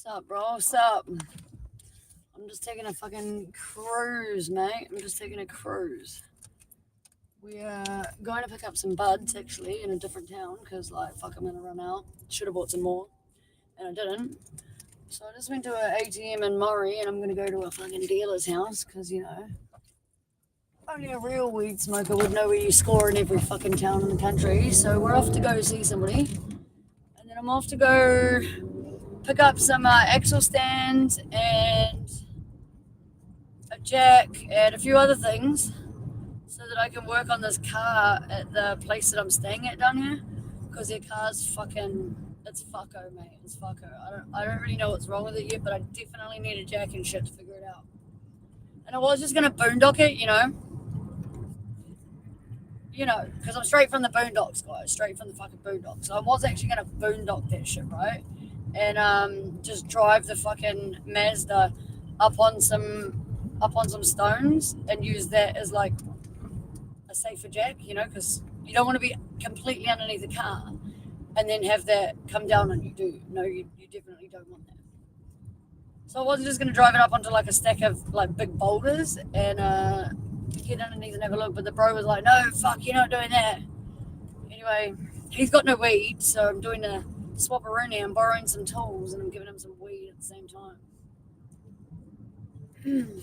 What's up, bro? What's up? I'm just taking a fucking cruise, mate. I'm just taking a cruise. We are going to pick up some buds actually in a different town because, like, fuck, I'm gonna run out. Should have bought some more, and I didn't. So I just went to an ATM in Murray, and I'm gonna go to a fucking dealer's house because only a real weed smoker would know where you score in every fucking town in the country. So we're off to go see somebody, and then I'm off to go pick up some axle stands and a jack and a few other things so that I can work on this car at the place that I'm staying at down here because their car's fucking, it's fucko, mate. It's fucko. I don't really know what's wrong with it yet, but I definitely need a jack and shit to figure it out. And I was just gonna boondock it, because I'm straight from the boondocks, guys, straight from the fucking boondocks. So I was actually gonna boondock that shit, right? And just drive the fucking Mazda up on some stones and use that as like a safer jack, because you don't want to be completely underneath the car and then have that come down on you. You definitely don't want that. So I wasn't just going to drive it up onto like a stack of like big boulders and get underneath and have a look, but the bro was like, no, fuck, you're not doing that. Anyway, he's got no weed, so I'm doing a swap-a-rooney. I'm borrowing some tools and I'm giving him some weed at the same time.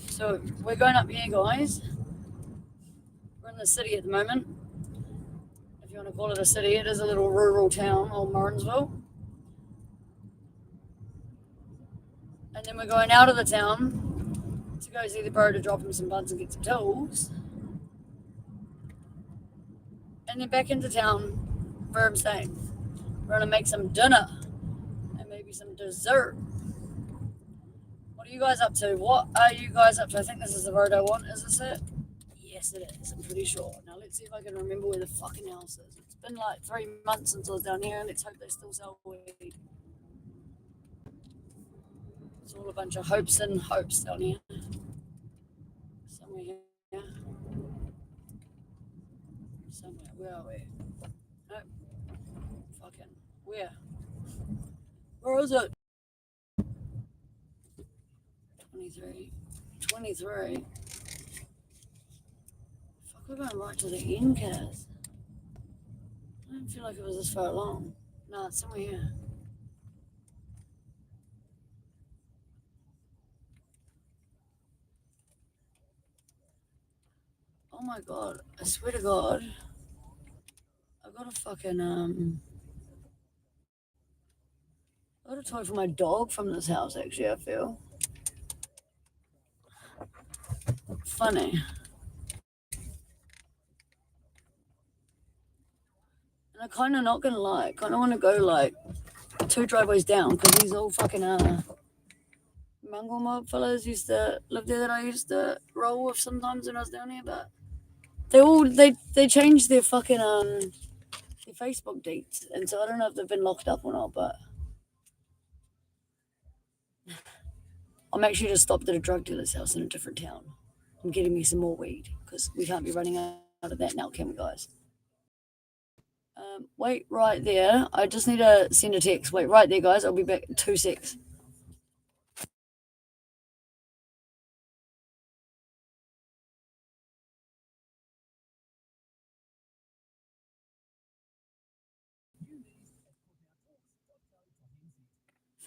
So we're going up here, guys. We're in the city at the moment. If you want to call it a city, it is a little rural town, old Morrinsville. And then we're going out of the town to go see the bro to drop him some buds and get some tools. And then back into town where I'm staying. We're going to make some dinner and maybe some dessert. What are you guys up to? What are you guys up to? I think this is the road I want. Is this it? Yes, it is. I'm pretty sure. Now let's see if I can remember where the fucking house is. It's been like 3 months since I was down here, and let's hope they still sell weed. It's all a bunch of hopes and hopes down here. Somewhere here. Somewhere. Where are we? Nope. Fucking. Where? Where is it? 23. 23. Fuck, we're going right to the end, Kaz. I don't feel like it was this far along. No, it's somewhere here. Oh my god. I swear to god. I got a fucking, I got a toy for my dog from this house, actually, I feel. Funny. And I kind of not gonna lie, kind of want to go like 2 driveways down because these all fucking Mongol mob fellas used to live there that I used to roll with sometimes when I was down here, but they changed their fucking their Facebook dates, and so I don't know if they've been locked up or not, but I'm actually just stopped at a drug dealer's house in a different town. I'm getting me some more weed because we can't be running out of that now, can we, guys? Wait right there. I just need to send a text. Wait right there, guys. I'll be back in 2 secs.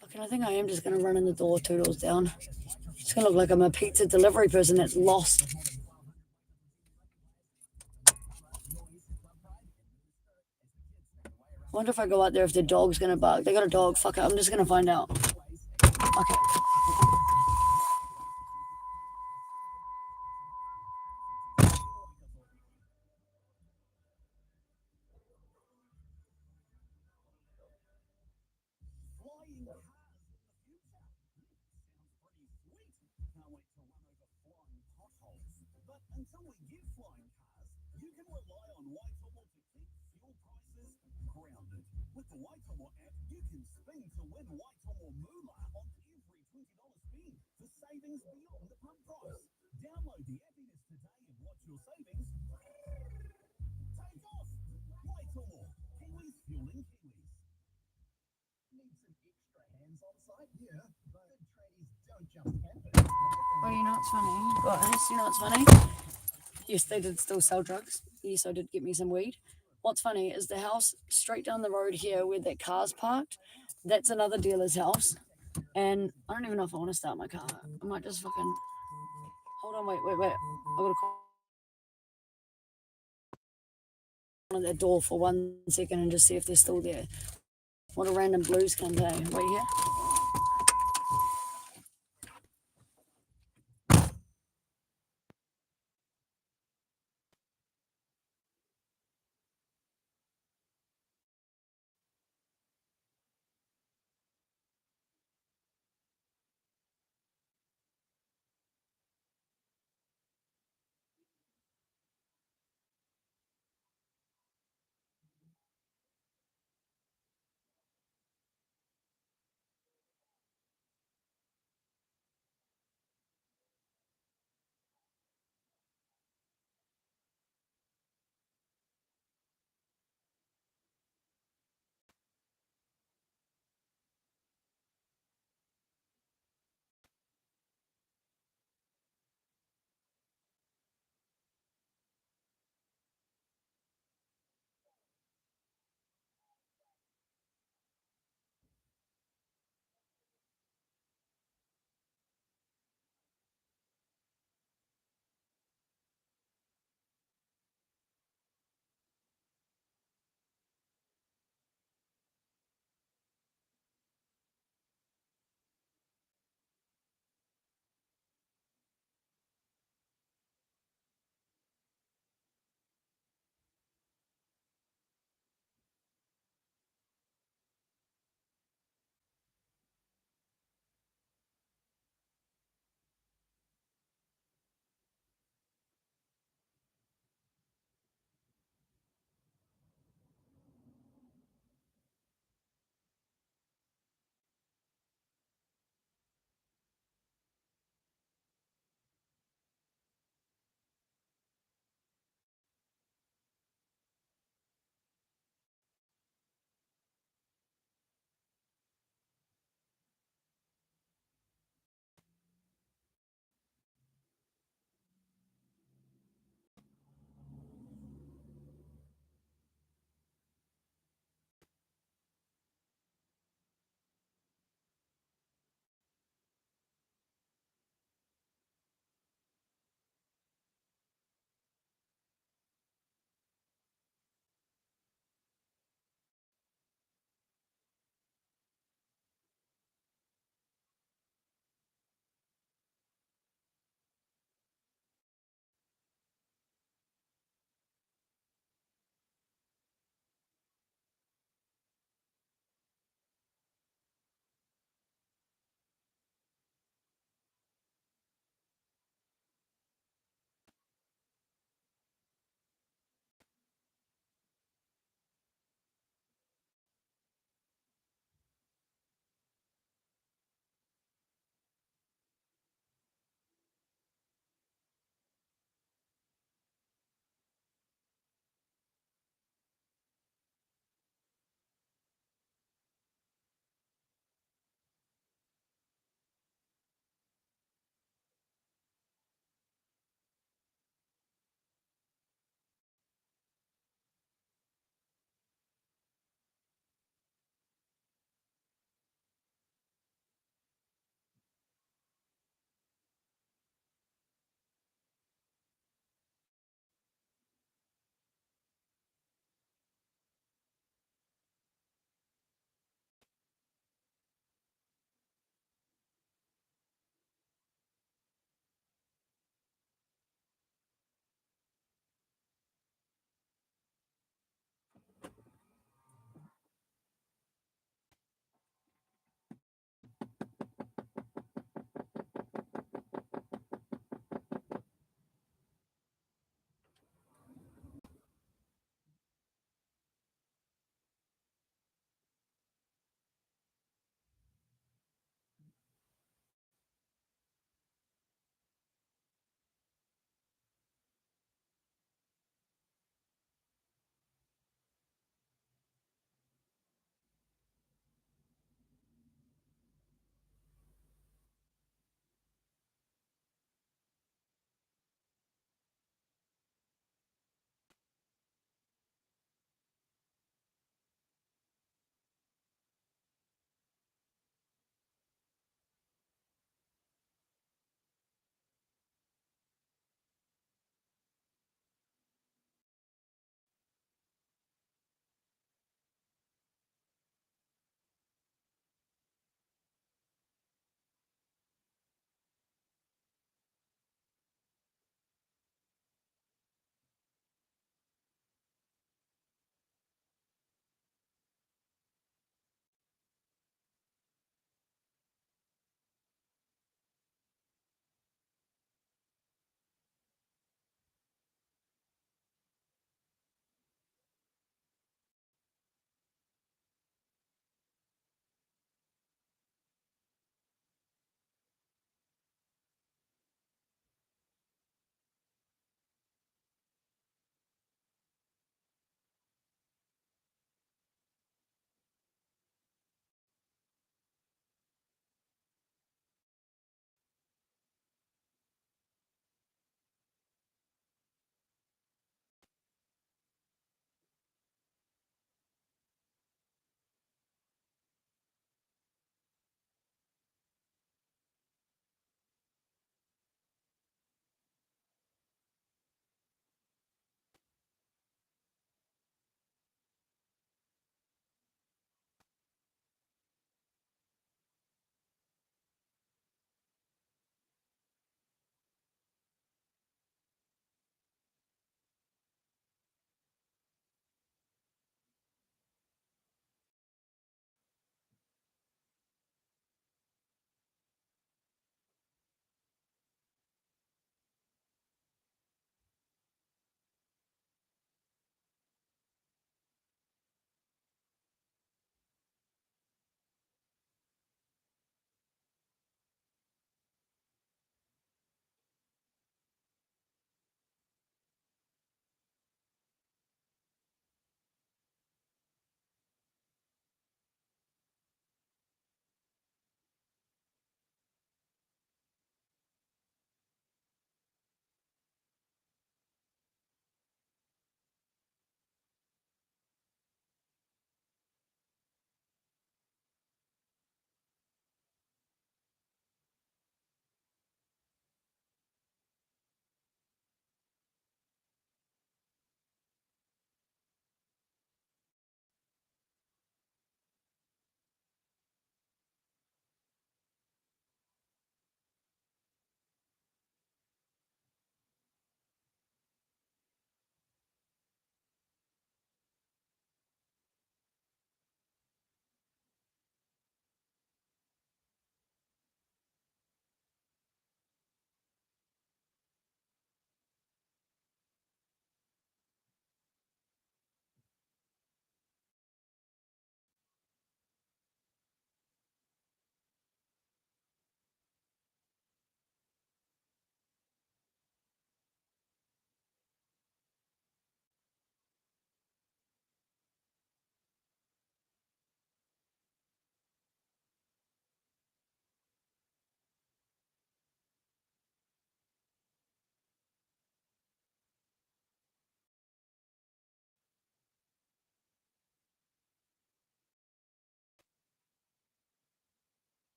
Fucking, I think I am just gonna run in the door 2 doors down. It's gonna look like I'm a pizza delivery person that's lost. I wonder if I go out there if the dog's gonna bark. They got a dog. Fuck it. I'm just gonna find out. Okay. Well, you know what's funny, guys? You know what's funny? Yes, they did still sell drugs. Yes, I did get me some weed. What's funny is the house straight down the road here where that car's parked. That's another dealer's house. And I don't even know if I want to start my car. I might just fucking. Hold on, wait. I gotta call on that door for 1 second and just see if they're still there. What a random blues cunt, eh? Wait here.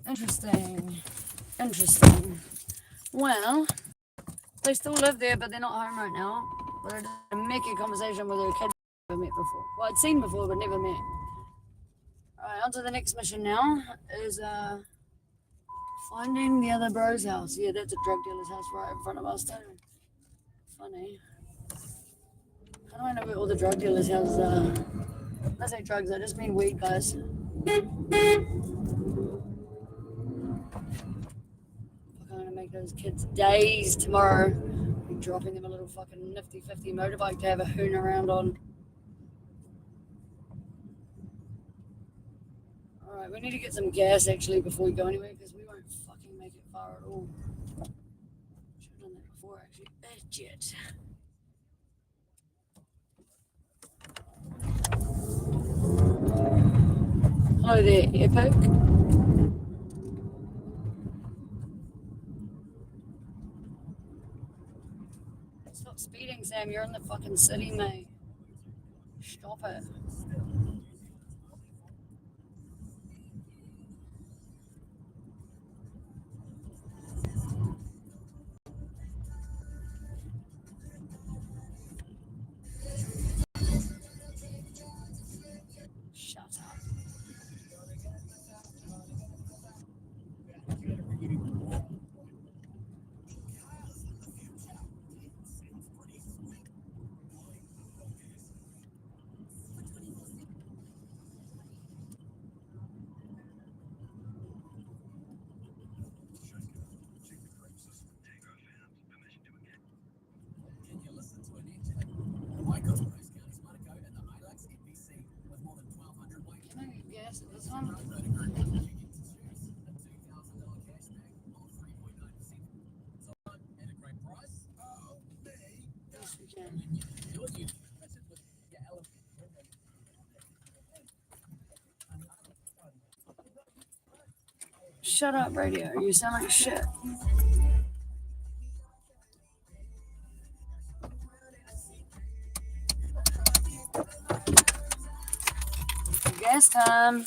Interesting. Interesting. Well, they still live there, but they're not home right now. But I had a Mickey conversation with a kid I've never met before. Well, I'd seen before, but never met. Alright, on to the next mission now. Is finding the other bro's house. Yeah, that's a drug dealer's house right in front of us too. Funny. How do I know where all the drug dealers' houses are? When I say drugs, I just mean weed, guys. I'm gonna make those kids' days tomorrow. Be dropping them a little fucking nifty 50 motorbike to have a hoon around on. Alright, we need to get some gas actually before we go anywhere because we won't fucking make it far at all. Should have done that before actually. Idiot. Hello there, Epic. Stop speeding, Sam. You're in the fucking city, mate. Stop it. Shut up. Can I get gas at this one? Yes, we can. Shut up, radio. You sound like shit. Gas time.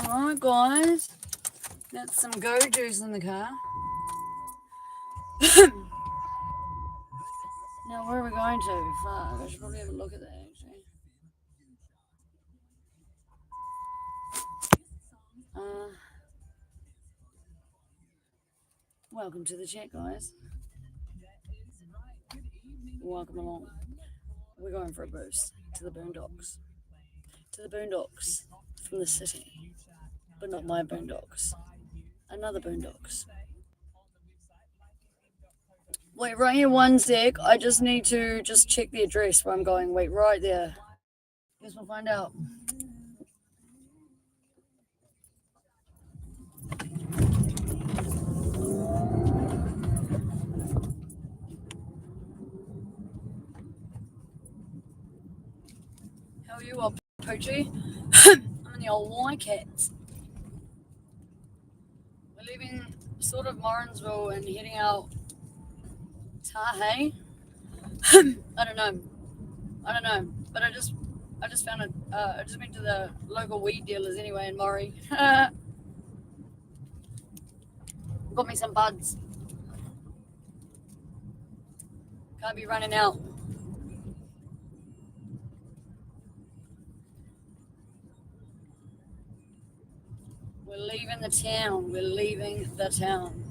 Alright, guys. Got some go juice in the car. Now, where are we going to? Fuck, I should probably have a look at that actually. Welcome to the chat, guys. Welcome along. We're going for a boost to the boondocks. To the boondocks from the city. But not my boondocks. Another boondocks. Wait, right here, one sec. I just need to just check the address where I'm going. Wait, right there. Guess we'll find out. How are you, old Poochie? I'm in the old waikato. We're leaving sort of Morrinsville and heading out Tahe. I don't know. But I just found it. I just went to the local weed dealers anyway in Murray. Got me some buds. Can't be running out. We're leaving the town. We're leaving the town.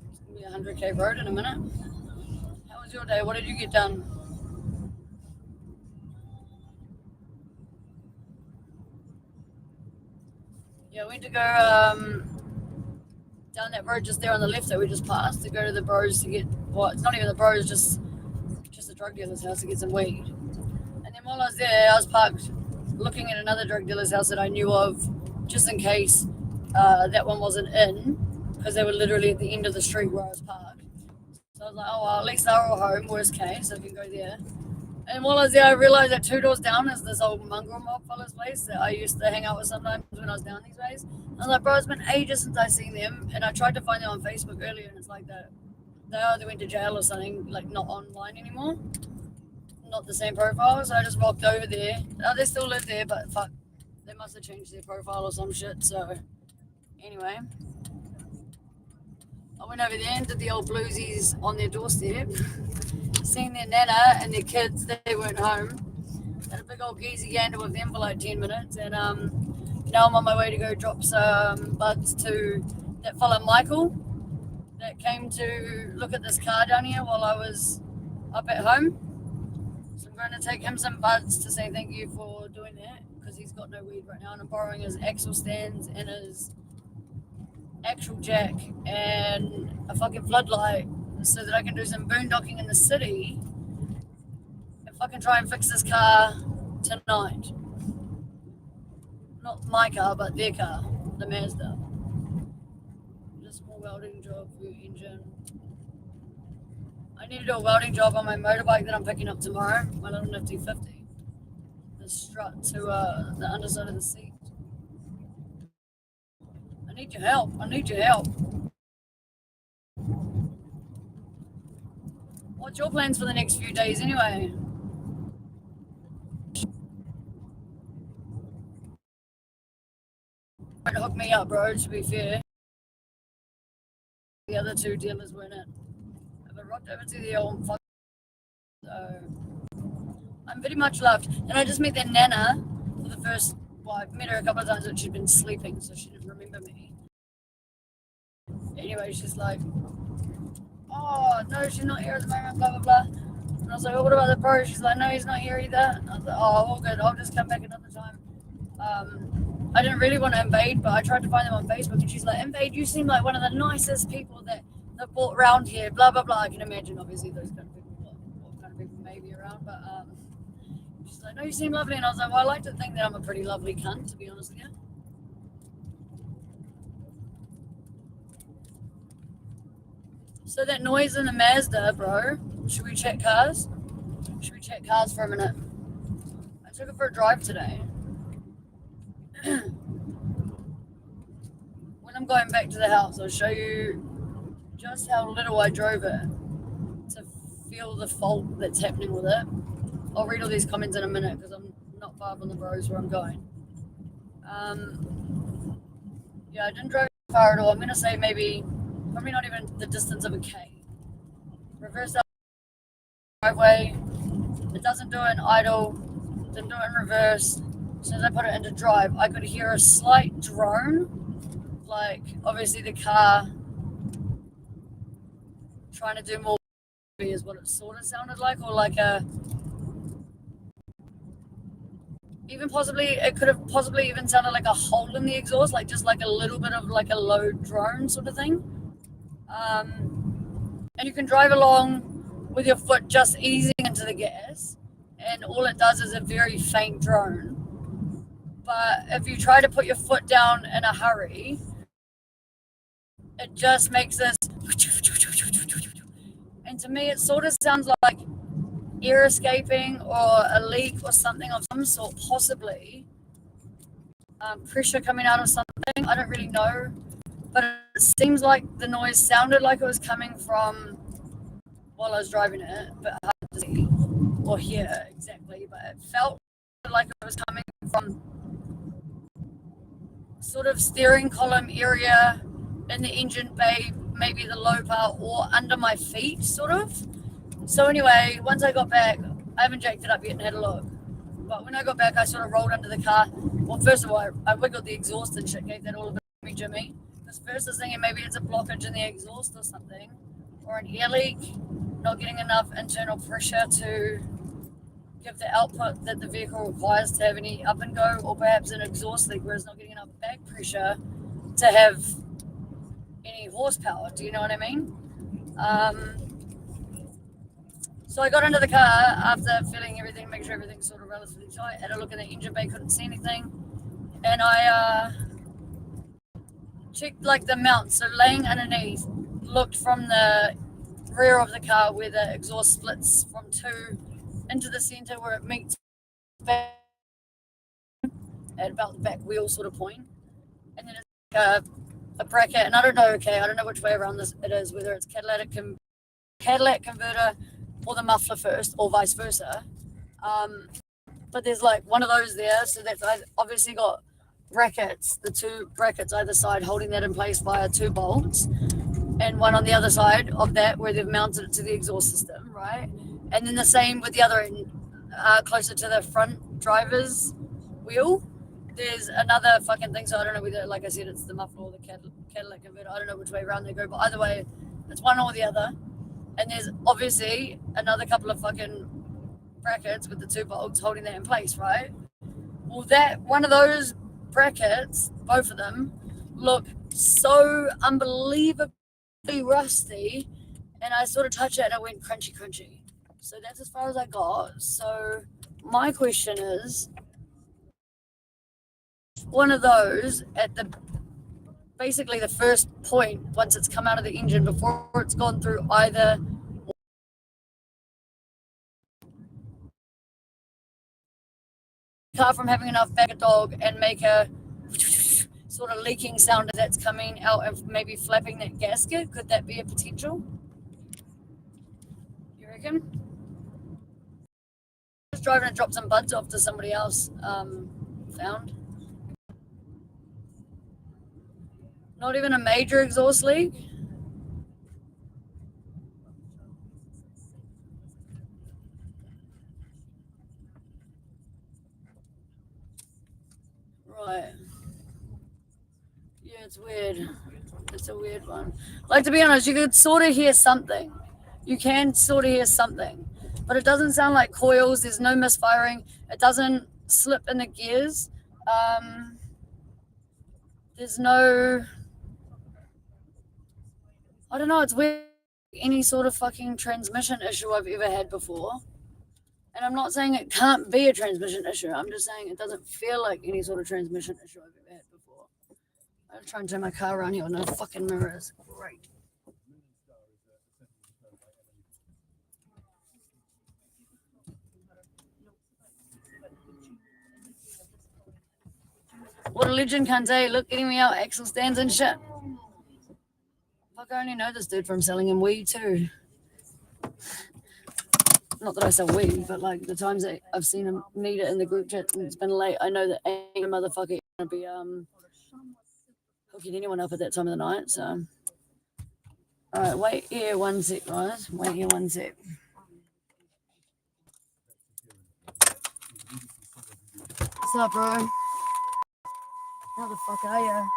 It's gonna be a 100k road in a minute. How was your day? What did you get done? Yeah, we went to go down that road just there on the left that we just passed to go to the bros to get, well, it's not even the bros, just a drug dealer's house to get some weed. And then while I was there, I was parked looking at another drug dealer's house that I knew of, just in case that one wasn't in, because they were literally at the end of the street where I was parked. So I was like, oh well, at least they're all home, worst case, I can go there. And while I was there, I realized that 2 doors down is this old mongrel mob fella's place that I used to hang out with sometimes when I was down these ways. I was like, bro, it's been ages since I've seen them. And I tried to find them on Facebook earlier, and it's like that they either went to jail or something, like not online anymore. Not the same profile. So I just walked over there. They still live there, but fuck, they must have changed their profile or some shit. So anyway, I went over there and did the old bluesies on their doorstep. Seen their nana and their kids, they weren't home. Had a big old geezy gander with them for like 10 minutes. And now I'm on my way to go drop some buds to that fella Michael that came to look at this car down here while I was up at home. So I'm going to take him some buds to say thank you for doing that, because he's got no weed right now, and I'm borrowing his axle stands and his actual jack and a fucking floodlight so that I can do some boondocking in the city and fucking try and fix this car tonight. Not my car, but their car, the Mazda. Just more welding job for your engine. I need to do a welding job on my motorbike that I'm picking up tomorrow, my little nifty 50. The strut to the underside of the seat. I need your help. What's your plans for the next few days anyway? Don't hook me up, bro, to be fair. The other 2 dealers weren't it. I rocked over to the old fuck. So I'm very much loved. And I just met their nana for the first, well, I've met her a couple of times, but she'd been sleeping, so she didn't remember me. Anyway, she's like, oh, no, she's not here at the moment, blah, blah, blah. And I was like, oh, what about the bro? She's like, no, he's not here either. And I was like, oh, all good, I'll just come back another time. I didn't really want to invade, but I tried to find them on Facebook, and she's like, invade, you seem like one of the nicest people that bought around here, blah, blah, blah. I can imagine, obviously, those kind of people, what kind of people may be around, but she's like, no, you seem lovely. And I was like, well, I like to think that I'm a pretty lovely cunt, to be honest with you. So that noise in the Mazda, bro, should we check cars? Should we check cars for a minute? I took it for a drive today. When I'm going back to the house, I'll show you just how little I drove it to feel the fault that's happening with it. I'll read all these comments in a minute because I'm not far from the bros where I'm going. Yeah, I didn't drive far at all. I'm going to say probably not even the distance of a K. Reverse out driveway. It doesn't do it in idle. Didn't do it in reverse. as soon as I put it into drive, I could hear a slight drone, like obviously the car trying to do more is what it sort of sounded like, or like a, even possibly, it could have possibly even sounded like a hole in the exhaust, like just like a little bit of like a low drone sort of thing. And you can drive along with your foot just easing into the gas, and all it does is a very faint drone. But if you try to put your foot down in a hurry, it just makes this, and to me it sort of sounds like air escaping or a leak or something of some sort, possibly pressure coming out of something. I don't really know, but it seems like the noise sounded like it was coming from while I was driving it, but hard to see or hear exactly. But it felt like it was coming from sort of steering column area in the engine bay, maybe the low part, or under my feet, sort of. So anyway, once I got back, I haven't jacked it up yet and had a look. But when I got back, I sort of rolled under the car. Well, first of all, I wiggled the exhaust and shit, gave that all a bit of me, Jimmy. Because first I was thinking maybe it's a blockage in the exhaust or something, or an air leak, not getting enough internal pressure to give the output that the vehicle requires to have any up and go, or perhaps an exhaust leak where it's not getting enough back pressure to have any horsepower. Do you know what I mean? So I got into the car after feeling everything, make sure everything's sort of relatively tight. Had a look in the engine bay, couldn't see anything, and I checked like the mount. So laying underneath, looked from the rear of the car where the exhaust splits from two into the center where it meets back at about the back wheel sort of point, and then it's like a bracket. And I don't know which way around this it is, whether it's catalytic converter or the muffler first, or vice versa. But there's like one of those there, so that's obviously got brackets, the two brackets either side holding that in place via two bolts, and one on the other side of that where they've mounted it to the exhaust system, right? And then the same with the other end, closer to the front driver's wheel. There's another fucking thing, so I don't know whether, like I said, it's the muffler or the catalytic converter. I don't know which way around they go, but either way, it's one or the other. And there's obviously another couple of fucking brackets with the two bolts holding that in place, right? Well, that one of those brackets, both of them, look so unbelievably rusty, and I sort of touched it and it went crunchy. So that's as far as I got. So my question is, one of those at the basically the first point once it's come out of the engine before it's gone through either car from having enough back a dog and make a sort of leaking sound as that's coming out and maybe flapping that gasket. Could that be a potential? You reckon? Just driving to drop some buds off to somebody else found. Not even a major exhaust leak. Right. Yeah, it's weird. It's a weird one. Like, to be honest, you could sort of hear something. You can sort of hear something. But it doesn't sound like coils. There's no misfiring. It doesn't slip in the gears. There's no... I don't know. It's weird. Any sort of fucking transmission issue I've ever had before. And I'm not saying it can't be a transmission issue. I'm just saying it doesn't feel like any sort of transmission issue I've ever had before. I'm trying to turn my car around here with no fucking mirrors. Great. What a legend, can't say. Look, getting me out axle stands and shit. Fuck, I only know this dude from selling him weed too. Not that I sell weed, but like the times that I've seen him need it in the group chat and it's been late, I know that ain't a motherfucker gonna be hooking anyone up at that time of the night. So, all right, wait here one sec, guys. Wait here one sec. What's up, bro? How the fuck are ya?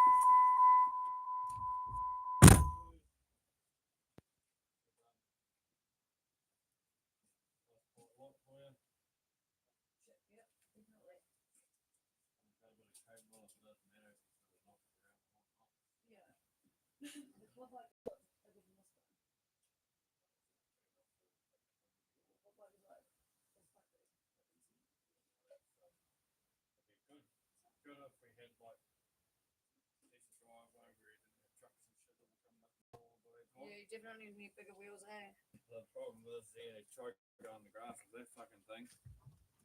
Yeah, you definitely need bigger wheels, eh? The problem is they choke on the grass of that fucking thing.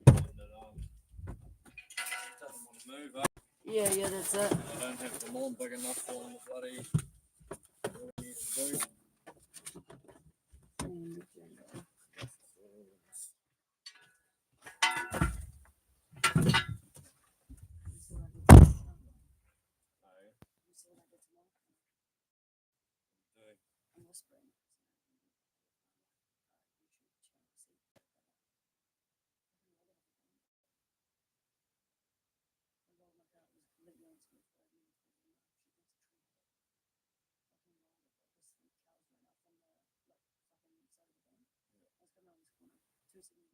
And it doesn't want to move up. Yeah, that's it. And I don't have the lawn big enough for them to bloody what it needs to do. I'm whispering.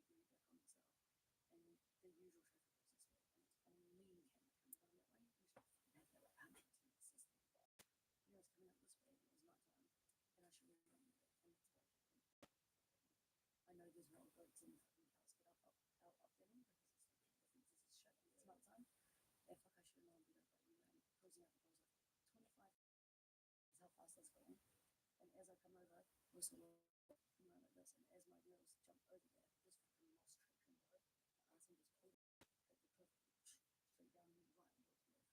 I know there's no goats and fucking cows get up there because it's fucking it's not time. Yeah, fuck, I should have known better, but cruising out the doors like 25 is how fast that's going. And as I come over, whistle like this, and as my wheels jump over there, just fucking lost traction, bro. My ass and just pulled at the cliff straight down and right into its wheel. This was my slavery of my line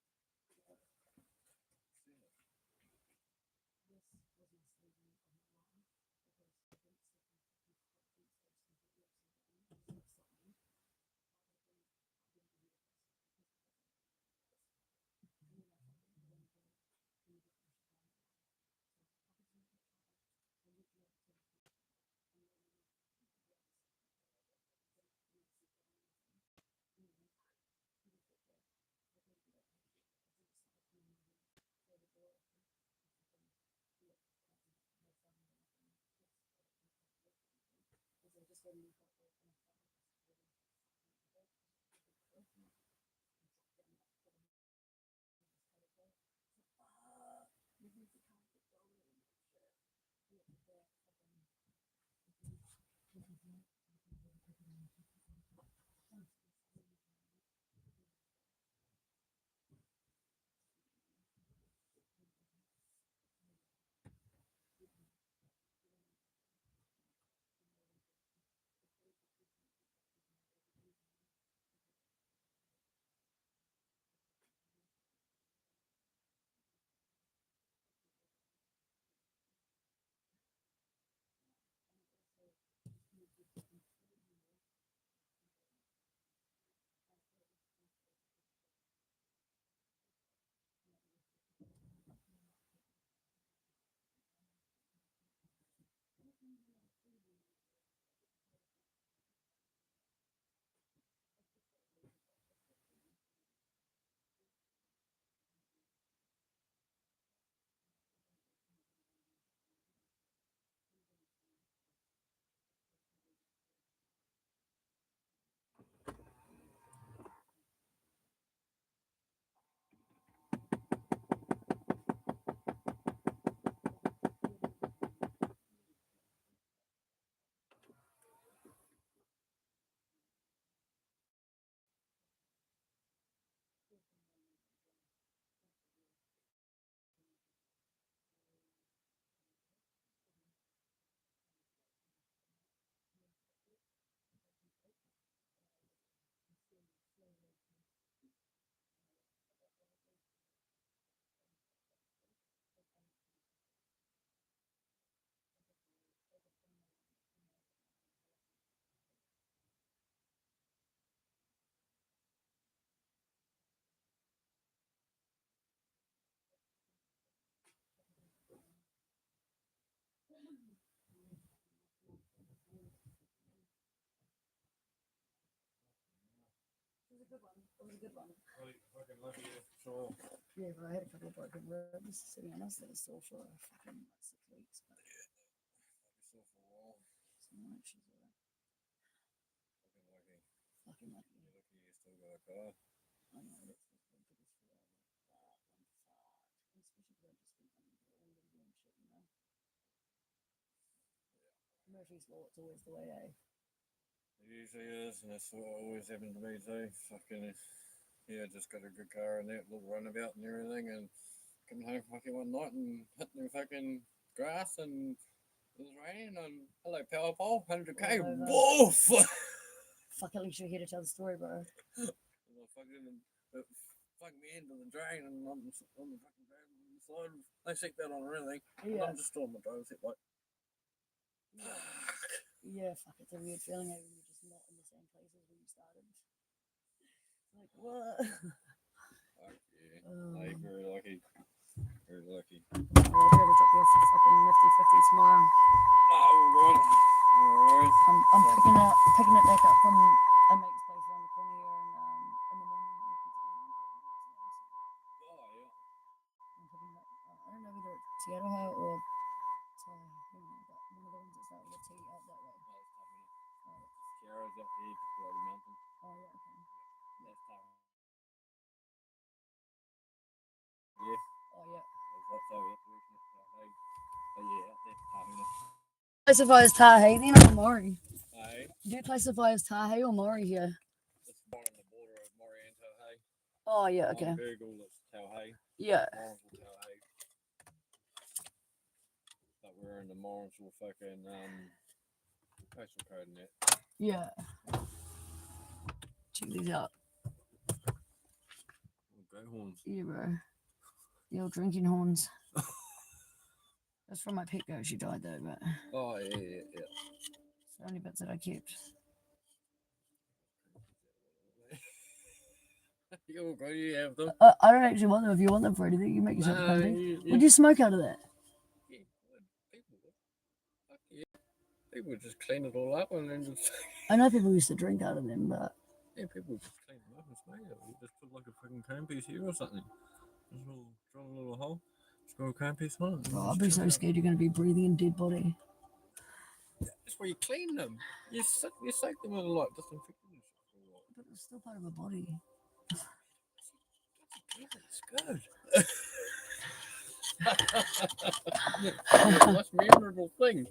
because I didn't step in fucking hot feet first completely upside down. It's not something. I didn't do this because I wasn't. And then I fucking went in and you get pushed down the line. So pockets in your charge, and you drop to the floor. And then you the other side. Then you sit down on the thing. And then you get there. I didn't do that right shit. I didn't start coming over for the door open. I fucking look quite no fun or nothing. Just because I just went in for it and I felt like I was holding fucking over because of the big cliff and dropped down that bottom of this carousel. So maybe the car get going and shit. Yeah, there fucking It was a good one. It was a good one. Really fucking lucky, yeah, for sure. Yeah, but I had a couple of broken ribs, to be honest. That was sore for fucking like 6 weeks. But Lucky sore for a while. so much is alright. Fucking lucky. Fucking lucky. You're lucky you still got a car. I know that's the biggest fear. Especially because I just think I'm all over doing shit, you know. Murphy's law, it's always the way, eh? It usually is, and that's what always happened to me too. Fucking, yeah, just got a good car and that little runabout and everything, and coming home fucking one night and hitting the fucking grass and it was raining and hello power pole, 100k, All over. woof! Fuck, at least you're here to tell the story, bro. And I fucking me into the drain and I'm on the fucking ground on the side. No seatbelt on or anything. And Yeah. I'm just on my driver's seat like, Yeah, fuck, it's a weird feeling when you're just not in the same places where you started. Like, what? fuck yeah. Hey, very lucky. Very lucky. I'll be able to drop you off at fucking nifty 50 tomorrow. Oh, we're good. Alright. I'm picking it back up from a mate's place around the corner here in the morning. Oh, yeah. I'm picking up, I don't know whether it's Tiaroha or Tahina, but one of the ones that start with a T out that way. Oh, it's tough, isn't it? Oh, Sierra's up here below the mountain. oh yeah, okay. That's tough. Yeah. Oh yeah. That's over that direction. That's tough, hey. But yeah, out there, tough, isn't it? Classify as Tahi then or Maori? Hey, Do you classify as Tahi or Maori here? it's more on the border of Maury and Tauhei. Oh yeah, okay. On Google, it's Tauhei. Yeah. Morrinsville, Tauhei. But we're in the Morrinsville fucking postal code and that. Yeah. Check these out. Great horns. Yeah, bro. The old drinking horns. That's from my pet goat. She died though, but Oh yeah. it's the only bits that I kept. You have them. I don't actually want them. If you want them for anything, you make yourself comfy. Would you smoke out of that? Yeah, people would. Fuck yeah. People would just clean it all up and then just. I know people used to drink out of them, but Yeah, people would just clean them up and smoke it. You just put like a fucking cone piece here or something. Just drill a little hole. Just go a cone piece on it. I'd be so scared you're going to be breathing in dead body. That's where you clean them. You soak them with a lot, disinfectant and shit. But it's still part of a body. It's good. That's a memorable thing.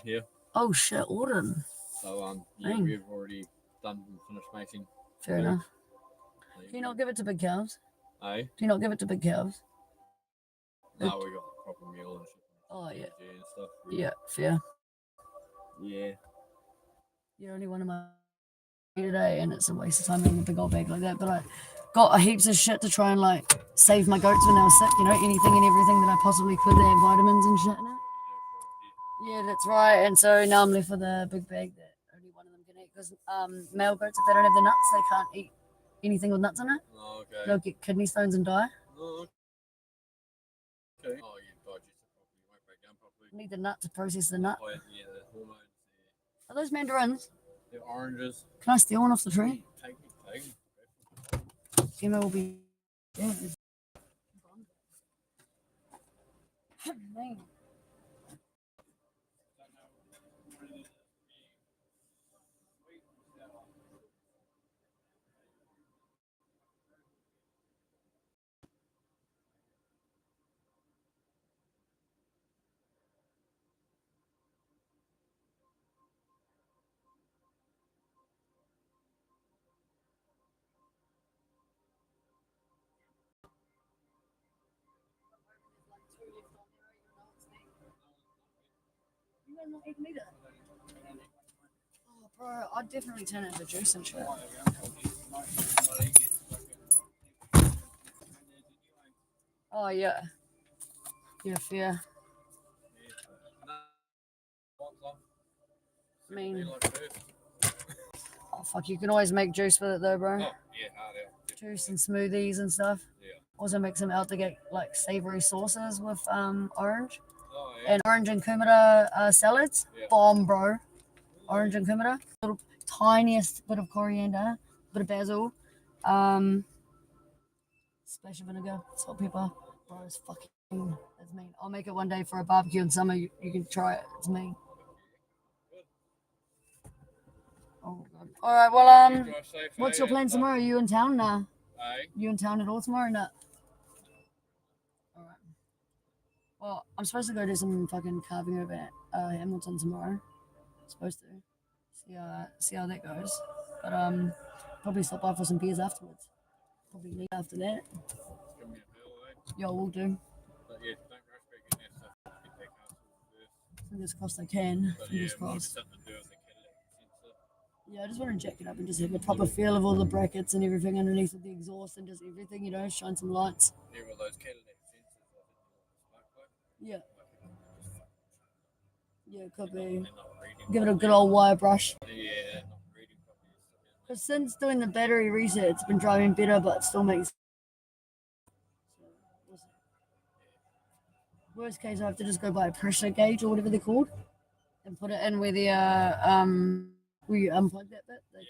Here. Oh shit, Auden. So yeah, Dang. we've already finished making. Fair food. enough. Do you not give it to big cows? Hey? Do you not give it to big cows? No, we got the proper meal and shit. Oh yeah. And stuff. Yeah, fair. Yeah. You're only one of my today, and it's a waste of time having a big old bag like that. But I got heaps of shit to try and like save my goats when they were sick. You know, anything and everything that I possibly could. They had vitamins and shit in it. Yeah, that's right. And so now I'm left with a big bag that only one of them can eat because male goats, if they don't have the nuts, they can't eat anything with nuts in it. Oh, okay. They'll get kidney stones and die. Oh, okay. Oh, you digest it properly. You won't break down properly. Need the nut to process the nut. Oh, yeah, the hormones. Are those mandarins? The oranges. Can I steal one off the tree? Take it. Emma will be. Yeah. Man. You guys not even need it. Oh, bro, I'd definitely turn it into juice and shit. Oh, yeah. Yeah, fair. I mean, Oh fuck! You can always make juice with it though, bro. Oh, yeah, hard out. Juice Definitely. and smoothies and stuff. Yeah. Also mix them out to get like savory sauces with orange Oh, yeah. and orange and kumara salads. Yeah. Bomb, bro. Orange and kumara. Little tiniest bit of coriander, bit of basil, splash of vinegar, salt, pepper. Bro, it's fucking. It's mean. I'll make it one day for a barbecue in summer. You can try it. It's mean. Oh god. All right. Well, You drive safe, what's eh, your plan and, tomorrow? Are you in town now? eh? You in town at all tomorrow? No. All right. Well, I'm supposed to go do some fucking carving over at Hamilton tomorrow. Supposed to see how that goes. But probably stop by for some beers afterwards. Probably leave after that. Give me a bill, eh? Yeah, we'll do. But yeah, don't rush back in there stuff. Get that castle first. Fingers crossed I can. But Fingers yeah, might be crossed. something to do with the Cadillac sensor. Yeah, I just want to jack it up and just have a proper feel of all the brackets and everything underneath of the exhaust and just everything, you know, shine some lights. Yeah, well, those Cadillac sensors, I think they're like smoke plug. Yeah, Just fucking yeah, it could they're be. not reading Give it a properly. good old wire brush. Yeah, not reading properly. Because since doing the battery reset, it's been driving better, but it still makes. Worst case, I have to just go buy a pressure gauge or whatever they're called, and put it in where the where you unplug that bit. Like,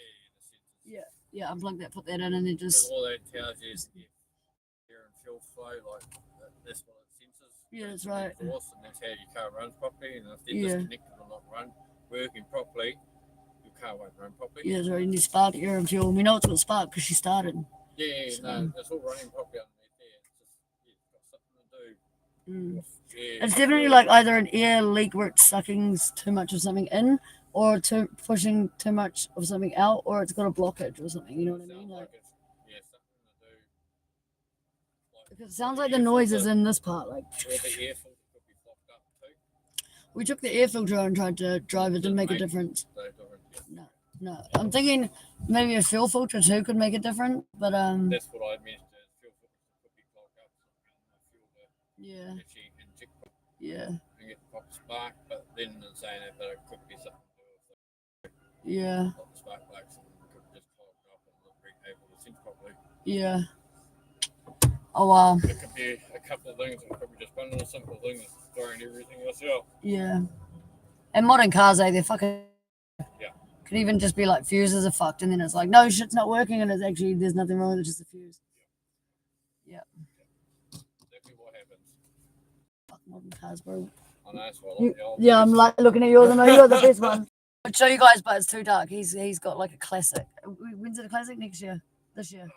yeah, unplug that, put that in, and then Because just all that tells you is if air and fuel flow, like that's what it senses. yeah, that's It's the right. exhaust, and that's how your car runs properly. And if they're Yeah. disconnected or not working properly, your car won't run properly. Yeah, that's right. And you spark air and fuel. We know it's got spark because she started. Yeah, So- no, it's all running properly underneath there. It's just it's got something to do. Mm. With It's definitely like either an air leak where it's sucking too much of something in, or pushing too much of something out, or it's got a blockage or something. You know what I mean? Like, it's something to do. because it sounds like the noise is in this part. Like, Or the air filter could be blocked up too. we took the air filter out and tried to drive it, didn't make a difference. So different, yeah. No, I'm thinking maybe a fuel filter too could make a difference, but That's what I meant. Fuel filter could be clogged up, so fuel to yeah, actually inject yeah, and get the proper spark. But then in saying that, but it could be something to do with yeah, the spark plugs and could just clog up and not be able to sense properly. yeah. Oh wow, It could be a couple of things. It could be just one little simple thing that's throwing everything else out. yeah. And modern cars, they're fucking. Yeah. Could even just be like fuses are fucked, and then it's like no shit's not working, and it's actually there's nothing wrong with it, just a fuse. Yeah. Exactly what happens. Fuck modern cars, bro. I know it's what like the old Yeah, I'm days. like looking at yours. I know you got the best one. I'll show you guys, but it's too dark. He's got like a classic. When's it a classic? Next year. This year.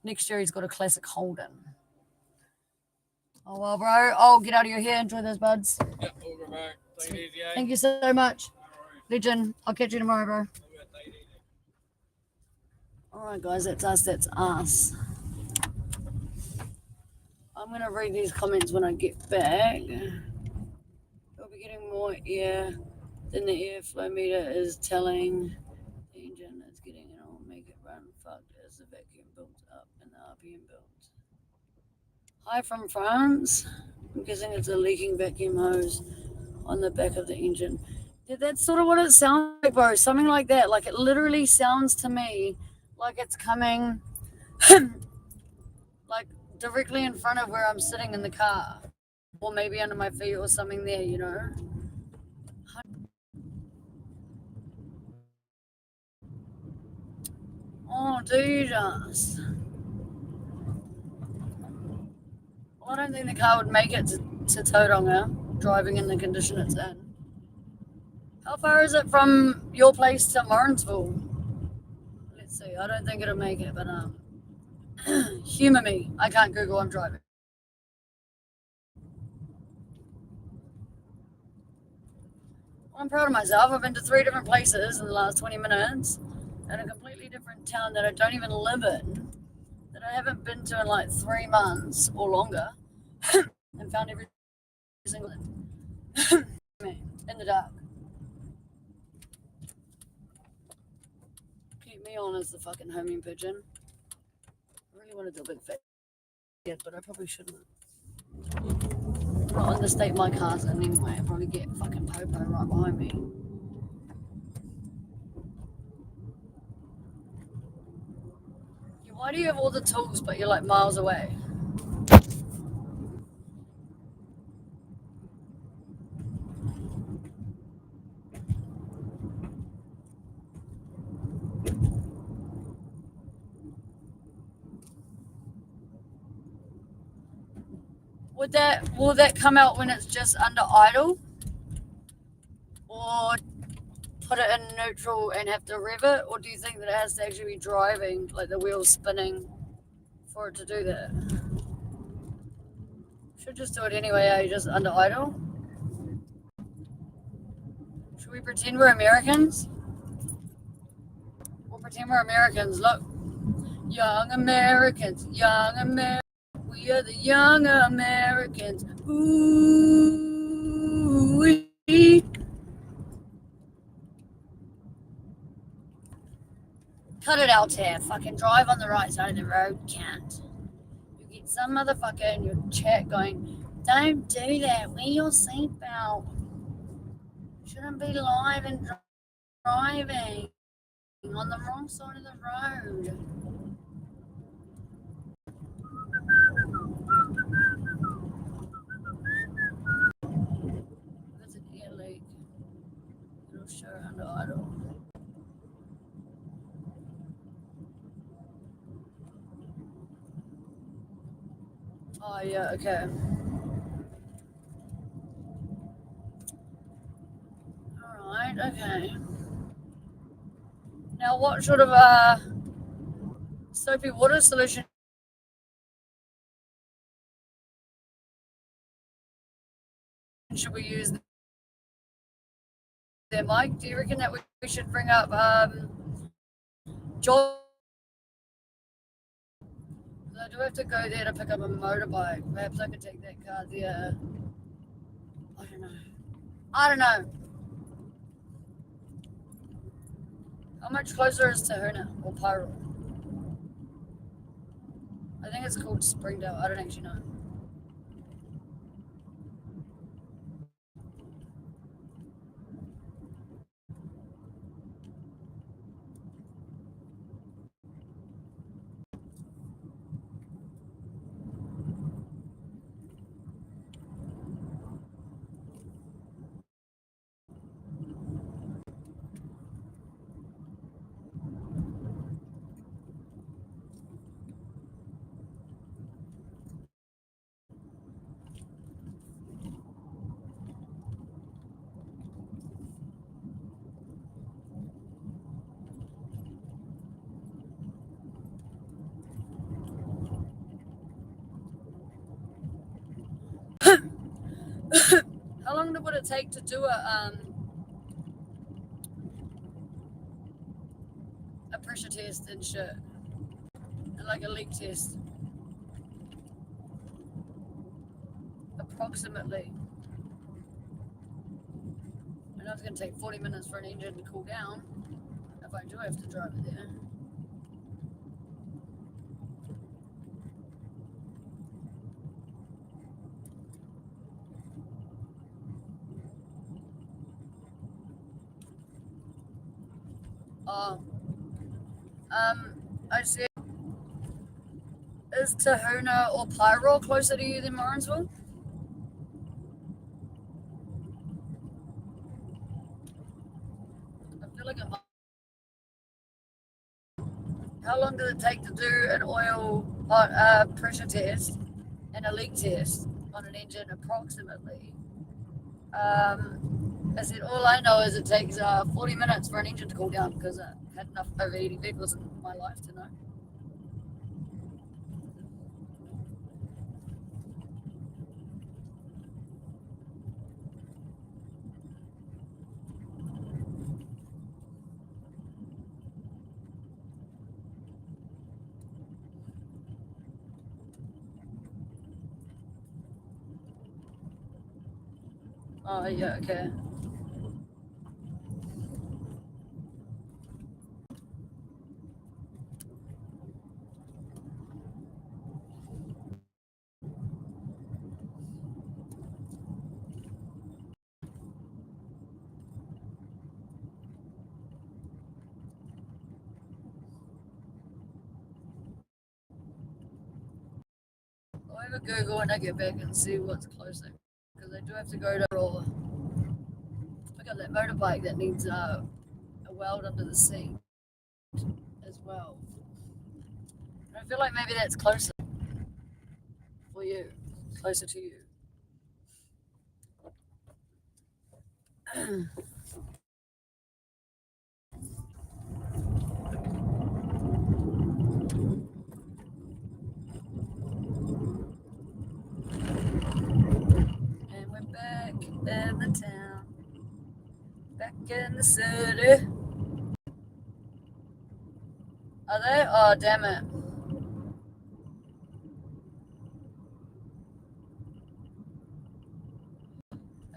Next year he's got a classic Holden. Oh well, bro. I'll get out of your hair. Enjoy those buds. Yeah, all good, mate. Take it easy, eh? Thank you so much, No worries. Legend. I'll catch you tomorrow, bro. All good, take it easy. All right, guys. That's us. That's us. I'm gonna read these comments when I get back. We'll be getting more air than the airflow meter is telling the engine it's getting, and it'll make it run fucked as the vacuum builds up and the RPM builds. Hi from France. I'm guessing it's a leaking vacuum hose on the back of the engine. Yeah, that's sort of what it sounds like, bro. Something like that. Like it literally sounds to me like it's coming like directly in front of where I'm sitting in the car. Or maybe under my feet or something there, you know? Oh, dude. Well, I don't think the car would make it to Tauranga, driving in the condition it's in. How far is it from your place to Morrinsville? Let's see. I don't think it'll make it, but humor me. I can't Google. I'm driving. I'm proud of myself. I've been to 3 different places in the last 20 minutes in a completely different town that I don't even live in, that I haven't been to in like 3 months or longer, and found every single thing in the dark. Keep me on as the fucking homing pigeon. I really want to do a big fat yet, but I probably shouldn't. Not understate my cars in any way. I'll probably get fucking Popo right behind me. Why do you have all the tools but you're like miles away? Will that come out when it's just under idle? Or put it in neutral and have to rev it? Or do you think that it has to actually be driving, like the wheels spinning, for it to do that? Should just do it anyway, just under idle? Should we pretend we're Americans? We'll pretend we're Americans. Look, young Americans, young Americans. We are the young Americans. Ooh. Cut it out, Tab. Fucking drive on the right side of the road, can't. You get some motherfucker in your chat going, don't do that, wear your seatbelt. Shouldn't be live and driving on the wrong side of the road. There's an air leak. It'll show under idle. Oh, yeah, okay. Alright, okay. Now, what sort of soapy water solution should we use there, Mike? Do you reckon that we should bring up Joel? I do have to go there to pick up a motorbike. Perhaps I could take that car there. I don't know. How much closer is Tahuna or Pyro? I think it's called Springdale. I don't actually know. How long would it take to do a pressure test and shit? And like a leak test? Approximately. I know it's going to take 40 minutes for an engine to cool down if I do have to drive it there. Oh, I said, is Tahuna or Pyro closer to you than Morrinsville? I feel like it might. How long does it take to do an oil pressure test and a leak test on an engine approximately? I said, all I know is it takes 40 minutes for an engine to cool down because I had enough overheating vehicles in my life to know. Oh, yeah, okay. Google when I get back and see what's closer. Because I do have to go to roll. I got that motorbike that needs a weld under the seat as well. And I feel like maybe that's closer for you, closer to you. And we're back in the town, back in the city. Are they? Oh, damn it.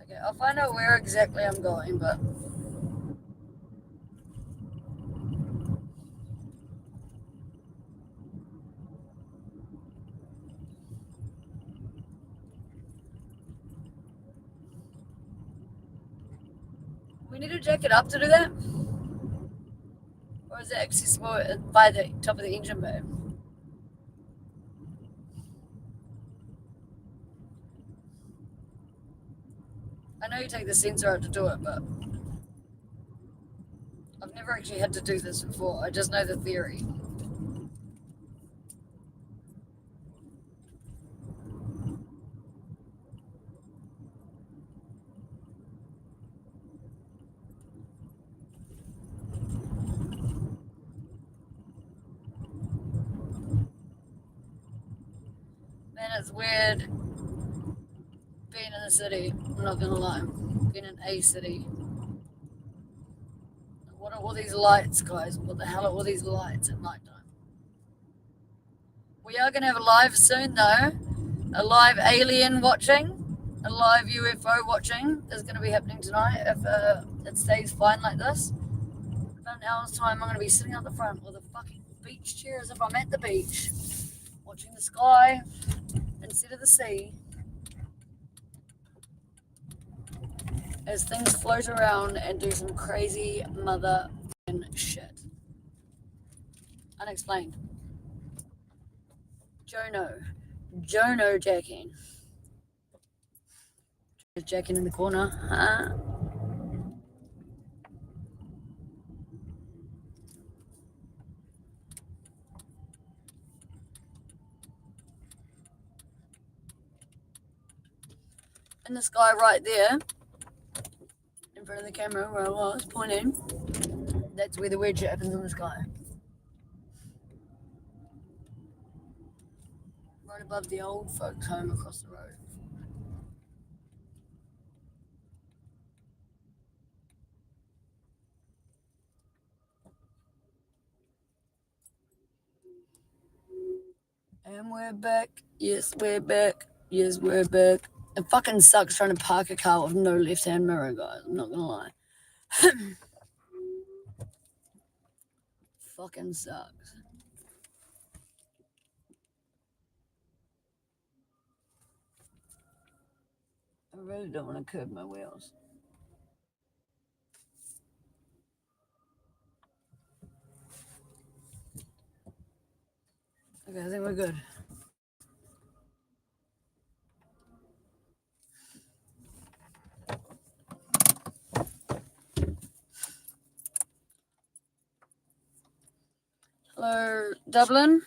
Okay, I'll find out where exactly I'm going, but we need to jack it up to do that? Or is it accessible by the top of the engine bay? I know you take the sensor out to do it, but I've never actually had to do this before. I just know the theory. Man, it's weird being in the city. I'm not gonna lie. Being in a city. What are all these lights, guys? What the hell are all these lights at night time? We are gonna have a live soon, though. A live alien watching, a live UFO watching is gonna be happening tonight if it stays fine like this. In about an hour's time, I'm gonna be sitting out the front with a fucking beach chair as if I'm at the beach, watching the sky instead of the sea as things float around and do some crazy mother shit. Unexplained. Jono jacking. Jacking in the corner, huh? In the sky right there, in front of the camera where I was pointing, that's where the weird shit happens in the sky. Right above the old folks' home across the road. And we're back. Yes, we're back. Yes, we're back. It fucking sucks trying to park a car with no left-hand mirror, guys. I'm not gonna lie. Fucking sucks. I really don't want to curb my wheels. Okay, I think we're good. Hello, Dublin.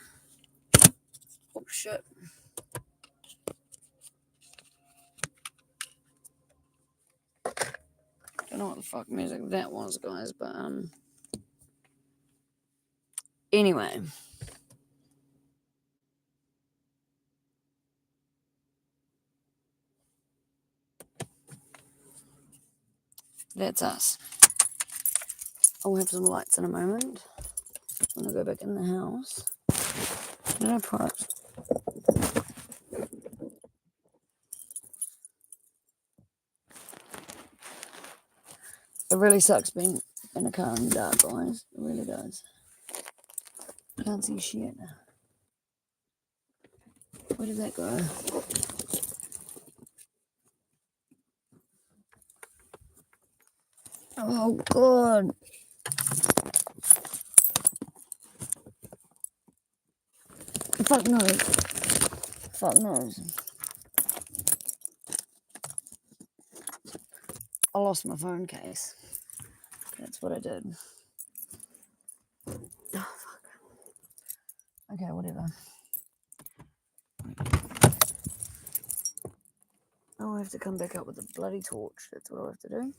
Oh shit. Don't know what the fuck music that was, guys, but anyway. That's us. I'll have some lights in a moment. I'm gonna go back in the house. No products. It really sucks being in a car in the dark, guys. It really does. Can't see shit. Where did that go? Oh god. Fuck no. Fuck knows. I lost my phone case. That's what I did. Oh, fuck. Okay, whatever. Oh, I have to come back up with a bloody torch. That's what I have to do.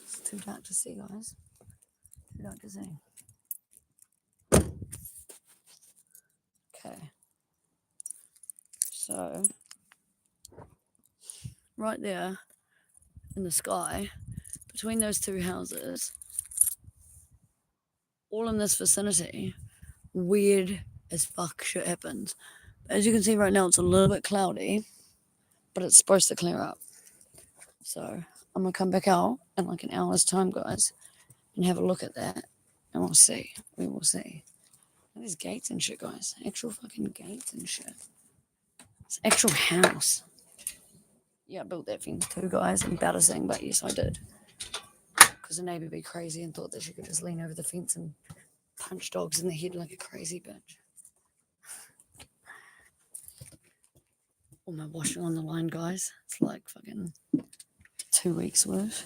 It's too dark to see, guys. Too dark to see. Okay. So, right there in the sky, between those two houses, all in this vicinity, weird as fuck shit happens. As you can see right now, it's a little bit cloudy, but it's supposed to clear up. So I'm gonna come back out in like an hour's time, guys, and have a look at that, and we'll see. We will see. There's gates and shit, guys. Actual fucking gates and shit. It's actual house. Yeah, I built that fence too, guys. Embarrassing, but yes, I did. Because the neighbour be crazy and thought that she could just lean over the fence and punch dogs in the head like a crazy bitch. All my washing on the line, guys. It's like fucking 2 weeks worth.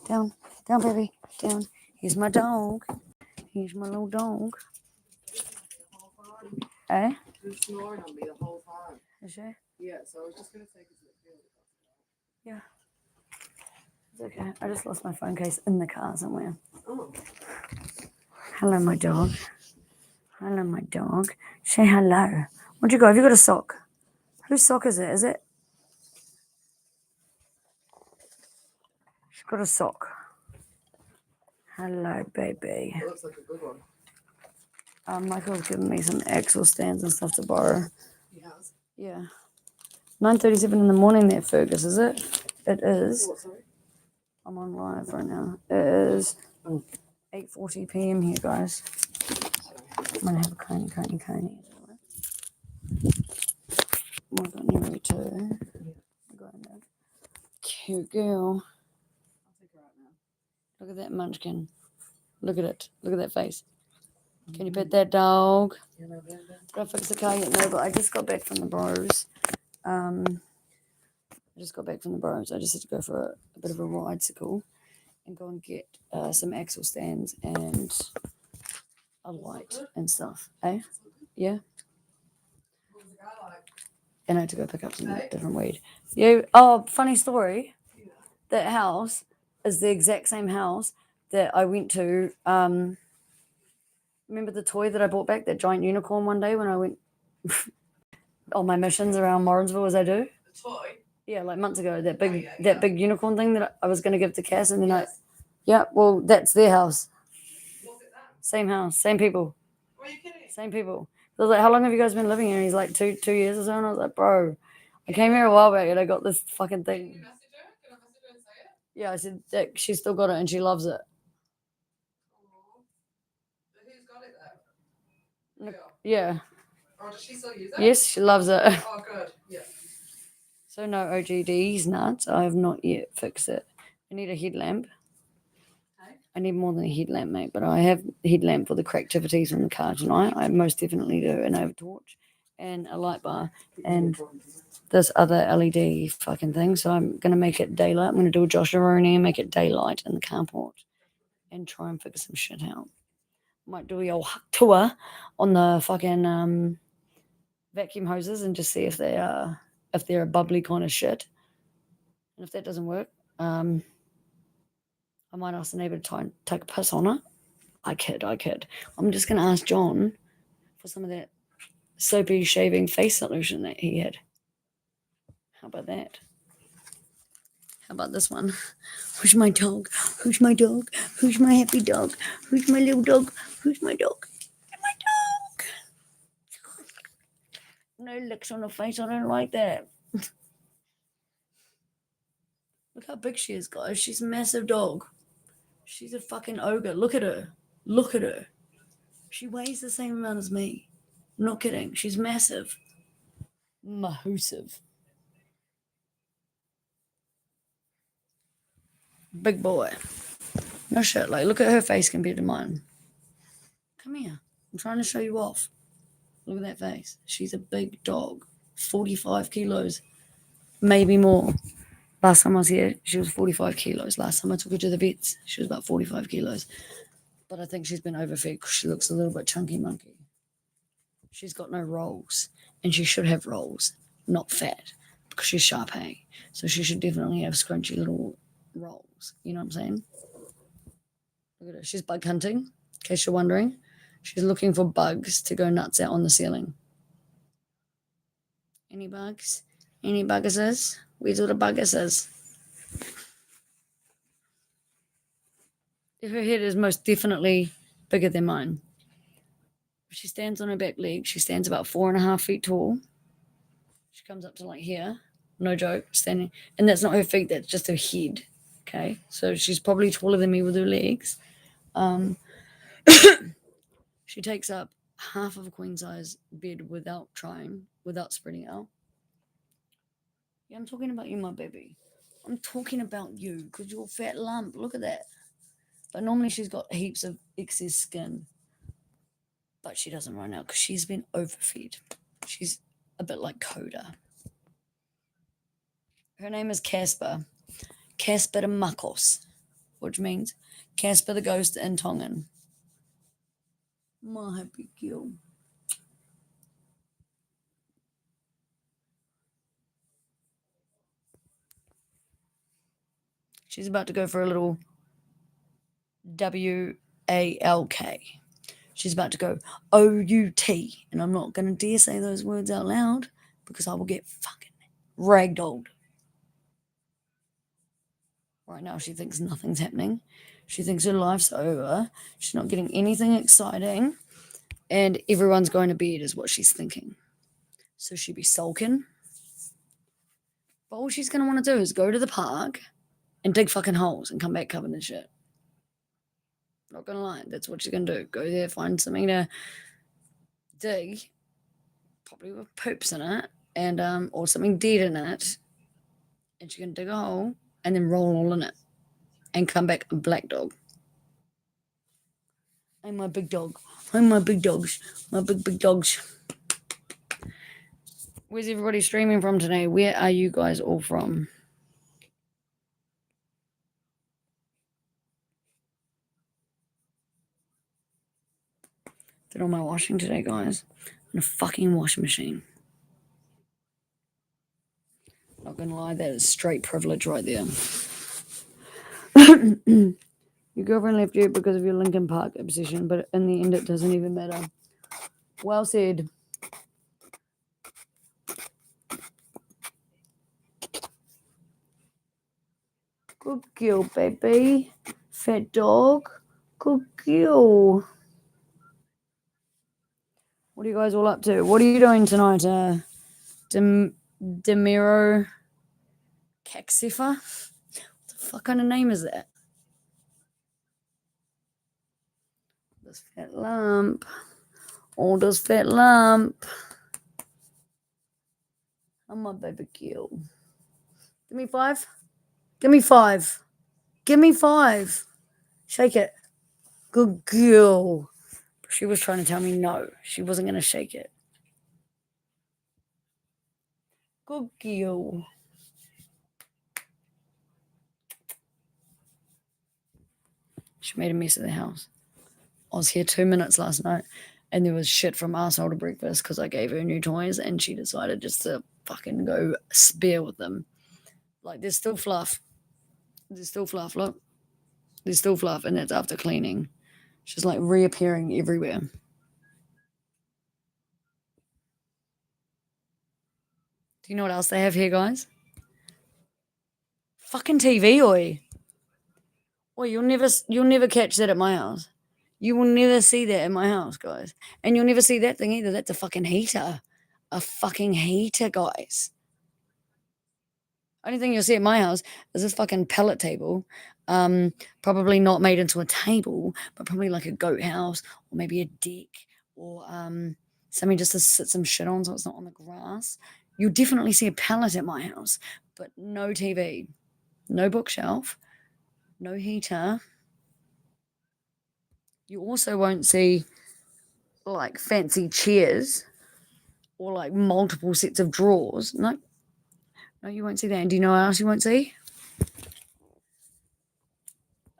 Down, down, baby, down. Here's my dog. Here's my little dog. Eh? She's snoring on me the whole time. Is she? Yeah, so I was just gonna say Yeah. It's okay. I just lost my phone case in the car somewhere. oh, Hello, my dog. Hello, my dog. Say hello. Where'd you go? Have you got a sock? Whose sock is it? Is it? She's got a sock. Hello, baby. it looks like a good one. Michael's given me some axle stands and stuff to borrow. He has. Yeah. 9:37 in the morning there, Fergus, is it? It is. What, sorry? I'm on live right now. It is 8:40 p.m. here, guys. I'm going to have a coney. Oh, I got Neri too. I got that cute girl. I'll take her out now. Look at that munchkin. Look at it. Look at that face. Can you pet that dog? You know, Did I fix the car yet? No, but I just got back from the bros. I just had to go for a bit of a ride-cycle and go and get some axle stands and a light and stuff. Eh? Yeah. what was the guy like? And I had to go pick up some different weed. Yeah. Oh, funny story. That house is the exact same house that I went to. Remember the toy that I brought back, that giant unicorn, one day when I went on my missions around Morrinsville, as I do? The toy? Yeah, like months ago. That big, yeah. that big unicorn thing that I was going to give to Cass, and then Yes. yeah. Well, that's their house. Was it that? Same house, same people, Are you kidding? same people. So I was like, "How long have you guys been living here?" And he's like, two years or so. And I was like, "Bro, I came here a while back, and I got this fucking Can you thing." message her? Can I message her and say it? Yeah, I said that she's still got it and she loves it. Aw. But who's got it though? Yeah. Yeah. Or does she still use it? Yes, she loves it. Oh, good. Yeah. So no OGDs nuts. I have not yet fixed it. I need a headlamp. Okay. I need more than a headlamp, mate. But I have a headlamp for the cracktivities in the car tonight. I most definitely do. An overtorch and a light bar and this other LED fucking thing. So I'm gonna make it daylight. I'm gonna do a Joshua and make it daylight in the carport and try and figure some shit out. Might do a old tour on the fucking vacuum hoses and just see if they're a bubbly kind of shit. And if that doesn't work, I might ask the neighbour to try and take a piss on it. I kid. I'm just going to ask John for some of that soapy shaving face solution that he had. How about that? How about this one? Who's my dog? Who's my dog? Who's my happy dog? Who's my little dog? Who's my dog? My dog. No licks on the face. I don't like that. Look how big she is, guys. She's a massive dog. She's a fucking ogre. Look at her. Look at her. She weighs the same amount as me. I'm not kidding. She's massive. Mahoosive. Big boy. No shit. Like, look at her face compared to mine. Come here. I'm trying to show you off. Look at that face. She's a big dog. 45 kilos, maybe more. Last time I was here, she was 45 kilos. Last time I took her to the vets, she was about 45 kilos. But I think she's been overfed because she looks a little bit chunky monkey. She's got no rolls, and she should have rolls, not fat, because she's Shar-Pei. So she should definitely have scrunchy little rolls. You know what I'm saying? Look at her. She's bug hunting, in case you're wondering. She's looking for bugs to go nuts out on the ceiling. Any bugs? Any bugguses? Where's all the bugguses? Her head is most definitely bigger than mine. If she stands on her back leg, she stands about 4.5 feet tall. She comes up to like here, no joke, standing. And that's not her feet, that's just her head. Okay, so she's probably taller than me with her legs. She takes up half of a queen size bed without trying, without spreading out. Yeah, I'm talking about you, my baby. I'm talking about you because you're a fat lump. Look at that. But normally she's got heaps of excess skin. But she doesn't right now because she's been overfed. She's a bit like Coda. Her name is Casper. Casper de Makos, which means Casper the Ghost in Tongan. My happy girl. She's about to go for a little WALK. She's about to go OUT. And I'm not going to dare say those words out loud because I will get fucking ragdolled. Right now, she thinks nothing's happening. She thinks her life's over. She's not getting anything exciting. And everyone's going to bed, is what she's thinking. So she'd be sulking. But all she's going to want to do is go to the park and dig fucking holes and come back covered in shit. Not going to lie. That's what she's going to do. Go there, find something to dig, probably with poops in it, and or something dead in it. And she can dig a hole and then roll all in it and come back a black dog. I'm my big dog. I'm my big dogs. My big dogs. Where's everybody streaming from today? Where are you guys all from? Did all my washing today, guys. In a fucking washing machine. Not gonna lie, that is straight privilege right there. Your girlfriend left you because of your Linkin Park obsession, but in the end, it doesn't even matter. Well said. Good girl, baby. Fat dog. Good girl. What are you guys all up to? What are you doing tonight? Demiro Caxifa? What the fuck kind of name is that? This fat lump. Oh, this fat lump. I'm my baby girl. Give me 5. Give me 5. Give me 5. Shake it. Good girl. She was trying to tell me no. She wasn't going to shake it. Good girl. She made a mess of the house. I was here 2 minutes last night and there was shit from arsehole to breakfast because I gave her new toys and she decided just to fucking go spare with them. Like, there's still fluff. There's still fluff, look. There's still fluff and that's after cleaning. She's like reappearing everywhere. Do you know what else they have here, guys? Fucking TV, oi. Oi, you'll never catch that at my house. You will never see that at my house, guys. And you'll never see that thing either. That's a fucking heater. A fucking heater, guys. Only thing you'll see at my house is this fucking pallet table. Probably not made into a table, but probably like a goat house or maybe a deck or something just to sit some shit on so it's not on the grass. You'll definitely see a pallet at my house, but no TV, no bookshelf, no heater. You also won't see like fancy chairs or like multiple sets of drawers. No, you won't see that. And do you know what else you won't see?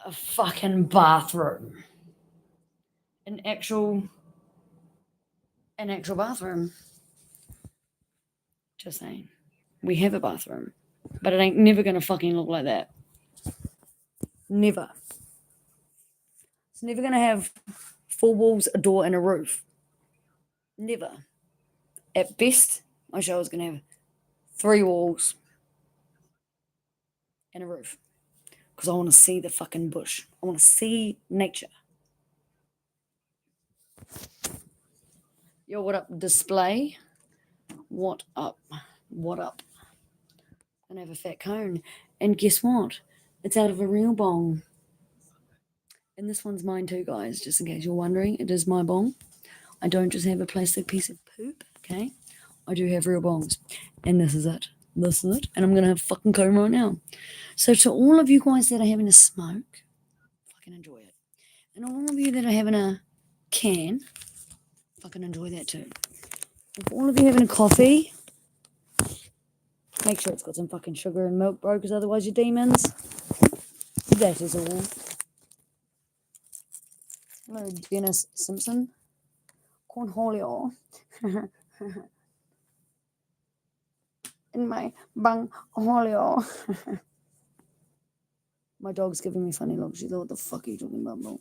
A fucking bathroom. An actual bathroom. Just saying. We have a bathroom. But it ain't never gonna fucking look like that. Never. It's never gonna have 4 walls, a door, and a roof. Never. At best, my shower's gonna have 3 walls and a roof. Because I want to see the fucking bush. I want to see nature. Yo, what up, display? What up? What up? I'm gonna have a fat cone. And guess what? It's out of a real bong. And this one's mine too, guys, just in case you're wondering. It is my bong. I don't just have a plastic piece of poop, okay? I do have real bongs. And this is it. This is it. And I'm going to have a fucking cone right now. So to all of you guys that are having a smoke, fucking enjoy it. And all of you that are having a can, fucking enjoy that too. And for all of you having a coffee, make sure it's got some fucking sugar and milk, bro, because otherwise you're demons. That is all. Hello, Dennis Simpson. Cornholio. In my bung holio. My dog's giving me funny looks. She's like, what the fuck are you talking about, bro?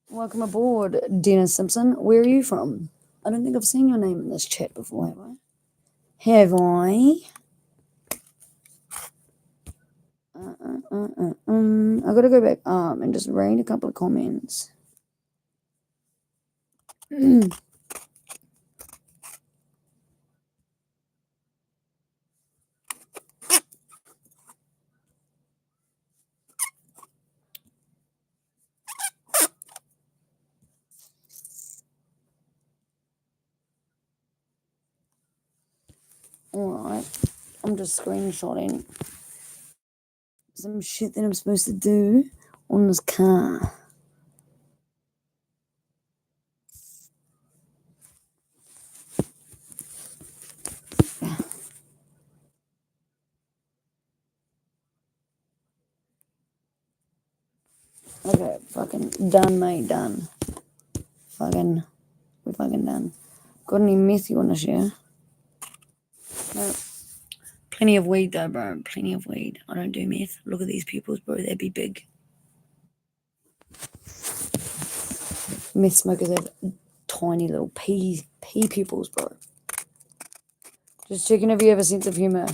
Welcome aboard, Dennis Simpson. Where are you from? I don't think I've seen your name in this chat before, have I? Have I? I gotta go back and just read a couple of comments. Alright, I'm just screenshotting some shit that I'm supposed to do on this car. Okay, fucking done, mate, done. We're fucking done. Got any meth you want to share? No. Plenty of weed though, bro. Plenty of weed. I don't do meth. Look at these pupils, bro. They'd be big. Meth smokers have tiny little pea pupils, bro. Just checking if you have a sense of humor.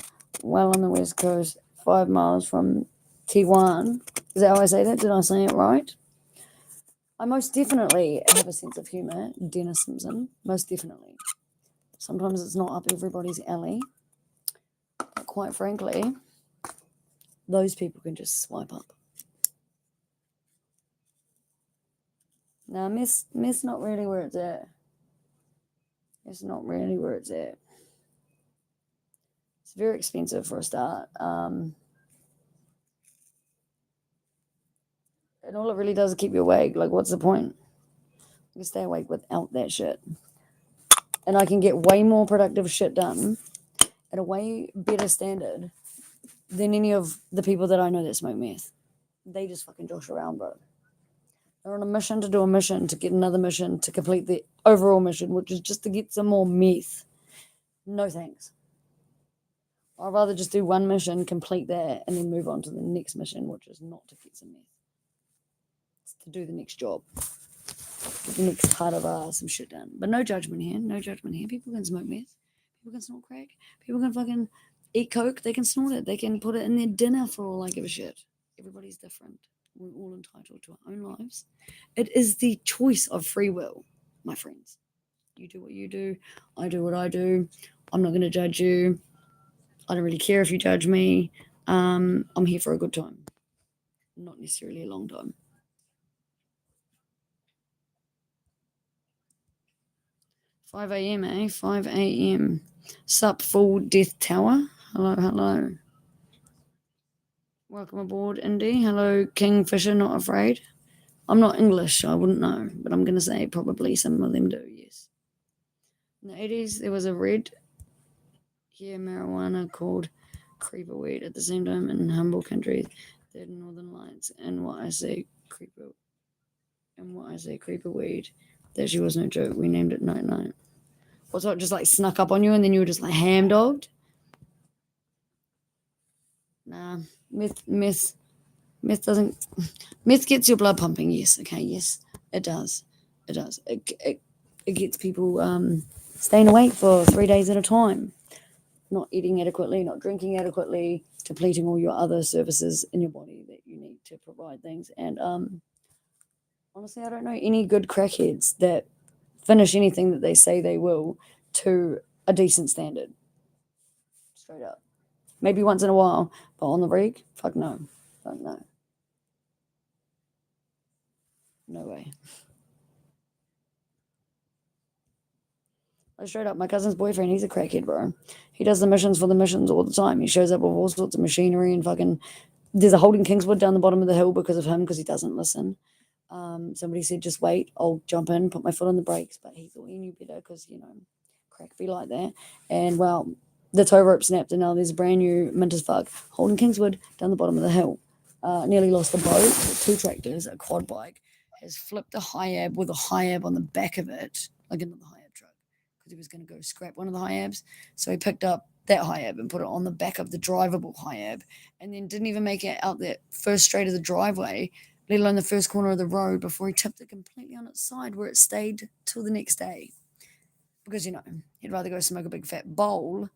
Well on the west coast, 5 miles from Tijuana. Is that how I say that? Did I say it right? I most definitely have a sense of humor, Dennis Simpson. Most definitely. Sometimes it's not up everybody's alley. But quite frankly, those people can just swipe up. Now, meth's not really where it's at. It's not really where it's at. It's very expensive for a start. And all it really does is keep you awake. Like, what's the point? You can stay awake without that shit. And I can get way more productive shit done at a way better standard than any of the people that I know that smoke meth. They just fucking josh around, bro. They're on a mission to do a mission, to get another mission, to complete the overall mission, which is just to get some more meth. No thanks. I'd rather just do one mission, complete that, and then move on to the next mission, which is not to get some meth. It's to do the next job. Get the next part of some shit done. But no judgment here. No judgment here. People can smoke meth. People can snort crack. People can fucking eat coke. They can snort it. They can put it in their dinner for all I give a shit. Everybody's different. We're all entitled to our own lives. It is the choice of free will, my friends. You do what you do. I do what I do. I'm not going to judge you. I don't really care if you judge me. I'm here for a good time. Not necessarily a long time. $5 a.m., eh? 5 a.m. Sup, full death tower. Hello. Welcome aboard, Indy. Hello, Kingfisher, not afraid. I'm not English, so I wouldn't know, but I'm going to say probably some of them do, yes. In the 80s, there was a red hair marijuana called creeper weed at the same time in humble countries. They had northern lights and what I say creeper weed. That she was no joke. We named it Night Night. What's it just like snuck up on you and then you were just like ham dogged? Nah, myth doesn't. Myth gets your blood pumping. Yes, okay, yes, it does. It does. It gets people staying awake for 3 days at a time, not eating adequately, not drinking adequately, depleting all your other services in your body that you need to provide things. And honestly, I don't know any good crackheads that finish anything that they say they will to a decent standard. Straight up. Maybe once in a while, but on the rig, fuck no. Fuck no. No way. Like, straight up, my cousin's boyfriend, he's a crackhead, bro. He does the missions for the missions all the time. He shows up with all sorts of machinery and fucking. There's a Holding Kingswood down the bottom of the hill because of him, because he doesn't listen. Somebody said, just wait, I'll jump in, put my foot on the brakes, but he thought he knew better because, crack be like that. And well, the tow rope snapped, and now there's a brand new mint as fuck Holding Kingswood down the bottom of the hill. Nearly lost the boat with 2 tractors, a quad bike, has flipped a high-ab with a high-ab on the back of it, like another high-ab truck, because he was going to go scrap one of the high-abs. So he picked up that high-ab and put it on the back of the drivable high-ab, and then didn't even make it out that first straight of the driveway, let alone the first corner of the road, before he tipped it completely on its side, where it stayed till the next day. Because, he'd rather go smoke a big fat bowl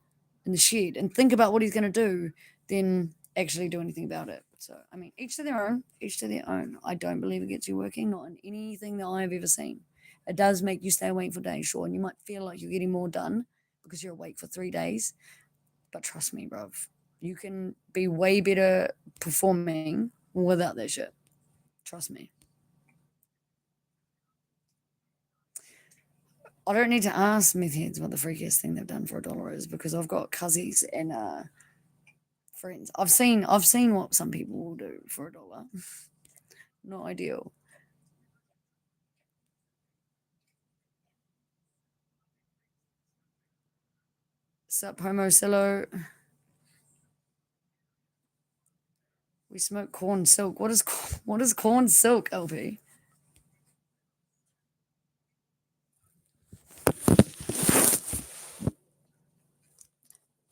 in the shed and think about what he's going to do than actually do anything about it. So, I mean, each to their own, each to their own. I don't believe it gets you working, not in anything that I've ever seen. It does make you stay awake for days, sure, and you might feel like you're getting more done because you're awake for 3 days. But trust me, bruv, you can be way better performing without that shit. Trust me. I don't need to ask meth heads what the freakiest thing they've done for $1 is, because I've got cousins and friends. I've seen what some people will do for $1. Not ideal. Sup, Homo Sillo? We smoke corn silk. What is corn silk, LP?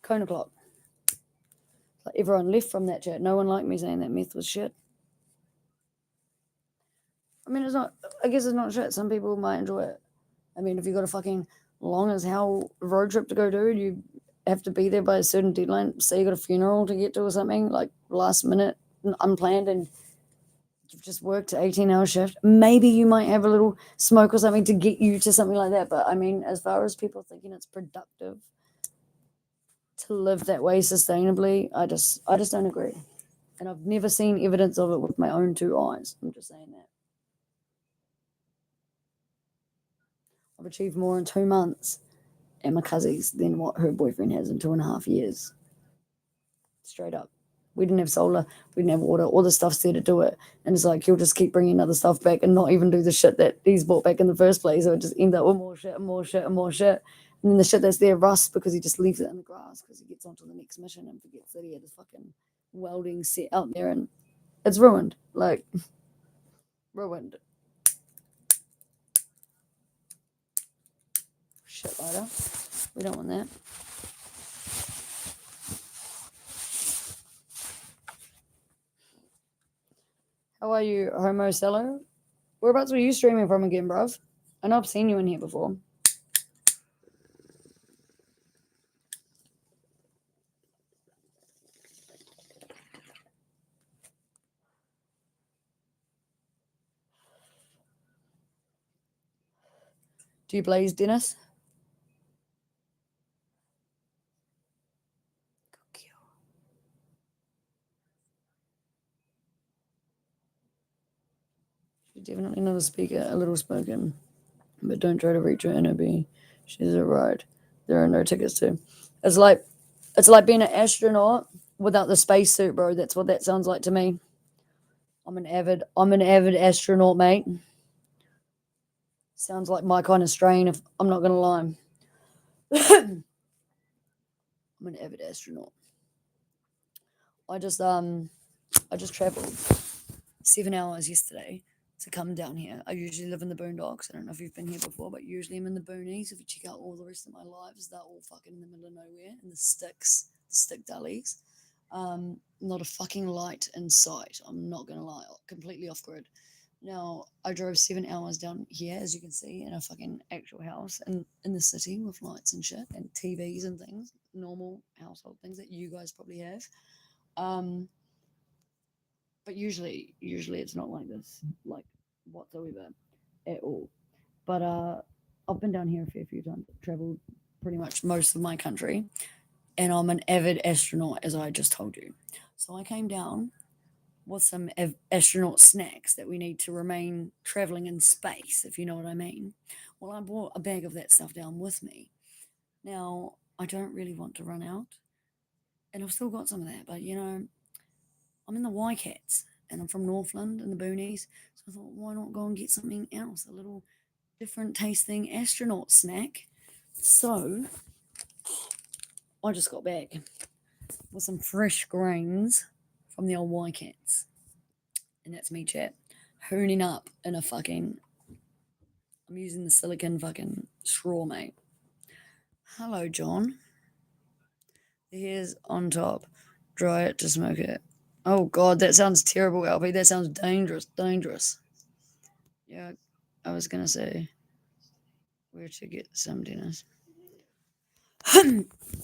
Cone o'clock. Like, everyone left from that chat. No one liked me saying that meth was shit. I mean, it's not. I guess it's not shit. Some people might enjoy it. I mean, if you got a fucking long as hell road trip to go do, you have to be there by a certain deadline. Say you got a funeral to get to or something, like last minute, unplanned, and you've just worked an 18-hour shift. Maybe you might have a little smoke or something to get you to something like that. But I mean, as far as people thinking it's productive to live that way sustainably, I just don't agree. And I've never seen evidence of it with my own 2 eyes. I'm just saying that. I've achieved more in 2 months and my cousins than what her boyfriend has in 2.5 years. Straight up. We didn't have solar, we didn't have water, all the stuff's there to do it. And it's like he'll just keep bringing other stuff back and not even do the shit that he's brought back in the first place. So it just end up with more shit and more shit and more shit. And then the shit that's there rusts because he just leaves it in the grass because he gets onto the next mission and forgets that he had his fucking welding set out there, and it's ruined. Like, ruined. Shit lighter. We don't want that. How are you, Homo Cello? Whereabouts were you streaming from again, bruv? I know I've seen you in here before. Do you blaze, Dennis? She's definitely not a speaker, a little spoken. But don't try to reach her NOB. She's a ride. There are no tickets to. It's like being an astronaut without the spacesuit, bro. That's what that sounds like to me. I'm an avid astronaut, mate. Sounds like my kind of strain, if I'm not gonna lie. I'm an avid astronaut. I just traveled 7 hours yesterday to come down here. I usually live in the boondocks. I don't know if you've been here before, but usually I'm in the boonies. If you check out all the rest of my lives, they're all fucking in the middle of nowhere in the sticks, the stick gullies. Not a fucking light in sight. I'm not gonna lie, completely off grid. Now I drove 7 hours down here, as you can see, in a fucking actual house and in the city with lights and shit and TVs and things, normal household things that you guys probably have. But usually it's not like this, like whatsoever, at all. But I've been down here a fair few times. I've traveled pretty much most of my country, and I'm an avid astronaut, as I just told you. So I came down with some astronaut snacks that we need to remain traveling in space, if you know what I mean. Well, I brought a bag of that stuff down with me. Now I don't really want to run out, and I've still got some of that, but I'm in the Waikats and I'm from Northland in the boonies. So I thought, why not go and get something else? A little different tasting astronaut snack. So I just got back with some fresh grains from the old Waikats. And that's me, chat. Hooning up in a fucking. I'm using the silicon fucking straw, mate. Hello, John. The hair's on top. Dry it to smoke it. Oh god, that sounds terrible, Alfie. That sounds dangerous. Dangerous. Yeah, I was gonna say where to get some dinners.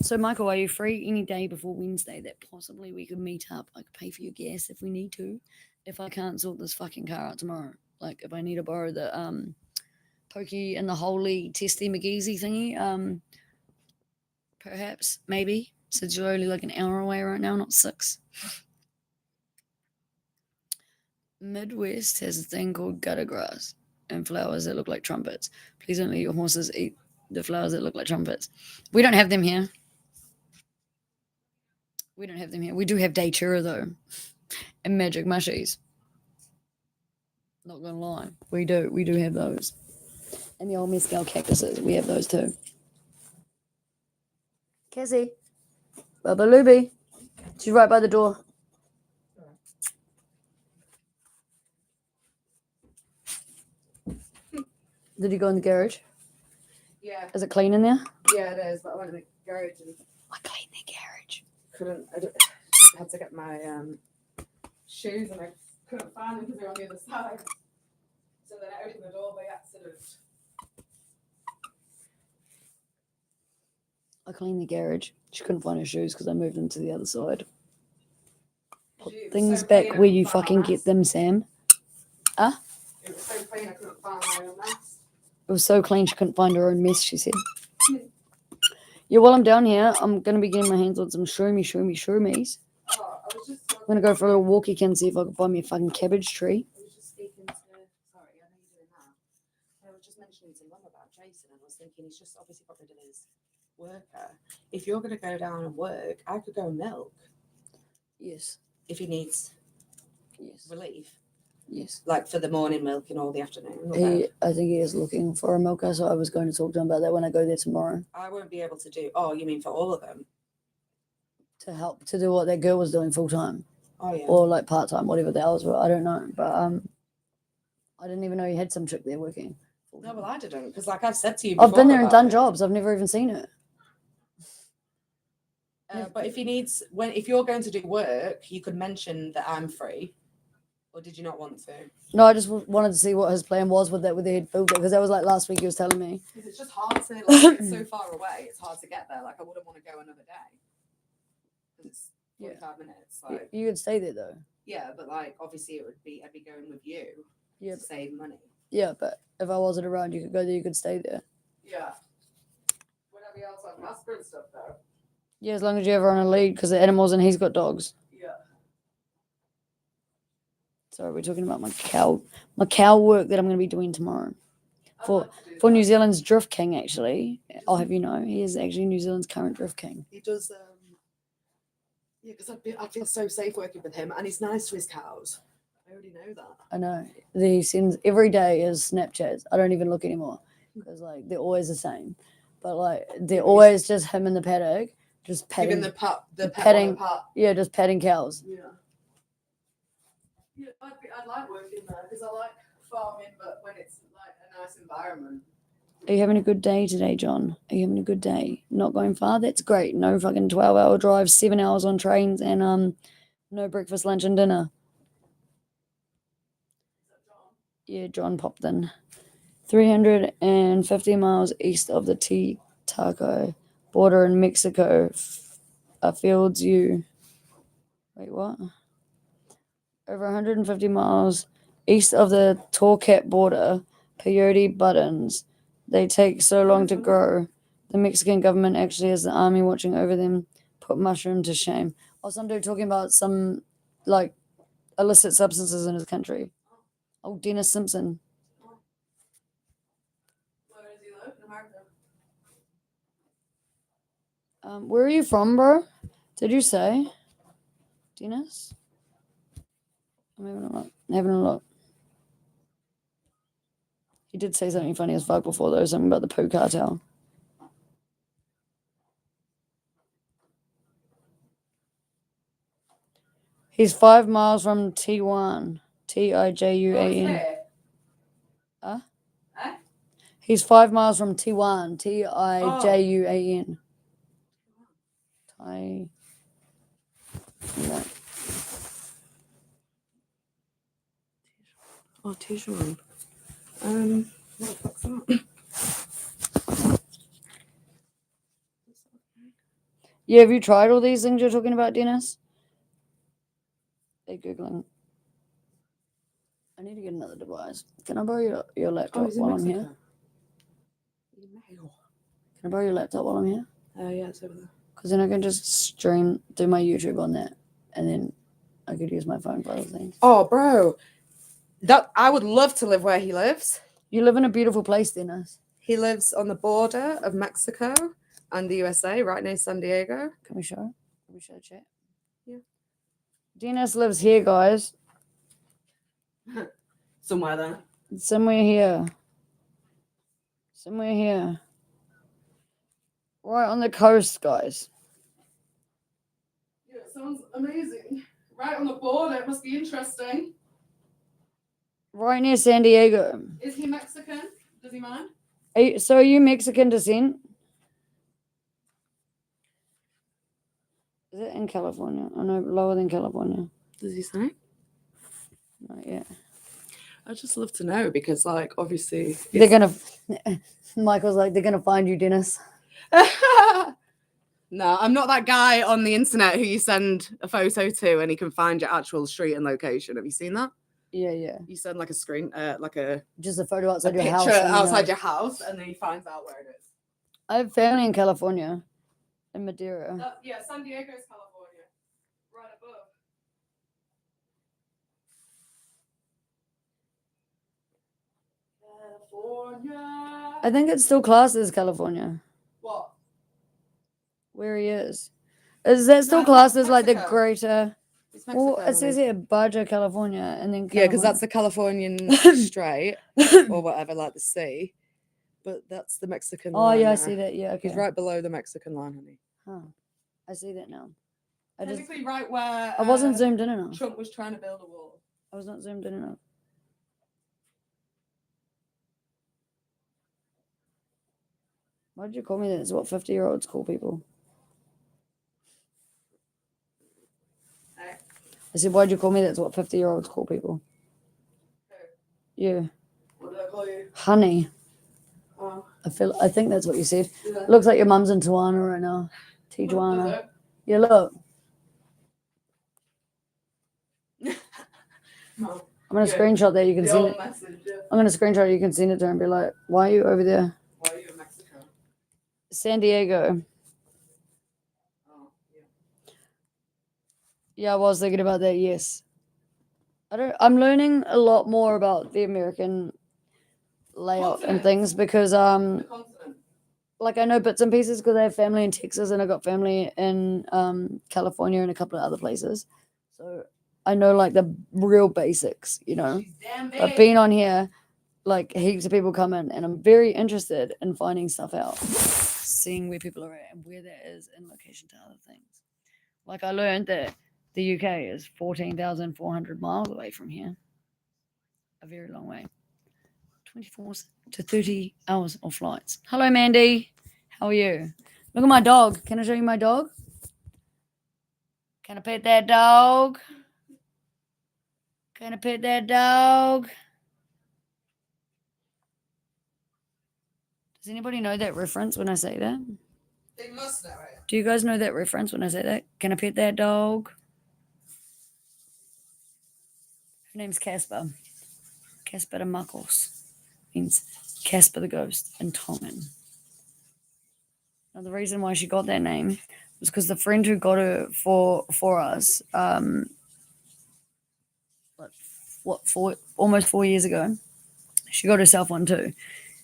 So, Michael, are you free any day before Wednesday that possibly we could meet up? I could pay for your gas if we need to. If I can't sort this fucking car out tomorrow, like if I need to borrow the pokey and the holy testy McGeezy thingy, perhaps maybe since you're only like an hour away right now, not 6. Midwest has a thing called gutter grass and flowers that look like trumpets. Please don't let your horses eat the flowers that look like trumpets. We don't have them here. We don't have them here. We do have datura though, and magic mushies. Not gonna lie, we do. We do have those, and the old mescal cactuses. We have those too. Cassie, Baba Luby, she's right by the door. Did you go in the garage? Yeah, Is it clean in there? yeah, it is. But I went in the garage and I clean the garage. I had to get my shoes and I couldn't find them because they're on the other side. So then I opened the door by accident. I cleaned the garage. She couldn't find her shoes because I moved them to the other side. Put It was things so back clean, I where you couldn't find fucking my get mess. them, Sam. It was so clean I couldn't find my own mess. It was so clean she couldn't find her own mess, she said. Yeah, while I'm down here, I'm going to be getting my hands on some shroomies. Oh, I was just I'm going to go for a little walkie can see if I can find me a fucking cabbage tree. I was just speaking to, sorry, I know you're doing that. I was just mentioning to Mum about Jason, and I was thinking he's just obviously got rid of his worker. If you're going to go down and work, I could go and milk Yes, if he needs yes, relief, yes. like for the morning milk and all the afternoon. I think he is looking for a milker, so I was going to talk to him about that when I go there tomorrow. I won't be able to do. Oh, you mean for all of them? To help to do what that girl was doing full time Oh yeah. or like part time, whatever the hours were. I don't know, but I didn't even know you had some chick there working. No, well, I didn't because, like I've said to you, I've been before there and about done it. jobs. I've never even seen it. But if he needs, if you're going to do work, you could mention that I'm free. Or did you not want to? No, I just wanted to see what his plan was with that, with the head filter, because that was like last week he was telling me. Because it's just hard to, like, it's so far away. It's hard to get there. Like, I wouldn't want to go another day. Because it's 45 minutes. Like, You could stay there though. yeah, but like, obviously, I'd be going with you Yeah, to save money. yeah, but if I wasn't around, you could go there. You could stay there. Yeah. Whenever else like Master and stuff, though. Yeah, as long as you're ever on a lead, because the animals and he's got dogs. Yeah. Sorry, we're talking about my cow work that I'm going to be doing tomorrow for New Zealand's Drift King. Actually, I'll have you know, he is actually New Zealand's current Drift King. He does. Yeah, because I feel so safe working with him, and he's nice to his cows. I already know that. I know. He sends every day his Snapchats. I don't even look anymore because like they're always the same. but like they're Yeah, but always just him in the paddock, just Giving petting, the pet petting- on a pup. yeah, just petting cows. Yeah. Yeah, I'd like working there because I like farming, but when it's like a nice environment. Are you having a good day today, John? Are you having a good day? Not going far? That's great. No fucking 12-hour drive, 7 hours on trains, and no breakfast, lunch, and dinner. Yeah, John popped in. 350 miles east of the Taco border in Mexico. Fields you. Wait, what? Over 150 miles east of the Torcat border, peyote buttons. They take so long to grow. The Mexican government actually has the army watching over them. Put mushroom to shame. Or some dude talking about some like illicit substances in his country. Oh, Dennis Simpson. Where does he live? In America. Where are you from, bro? Did you say? Dennis? I'm having a look. Having a look. He did say something funny as fuck before, though. Something about the Pooh cartel. He's 5 miles from Tijuana. Tijuan. Huh? Eh? He's 5 miles from Tijuana. Tijuan. Tai. Yeah. Oh, Tijuana. What the fuck's that? Yeah, have you tried all these things you're talking about, Dennis? They're Googling. I need to get another device. Can I borrow your laptop he's in while I'm Mexico. here? Can I borrow your laptop while I'm here? Yeah, it's over there. Because then I can just do my YouTube on that. And then I could use my phone for other things. Oh, bro. That I would love to live where he lives. You live in a beautiful place, Dennis. He lives on the border of Mexico and the USA, right near San Diego. Can we show? Can we show the chat? Yeah. Dennis lives here, guys. Somewhere there. Somewhere here. Somewhere here. Right on the coast, guys. Yeah, it sounds amazing. Right on the border. It must be interesting. Right near San Diego. Is he Mexican? Does he mind? So are you Mexican descent? Is it in California? Oh no, lower than California. Does he say? Not yet. I'd just love to know because, like, obviously. They're gonna. Michael's like, they're gonna find you, Dennis. No, I'm not that guy on the internet who you send a photo to and he can find your actual street and location. Have you seen that? Yeah, yeah. You send like a screen, Just a photo outside your picture house. and, outside your house, and then he finds out where it is. I have family in California, in Madeira. Yeah, San Diego's California, right above. California. I think it's still classed as California. What? Where he is. Is that still No, classed as like the Mexico. greater? It's Mexico. Well, it says here Baja California, and then Yeah, because that's California. the Californian Strait or whatever, like the sea. But that's the Mexican Oh line. yeah, I there. see that. Yeah, okay. He's right below the Mexican line, honey. Huh. I see that now. Technically, right where I wasn't zoomed in enough. Trump was trying to build a wall. I was not zoomed in enough. Why did you call me that? It's what 50-year-olds call people. I said, why'd you call me that? It's what 50-year-olds call people. Yeah. What did I call you? Honey. Oh. I think that's what you said. Yeah. Looks like your mum's in Tijuana right now. Tijuana. Yeah, look. No. I'm gonna Yeah. screenshot that. You can The send old it. message, yeah. I'm gonna screenshot it. You can send it to her and be like, "Why are you over there?" Why are you in Mexico? San Diego. Oh, yeah. Yeah, I was thinking about that. Yes. I'm learning a lot more about the American layout and Continent. things because The continent. like I know bits and pieces because I have family in Texas and I got family in California and a couple of other places. So I know like the real basics, you know. She's damn big. But being on here, like heaps of people come in and I'm very interested in finding stuff out. seeing where people are at and where that is in location to other things. Like I learned that the UK is 14,400 miles away from here. A very long way. 24 to 30 hours of flights. Hello, Mandy. How are you? Look at my dog. Can I show you my dog? Can I pet that dog? Can I pet that dog? Does anybody know that reference when I say that? They must know it. Do you guys know that reference when I say that? Can I pet that dog? Her name's Casper. Casper de Muckles. Means Casper the Ghost in Tongan. Now, the reason why she got that name was because the friend who got her for us, almost 4 years ago, she got herself one too,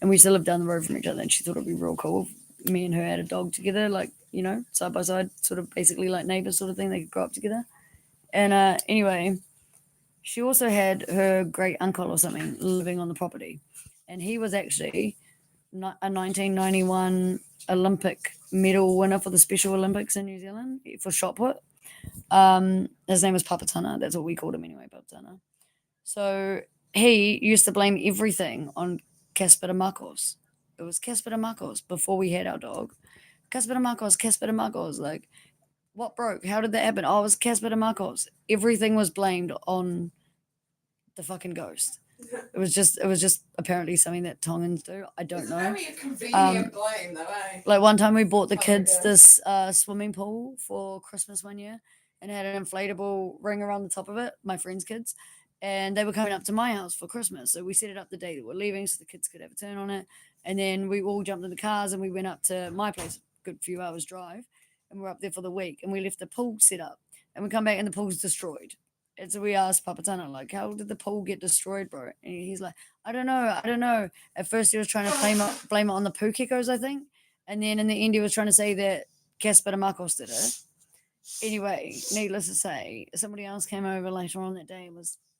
and we used to live down the road from each other. And she thought it'd be real cool if me and her had a dog together, like side by side, sort of basically like neighbors, sort of thing. They could grow up together. And anyway, she also had her great uncle or something living on the property, and he was actually a 1991 Olympic medal winner for the Special Olympics in New Zealand for shot put. His name was Papatana. That's what we called him anyway, Papatana. So he used to blame everything on Casper de Marcos. It was Casper de Marcos before we had our dog. Casper de Marcos, Casper de Marcos. Like, what broke? How did that happen? Oh, it was Casper de Marcos. Everything was blamed on the fucking ghost. It was just apparently something that Tongans do. I don't know. Very convenient blame, though, eh? Like one time we bought the kids this swimming pool for Christmas one year, and it had an inflatable ring around the top of it. My friends' kids, and they were coming up to my house for Christmas, so we set it up the day that we're leaving, so the kids could have a turn on it. And then we all jumped in the cars and we went up to my place, a good few hours drive, and we're up there for the week. And we left the pool set up, and we come back and the pool's destroyed. And so we asked Papatana, like, how did the pool get destroyed, bro? And he's like, I don't know. At first he was trying to blame it on the poo geckos, I think. And then in the end he was trying to say that Casper de Marcos did it. Anyway, needless to say, somebody else came over later on that day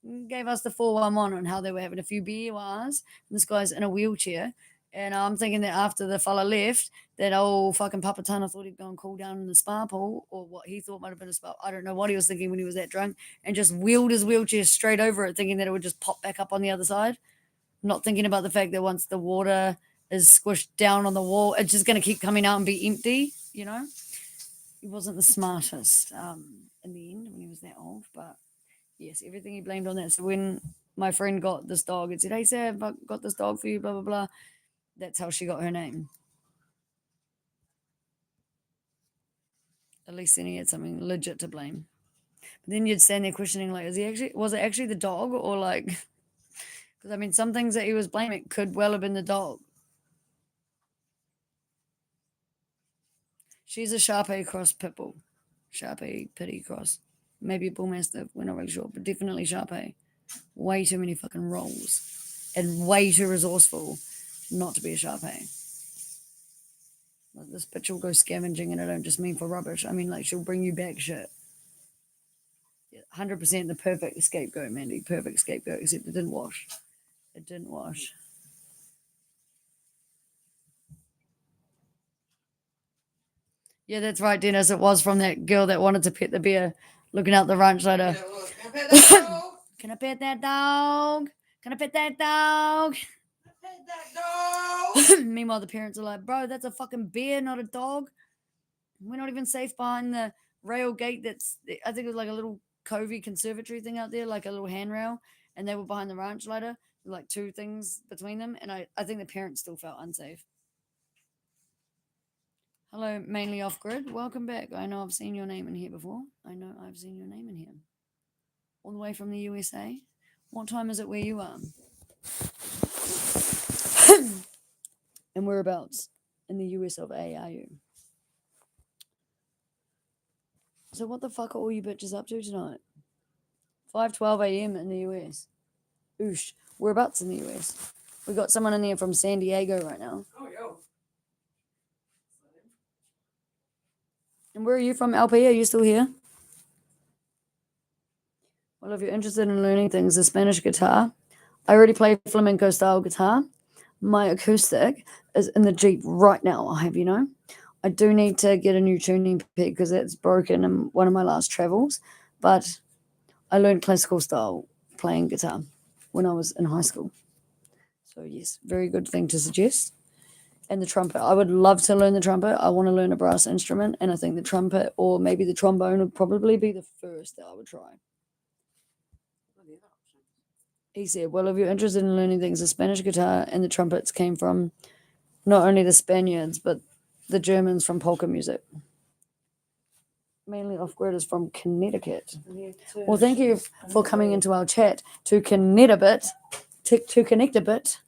and gave us the 411 on how they were having a few beer wires. And this guy's in a wheelchair. And I'm thinking that after the fella left, that old fucking Papatana thought he'd go and cool down in the spa pool, or what he thought might have been a spa. I don't know what he was thinking when he was that drunk, and just wheeled his wheelchair straight over it, thinking that it would just pop back up on the other side. Not thinking about the fact that once the water is squished down on the wall, it's just going to keep coming out and be empty, He wasn't the smartest in the end when he was that old, but yes, everything he blamed on that. So when my friend got this dog and said, hey, Sam, I got this dog for you, blah, blah, blah. That's how she got her name. At least then he had something legit to blame. But then you'd stand there questioning, like, was it actually the dog, or like, because I mean, some things that he was blaming could well have been the dog. She's a Shar-Pei cross pit bull. Shar-Pei pity cross. Maybe a bull mastiff, we're not really sure, but definitely Shar-Pei. Way too many fucking roles and way too resourceful not to be a Shar-Pei. Like, this bitch will go scavenging, and I don't just mean for rubbish. I mean, like, she'll bring you back shit. 100% the perfect scapegoat, Mandy. Perfect scapegoat, except it didn't wash. It didn't wash. Yeah, that's right, Dennis. It was from that girl that wanted to pet the bear, looking out the ranch later. Can I pet that dog? Can I pet that dog? Pet that dog. Meanwhile, the parents are like, bro, that's a fucking bear, not a dog. We're not even safe behind the rail gate that's, I think it was like a little covey conservatory thing out there, like a little handrail, and they were behind the ranch later, like two things between them, and I think the parents still felt unsafe. Hello, mainly off grid. Welcome back. I know I've seen your name in here before. All the way from the USA. What time is it where you are? And whereabouts in the US of A are you? So what the fuck are all you bitches up to tonight? 5:12 a.m. in the US. Oosh. Whereabouts in the US? We got someone in here from San Diego right now. Oh, yo. And where are you from, LP? Are you still here? Well, if you're interested in learning things, the Spanish guitar. I already play flamenco style guitar. my acoustic is in the Jeep right now. I have, I do need to get a new tuning peg because it's broken in one of my last travels. But I learned classical style playing guitar when I was in high school. So yes, very good thing to suggest. And the trumpet, I would love to learn the trumpet. I want to learn a brass instrument, and I think the trumpet or maybe the trombone would probably be the first that I would try. What are the other options? He said, well, if you're interested in learning things, the Spanish guitar and the trumpets came from not only the Spaniards, but the Germans from polka music. Mainly off-grid is from Connecticut. Well, thank you for coming into our chat to connect a bit. To connect a bit.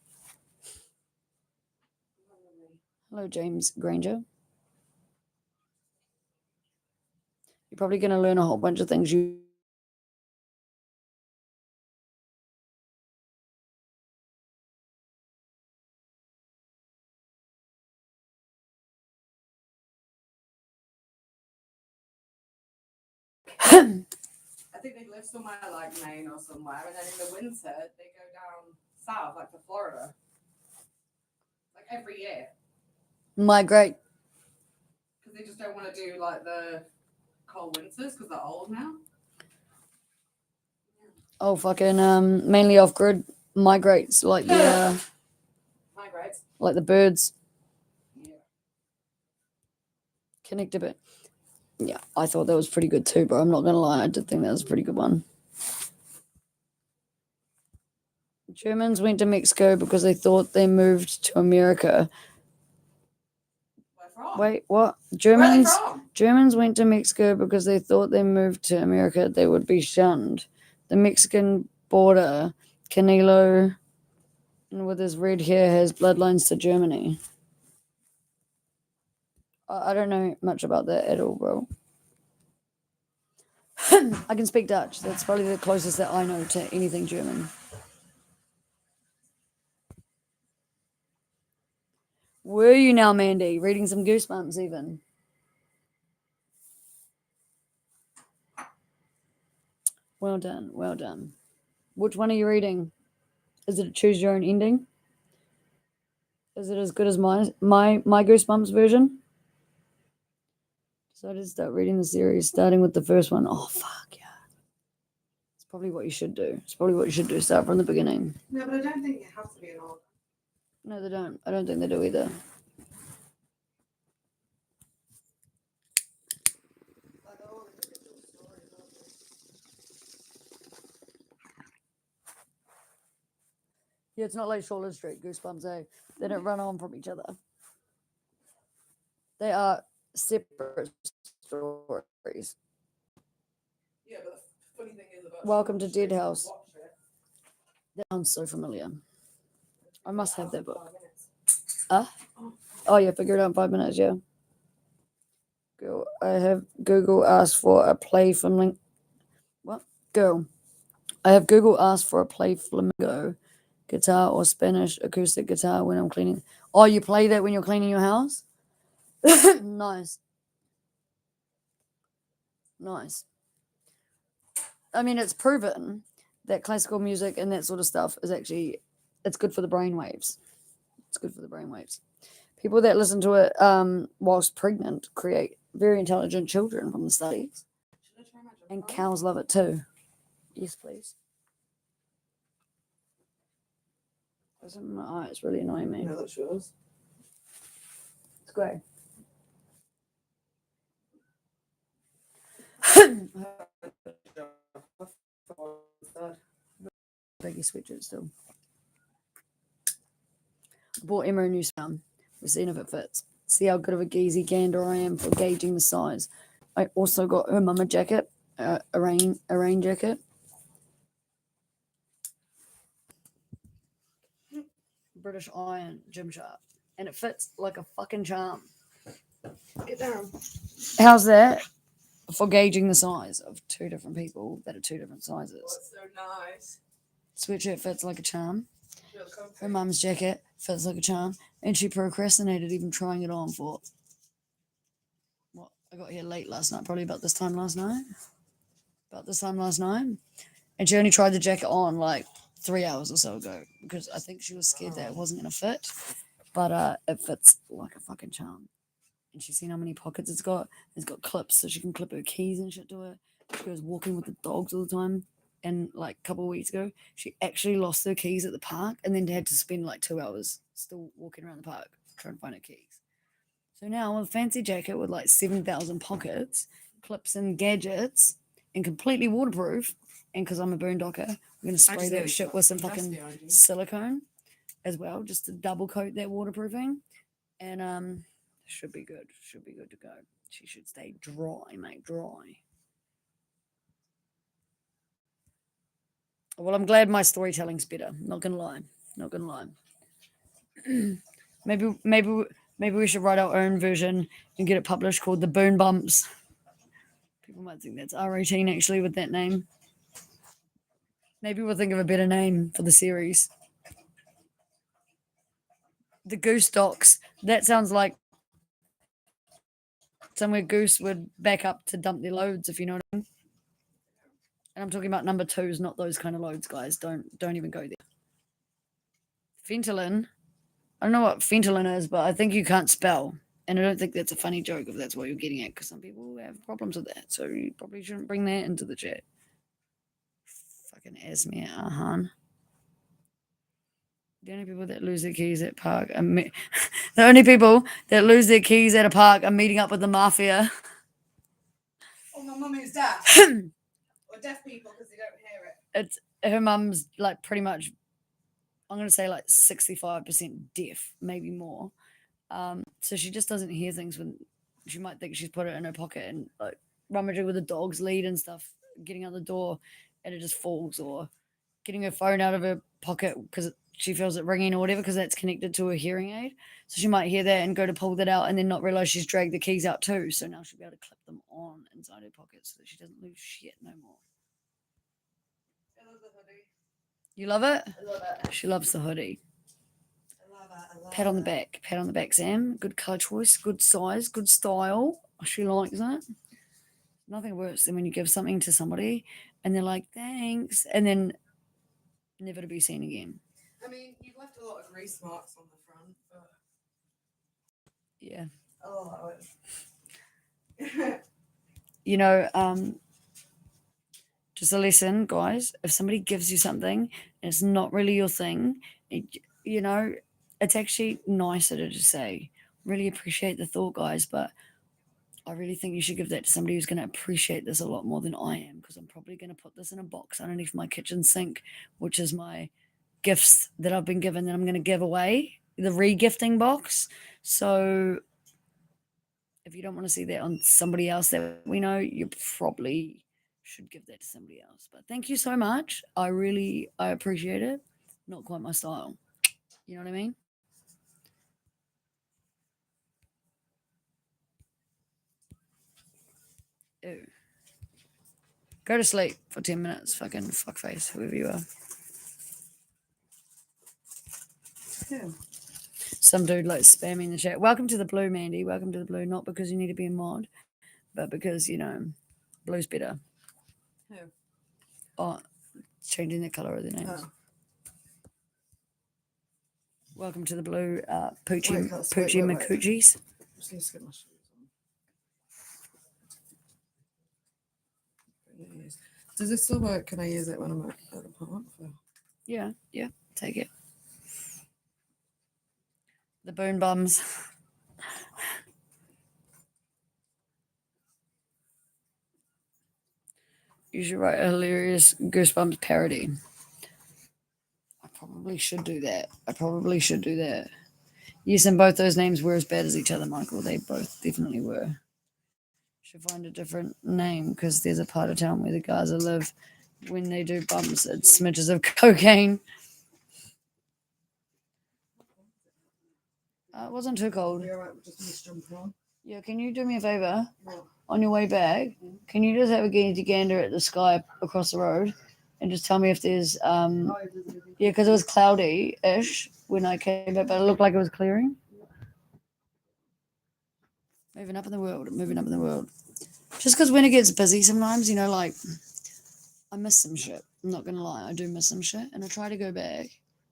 Hello, James Granger. You're probably going to learn a whole bunch of things you I think they live somewhere like Maine or somewhere, and then in the winter they go down south, like to Florida, like every year, migrate. because they just don't want to do like the cold winters because they're old now. Oh, fucking mainly off-grid migrates like the Migrates. like the birds. Yeah. Connect a bit. Yeah, I thought that was pretty good too, bro. I'm not gonna lie, I did think that was a pretty good one. Germans went to Mexico because they thought they moved to America. Where from? Wait, what? Where are they from? Germans went to Mexico because they thought they moved to America they would be shunned. The Mexican border, Canelo, and with his red hair, has bloodlines to Germany. I don't know much about that at all, bro. I can speak Dutch. That's probably the closest that I know to anything German. Were you now, Mandy? Reading some Goosebumps even? Well done, well done. Which one are you reading? Is it a choose your own ending? Is it as good as my Goosebumps version? Decided to start reading the series, starting with the first one. Oh fuck yeah! It's probably what you should do. Start from the beginning. No, but I don't think you have to be an old. No, they don't. I don't think they do either. Yeah, it's not like Shoulder Street Goosebumps. They don't run on from each other. They are separate stories. Yeah, but the funny thing is about Welcome to Dead Shoulder House. Street, watch it. That sounds so familiar. I must have that book. 5 minutes. Oh yeah, figure it out in 5 minutes. Yeah. Girl, I have Google asked for a play flamingo. What? Girl, I have Google asked for a play flamingo guitar or Spanish acoustic guitar when I'm cleaning. Oh, you play that when you're cleaning your house? Nice. Nice. I mean, it's proven that classical music and that sort of stuff is actually, it's good for the brain waves. It's good for the brain waves. People that listen to it whilst pregnant create very intelligent children from the studies. Should I try my jump And on? cows love it too. Yes, please. What's in my eye? It's really annoying me. No, that's yours. It's grey. Baggy sweatshirt still. Bought Emma a new sound. We're seeing if it fits. See how good of a geezy gander I am for gauging the size. I also got her mum a jacket, a rain jacket. British Iron Gymshark, and it fits like a fucking charm. Get down. How's that for gauging the size of two different people that are two different sizes? That's so nice. Sweatshirt fits like a charm. Real comfy. Her mum's jacket fits like a charm, and she procrastinated even trying it on for what? I got here late last night, probably about this time last night. And she only tried the jacket on like 3 hours or so ago because I think she was scared that it wasn't going to fit. But it fits like a fucking charm. And she's seen how many pockets it's got. It's got clips so she can clip her keys and shit to it. She goes walking with the dogs all the time. And like a couple of weeks ago, she actually lost her keys at the park and then had to spend like 2 hours still walking around the park trying to find her keys. So now with a fancy jacket with like 7,000 pockets, clips and gadgets, and completely waterproof, and because I'm a boondocker, we're gonna spray that shit with some fucking silicone as well, just to double coat that waterproofing. And should be good. Should be good to go. She should stay dry, mate, dry. Well, I'm glad my storytelling's better. Not gonna lie. Not gonna lie. maybe we should write our own version and get it published called the Boon Bumps. People might think that's R18 actually with that name. Maybe we'll think of a better name for the series. The Goose Docks. That sounds like somewhere Goose would back up to dump their loads, if you know what I mean. And I'm talking about number twos, not those kind of loads, guys. Don't even go there. Fentanyl. I don't know what fentanyl is, but I think you can't spell. And I don't think that's a funny joke if that's what you're getting at, because some people have problems with that. So you probably shouldn't bring that into the chat. Fucking Asmir Ahan. The only people that lose their keys at park are the only people that lose their keys at a park are meeting up with the mafia. Oh, my mum is deaf. Or deaf people because they don't hear it. It's her mum's like pretty much, I'm gonna say like 65% deaf, maybe more. So she just doesn't hear things when she might think she's put it in her pocket and like rummaging with the dog's lead and stuff, getting out the door, and it just falls, or getting her phone out of her pocket because she feels it ringing or whatever because that's connected to her hearing aid. So she might hear that and go to pull that out and then not realize she's dragged the keys out too. So now she'll be able to clip them on inside her pocket so that she doesn't lose shit no more. I love the hoodie. You love it? I love it. She loves the hoodie. I love it. I love Pat on the back. Pat on the back, Sam. Good colour choice, good size, good style. She likes it. Nothing worse than when you give something to somebody and they're like, thanks, and then never to be seen again. I mean, you've left a lot of grease marks on the front, but Yeah. I'll allow it. You know, just a lesson, guys. If somebody gives you something and it's not really your thing, you know, it's actually nicer to just say, really appreciate the thought, guys, but I really think you should give that to somebody who's going to appreciate this a lot more than I am, because I'm probably going to put this in a box underneath my kitchen sink, which is my gifts that I've been given that I'm going to give away, the re-gifting box. So if you don't want to see that on somebody else that we know, you probably should give that to somebody else. But thank you so much. I appreciate it. Not quite my style. You know what I mean? Ew. Go to sleep for 10 minutes, fucking fuckface, whoever you are. Who? Some dude like spamming the chat. Welcome to the blue, Mandy. Welcome to the blue. Not because you need to be a mod, but because, you know, blue's better. Who? Oh, changing the colour of their names. Oh. Welcome to the blue, Poochie Wait. Macoochies. I'm just going to get my shoes on. Does this still work? Can I use it when I'm at the park? Yeah, take it. The Boon Bums. You should write a hilarious Goosebumps parody. I probably should do that. Yes, and both those names were as bad as each other, Michael. They both definitely were. Should find a different name, because there's a part of town where the guys that live, when they do bumps, it's smidges of cocaine. It wasn't too cold. You're right, just finish jumping on. Yeah, can you do me a favour? What? On your way back, can you just have a gander at the sky across the road and just tell me if there's yeah, because it was cloudy-ish when I came back, but it looked like it was clearing. Moving up in the world. Just because when it gets busy sometimes, you know, like I miss some shit. I'm not gonna lie, I do miss some shit, and I try to go back,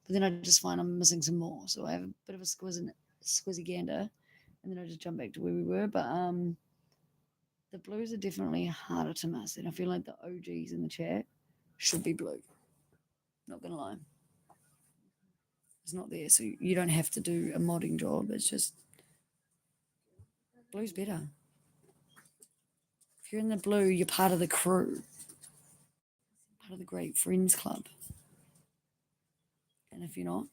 but then I just find I'm missing some more. So I have a bit of a squizzy gander, and then I just jump back to where we were. But the blues are definitely harder to miss, and I feel like the OGs in the chat should be blue. Not gonna lie, it's not there, so you don't have to do a modding job. It's just blue's better. If you're in the blue, you're part of the crew, part of the great friends club. And if you're not,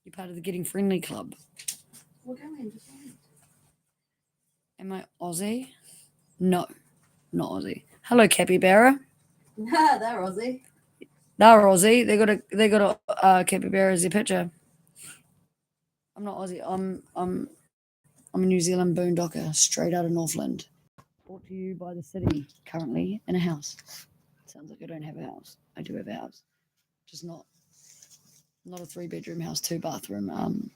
you're part of the getting friendly club. We're going, just wait. Am I Aussie? No, not Aussie. Hello, capybara. They're Aussie. They're Aussie. They got a capybara as their picture. I'm not Aussie. I'm a New Zealand boondocker, straight out of Northland. Brought to you by the city. Currently in a house. Sounds like I don't have a house. I do have a house, just not a 3-bedroom house, 2-bathroom,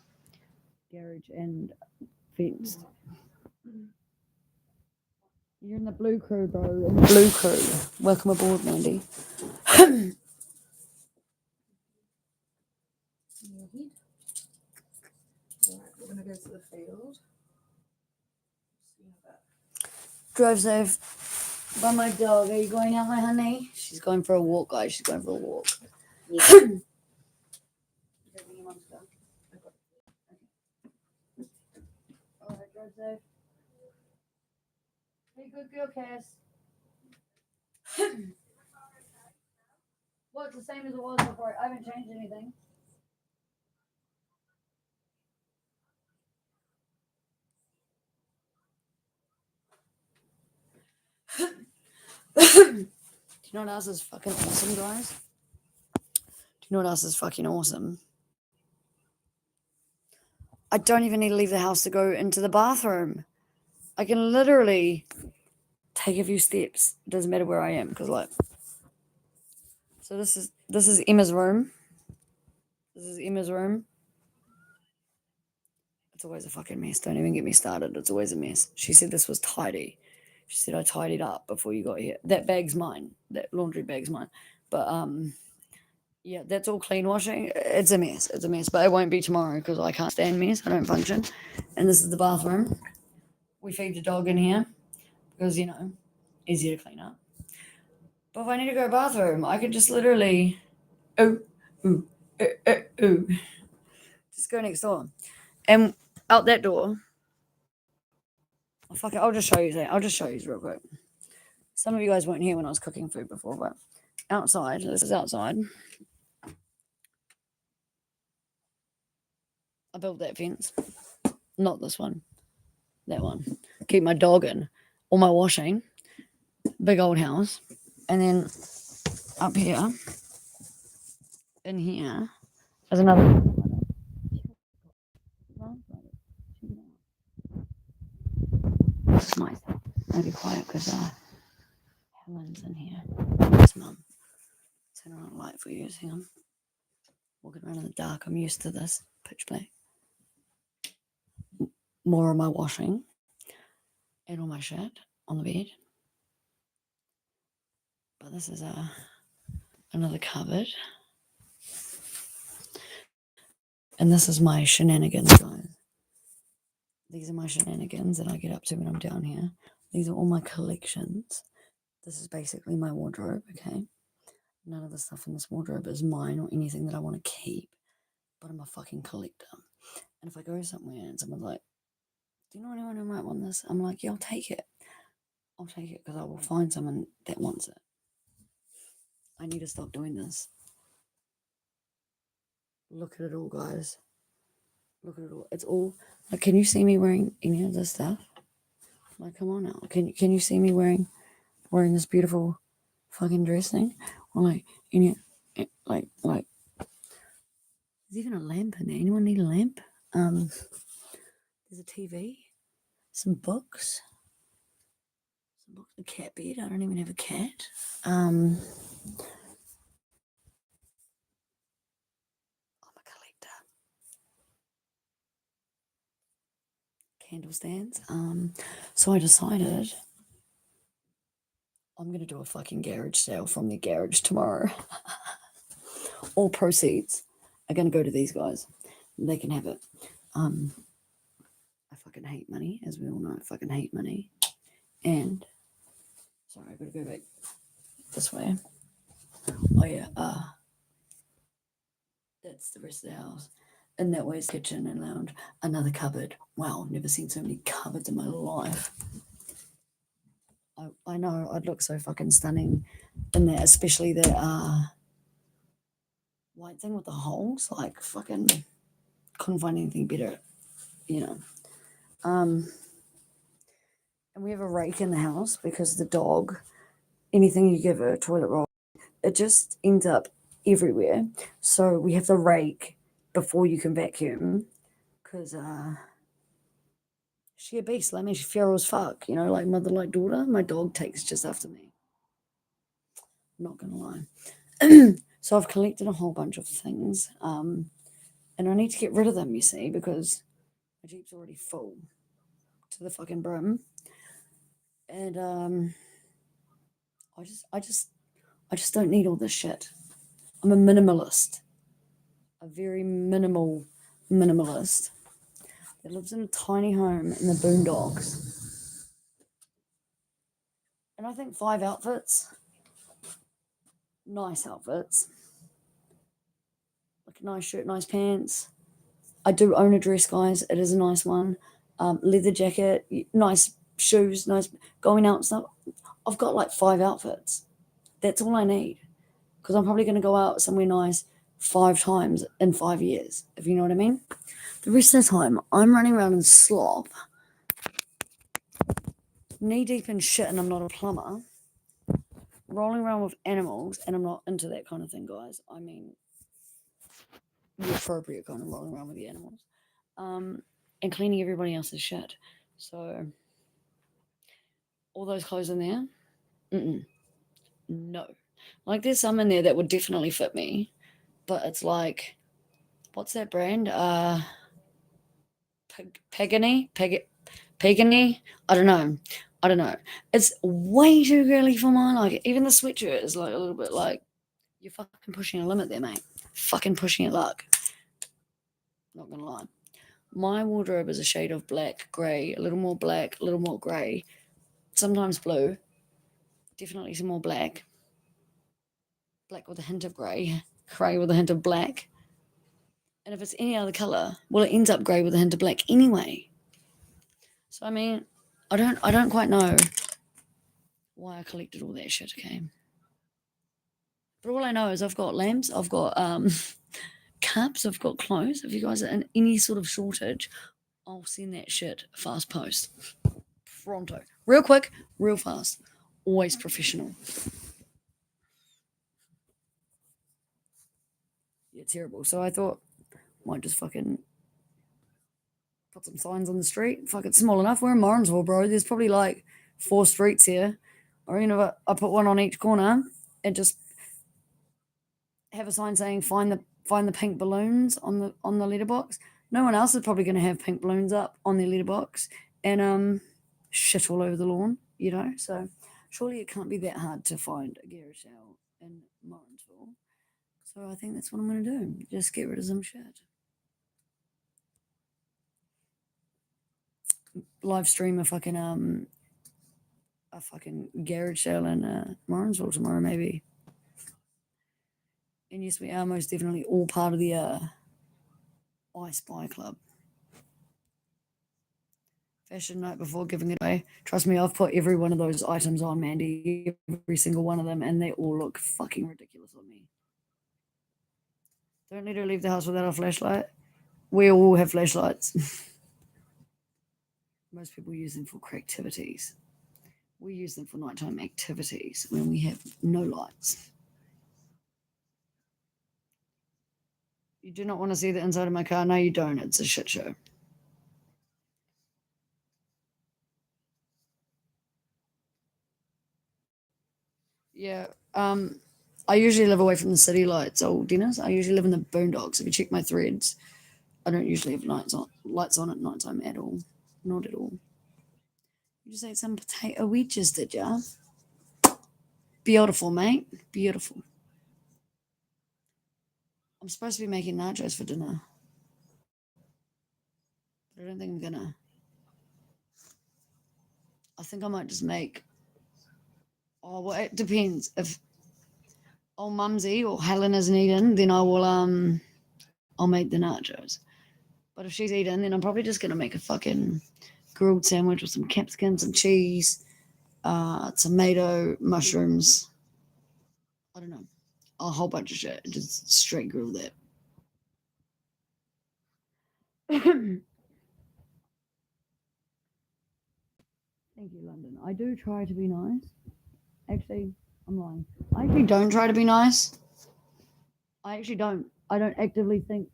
garage and fenced. You're in the blue crew, bro. In the blue crew. Welcome aboard, Mandy. Alright, we're gonna go to the field. Drive safe. By my dog. Are you going out, my honey? She's going for a walk, guys. She's going for a walk. Alright, drive safe. Hey, good girl, Cass. Well, it's the same as it was before. I haven't changed anything. Do you know what else is fucking awesome, guys? Do you know what else is fucking awesome? I don't even need to leave the house to go into the bathroom. I can literally take a few steps. It doesn't matter where I am, because like. So this is Emma's room. This is Emma's room. It's always a fucking mess. Don't even get me started. It's always a mess. She said this was tidy. She said I tidied up before you got here. That bag's mine. That laundry bag's mine. But yeah, that's all clean washing. It's a mess. It's a mess. But it won't be tomorrow because I can't stand mess. I don't function. And this is the bathroom. We feed the dog in here because easier to clean up. But if I need to go to the bathroom, I could just literally just go next door. And out that door. Oh, fuck it, I'll just show you that. I'll just show you real quick. Some of you guys weren't here when I was cooking food before, but outside, this is outside. I built that fence. Not this one. That one. Keep my dog in. All my washing. Big old house. And then up here, in here, there's another. It's nice. I'll be quiet because Helen's in here. Yes, Mum. Turn on a light for you. Hang on. Walking around in the dark. I'm used to this. Pitch black. More of my washing and all my shit on the bed. But this is another cupboard. And this is my shenanigans, guys. These are my shenanigans that I get up to when I'm down here. These are all my collections. This is basically my wardrobe, okay? None of the stuff in this wardrobe is mine or anything that I want to keep. But I'm a fucking collector. And if I go somewhere and someone's like, do you know anyone who might want this? I'm like, yeah, I'll take it. I'll take it because I will find someone that wants it. I need to stop doing this. Look at it all, guys. Look at it all. It's all like, can you see me wearing any of this stuff? Like, come on now. Can you see me wearing this beautiful fucking dress thing? Or like any like there's even a lamp in there. Anyone need a lamp? There's a TV, some books, a cat bed. I don't even have a cat. I'm a collector. Candle stands. So I decided I'm gonna do a fucking garage sale from the garage tomorrow. All proceeds are gonna go to these guys. They can have it. I fucking hate money, as we all know. I fucking hate money. And sorry, I gotta go back this way. Oh yeah, that's the rest of the house. And that way is kitchen and lounge. Another cupboard. Wow, I've never seen so many cupboards in my life. I know I'd look so fucking stunning in that, especially the white thing with the holes. Like fucking couldn't find anything better, you know. And we have a rake in the house because the dog, anything you give her, toilet roll, it just ends up everywhere. So we have the rake before you can vacuum because she a beast. Like me, she's feral as fuck, you know, like mother like daughter. My dog takes just after me. I'm not gonna lie. So I've collected a whole bunch of things, and I need to get rid of them. You see, because my Jeep's already full to the fucking brim, and I just don't need all this shit. I'm a minimalist, a very minimalist that lives in a tiny home in the boondocks. And I think 5 outfits, nice outfits, like a nice shirt, nice pants. I do own a dress, guys. It is a nice one. Leather jacket, nice shoes, nice going out and stuff. I've got like 5 outfits. That's all I need. Because I'm probably going to go out somewhere nice 5 times in 5 years, if you know what I mean. The rest of the time, I'm running around in slop, knee deep in shit, and I'm not a plumber, rolling around with animals, and I'm not into that kind of thing, guys. I mean, the appropriate kind of rolling around with the animals, and cleaning everybody else's shit. So, all those clothes in there, no. Like, there's some in there that would definitely fit me, but it's like, what's that brand? Pagani? I don't know. It's way too girly for mine. Like, even the sweatshirt is like a little bit like, you're fucking pushing a limit there, mate. Fucking pushing it luck. Not gonna lie. My wardrobe is a shade of black, grey, a little more black, a little more grey, sometimes blue, definitely some more black. Black with a hint of grey, grey with a hint of black. And if it's any other colour, well, it ends up grey with a hint of black anyway. So I mean, I don't quite know why I collected all that shit, okay? But all I know is I've got lamps, I've got cups, I've got clothes. If you guys are in any sort of shortage, I'll send that shit fast post. Pronto. Real quick, real fast. Always professional. Yeah, terrible. So I thought, might just fucking put some signs on the street. Fuck, it's small enough. We're in Morrinsville, bro. There's probably like 4 streets here. Or, you know, I put one on each corner and just have a sign saying find the pink balloons on the letterbox. No one else is probably going to have pink balloons up on their letterbox and shit all over the lawn, you know. So surely it can't be that hard to find a garage sale in Morrinsville. So I think that's what I'm going to do. Just get rid of some shit. Live stream a fucking garage sale in Morrinsville tomorrow, maybe. And yes, we are most definitely all part of the I Spy Club. Fashion night before giving it away. Trust me, I've put every one of those items on, Mandy. Every single one of them, and they all look fucking ridiculous on me. Don't need to leave the house without a flashlight. We all have flashlights. Most people use them for activities. We use them for nighttime activities when we have no lights. You do not want to see the inside of my car? No, you don't. It's a shit show. Yeah. I usually live away from the city lights, old Dennis. I usually live in the boondocks. If you check my threads, I don't usually have lights on at night time at all. Not at all. You just ate some potato wedges, did ya? Beautiful, mate. Beautiful. I'm supposed to be making nachos for dinner. But I don't think I'm gonna. I think I might just make. Oh, well, it depends. If old Mumsy or Helen isn't eating, then I'll make the nachos. But if she's eating, then I'm probably just gonna make a fucking grilled sandwich with some capsicum, some cheese, tomato, mushrooms. I don't know, a whole bunch of shit. Just straight grill that. Thank you, London. I do try to be nice. Actually, I'm lying. I actually don't try to be nice. I actually don't. I don't actively think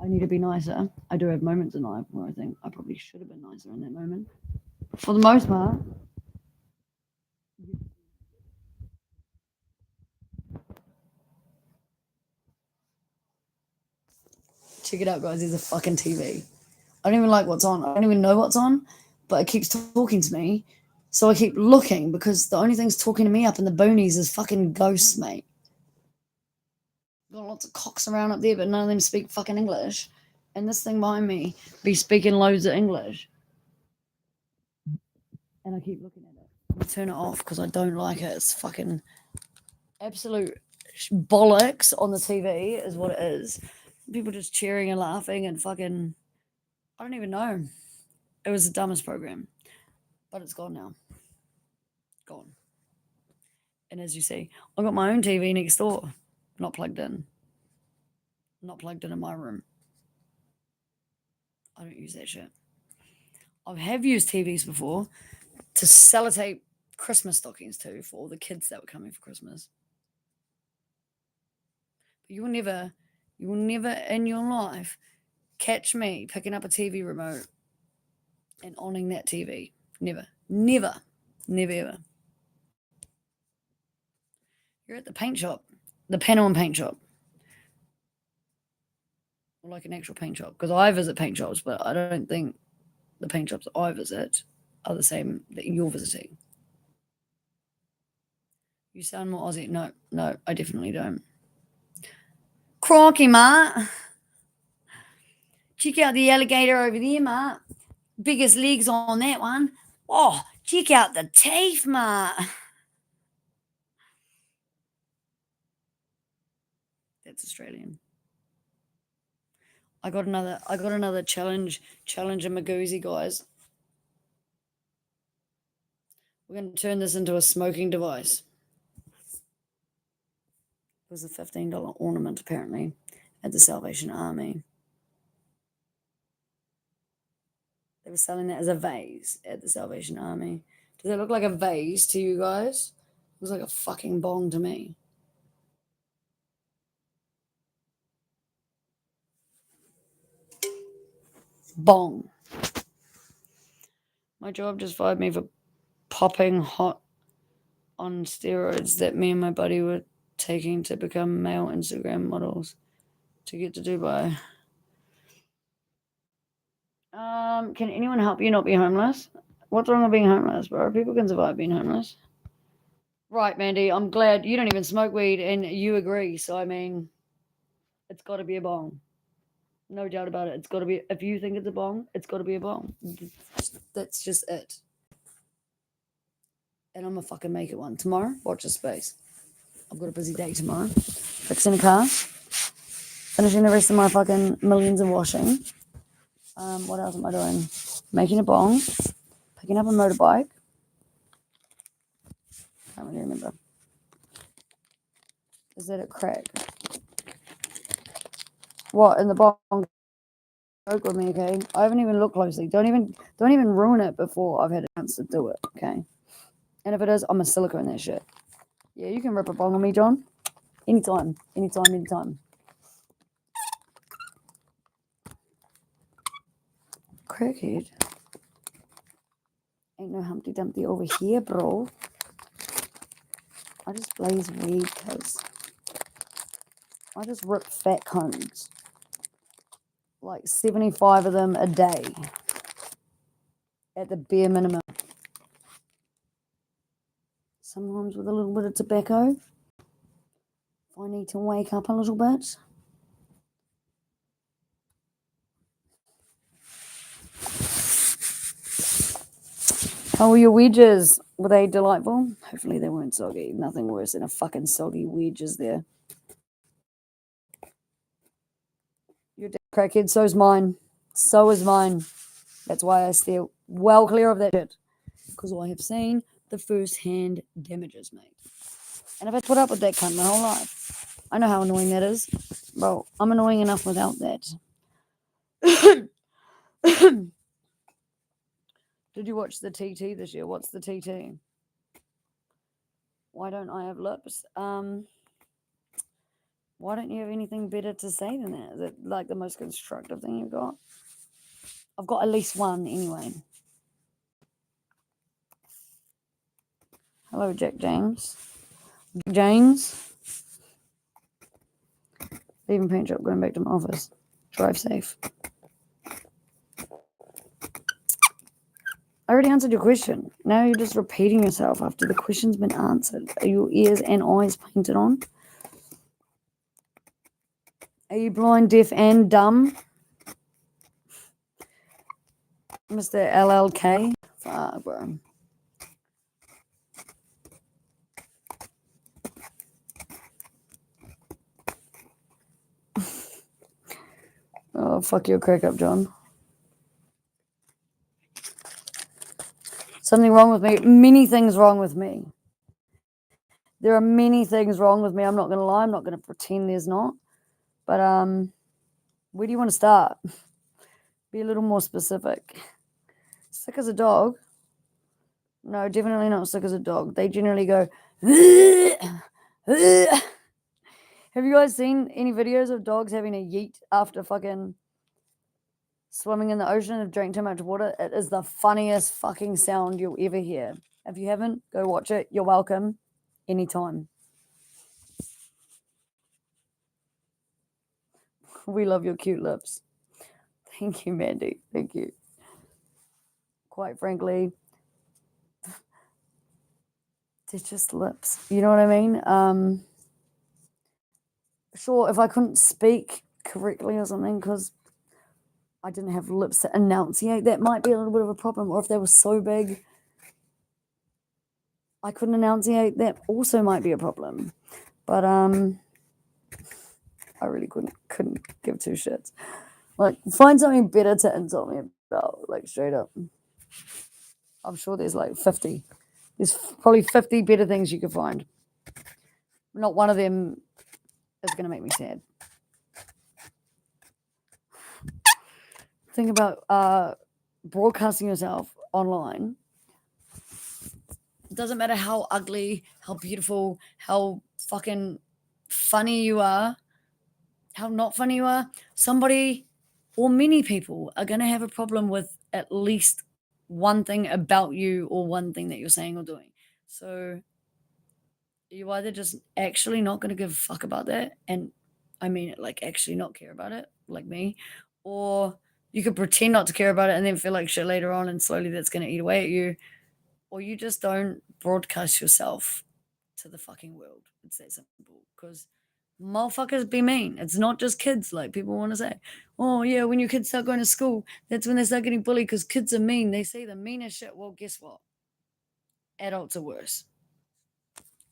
I need to be nicer. I do have moments in life where I think I probably should have been nicer in that moment. For the most part, check it out, guys. There's a fucking TV. I don't even like what's on. I don't even know what's on, but it keeps talking to me. So I keep looking because the only thing's talking to me up in the boonies is fucking ghosts, mate. Got lots of cocks around up there, but none of them speak fucking English. And this thing behind me be speaking loads of English. And I keep looking at it. I turn it off because I don't like it. It's fucking absolute bollocks on the TV is what it is. People just cheering and laughing and fucking. I don't even know. It was the dumbest program, but it's gone now. Gone. And as you see, I got my own TV next door, not plugged in. Not plugged in my room. I don't use that shit. I have used TVs before to sellotape Christmas stockings to for all the kids that were coming for Christmas. But you will never in your life catch me picking up a TV remote and owning that TV. Never. Never. Never ever. You're at the paint shop, the panel and paint shop. Or like an actual paint shop. Because I visit paint shops, but I don't think the paint shops I visit are the same that you're visiting. You sound more Aussie. No, I definitely don't. Crikey, mate. Check out the alligator over there, mate. Biggest legs on that one. Oh, check out the teeth, mate. That's Australian. I got another challenge in Magoozy, guys. We're going to turn this into a smoking device. It was a $15 ornament, apparently, at the Salvation Army. They were selling it as a vase at the Salvation Army. Does it look like a vase to you guys? It looks like a fucking bong to me. Bong. My job just fired me for popping hot on steroids that me and my buddy were taking to become male Instagram models to get to Dubai. Can anyone help you not be homeless? What's wrong with being homeless, bro? People can survive being homeless. Right, Mandy, I'm glad you don't even smoke weed and you agree. So, I mean, it's got to be a bong. No doubt about it. It's got to be, if you think it's a bong, it's got to be a bong. That's just it. And I'm going to fucking make it one. Tomorrow, watch this space. I've got a busy day tomorrow. Fixing a car. Finishing the rest of my fucking millions of washing. What else am I doing? Making a bong. Picking up a motorbike. Can't really remember. Is that a crack? What, in the bong? Joke with me, okay? I haven't even looked closely. Don't even ruin it before I've had a chance to do it, okay? And if it is, I'm a silicone that shit. Yeah, you can rip a bong on me, John. Anytime. Crackhead. Ain't no Humpty Dumpty over here, bro. I just blaze weed because I just rip fat cones. Like 75 of them a day. At the bare minimum. sometimes with a little bit of tobacco. If I need to wake up a little bit. How were your wedges? Were they delightful? Hopefully they weren't soggy. Nothing worse than a fucking soggy wedge, is there? Your crackhead, so's mine. So is mine. That's why I steer well clear of that shit. Because I have seen the first-hand damages, mate. And if I put up with that cunt my whole life, I know how annoying that is. Bro, I'm annoying enough without that. Did you watch the TT this year? What's the TT? Why don't I have lips? Why don't you have anything better to say than that? Is it like the most constructive thing you've got? I've got at least one anyway. Hello, Jack James. James. Leaving paint shop, going back to my office. Drive safe. I already answered your question. Now you're just repeating yourself after the question's been answered. Are your ears and eyes painted on? Are you blind, deaf, and dumb? Mr. LLK? Fuck, bro. Oh, fuck your crack up, John. Something wrong with me. Many things wrong with me. There are many things wrong with me. I'm not going to lie. I'm not going to pretend there's not. But where do you want to start? Be a little more specific. Sick as a dog? No, definitely not sick as a dog. They generally go, Have you guys seen any videos of dogs having a yeet after fucking swimming in the ocean and drank too much water? It is the funniest fucking sound you'll ever hear. If you haven't, go watch it. You're welcome. Anytime. We love your cute lips. Thank you, Mandy. Thank you. Quite frankly, they're just lips. You know what I mean? Sure, if I couldn't speak correctly or something because I didn't have lips to enunciate, that might be a little bit of a problem. Or if they were so big I couldn't enunciate, that also might be a problem. But I really couldn't give two shits. Like, find something better to insult me about, like, straight up. I'm sure there's like 50. There's probably 50 better things you could find. Not one of them is going to make me sad. Think about broadcasting yourself online. It doesn't matter how ugly, how beautiful, how fucking funny you are, how not funny you are. Somebody or many people are going to have a problem with at least one thing about you or one thing that you're saying or doing. So you either just actually not going to give a fuck about that, and I mean it, like actually not care about it, like me, or you could pretend not to care about it and then feel like shit later on, and slowly that's going to eat away at you, or you just don't broadcast yourself to the fucking world. It's that simple. Because motherfuckers be mean. It's not just kids, like people want to say. Oh yeah, when your kids start going to school, that's when they start getting bullied because kids are mean. They say the meanest shit. Well, guess what? Adults are worse.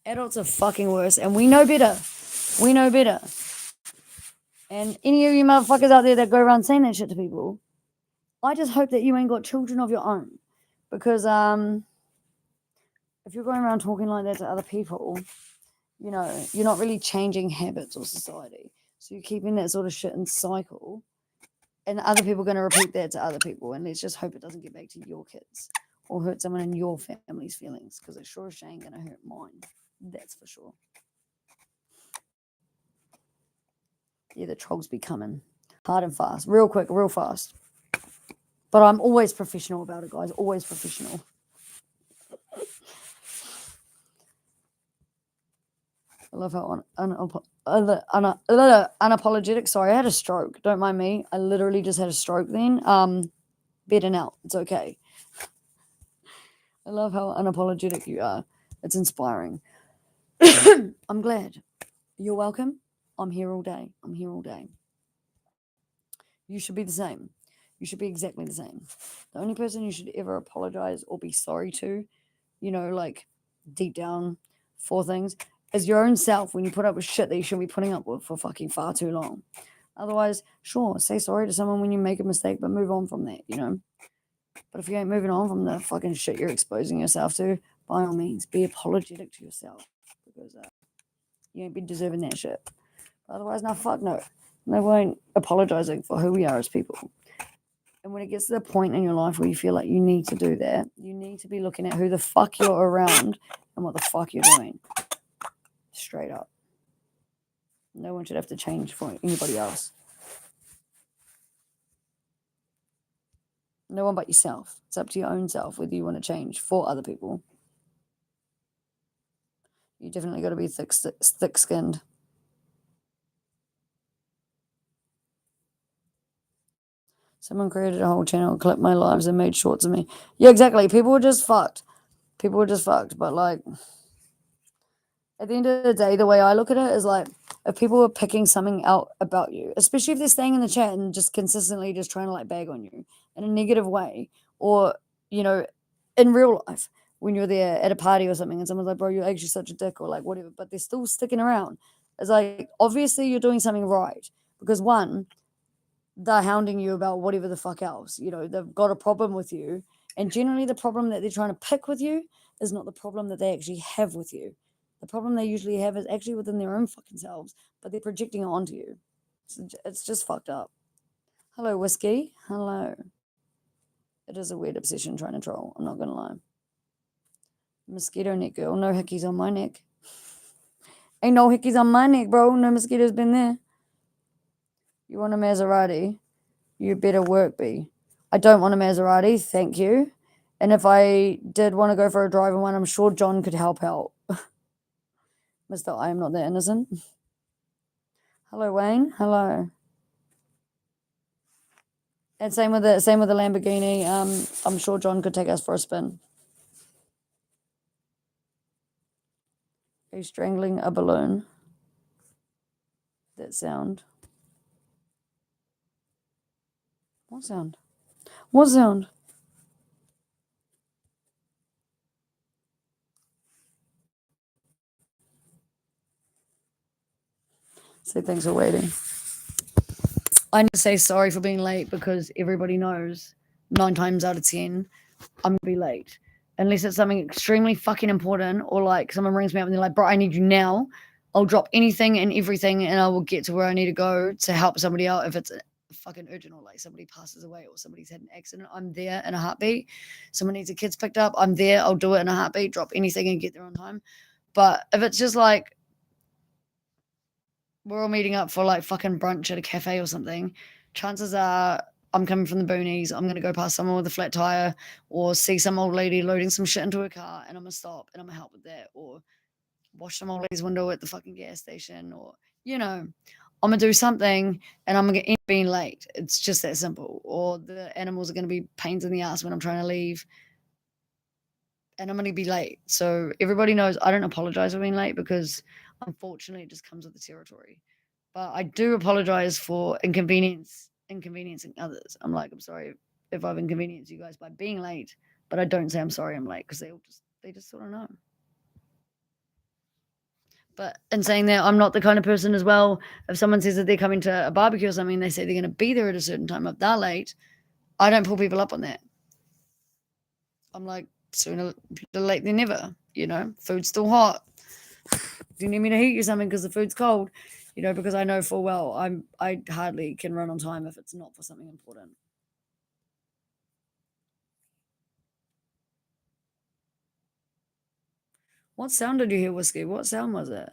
Adults are fucking worse, and we know better. We know better. And any of you motherfuckers out there that go around saying that shit to people, I just hope that you ain't got children of your own. Because if you're going around talking like that to other people, you know, you're not really changing habits or society. So you're keeping that sort of shit in cycle, and other people are going to repeat that to other people. And let's just hope it doesn't get back to your kids or hurt someone in your family's feelings, because it sure as shit ain't going to hurt mine. That's for sure. Yeah, the trolls be coming hard and fast, real quick, real fast. But I'm always professional about it, guys. Always professional. I love how unapologetic. Sorry, I had a stroke. Don't mind me. I literally just had a stroke then. Better now. It's okay. I love how unapologetic you are. It's inspiring. I'm glad. You're welcome. I'm here all day. I'm here all day. You should be the same. You should be exactly the same. The only person you should ever apologize or be sorry to, like deep down for things, is your own self when you put up with shit that you shouldn't be putting up with for fucking far too long. Otherwise, sure, say sorry to someone when you make a mistake, but move on from that. But if you ain't moving on from the fucking shit you're exposing yourself to, by all means, be apologetic to yourself because you ain't been deserving that shit. Otherwise, now fuck no. No point apologizing for who we are as people. And when it gets to the point in your life where you feel like you need to do that, you need to be looking at who the fuck you're around and what the fuck you're doing. Straight up. No one should have to change for anybody else. No one but yourself. It's up to your own self whether you want to change for other people. You definitely got to be thick-skinned. Someone created a whole channel, clipped my lives, and made shorts of me. Yeah, exactly. People were just fucked. But like, at the end of the day, the way I look at it is like, if people are picking something out about you, especially if they're staying in the chat and just consistently just trying to like bag on you in a negative way, or in real life when you're there at a party or something and someone's like, bro, you're actually such a dick or like whatever, but they're still sticking around. It's like, obviously you're doing something right because one, they're hounding you about whatever the fuck else. They've got a problem with you. And generally the problem that they're trying to pick with you is not the problem that they actually have with you. The problem they usually have is actually within their own fucking selves, but they're projecting it onto you. It's just fucked up. Hello, Whiskey. Hello. It is a weird obsession trying to troll. I'm not going to lie. Mosquito neck girl. No hickeys on my neck. Ain't no hickeys on my neck, bro. No mosquitoes been there. You want a Maserati? You better work, B. I don't want a Maserati, thank you. And if I did want to go for a drive in one, I'm sure John could help out. Mr. I am not that innocent. Hello, Wayne. Hello. And same with the Lamborghini. I'm sure John could take us for a spin. Are you strangling a balloon? That sound. What sound? What sound? Say thanks for waiting. I need to say sorry for being late because everybody knows 9 times out of 10 I'm gonna be late. Unless it's something extremely fucking important or like someone rings me up and they're like, bro, I need you now. I'll drop anything and everything and I will get to where I need to go to help somebody out if it's fucking urgent or like somebody passes away or somebody's had an accident. I'm there in a heartbeat. Someone needs a kid's picked up. I'm there. I'll do it in a heartbeat, drop anything and get there on time. But if it's just like we're all meeting up for like fucking brunch at a cafe or something, chances are I'm coming from the boonies. I'm going to go past someone with a flat tire or see some old lady loading some shit into her car and I'm going to stop and I'm going to help with that or wash some old lady's window at the fucking gas station or, I'm going to do something and I'm going to end up being late. It's just that simple. Or the animals are going to be pains in the ass when I'm trying to leave and I'm going to be late. So everybody knows I don't apologize for being late because unfortunately it just comes with the territory. But I do apologize for inconveniencing others. I'm sorry if I've inconvenienced you guys by being late, but I don't say I'm sorry I'm late because they just sort of know. But in saying that, I'm not the kind of person as well. If someone says that they're coming to a barbecue or something, they say they're going to be there at a certain time. If they're late, I don't pull people up on that. I'm like, sooner late than never. Food's still hot. Do you need me to heat you something because the food's cold? Because I know full well I hardly can run on time if it's not for something important. What sound did you hear, Whiskey? What sound was it?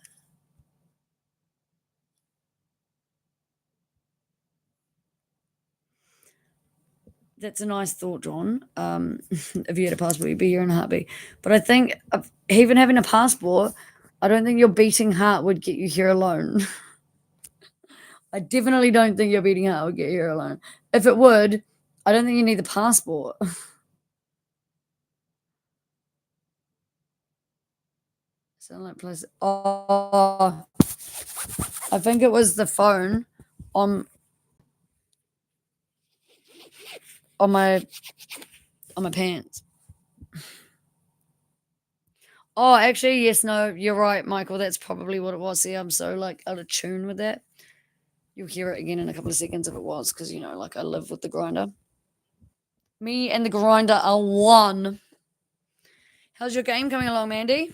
That's a nice thought, John. If you had a passport, you'd be here in a heartbeat. But I think even having a passport, I don't think your beating heart would get you here alone. I definitely don't think your beating heart would get you here alone. If it would, I don't think you need the passport. Sound like place. Oh, I think it was the phone on on my on my pants. Oh, actually, yes, no, you're right, Michael. That's probably what it was. See, I'm so like out of tune with that. You'll hear it again in a couple of seconds if it was, because you know, like I live with the grinder. Me and the grinder are one. How's your game coming along, Mandy?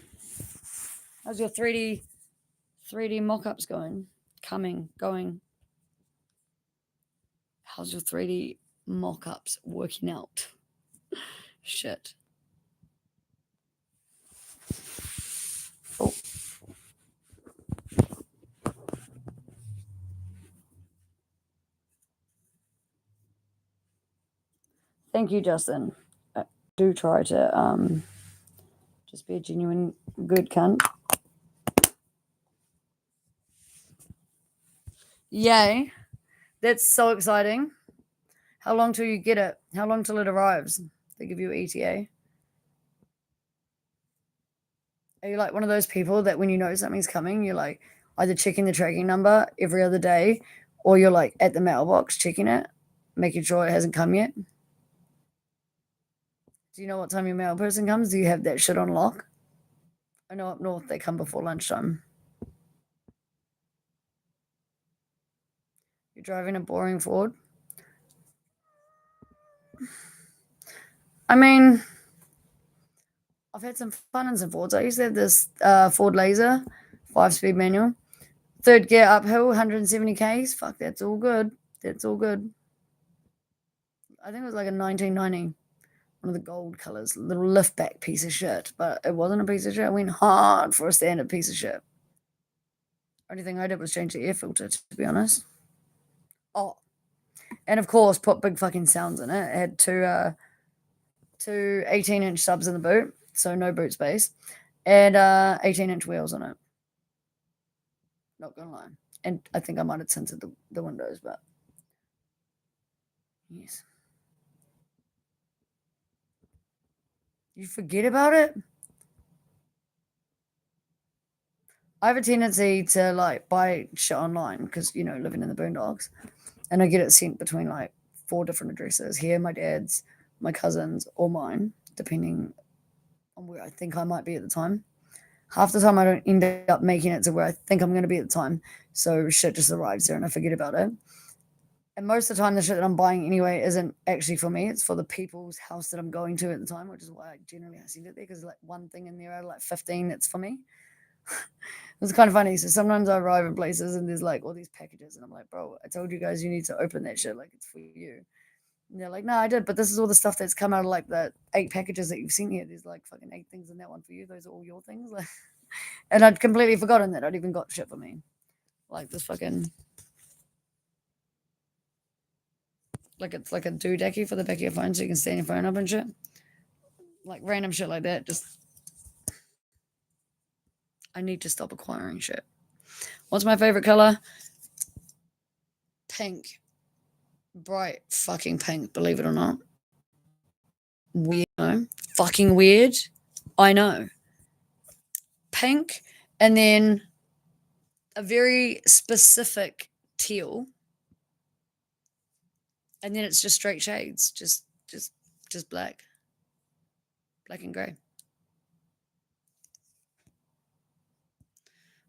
How's your 3D mock-ups going? Going. How's your 3D mock-ups working out? Shit. Oh. Thank you, Justin. I do try to just be a genuine good cunt. Yay. That's so exciting. How long till you get it? How long till it arrives? They give you ETA. Are you like one of those people that when you know something's coming, you're like either checking the tracking number every other day or you're like at the mailbox checking it, making sure it hasn't come yet? Do you know what time your mail person comes? Do you have that shit on lock? I know up north they come before lunchtime. You're driving a boring Ford? I mean, I've had some fun in some Fords. I used to have this Ford Laser, 5-speed manual. Third gear uphill, 170 Ks. Fuck, that's all good. That's all good. I think it was like a 1990. One of the gold colors, little lift back piece of shit. But it wasn't a piece of shit. I went hard for a standard piece of shit. Only thing I did was change the air filter, to be honest. Oh, and of course, put big fucking sounds in it. It had two 18-inch subs in the boot, so no boot space, and 18-inch wheels on it. Not gonna lie. And I think I might have tinted the windows, but yes. You forget about it? I have a tendency to like buy shit online because, you know, living in the boondocks, and I get it sent between like 4 different addresses here, my dad's, my cousin's, or mine, depending on where I think I might be at the time. Half the time I don't end up making it to where I think I'm going to be at the time. So shit just arrives there and I forget about it. And most of the time, the shit that I'm buying anyway isn't actually for me. It's for the people's house that I'm going to at the time, which is why I generally send it there because like one thing in there out of like 15 that's for me. It's kind of funny. So sometimes I arrive in places and there's like all these packages and I'm like, bro, I told you guys you need to open that shit like it's for you. And they're like, no, I did, but this is all the stuff that's come out of like the 8 packages that you've seen here. There's like fucking 8 things in that one for you. Those are all your things. Like, and I'd completely forgotten that I'd even got shit for me. Like this fucking, like it's like a doodacky for the back of your phone so you can stand your phone up and shit. Like random shit like that. Just, I need to stop acquiring shit. What's my favorite color? Pink. Bright fucking pink, believe it or not. Weird. No? Fucking weird. I know. Pink and then a very specific teal. And then it's just straight shades. Just black. Black and grey.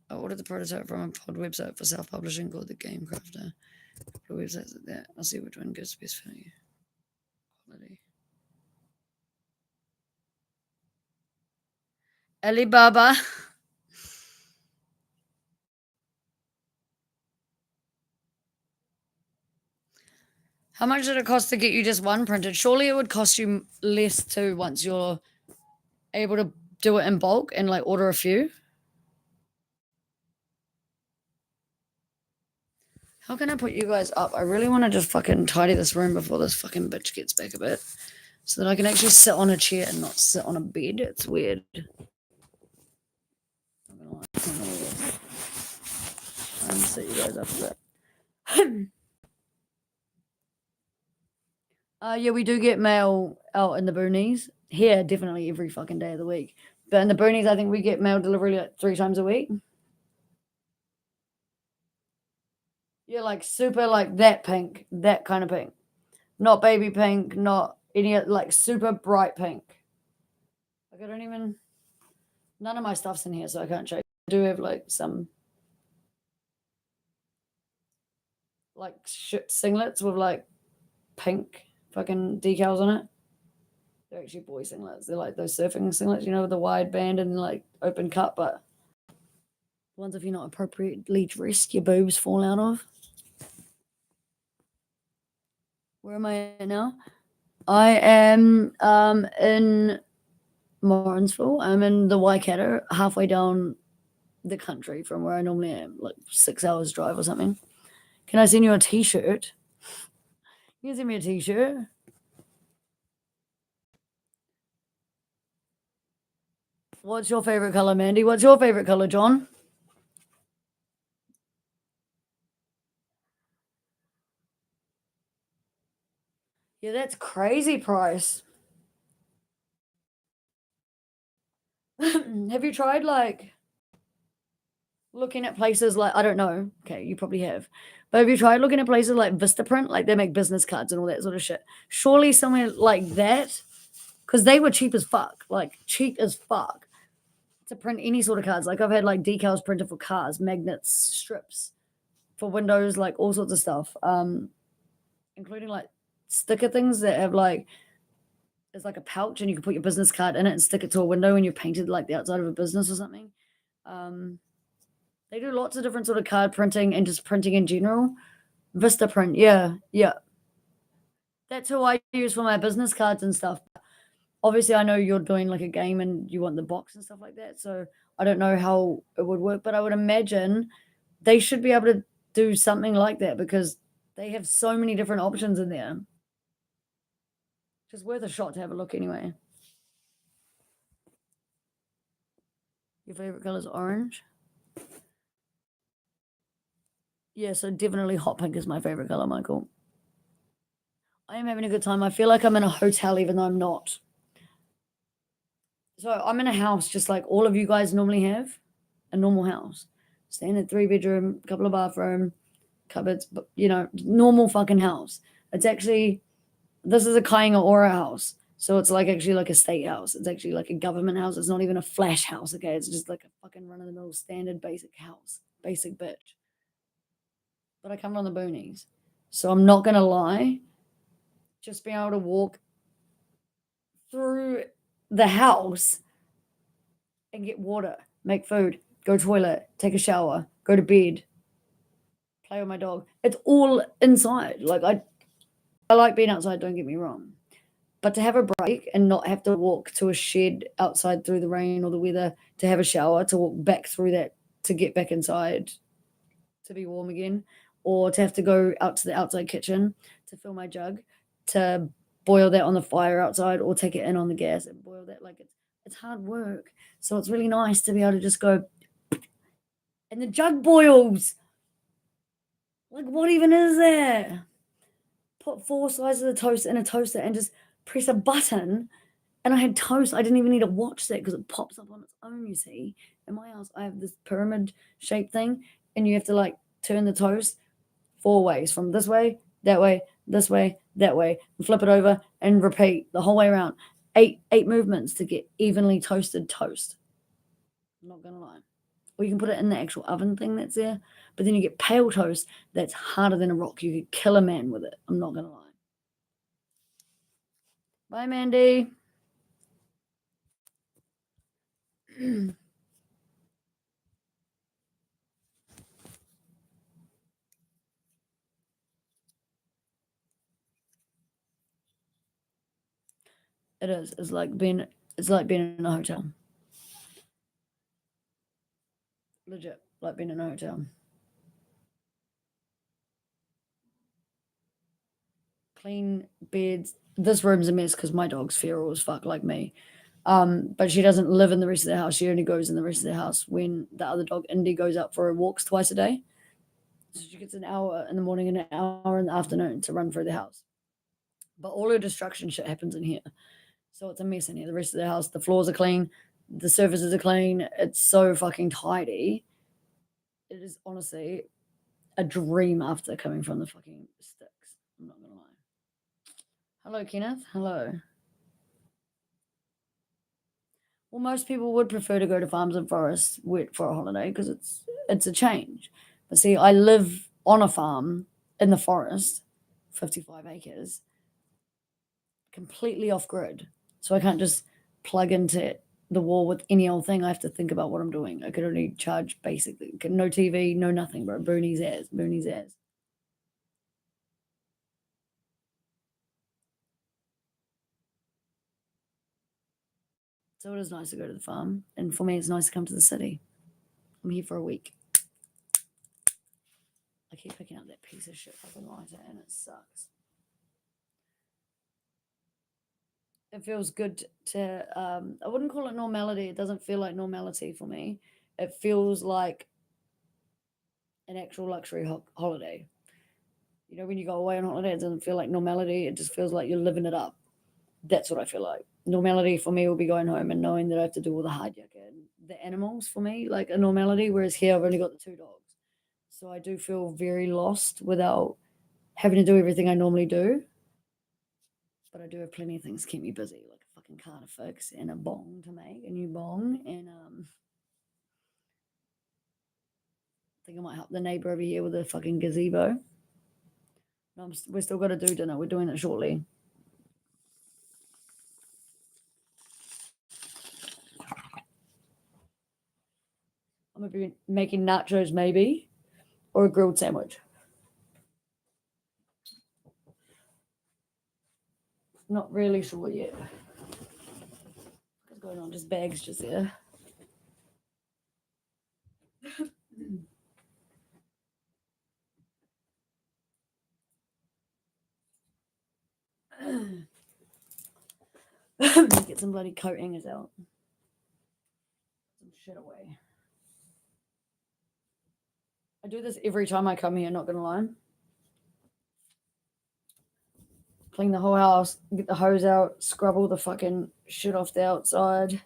I ordered the prototype from a pod website for self-publishing called The Game Crafter. A couple of websites like that. I'll see which one goes best for you. Quality. Alibaba. How much did it cost to get you just one printed? Surely it would cost you less too once you're able to do it in bulk and like order a few. How can I put you guys up? I really want to just fucking tidy this room before this fucking bitch gets back a bit so that I can actually sit on a chair and not sit on a bed. It's weird. I'm gonna like turn all this. Try and set you guys up a bit. Yeah, we do get mail out in the boonies. Here, definitely every fucking day of the week. But in the boonies, I think we get mail delivery like 3 times a week. Yeah, like super like that pink, that kind of pink. Not baby pink, not any like super bright pink. Like I don't even none of my stuff's in here, so I can't show you. I do have like some like singlets with like pink fucking decals on it. They're actually boy singlets. They're like those surfing singlets, you know, with the wide band and like open cut, but ones if you're not appropriately dressed, your boobs fall out of. Where am I at now? I am in Morrinsville. I'm in the Waikato, halfway down the country from where I normally am, like 6 hours drive or something. Can I send you a t-shirt? You can send me a t-shirt. What's your favorite color, Mandy? What's your favorite color, John? Yeah, that's crazy price. Have you tried like looking at places like I don't know. Okay, you probably have. But have you tried looking at places like Vistaprint? Like they make business cards and all that sort of shit. Surely somewhere like that, because they were cheap as fuck. Like cheap as fuck to print any sort of cards. Like I've had like decals printed for cars, magnets, strips for windows, like all sorts of stuff. Including like sticker things that have like it's like a pouch and you can put your business card in it and stick it to a window and you're painted like the outside of a business or something. They do lots of different sort of card printing and just printing in general. Vistaprint, yeah, yeah. That's who I use for my business cards and stuff. Obviously, I know you're doing like a game and you want the box and stuff like that. So I don't know how it would work, but I would imagine they should be able to do something like that because they have so many different options in there. Just worth a shot to have a look anyway. Your favorite color is orange? Yeah, so definitely hot pink is my favorite color, Michael. I am having a good time. I feel like I'm in a hotel even though I'm not. So I'm in a house just like all of you guys normally have, a normal house. Standard 3 bedroom, couple of bathroom, cupboards, but you know, normal fucking house. It's actually this is a Kainga Ora house. So it's like actually like a state house. It's actually like a government house. It's not even a flash house, okay? It's just like a fucking run of the mill standard basic house. Basic bitch. But I come from the boonies. So I'm not gonna lie. Just being able to walk through the house and get water, make food, go toilet, take a shower, go to bed, play with my dog. It's all inside. Like I like being outside, don't get me wrong. But to have a break and not have to walk to a shed outside through the rain or the weather to have a shower, to walk back through that to get back inside to be warm again, or to have to go out to the outside kitchen to fill my jug, to boil that on the fire outside or take it in on the gas and boil that. Like it's hard work. So it's really nice to be able to just go and the jug boils. Like what even is that? Put 4 slices of toast in a toaster and just press a button and I had toast. I didn't even need to watch that because it pops up on its own, you see. In my house, I have this pyramid shaped thing and you have to like turn the toast 4 ways from this way, that way, this way, that way, and flip it over and repeat the whole way around. Eight movements to get evenly toasted toast. I'm not gonna lie. Or you can put it in the actual oven thing that's there, but then you get pale toast that's harder than a rock. You could kill a man with it. I'm not gonna lie. Bye, Mandy. It is. It's like being in a hotel. Legit, like being in a hotel. Clean beds. This room's a mess because my dog's feral as fuck, like me. But she doesn't live in the rest of the house. She only goes in the rest of the house when the other dog, Indy, goes out for her walks twice a day. So she gets an hour in the morning and an hour in the afternoon to run through the house. But all her destruction shit happens in here. So it's a mess in here. The rest of the house, the floors are clean, The surfaces are clean. It's so fucking tidy. It is honestly a dream after coming from the fucking sticks. I'm not gonna lie. Hello, Kenneth. Hello. Well, most people would prefer to go to farms and forests for a holiday because it's a change. But see, I live on a farm in the forest, 55 acres, completely off grid. So I can't just plug into the wall with any old thing. I have to think about what I'm doing. I could only charge basically no TV, no nothing, bro. Boonies ass, boonies ass. So it is nice to go to the farm, and for me, it's nice to come to the city. I'm here for a week. I keep picking up that piece of shit fucking lighter, and it sucks. It feels good to. I wouldn't call it normality. It doesn't feel like normality for me. It feels like an actual luxury holiday. You know, when you go away on holiday, it doesn't feel like normality. It just feels like you're living it up. That's what I feel like. Normality for me will be going home and knowing that I have to do all the hard yakka and the animals for me, like a normality. Whereas here, I've only got the two dogs, so I do feel very lost without having to do everything I normally do. But I do have plenty of things to keep me busy, like a fucking car to fix and a bong to make, a new bong, and I think I might help the neighbor over here with a fucking gazebo. No, we're still got to do dinner. We're doing it shortly. I'm gonna be making nachos maybe, or a grilled sandwich. Not really sure yet. What's going on? Just bags just there. Get some bloody coat hangers out. Some shit away. I do this every time I come here, not gonna lie. Clean the whole house, get the hose out, scrub all the fucking shit off the outside,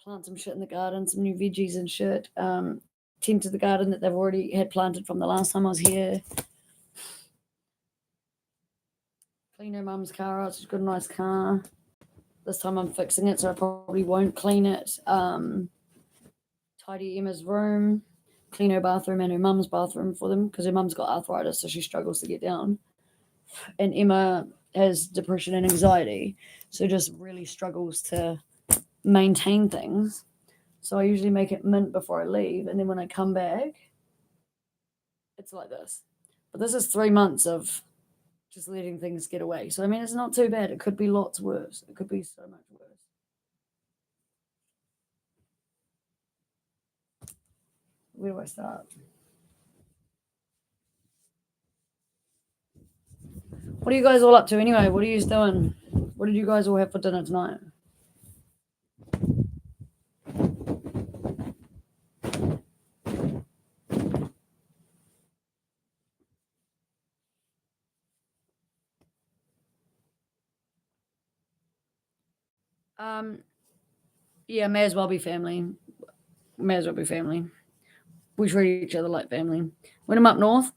plant some shit in the garden, some new veggies and shit. Tend to the garden that they've already had planted from the last time I was here. Clean her mum's car out. She's got a nice car. This time I'm fixing it, so I probably won't clean it. Tidy Emma's room, clean her bathroom and her mum's bathroom for them because her mum's got arthritis, so she struggles to get down. And Emma has depression and anxiety, so just really struggles to maintain things. So I usually make it mint before I leave, and then when I come back, it's like this. But this is 3 months of just letting things get away. So I mean, it's not too bad. It could be lots worse. It could be so much worse. Where do I start? What are you guys all up to anyway? What are you doing? What did you guys all have for dinner tonight? Yeah, may as well be family. May as well be family. We treat each other like family. When I'm up north,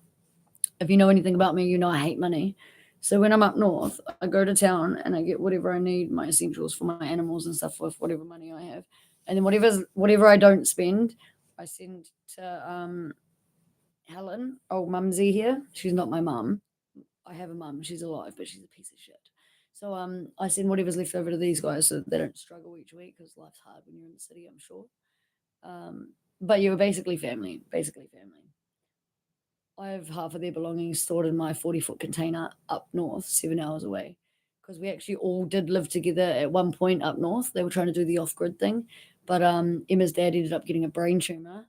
if you know anything about me, you know I hate money. So when I'm up north, I go to town and I get whatever I need, my essentials for my animals and stuff with whatever money I have. And then whatever I don't spend, I send to Helen, old mumsy here. She's not my mum. I have a mum. She's alive, but she's a piece of shit. So I send whatever's left over to these guys so that they don't struggle each week because life's hard when you're in the city, I'm sure. But you were basically family. Basically family. I have half of their belongings stored in my 40-foot container up north, 7 hours away. Because we actually all did live together at one point up north. They were trying to do the off grid thing. But Emma's dad ended up getting a brain tumor.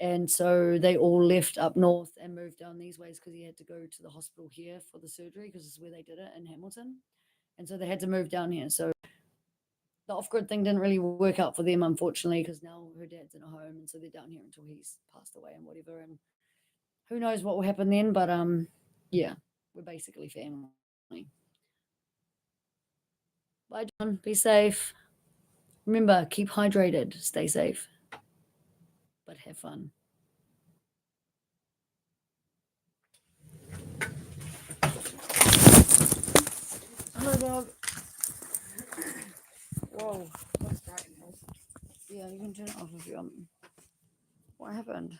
And so they all left up north and moved down these ways because he had to go to the hospital here for the surgery because it's where they did it in Hamilton. And so they had to move down here. So the off grid thing didn't really work out for them, unfortunately, because now her dad's in a home. And so they're down here until he's passed away and whatever. And who knows what will happen then, but yeah, we're basically family. Bye, John. Be safe. Remember, keep hydrated, stay safe, but have fun. Hello, dog. Whoa. That's bright in here. Yeah, you can turn it off if you want. What happened?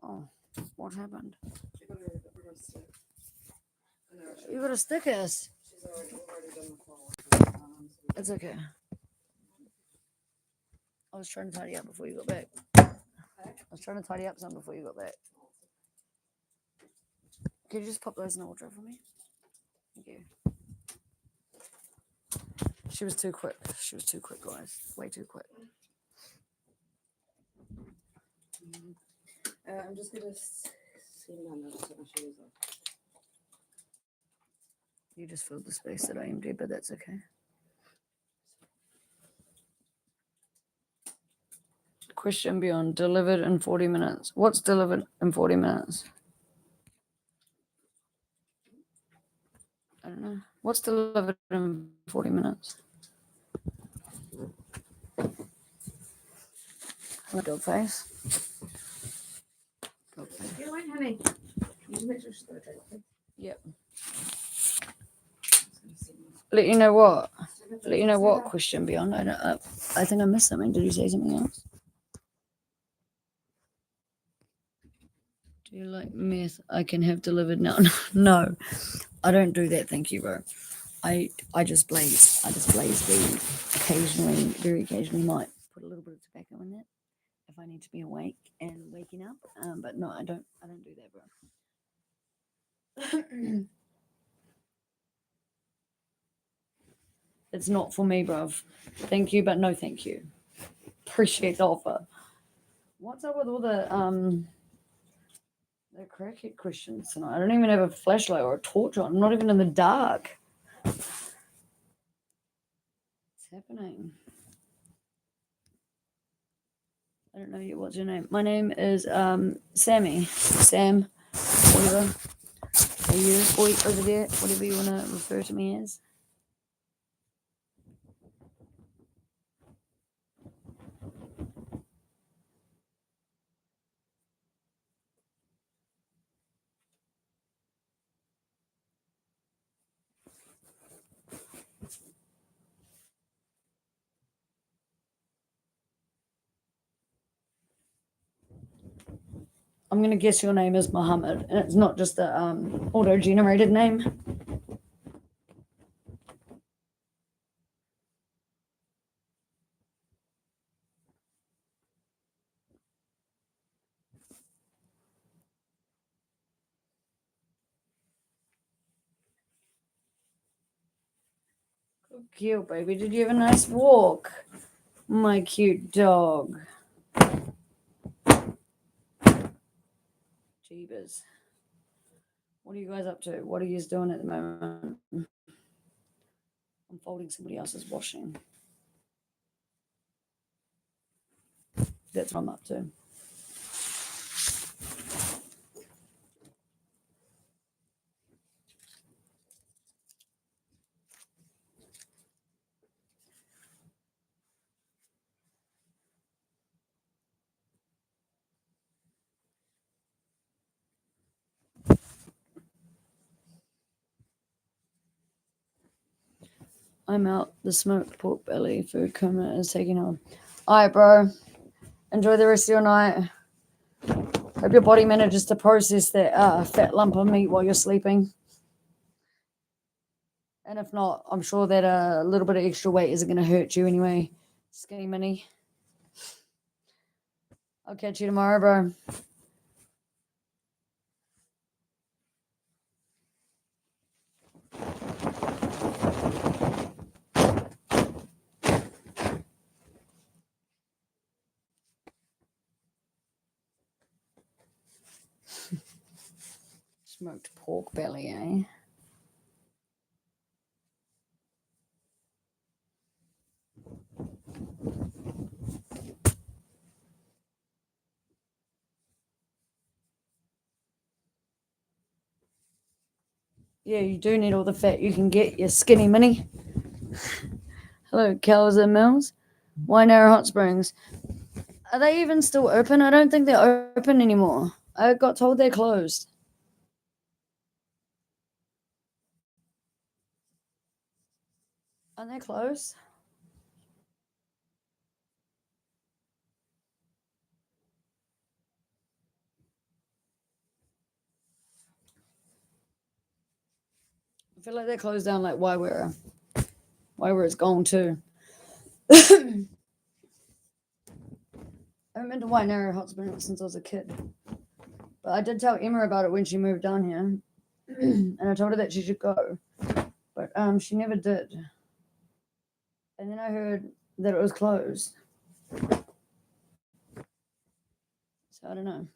Oh, what happened? She got a stick. I know, You gotta stick us. she's already done the floor. It's okay. I was trying to tidy up before you got back. I was trying to tidy up some before you got back. Can you just pop those in the wardrobe for me? Thank you. She was too quick. She was too quick, guys. Way too quick. I'm just gonna see down there to take my shoes off. You just filled the space that I emptied, but that's okay. Question beyond delivered in 40 minutes. What's delivered in 40 minutes? I don't know. What's delivered in 40 minutes? Hello, dog face. Dog face. Yeah, wait, honey. You just make sure she's got a drink, please. Yep. Just gonna see. Let you know what. Let you know Say what. that. Question beyond. I don't. I think I missed something. Did you say something else? Do you like meth? I can have delivered now. No, I don't do that. Thank you, bro. I just blaze. I just blaze weed. Occasionally, very occasionally, might put a little bit of tobacco in that if I need to be awake and waking up. But no, I don't do that, bro. It's not for me, bruv. Thank you, but no thank you. Appreciate the offer. What's up with all the crackhead questions tonight? I don't even have a flashlight or a torch on. I'm not even in the dark. What's happening? I don't know you. What's your name? My name is Sammy. Sam, whatever. Or you, or over there, whatever you want to refer to me as. I'm gonna guess your name is Muhammad, and it's not just a auto-generated name. Cute, baby. Did you have a nice walk? My cute dog. Jeebus. What are you guys up to? What are you doing at the moment? I'm folding somebody else's washing. That's what I'm up to. I'm out. The smoked pork belly food coma is taking on. All right, bro. Enjoy the rest of your night. Hope your body manages to process that fat lump of meat while you're sleeping. And if not, I'm sure that a little bit of extra weight isn't going to hurt you anyway. Skinny mini. I'll catch you tomorrow, bro. Smoked pork belly, eh? Yeah, you do need all the fat you can get, you skinny mini. Hello, Cows and Mills. Wainera Hot Springs. Are they even still open? I don't think they're open anymore. I got told they're closed. Aren't they closed? I feel like they closed down like Wairera. Wairera's gone too. I haven't been to Wainera Hot Springs since I was a kid. But I did tell Emma about it when she moved down here. And I told her that she should go. But she never did. And then I heard that it was closed. So I don't know.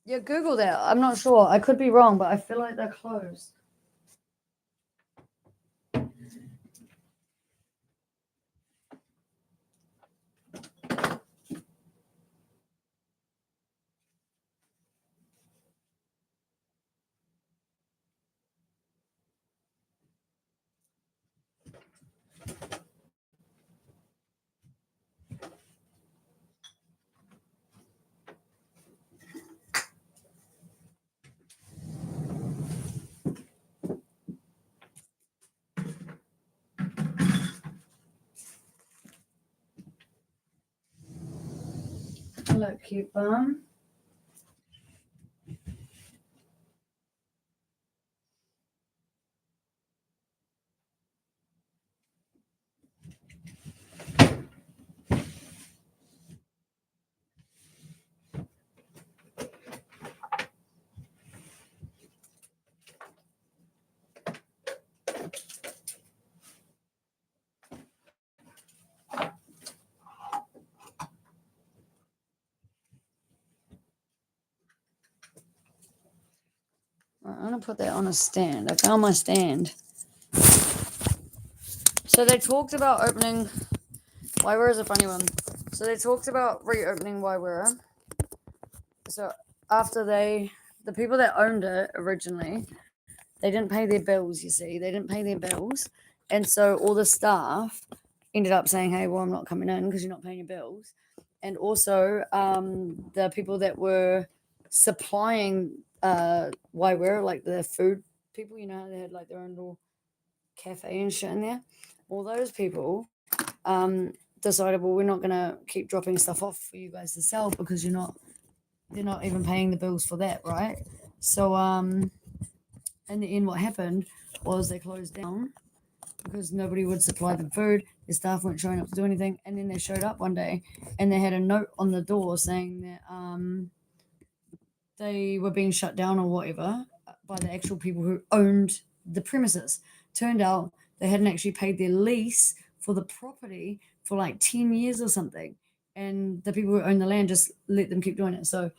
Yeah, Google that. I'm not sure. I could be wrong, but I feel like they're closed. Hello, cute bum. Right, I'm gonna put that on a stand. I found my stand. So they talked about opening. Wairera is a funny one. So they talked about reopening Wairera. So after the people that owned it originally, they didn't pay their bills. You see, they didn't pay their bills, and so all the staff ended up saying, "Hey, well, I'm not coming in because you're not paying your bills." And also, the people that were supplying Wairera, like the food people, they had like their own little cafe and shit in there. All those people decided, well, we're not gonna keep dropping stuff off for you guys to sell because they're not even paying the bills for that, right? So in the end, what happened was they closed down because nobody would supply them food. The staff weren't showing up to do anything, and then they showed up one day and they had a note on the door saying that they were being shut down or whatever by the actual people who owned the premises. Turned out they hadn't actually paid their lease for the property for like 10 years or something. And the people who own the land just let them keep doing it. So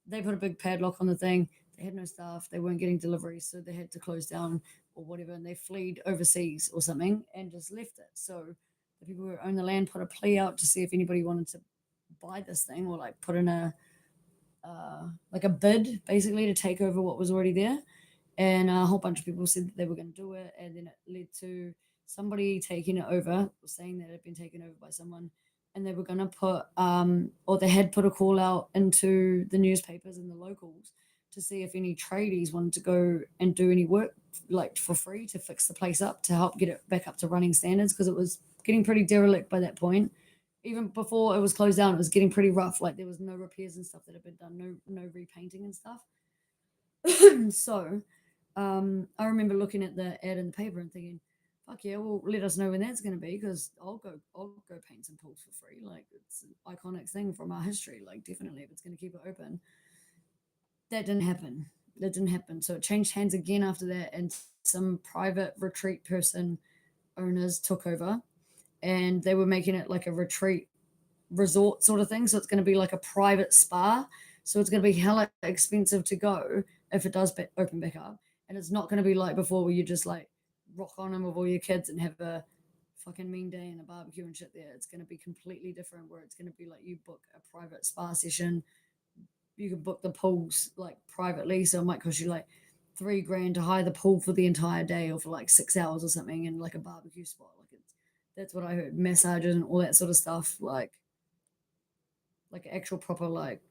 they put a big padlock on the thing. They had no staff. They weren't getting deliveries. So they had to close down or whatever. And they fled overseas or something and just left it. So the people who own the land put a plea out to see if anybody wanted to buy this thing or like put in like a bid basically to take over what was already there. And a whole bunch of people said that they were going to do it, and then it led to somebody taking it over, or saying that it had been taken over by someone, and they were going to put, or they had put a call out into the newspapers and the locals to see if any tradies wanted to go and do any work like for free to fix the place up to help get it back up to running standards because it was getting pretty derelict by that point. Even before it was closed down, it was getting pretty rough. Like there was no repairs and stuff that had been done, no repainting and stuff. So I remember looking at the ad in the paper and thinking, "Fuck yeah! Well, let us know when that's going to be because I'll go paint some pools for free. Like it's an iconic thing from our history. Like definitely, if it's going to keep it open." That didn't happen. That didn't happen. So it changed hands again after that, and some private retreat person owners took over, and they were making it like a retreat resort sort of thing. So it's going to be like a private spa. So it's going to be hella expensive to go if it does open back up. And it's not going to be like before where you just like rock on them with all your kids and have a fucking mean day and a barbecue and shit there. It's going to be completely different where it's going to be like you book a private spa session. You can book the pools like privately. So it might cost you like $3,000 to hire the pool for the entire day or for like 6 hours or something in like a barbecue spot. Like that's what I heard. Massages and all that sort of stuff, like actual proper like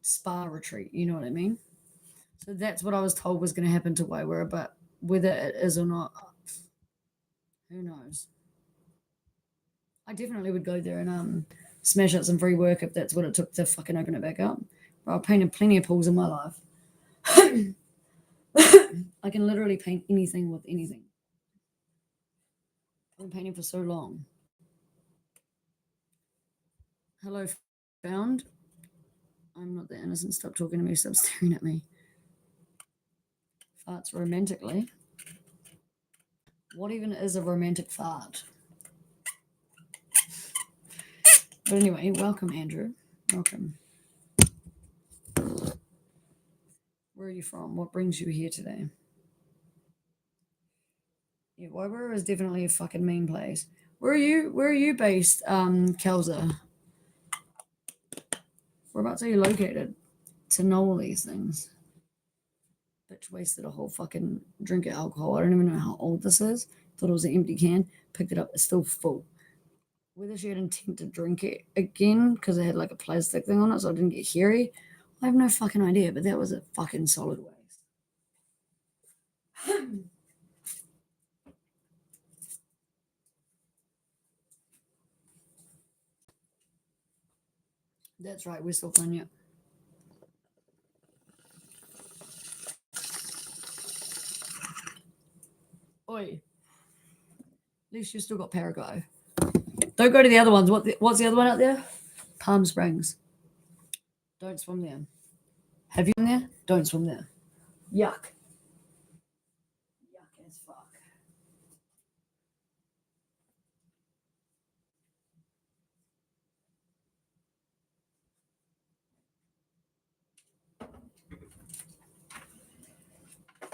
spa retreat. You know what I mean? So that's what I was told was going to happen to Wairua, but whether it is or not, who knows? I definitely would go there and smash out some free work if that's what it took to fucking open it back up. But I've painted plenty of pools in my life. I can literally paint anything with anything. I've been painting for so long. Hello, found. I'm not that innocent. Stop talking to me. Stop staring at me. Farts romantically. What even is a romantic fart? But anyway, welcome, Andrew. Welcome. Where are you from? What brings you here today? Yeah, Wairua is definitely a fucking mean place. Where are you based, Kelza? Whereabouts are you located? To know all these things. Bitch wasted a whole fucking drink of alcohol. I don't even know how old this is. Thought it was an empty can. Picked it up. It's still full. Whether she had intent to drink it again because it had like a plastic thing on it so I didn't get hairy, I have no fucking idea, but that was a fucking solid waste. That's right, we're still fun, yeah. Oi. At least you still got Paraguay. Don't go to the other ones. What's the other one out there? Palm Springs. Don't swim there. Have you been there? Don't swim there. Yuck. Yuck as fuck.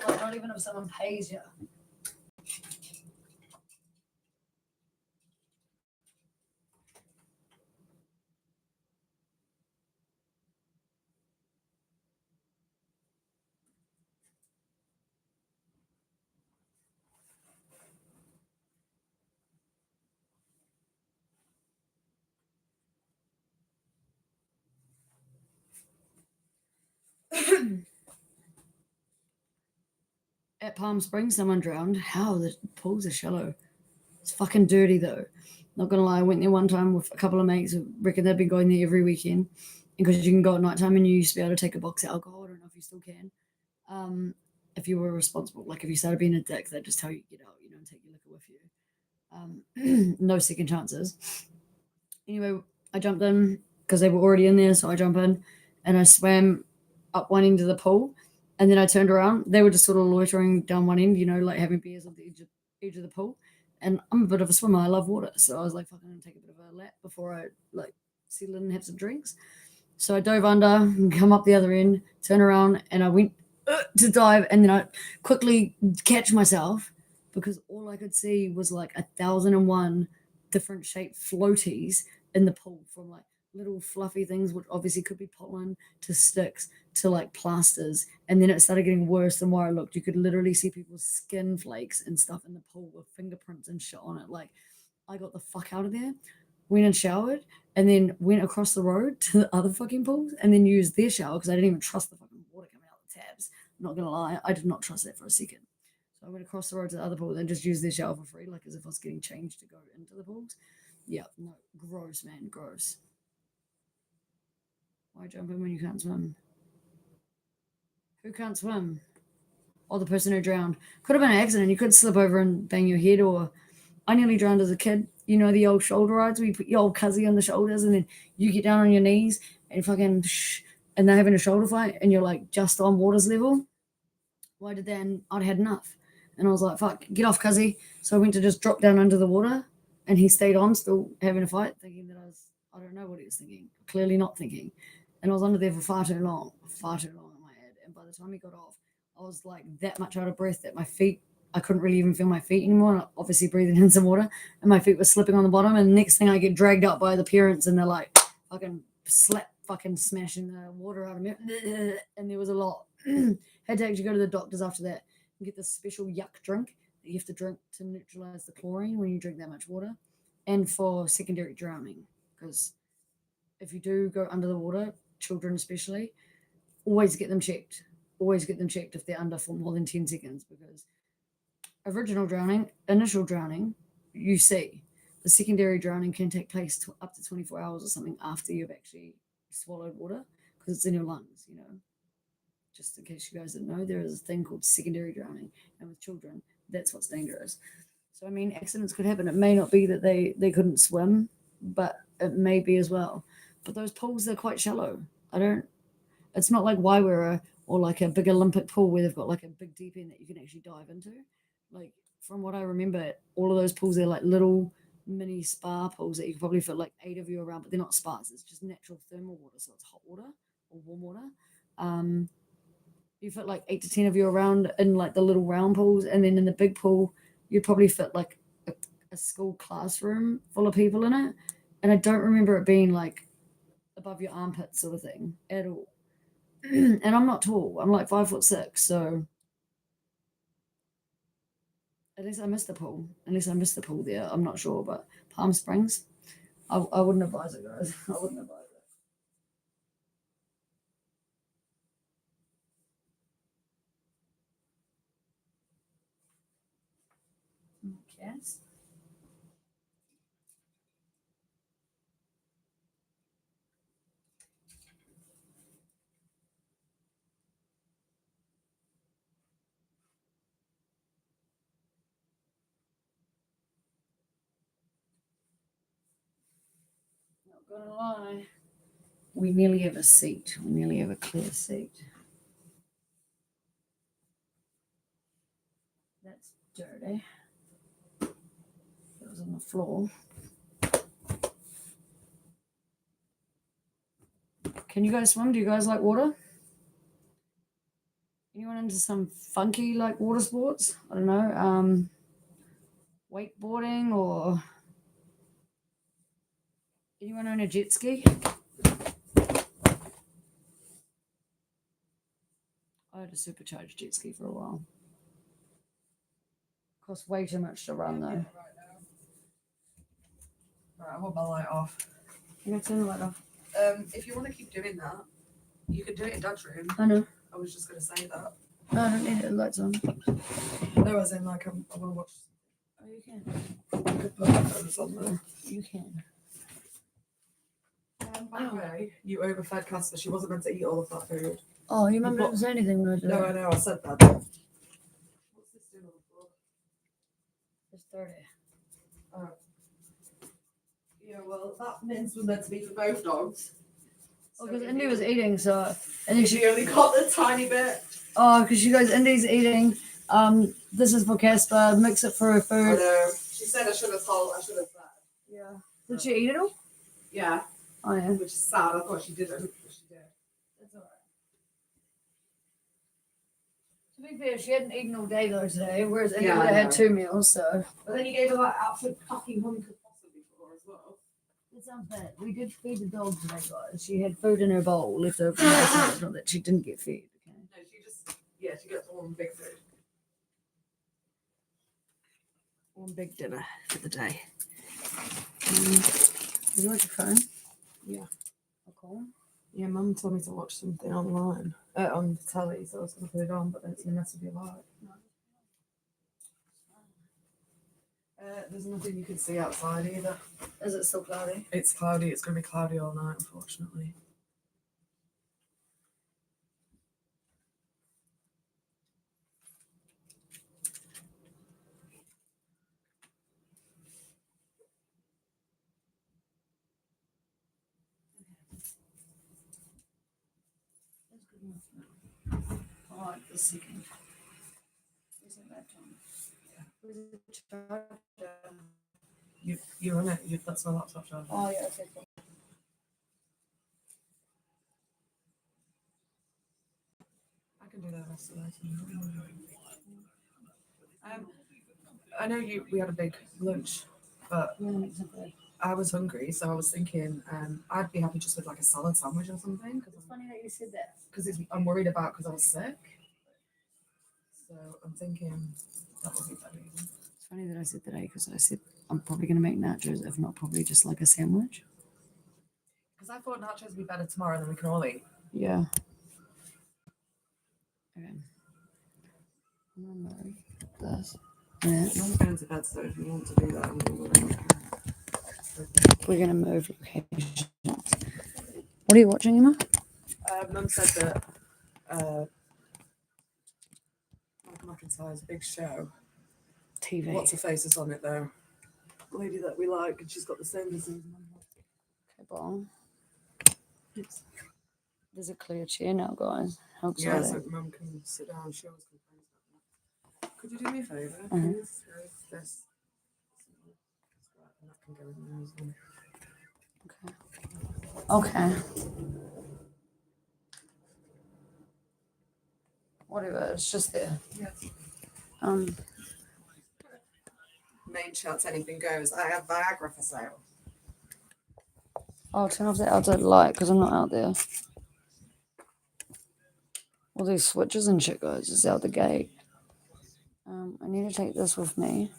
Like, not even if someone pays you. At Palm Springs, someone drowned. How? The pools are shallow. It's fucking dirty though. Not gonna lie, I went there one time with a couple of mates who reckon they've been going there every weekend. Because you can go at night time and you used to be able to take a box of alcohol. I don't know if you still can. If you were responsible. Like if you started being a dick, they'd just tell you to get out, and take your liquor with you. No second chances. Anyway, I jumped in because they were already in there, so I jump in and I swam up one end of the pool, and then I turned around. They were just sort of loitering down one end, like having beers on the edge of the pool. And I'm a bit of a swimmer. I love water, so I was like, "Fucking, take a bit of a lap before I settle in and have some drinks." So I dove under and come up the other end, turn around, and I went to dive, and then I quickly catch myself because all I could see was like 1,001 different shaped floaties in the pool, from like little fluffy things, which obviously could be pollen, to sticks, to like plasters. And then it started getting worse the more I looked. You could literally see people's skin flakes and stuff in the pool with fingerprints and shit on it. Like, I got the fuck out of there, went and showered, and then went across the road to the other fucking pools and then used their shower because I didn't even trust the fucking water coming out the tabs. I'm not gonna lie, I did not trust that for a second. So I went across the road to the other pool and just used their shower for free, like as if I was getting changed to go into the pools. Yeah, no, gross, man, gross. Why jump in when you can't swim? Who can't swim? Or the person who drowned. Could have been an accident. You could slip over and bang your head, or I nearly drowned as a kid. You know the old shoulder rides where you put your old cuzzy on the shoulders and then you get down on your knees and fucking and they're having a shoulder fight and you're like just on water's level. Well, I did that and I'd had enough. And I was like, fuck, get off, cuzzy. So I went to just drop down under the water and he stayed on, still having a fight, thinking that I don't know what he was thinking. Clearly not thinking. And I was under there for far too long in my head. And by the time he got off, I was like that much out of breath that my feet, I couldn't really even feel my feet anymore. And obviously breathing in some water and my feet were slipping on the bottom. And the next thing I get dragged up by the parents and they're like fucking smashing the water out of me. And there was a lot. Had to actually go to the doctors after that and get this special yuck drink that you have to drink to neutralize the chlorine when you drink that much water, and for secondary drowning. Because if you do go under the water, children especially, always get them checked. Always get them checked if they're under for more than 10 seconds, because original drowning, initial drowning, you see. The secondary drowning can take place up to 24 hours or something after you've actually swallowed water, because it's in your lungs, you know. Just in case you guys didn't know, there is a thing called secondary drowning, and with children, that's what's dangerous. So I mean, accidents could happen. It may not be that they couldn't swim, but it may be as well. But those pools, they're quite shallow. I don't. It's not like Waiwera or like a big Olympic pool where they've got like a big deep end that you can actually dive into. Like from what I remember, all of those pools, they're like little mini spa pools that you can probably fit like 8 of you around, but they're not spas. It's just natural thermal water, so it's hot water or warm water. Um, you fit like 8 to 10 of you around in like the little round pools, and then in the big pool, you'd probably fit like a school classroom full of people in it. And I don't remember it being like above your armpit sort of thing at all. And I'm not tall. I'm like 5'6", so at least I missed the pool. Unless I missed the pool there, I'm not sure. But Palm Springs, I wouldn't advise it, guys. I wouldn't advise it. Yes. Not gonna lie. We nearly have a seat. We nearly have a clear seat. That's dirty. It was on the floor. Can you guys swim? Do you guys like water? Anyone into some funky like water sports? I don't know. Wakeboarding, or anyone own a jet ski? I had a supercharged jet ski for a while. Cost way too much to run though. Right, I want my light off. You gotta turn the light off. If you want to keep doing that, you can do it in Dad's room. I know. I was just going to say that. No, I don't need it. The light's on. No, as in, like, I want to watch. Oh, you can. I could put my phones on there. You can. By the way, you overfed Casper. She wasn't meant to eat all of that food. Oh, you remember didn't say anything when I did No, it? I know. I said that. What's this doing on the floor? It's 30. Oh. Yeah, well, that mince was meant to be for both dogs. Oh, because Indy was eating, so and then She only got the tiny bit. oh, because she goes, Indy's eating. This is for Casper. Mix it for her I food. know. She said I should have told. I should have said. Yeah. Did she eat it all? Yeah, Oh yeah. which is sad. I thought she didn't. But she did. That's alright. To be fair, she hadn't eaten all day though today, whereas Indy Yeah, would I have had know. 2 meals. So But then you gave her that absolute fucking hunk of pasta before as well. that sounds bad. We did feed the dog today, guys. She had food in her bowl left over from last night. It's not that she didn't get fed. Okay. No, she gets one big food. One big dinner for the day. Did you watch your phone? Yeah. Okay. Yeah, Mum told me to watch something online, on the telly, so I was going to put it on, but then it's going to mess with your light. There's nothing you can see outside either. Is it still cloudy? It's cloudy. It's going to be cloudy all night, unfortunately. That's good enough now. I like the second. Isn't that time? Where's the charger? You're on it. That's my laptop charger. Oh yeah, okay, cool. I can do that rest of the night. I know we had a big lunch, but I'm gonna make some food. I was hungry, so I was thinking I'd be happy just with like a salad sandwich or something. It's funny that you said that. Because I'm worried about because I was sick. So I'm thinking that would be better. It's funny that I said today because I said I'm probably going to make nachos, if not probably just like a sandwich. Because I thought nachos would be better tomorrow, then we can all eat. Yeah. Okay. I'm going to move this. Yeah. I'm going to bed, so if you want to do that, I'm going to. We're going to move locations. What are you watching, Emma? Mum said that Malcolm McIntyre's big show. TV. What's her face is on it though? The lady that we like, and she's got the same disease. Okay, ball. There's a clear chair now, guys. How Yeah, exciting. so Mum can sit down. She always complains about that. Could you do me a favour? Mhm. Please? There is this. And that can go in there as well. Okay. Whatever, it's just there. Yes. Main shots, anything goes. I have Viagra for sale. I'll turn off the outside light because I'm not out there. All these switches and shit, guys, is out the gate. I need to take this with me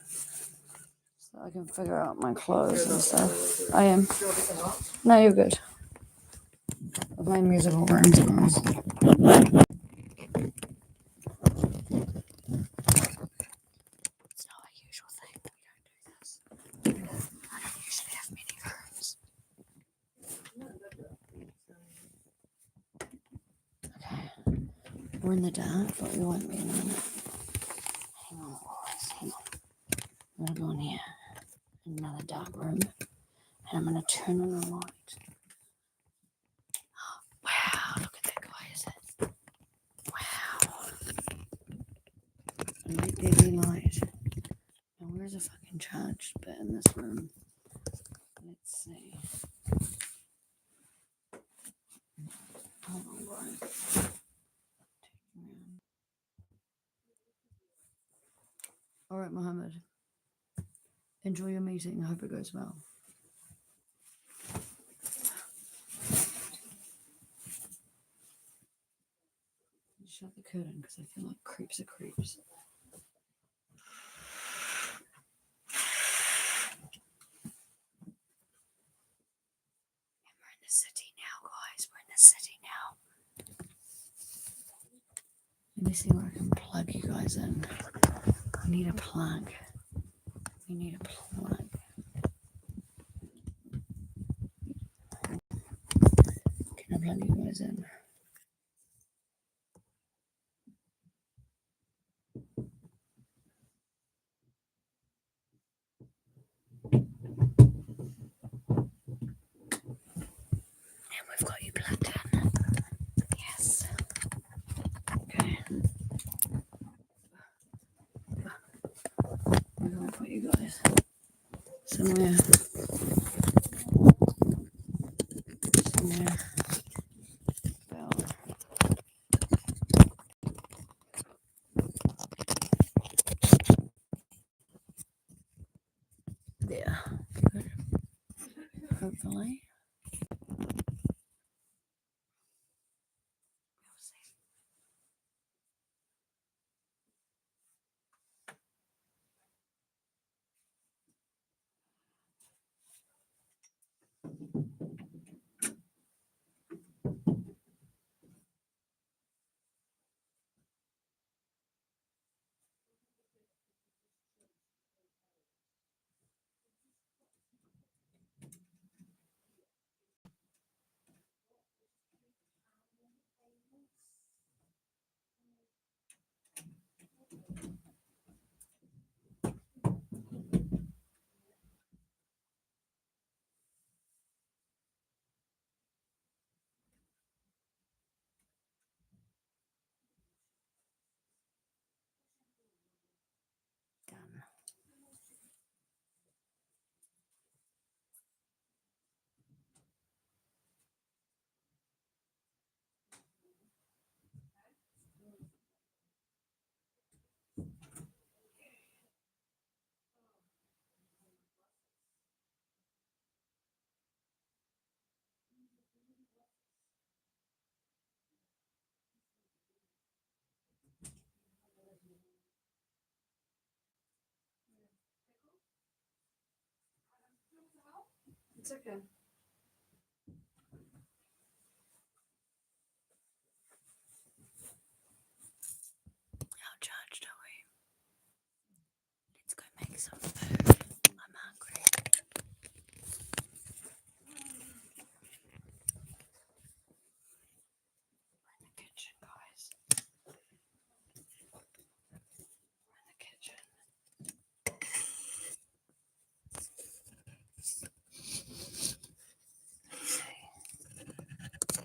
so I can figure out my clothes and stuff. I am. Do you want me to help? No, you're good. With my musical rooms, guys. It's not a usual thing. We don't do this. I don't usually have many rooms. Okay. We're in the dark, but we won't be in a minute. Hang on, guys. Hang on. I'm gonna go in here. Another dark room. And I'm gonna turn on the light. Wow, look at that, guys. Wow. Let there be light. Now, where's a fucking charged bit in this room? Let's see. Hold on, guys. All right, Mohammed. Enjoy your meeting. I hope it goes well. Shut the curtain because I feel like creeps are creeps. And we're in the city now, guys. We're in the city now. Let me see where I can plug you guys in. We need a plug. We need a plug. Can I plug you guys in? And we've got you plugged in. Yes. Okay. We're going to put you guys somewhere. Somewhere. About there. Good. Hopefully. We'll see. It's okay. How charged are we? Let's go make some food. I'm hungry. We're in the kitchen, guys. We're in the kitchen.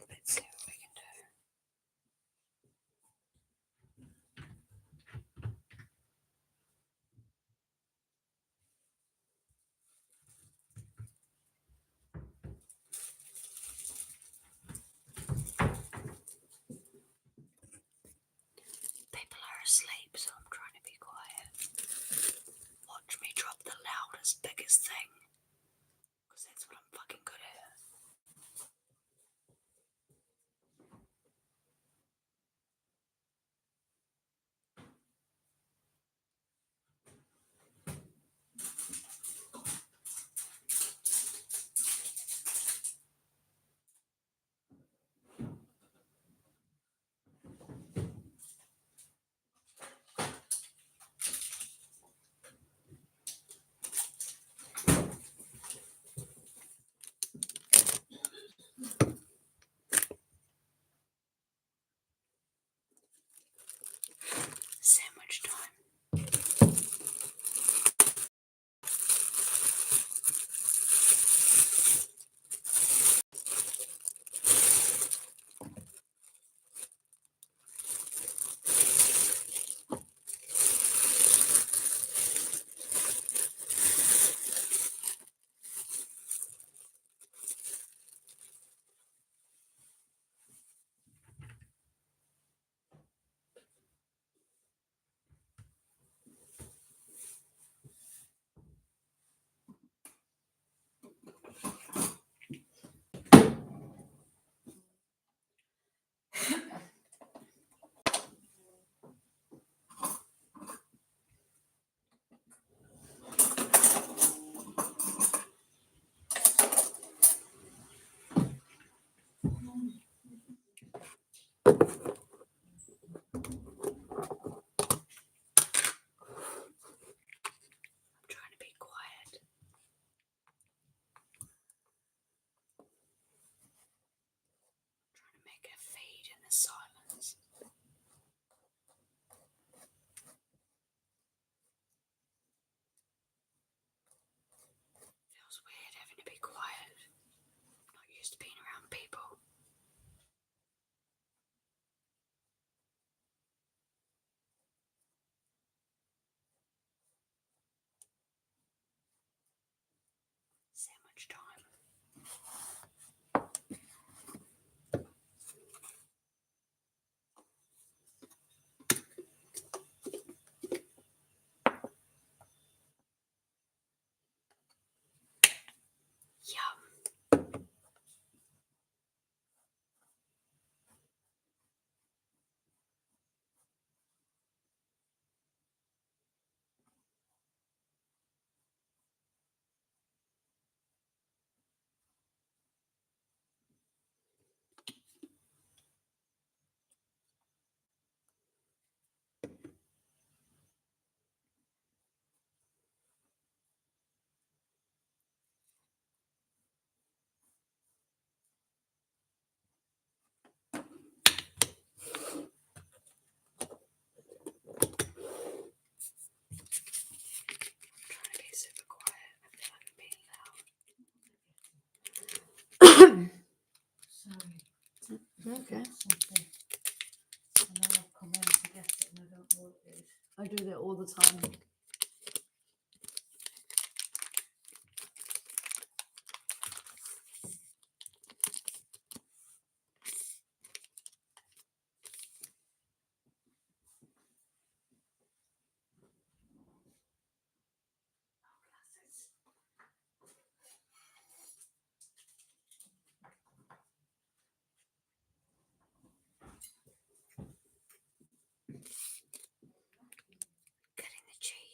Let's see what we can do. People are asleep, so I'm trying to be quiet. Watch me drop the loudest, biggest thing. Because that's what I'm fucking good at. Sandwich time. I'm trying to be quiet. I'm trying to make a fade in the silence. Feels weird having to be quiet. I'm not used to being around people. Sandwich time. Yum. Trying to be super quiet. I feel like I'm being loud. Sorry, Okay. something. I know I've come in to get it and I don't know what it is. I do that all the time. Cutting the cheese.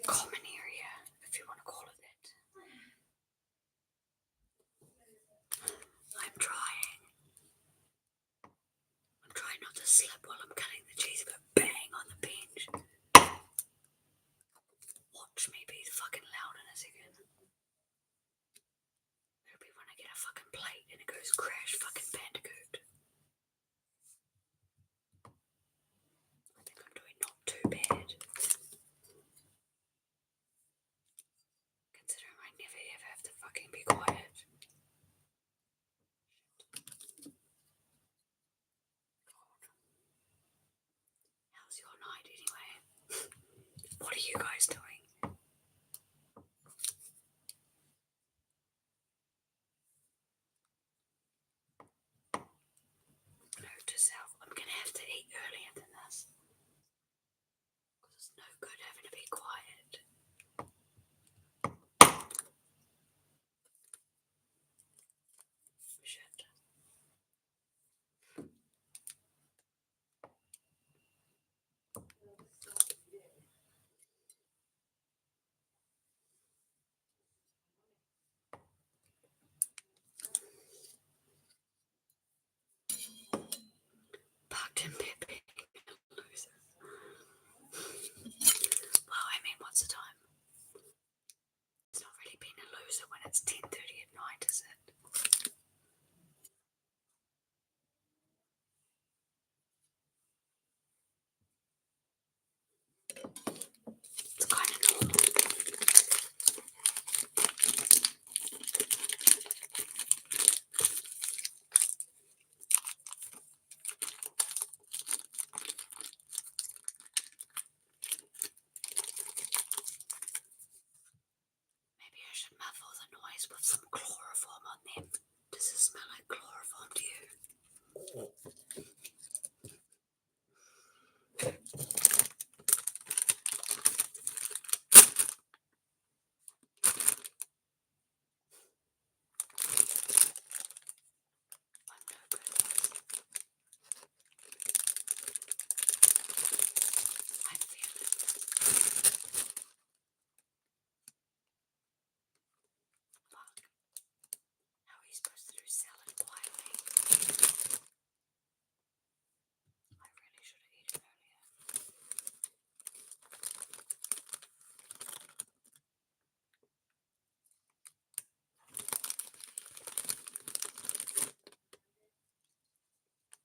common area, if you want to call it that. I'm trying. I'm trying not to slip while I'm cutting the cheese, but bang on the bench. Watch me be fucking loud in a second. It'll be when I get a fucking plate and it goes crash fucking bandicoot. I think I'm doing not too bad. Considering I never ever have to fucking be quiet. God. How's your night anyway? What are you guys doing? Note to self, I'm gonna have to eat earlier than this. Because it's no good having to be quiet. Shit. Parked in Pepe. Loser. Well, I mean, what's the time? It's not really being a loser when it's 10:30 at night, is it? It's kind of normal. Maybe I should muffle the noise with some chloroform on them. Does it smell like chloroform to you? I'm no good. I feel it. Fuck. How are you supposed to do salad quietly? I really should have eaten earlier.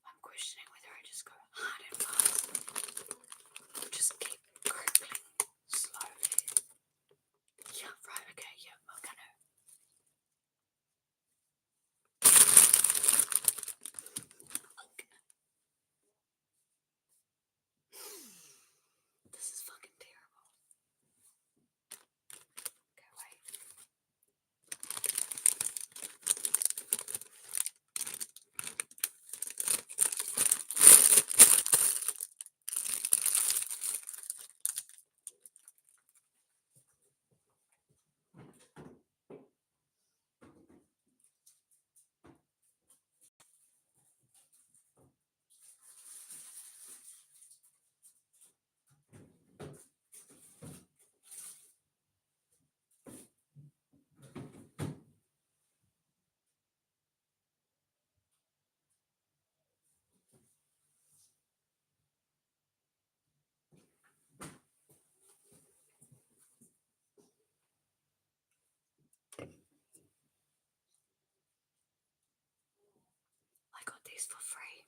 I'm questioning whether I just go hard and fast or just keep crippling slowly. Yeah, right, okay, yeah, I'm gonna. This is fucking terrible. Okay, wait. I got these for free.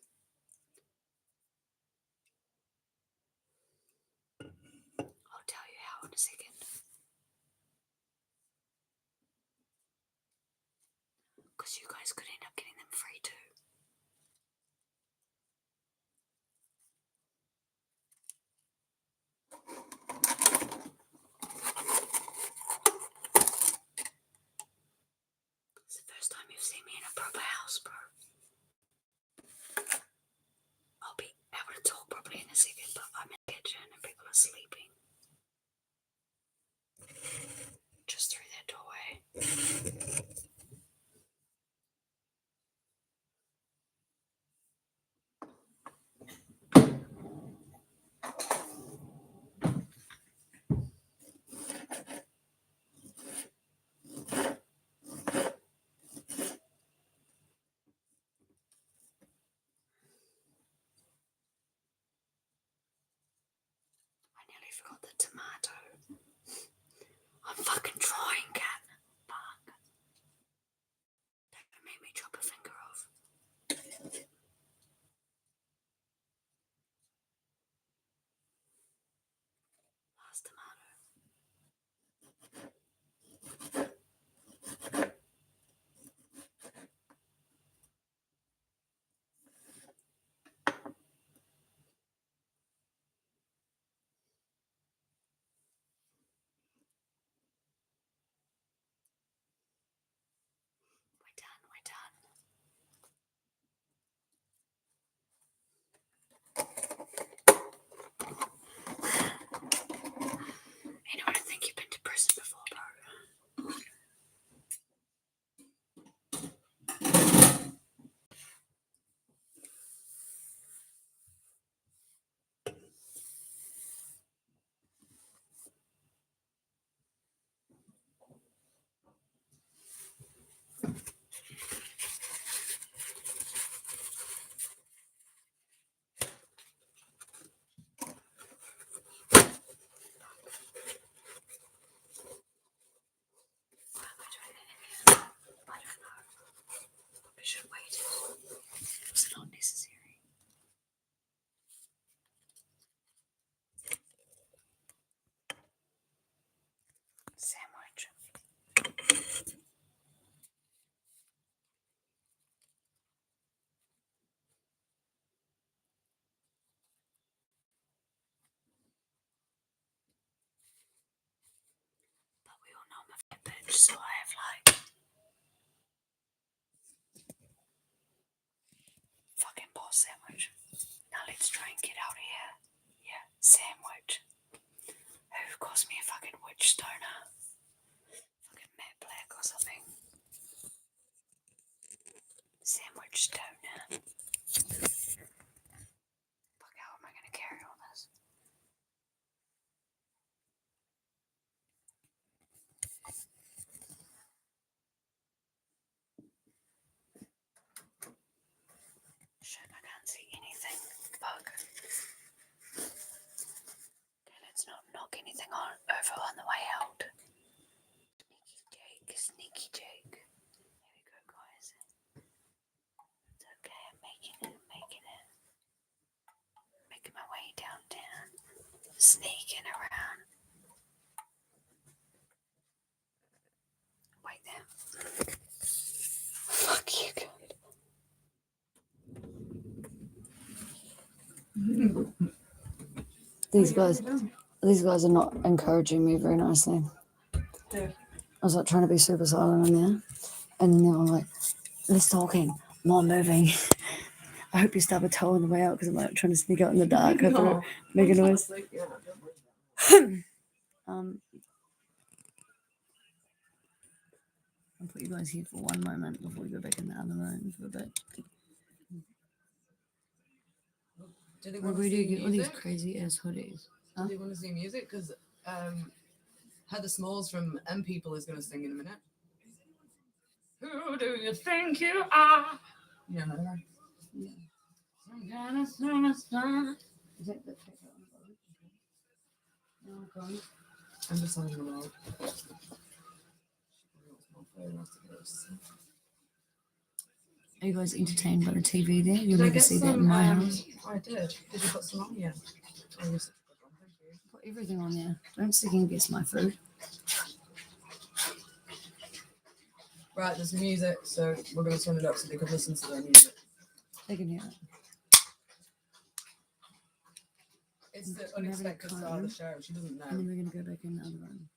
I'll tell you how in a second. Because you guys could end up getting them free too. It's the first time you've seen me in a proper house, bro. I'll be able to talk properly in a second, but I'm in the kitchen and people are sleeping. Just through that doorway. forgot the tomato. I'm fucking trying, cat. Fuck. Don't make me chop a finger off. Last tomato. We're done. Anyone think you've been to prison before, bro? Why am I doing it in here? I don't know. Probably should have waited. Was it not necessary? Sandwich. But we all know I'm a fat bitch, so I have like fucking boss sandwich. Now let's try and get out of here. Yeah, sandwich. Who calls me a fucking witch stoner? Fucking Matt Black or something. Sandwich stoner. Fuck, how am I gonna carry all this? Shit, I can't see anything. Fuck. Okay, let's not knock anything over on the way out. Sneaky Jake. Here we go, guys. It's okay, I'm making it. Making my way downtown. Sneaking around. Wait there. Fuck you, God. These guys are not encouraging me very nicely. Yeah. I was like trying to be super silent in there, and then they were like, "Less talking, more moving." I hope you stub a toe on the way out because I'm like trying to sneak out in the dark. No, Make a I'm noise. asleep, yeah, don't worry about I'll put you guys here for one moment before we go back in the other room for a bit. it. Do they Where want to do see you get all these music? crazy ass hoodies? Do they want to see music? Because Heather Smalls from M People is going to sing in a minute. Who do you think you are? Yeah, no, no. Yeah. Some kind of superstar. Is that the check out on the boat? No, okay. I'm just on the road. Are you guys entertained by the TV there? You'll Did I never get see some? that in my house. I did. Did you put some on? Yeah. Oh, yes. Thank you. Put everything on there. Don't second guess my food. Right, there's music, so we're going to turn it up so they can listen to the music. They can hear it. It's the I'm having a unexpected start of the cone. show. She doesn't And know. then we're going to go back in the other room.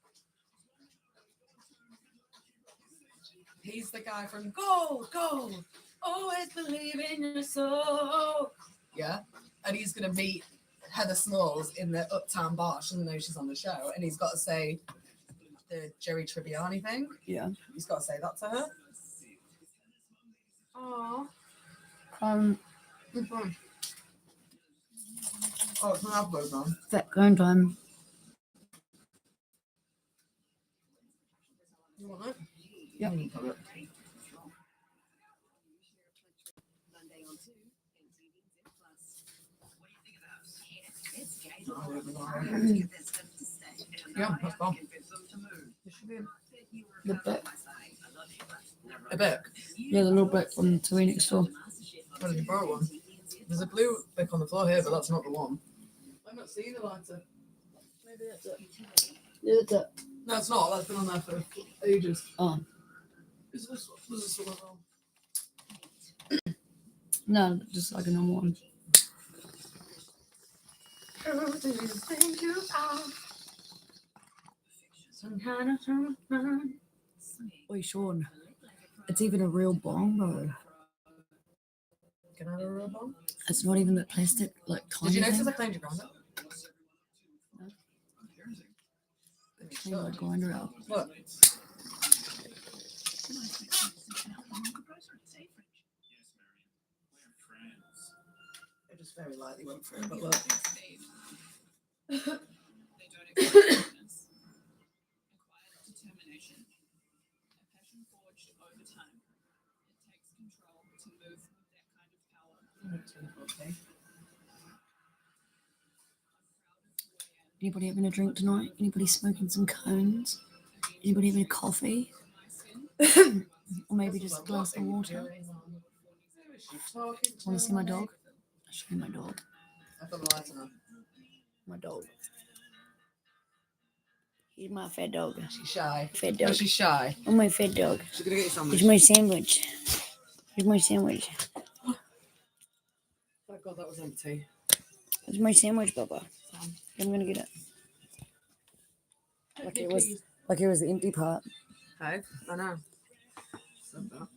He's the guy from Gold, Gold. Always believe in your soul. Yeah. And he's going to meet Heather Smalls in the Uptown Bar. She doesn't know she's on the show. And he's got to say the Jerry Tribbiani thing. Yeah. He's got to say that to her. Oh, good one. Oh, it's my elbow on. That going time. You want it? Yep. You got it. Oh, Yeah, that's fun. The book. A book. Yeah, the little book from the TV next door. Where did you borrow one? There's a blue book on the floor here, but that's not the one. I'm not seeing the lighter. Maybe that's it. Yeah, that's it. No, it's not. That's been on there for ages. Oh. Is this one wrong? No, just like a normal one. Who do you think you are? Some kind of man. Wait, Sean. It's even a real bong, bro. Can I have a real bomb? It's not even that plastic, like tiny. Did you thing. notice I cleaned your grinder? Clean my grinder out. Look. I just very lightly went through it, but look. Anybody having a drink tonight? Anybody smoking some cones? Anybody having a coffee? Or maybe just a glass of water? Want to see my dog? I'll show you my dog. I put the lights on. My dog. He's my fat dog. She's shy. Fat No, dog. she's shy. Oh, my fat dog. She's gonna get you sandwich. Here's my sandwich. Here's my sandwich. Thank God that was empty. Here's my sandwich, Papa. I'm gonna get it. Like it was the empty part. Hey, I know.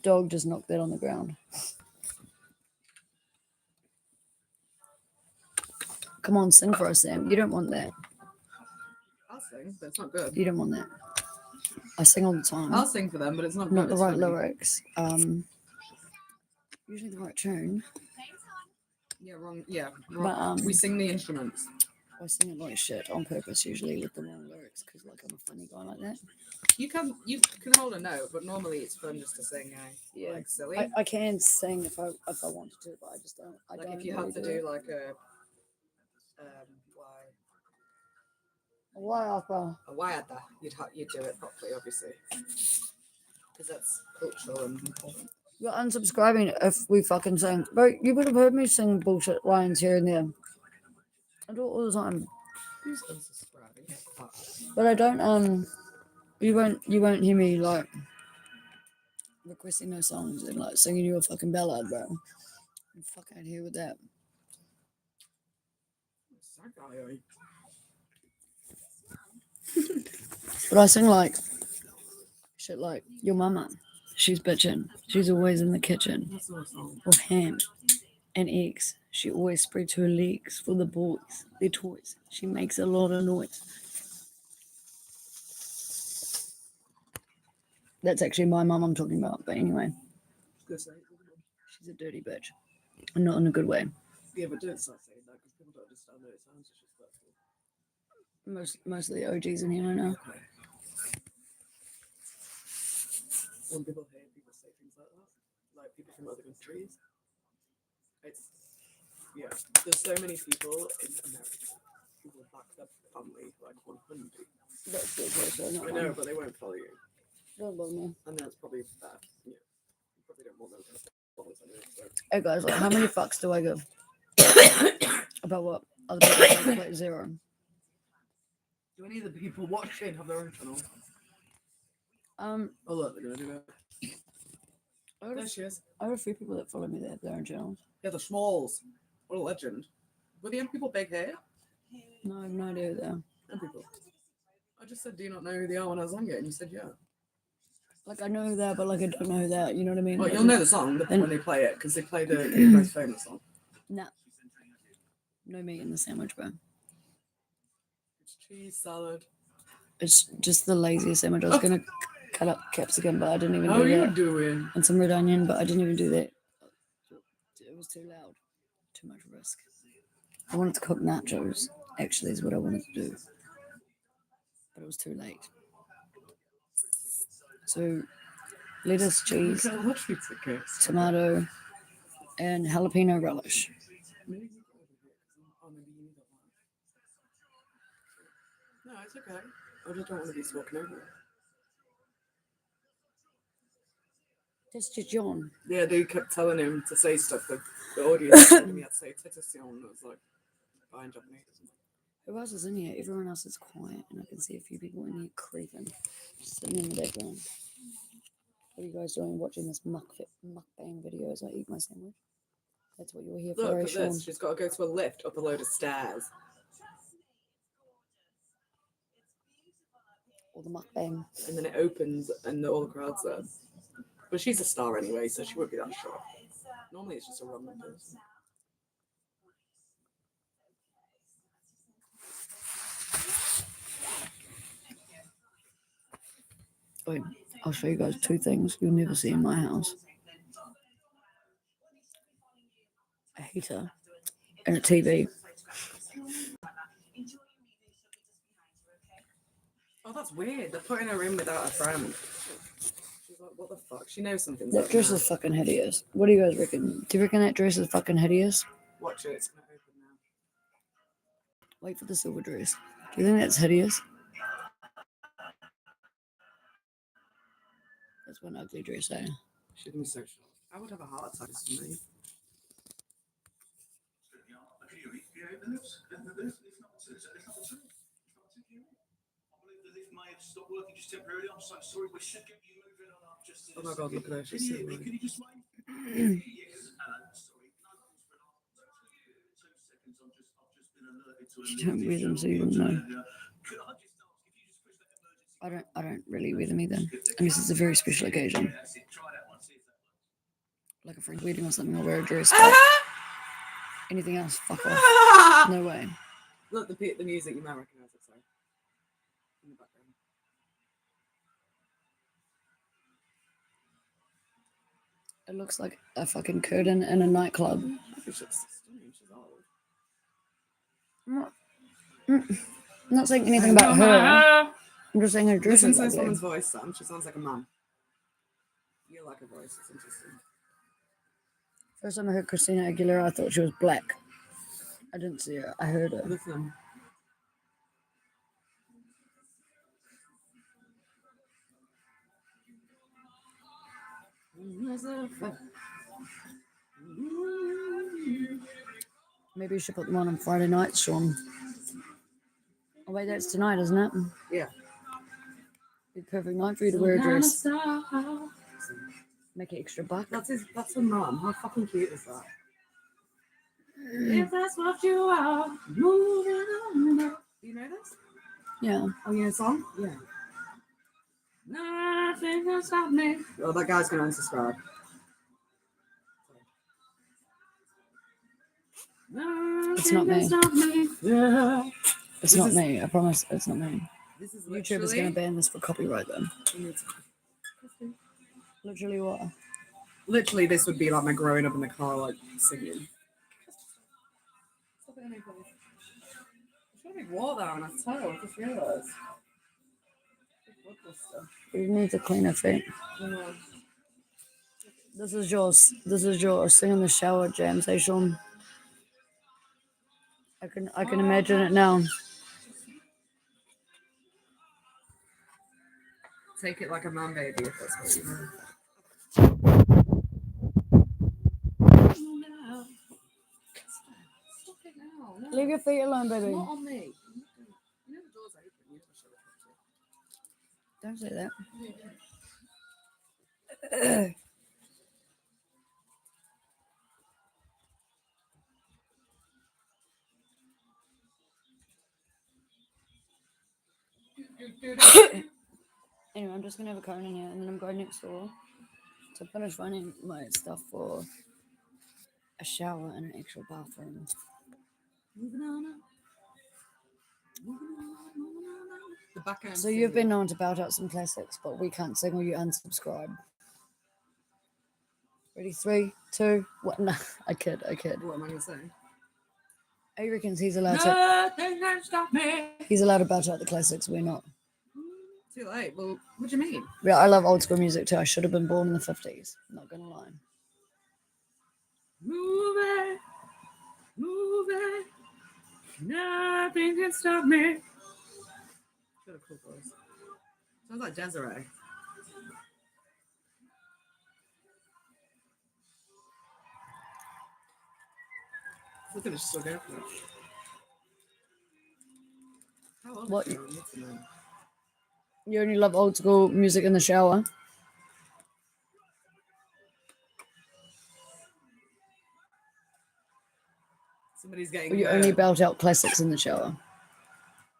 Dog just knocked that on the ground. Come on, sing for us, Sam. You don't want that. I'll sing, but it's not good. You don't want that. I sing all the time. I'll sing for them, but it's not Not good. the It's right funny. lyrics. Usually the right tune. Yeah, wrong. Yeah, But wrong. We sing the instruments. I sing it like shit on purpose, usually with the wrong lyrics, because like I'm a funny guy like that. You can hold a note, but normally it's fun just to sing. Yeah. Like silly. I can sing if I wanted to, but I just don't. I Like don't if you really have to it. do like a Why opera? a waiata, you'd do it properly, obviously, because that's cultural and important. You're unsubscribing if we fucking sing. Bro, you would have heard me sing bullshit lines here and there. I do it all the time. Who's unsubscribing? Fuck. But I don't you won't hear me like requesting no songs and like singing you a fucking ballad, bro. I'm fucking out here with that. But I sing like shit like your mama. She's bitching. She's always in the kitchen. That's not a song. With ham and eggs. She always spreads her legs for the boys, their toys. She makes a lot of noise. That's actually my mum I'm talking about. But anyway, she's a dirty bitch. And not in a good way. Yeah, but don't start saying that because people don't understand that it sounds disrespectful. Most of the OGs in here I know. When people hear people say things like that, like people from other countries, there's so many people in America who will back their family like 100. That's good, so I know, but they won't follow you, don't bother me. and that's probably bad. Yeah, you probably don't want them to follow us anyway. So. Hey guys, like, how many fucks do I give? About what? Other people say like 0. Do any of the people watching have their own channel? Oh look, they're gonna do that. There she is. I have a few people that follow me that have their own channels. Yeah, the Smalls. What a legend. Were the M people big hair? No, I have no idea who they are. M people. I just said, do you not know who they are when I sang it? And you said, yeah. Like, I know who they are, but like, I don't know who they are. You know what I mean? Well, Like, you'll know the song when they play it because they play the most famous song. Nah. No meat in the sandwich, bro. It's cheese salad. It's just the laziest sandwich. I was going to cut up capsicum, but I didn't even How do are you that. doing? And some red onion, but I didn't even do that. It was too loud. Too much risk. I wanted to cook nachos, actually, is what I wanted to do. But it was too late. So, lettuce, cheese, tomato, and jalapeno relish. No, it's okay. I just don't want to be smoking over it. That's just John. Yeah, they kept telling him to say stuff. The audience told him he had to say Tetacion. It was like, buying Japanese. Who else is in here? Everyone else is quiet, and I can see a few people in here creeping, just sitting in the background. What are you guys doing? Watching this mukbang video as I eat my sandwich? That's what you're here for, Look eh, at Sean? this. She's got to go to a lift up a load of stairs. Or the mukbang. And then it opens and all the crowd's there. But she's a star anyway, so she won't be that shocked. Normally it's just a random person. Wait, I'll show you guys two things you'll never see in my house. A heater and a TV. Oh, that's weird. They're putting her in without a friend. She's like, what the fuck? She knows something's That up dress now. is fucking hideous. What do you guys reckon? Do you reckon that dress is fucking hideous? Watch it. It's going to open now. Wait for the silver dress. Do you think that's hideous? That's one ugly dress, eh? She's going to be so shocked. I would have a heart attack for me. Oh my god, look at her. She's so weird. You don't wear them, so you wouldn't know. I don't really wear them either, unless it's a very special occasion, like a friend's wedding or something. I'll wear a dress. But anything else, fuck off. No way. Look, the music, you might recognise it, sorry. In the background. It looks like a fucking curtain in a nightclub. She's stunning. She's old. I'm not saying anything about her. I'm just saying her dress Listen is to this ugly. woman's voice, Sam. She sounds like a man. You like her voice. It's interesting. First time I heard Christina Aguilera, I thought she was black. I didn't see her. I heard her. Listen. Maybe you should put them on Friday night, Sean. Oh wait, that's tonight, isn't it? Yeah. Be a perfect night for you to wear a dress. Make it extra buck. That's her mum. How fucking cute is that? If that's what you are, moving on. Do you know this? Yeah. Oh, you know the song? Yeah. Nothing can stop me. Oh, that guy's gonna unsubscribe. It's not me. Yeah. It's not me. I promise it's not me. This is YouTube is going to ban this for copyright then. Literally what? Literally, this would be like my growing up in the car, like singing. There's gonna be water on her toe. I just realised. You need to clean her feet. This is yours. This is yours. Sing in the shower jam, say Sean. I can imagine it now. Take it like a man, baby, if that's what you mean. Leave your feet alone, baby. Not on me. You know the door's open. You never shut it. Don't say that. Anyway, I'm just gonna have a cone in here, and then I'm going next door to finish finding my stuff for a shower and an actual bathroom. The back end. So you've been known to belt out some classics, but we can't sing or you unsubscribe. Ready? 3, 2, 1. No, I kid. What am I gonna say? He reckons he's allowed to. Nothing can stop me. He's allowed to belt out the classics. We're not. Too late. Well, what do you mean? Yeah, I love old school music too. I should have been born in the 50s. Not gonna lie. Move it. Nothing can stop me. got a cool voice. Sounds like Desiree. Look at it, she's still going for it. How old What? is she? What's her name? You only love old school music in the shower. Somebody's Or getting. you only belt out classics in the shower.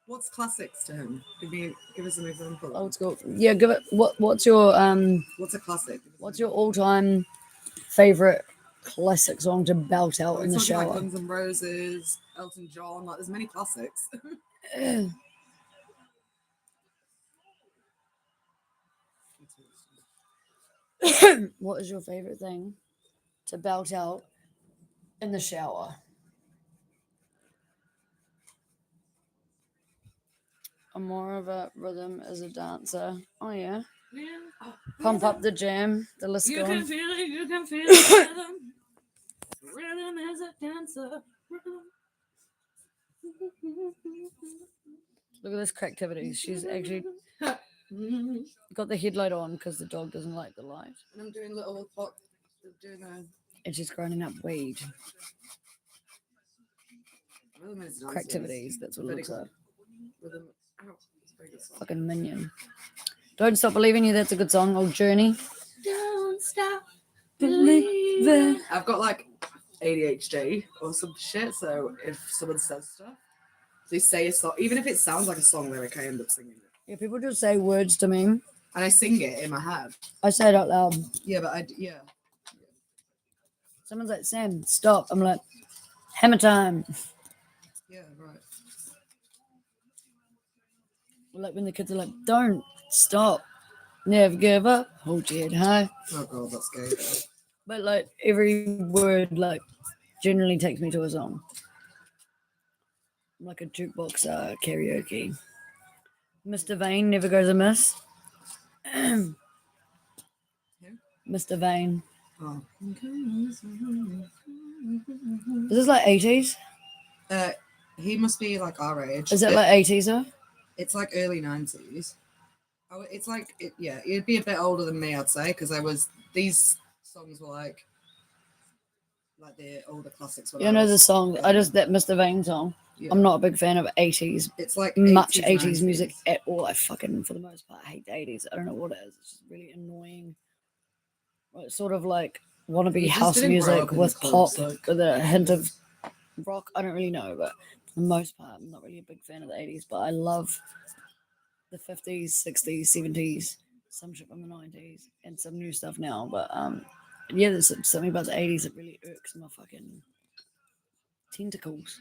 What's classics to him? Give us an example. Old school. Yeah, give it. What's your What's a classic? What's your all-time favorite classic song to belt out Are we in the talking like shower? Guns N' Roses, Elton John? Like, there's many classics. What is your favorite thing to belt out in the shower? I'm more of a rhythm as a dancer. Oh yeah. Pump up the jam. The list You going. can feel it. You can feel the rhythm. Rhythm is a dancer. Look at this cracktivity. She's actually got the headlight on because the dog doesn't like the light. And I'm doing little pot. Doing a And she's grinding up weed. rhythm is Cracktivities. That's what it looks like. Rhythm. Ow, it's a very good song. Fucking minion. Don't Stop Believing You. That's a good song. Old Journey. Don't stop Believing. I've got like ADHD or some shit, so if someone says stuff, they say a song, even if it sounds like a song lyric, I end up singing it. Yeah, people just say words to me. And I sing it in my head. I say it out loud. Yeah, but yeah. Someone's like, Sam, stop. I'm like, hammer time. Yeah, right. Like when the kids are like, don't stop. Never give up. Hold your head high. Oh god, that's gay. But like every word like generally takes me to a song. I'm like a jukebox karaoke. Mr. Vane never goes amiss. Mr. Vane. Oh. Is this like 80s? He must be like our age. Is it like 80s though? It's like early 90s. Oh, it's like yeah, it'd be a bit older than me, I'd say, because these songs were like the older classics. You know the song. I just that Mr. Vane song. Yeah. I'm not a big fan of 80s. It's like Much 80s, 80s music 90s. at all. I fucking for the most part hate the 80s. I don't know what it is. It's just really annoying. It's sort of like wannabe You just house didn't grow music up in with the pop clubs, like- with a hint of rock. I don't really know, but for the most part, I'm not really a big fan of the 80s. But I love the 50s, 60s, 70s, some shit from the 90s, and some new stuff now. But yeah, there's something about the 80s that really irks my fucking tentacles.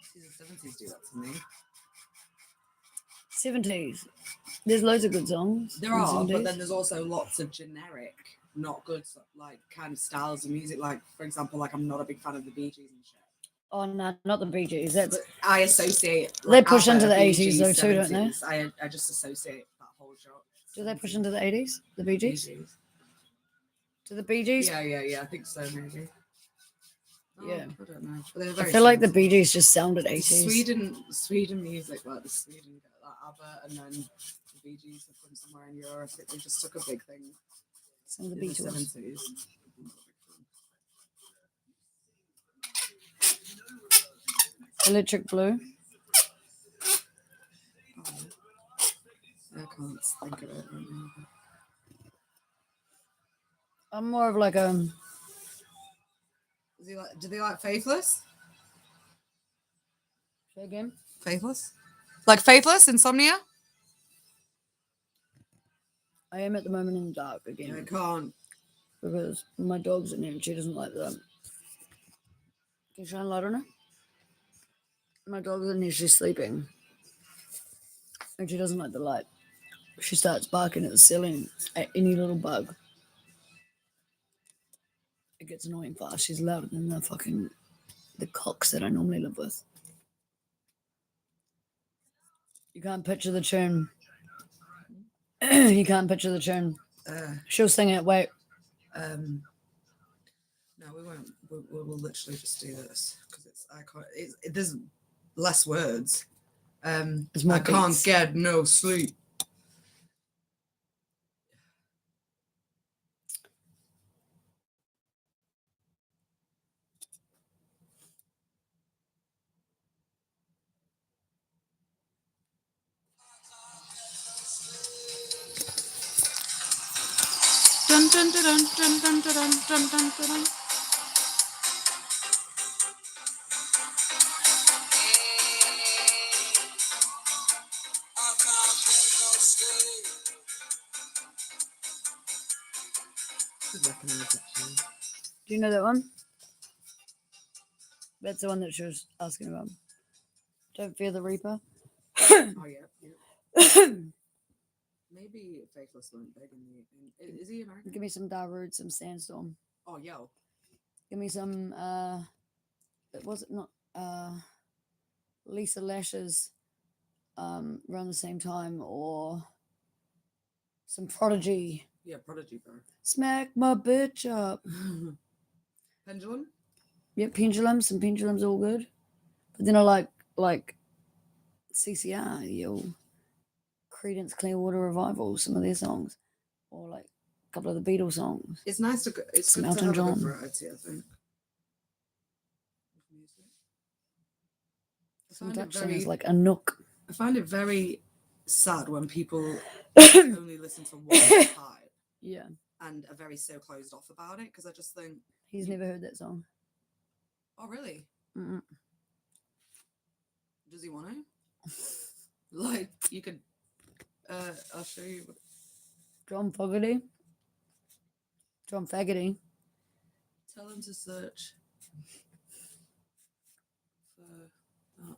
See, the 70s do that to me. 70s. There's loads of good songs. There in the are, but 70s. then there's also lots of generic, not good, like kind of styles of music. Like, for example, like I'm not a big fan of the Bee Gees and shit. Oh no, not the Bee Gees. That's But I associate. They push ABBA, into the Bee 80s Gees, though too, don't they? 70s. I just associate that whole genre. do they push into the 80s? The Bee Bee Gees? Gees? To the Bee Gees? Yeah. I think so, maybe. Oh, Yeah. I don't know. But they're I very feel like the similar. Bee Gees just sounded The 80s. Sweden music, like the Sweden, like ABBA, and then the Bee Gees are from somewhere in Europe. They just took a big thing Some of the in the Beatles. 70s. Electric Blue. I can't think of it right now. I'm more of like Do they like Faithless? say again? Faithless? Like Faithless, Insomnia? I am at the moment in the dark I again can't. because my dog's in here and she doesn't like them. Can you shine a light on her? My dog's in here, she's sleeping. And she doesn't like the light. She starts barking at the ceiling at any little bug. It gets annoying fast. She's louder than the cocks that I normally live with. You can't picture the tune. You can't picture the tune. She'll sing it. Wait. No, we won't. We'll literally just do this because I can't. There's less words. It's more I can't beats. get no sleep. Dun, dun, dun, dun, dun, dun, dun, dun, dun, dun, dun. Should recognise it, actually. Do you know that one? That's the one that she was asking about. Don't fear the Reaper. Oh yeah, yeah. Maybe Faithless went big in the. Is he American? Give me some Darude, some Sandstorm. Oh yeah. Give me some was it not Lisa Lash's around the same time, or some Prodigy. Yeah, Prodigy, bro. Smack my bitch up. Pendulum. Yep, Pendulums. Some Pendulums all good. But then I like CCR, yo, Credence Clearwater Revival, some of their songs, or like a couple of the Beatles songs. It's nice to. It's Some good Elton to have a John. good variety, I think. Some Dutch singers like Anouk. I find it very sad when people only listen to one type. Yeah. And are very so closed off about it, because I just think He's never heard that song. oh really? Mm-mm. Does he want to? Like you could I'll show you. John Fogerty. John Faggoty. Tell him to search for that.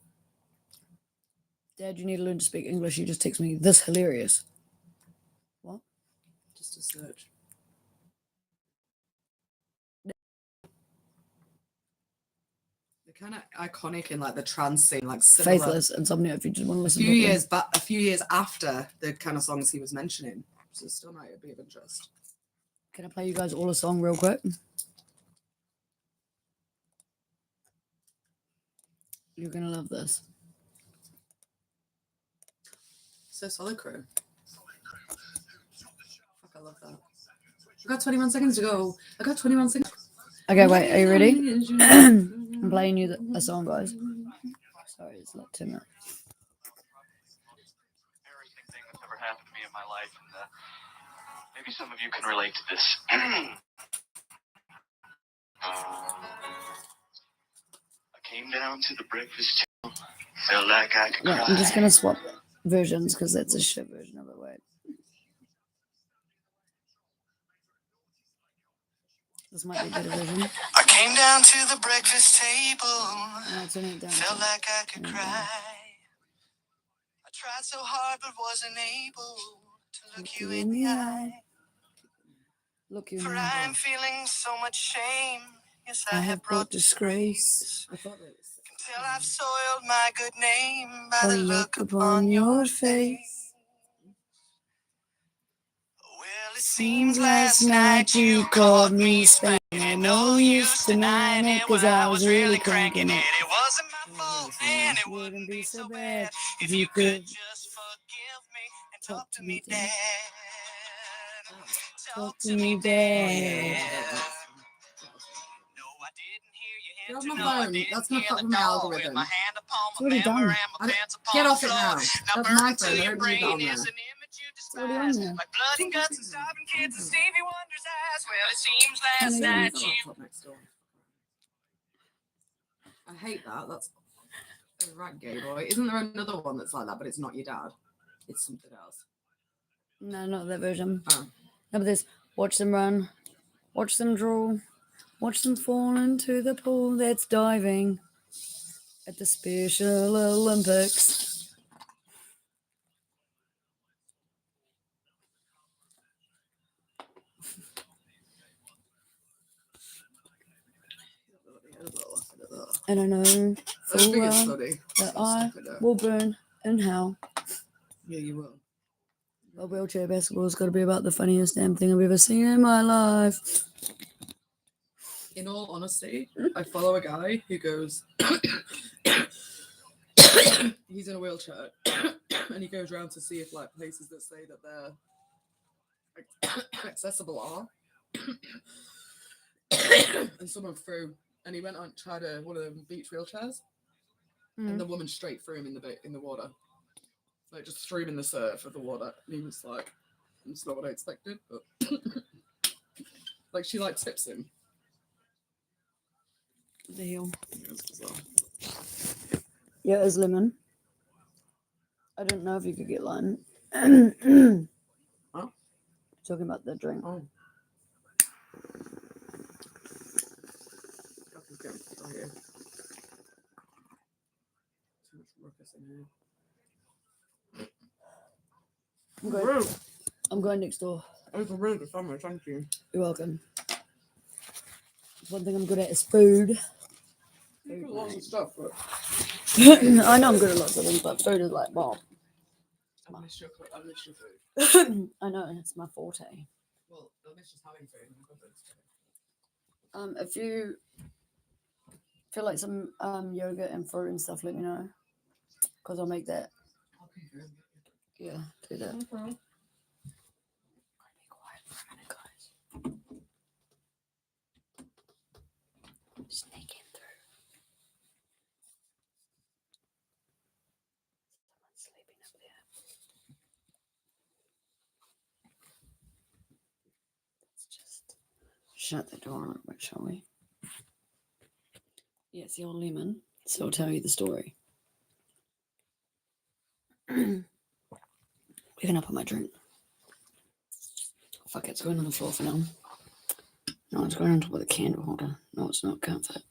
Dad, you need to learn to speak English. You just text me this hilarious. What? Just to search. They're kind of iconic in like the trance scene, like similar. Faithless, Insomnia, if you just want to listen a to few years after the kind of songs he was mentioning, so it still might be of interest. Can I play you guys all a song real quick? You're gonna love this. So Solid Crew. Fuck, I love that. I got 21 seconds to go. I got 21 seconds. Okay, wait, are you ready? I'm playing you a song, guys. Sorry, it's like 2 minutes. Embarrassing thing that's ever happened to me in my life, and maybe some of you can relate to this. I came down to the breakfast table, felt like I could Yeah, cry. I'm just gonna swap versions because that's a shit version of it. Wait. This might be a better version. I came down to the breakfast table, No, turn it down. felt like I could Turn it down. cry. I tried so hard but wasn't able to look you in the eye. Look you in For the eye. I'm feeling so much shame. Yes, I have brought disgrace. I thought that was. Till I've soiled my good name by A the look upon your face. Well, it Seems last night you caught me spanking it. No use denying it, cause I was really cranking it. It wasn't my fault, and it Wouldn't be so bad if you could just forgive me and talk to me, Dad. Talk to me, Dad. No, I didn't hear you. Get off my phone. That's my fucking algorithm. It's already done. Get off it now. That's my phone. I don't need that on there. It's already on there. Like blood and guts and starving kids and Stevie Wonder's eyes. Well, it seems I last know. night Use the you. laptop next door. I hate that. That's right, gay boy. Isn't there another one that's like that, but it's not your dad? It's something else. No, not that version. Oh. No, but this. Watch them run. Watch them draw. Watch them fall into the pool that's diving at the Special Olympics. And I know full well that I will burn in hell. Yeah, you will. But wheelchair basketball's got to be about the funniest damn thing I've ever seen in my life. In all honesty, I follow a guy who goes he's in a wheelchair, and he goes around to see if like places that say that they're accessible are. And someone threw, and he went on tried one of them beach wheelchairs, and the woman straight threw him in the water, like just threw him in the surf of the water, and he was like, "It's not what I expected," but like she like tips him. The hell? Yeah, it's bizarre. Yeah, it's lemon. I didn't know if you could get lime. Huh? Talking about the drink. Oh. Okay, right here. Too much ruckus in here. I'm going, Rude. I'm going next door. Overruled the summer, thank you. You're welcome. One thing I'm good at is food. You do lots of stuff, but I know I'm good at lots of things, but food is like bomb. I miss your food. I know, it's my forte. Well, I miss just having food in the cupboard. If you feel like some yogurt and fruit and stuff, let me know. Because I'll make that. I'll pay for it. Yeah, do that. Okay. Be quiet for a minute, guys. Sneaking through. Someone's sleeping up there. Let's just shut the door a little bit, shall we? Yeah, it's the old lemon, so I'll tell you the story. Picking up on my drink. Fuck it, it's going on the floor for now. No, it's going on top of the candle holder. No, it's not, can't fit.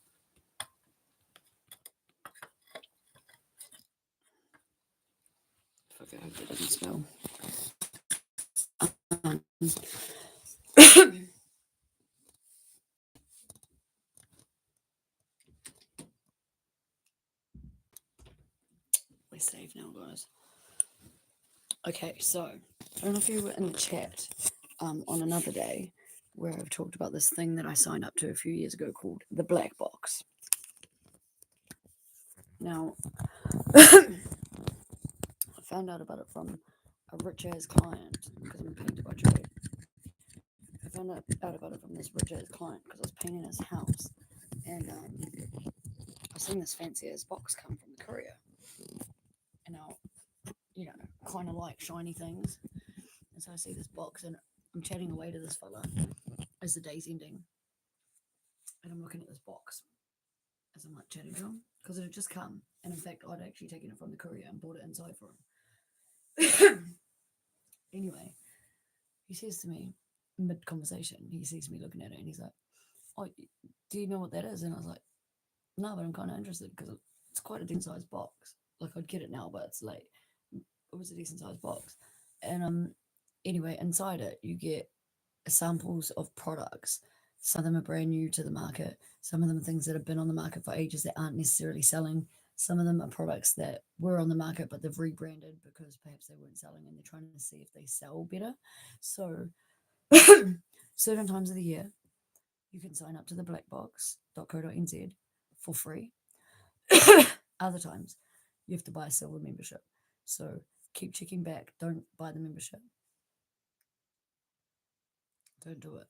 Fuck it, I hope it doesn't smell. We're safe now, guys. Okay, so I don't know if you were in the chat on another day where I've talked about this thing that I signed up to a few years ago called the Black Box. Now, I found out about it from a rich ass client because I'm a painter by trade. I found out about it from this rich ass client because I was painting his house, and I seen this fancy ass box come from the courier. And now, kind of like shiny things. And so I see this box, and I'm chatting away to this fella as the day's ending, and I'm looking at this box as I'm like chatting to him because it had just come, and in fact I'd actually taken it from the courier and bought it inside for him. Anyway, he says to me mid conversation, he sees me looking at it, and he's like, "Oh, do you know what that is?" And I was like, "No, but I'm kind of interested because it's quite a decent sized box. Like I'd get it now, but it's late. It was a decent sized box." And anyway, inside it you get samples of products. Some of them are brand new to the market. Some of them are things that have been on the market for ages that aren't necessarily selling. Some of them are products that were on the market but they've rebranded because perhaps they weren't selling and they're trying to see if they sell better. So certain times of the year you can sign up to the blackbox.co.nz for free. Other times you have to buy a silver membership. So keep checking back. Don't buy the membership. Don't do it.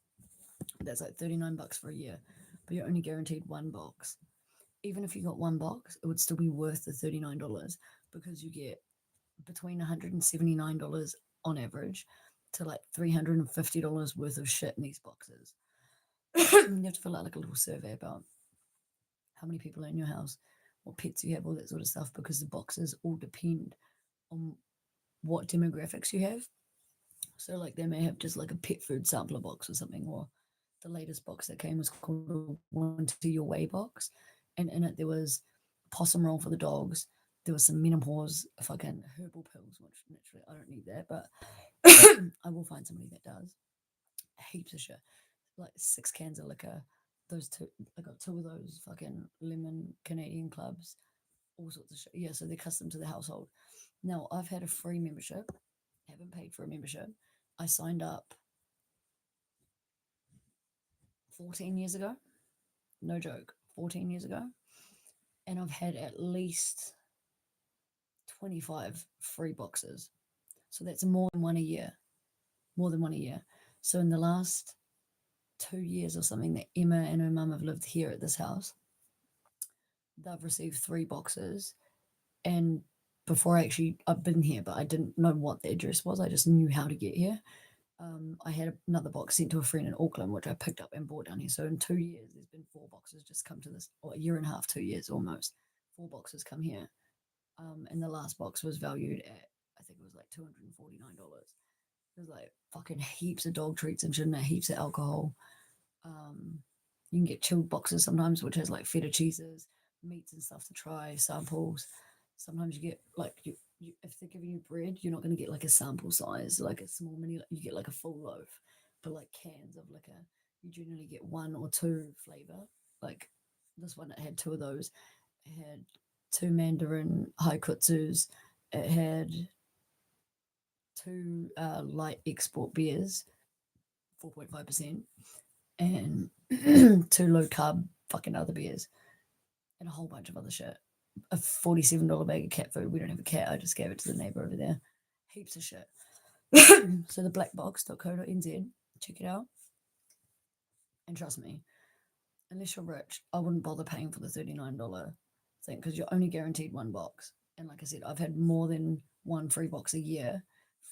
That's like $39 for a year, but you're only guaranteed one box. Even if you got one box, it would still be worth the $39 because you get between $179 on average to like $350 worth of shit in these boxes. You have to fill out like a little survey about how many people are in your house, what pets you have, all that sort of stuff, because the boxes all depend on what demographics you have. So like they may have just like a pet food sampler box or something, or the latest box that came was called a One to Your Way box, and in it there was possum roll for the dogs. There was some menopause fucking herbal pills, which naturally I don't need that, but I will find somebody that does. Heaps of shit, like 6 cans of liquor. Those two, I got 2 of those fucking lemon Canadian clubs, all sorts of shit. Yeah, so they're custom to the household. Now I've had a free membership, haven't paid for a membership. I signed up 14 years ago. No joke, 14 years ago. And I've had at least 25 free boxes. So that's more than one a year. More than one a year. So in the last 2 years or something that Emma and her mum have lived here at this house, they've received 3 boxes. And before I've been here, but I didn't know what the address was. I just knew how to get here. I had another box sent to a friend in Auckland, which I picked up and brought down here. So in 2 years, there's been 4 boxes just come to this, or a year and a half, 2 years almost. 4 boxes come here. And the last box was valued at, I think it was like $249. There's like fucking heaps of dog treats and shit in there, heaps of alcohol. You can get chilled boxes sometimes, which has like feta cheeses, meats and stuff to try, samples. Sometimes you get like if they're giving you bread, you're not going to get like a sample size, like a small mini. You get like a full loaf, but like cans of liquor, you generally get 1 or 2 flavor. Like this one, it had 2 of those. It had 2 Mandarin haikutsus. It had 2 light export beers, 4.5%, and 2 low carb fucking other beers, and a whole bunch of other shit. A $47 bag of cat food. We don't have a cat. I just gave it to the neighbor over there. Heaps of shit. So the blackbox.co.nz, check it out. And trust me, unless you're rich, I wouldn't bother paying for the $39 thing because you're only guaranteed 1 box. And like I said, I've had more than 1 free box a year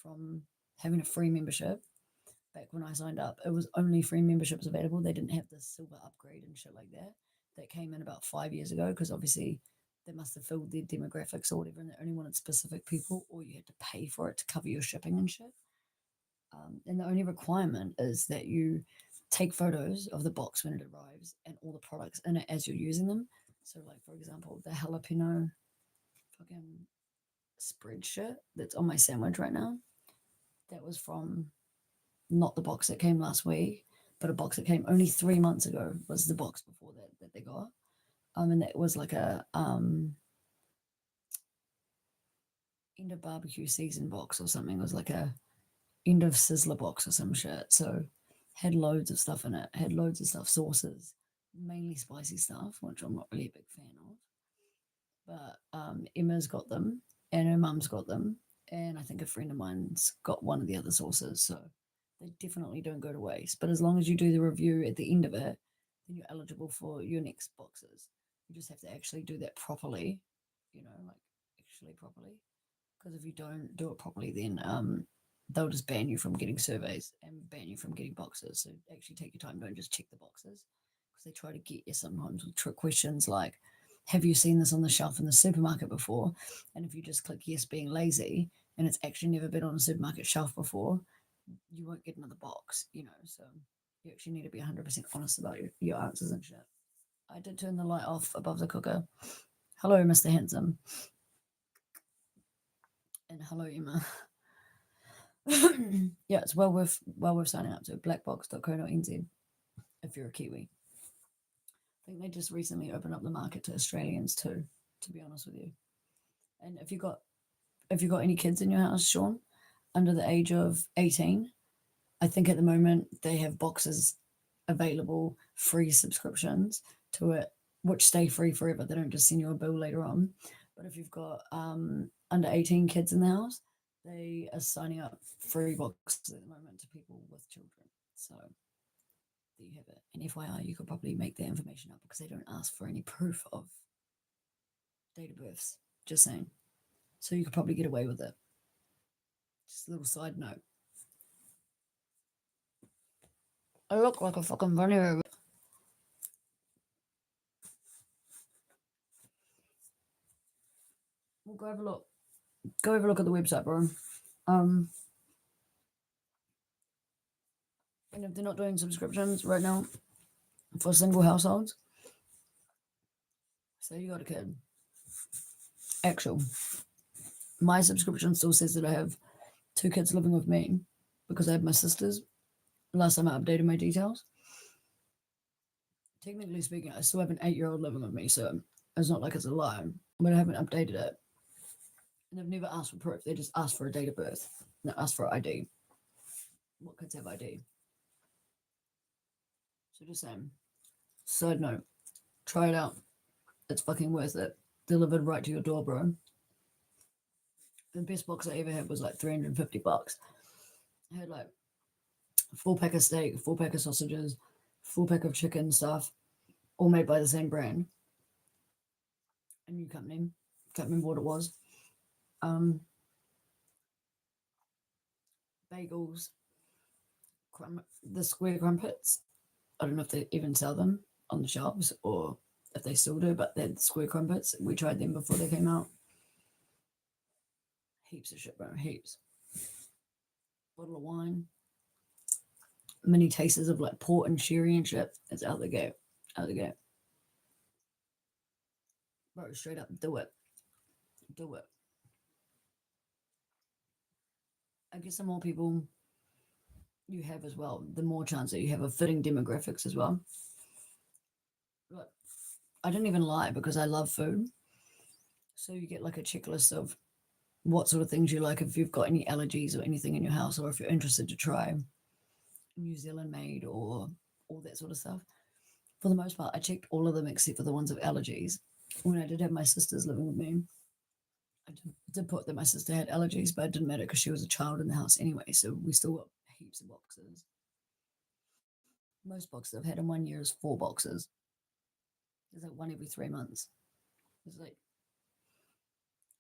from having a free membership. Back when I signed up, it was only free memberships available. They didn't have the silver upgrade and shit like that. That came in about 5 years ago because obviously they must have filled their demographics or whatever, and they only wanted specific people, or you had to pay for it to cover your shipping and shit. And the only requirement is that you take photos of the box when it arrives and all the products in it as you're using them. So, like for example, the jalapeno fucking spread shit that's on my sandwich right now, that was from not the box that came last week, but a box that came only 3 months ago was the box before that they got. And that was like a end of barbecue season box or something. It was like a end of sizzler box or some shit. So had loads of stuff in it. Had loads of stuff, sauces, mainly spicy stuff, which I'm not really a big fan of. But Emma's got them, and her mum's got them, and I think a friend of mine's got one of the other sauces. So they definitely don't go to waste. But as long as you do the review at the end of it, then you're eligible for your next boxes. You just have to actually do that properly, like actually properly. Because if you don't do it properly, then they'll just ban you from getting surveys and ban you from getting boxes. So actually take your time. Don't just check the boxes, because they try to get you sometimes with trick questions like, have you seen this on the shelf in the supermarket before? And if you just click yes, being lazy, and it's actually never been on a supermarket shelf before, you won't get another box, So you actually need to be 100% honest about your answers and shit. I did turn the light off above the cooker. Hello, Mr. Handsome. And hello, Emma. Yeah, it's well worth signing up to blackbox.co.nz if you're a Kiwi. I think they just recently opened up the market to Australians too, to be honest with you. And if you got any kids in your house, Sean, under the age of 18, I think at the moment they have boxes available, free subscriptions to it, which stay free forever. They don't just send you a bill later on. But if you've got under 18 kids in the house, they are signing up free boxes at the moment to people with children. So there you have it. And FYI, you could probably make that information up because they don't ask for any proof of date of births. Just saying. So you could probably get away with it. Just a little side note. I look like a fucking bunny rabbit. Well, go have a look. Go have a look at the website, bro. And if they're not doing subscriptions right now for single households, say you got a kid. My subscription still says that I have 2 kids living with me because I have my sisters. Last time I updated my details. Technically speaking, I still have an 8-year-old living with me, so it's not like it's a lie, but I haven't updated it. And they've never asked for proof. They just asked for a date of birth. They asked for ID. What kids have ID? So just saying. Side note, try it out. It's fucking worth it. Delivered right to your door, bro. The best box I ever had was like $350. I had like 4 pack of steak, 4 pack of sausages, 4 pack of chicken stuff, all made by the same brand. A new company. Can't remember what it was. Bagels, the square crumpets. I don't know if they even sell them on the shelves or if they still do, but they're the square crumpets. We tried them before they came out. Heaps of shit, bro. Heaps. Bottle of wine. Mini tasters of like port and sherry and shit. It's out the gate. Out the gate. Bro, straight up, do it. Do it. I guess the more people you have as well, the more chance that you have of fitting demographics as well. But I didn't even lie because I love food. So you get like a checklist of what sort of things you like, if you've got any allergies or anything in your house, or if you're interested to try New Zealand made or all that sort of stuff. For the most part, I checked all of them except for the ones of allergies. When I did have my sisters living with me, I did put that my sister had allergies, but it didn't matter because she was a child in the house anyway, so we still got heaps of boxes. Most boxes I've had in 1 year is 4 boxes. There's like one every 3 months. It's like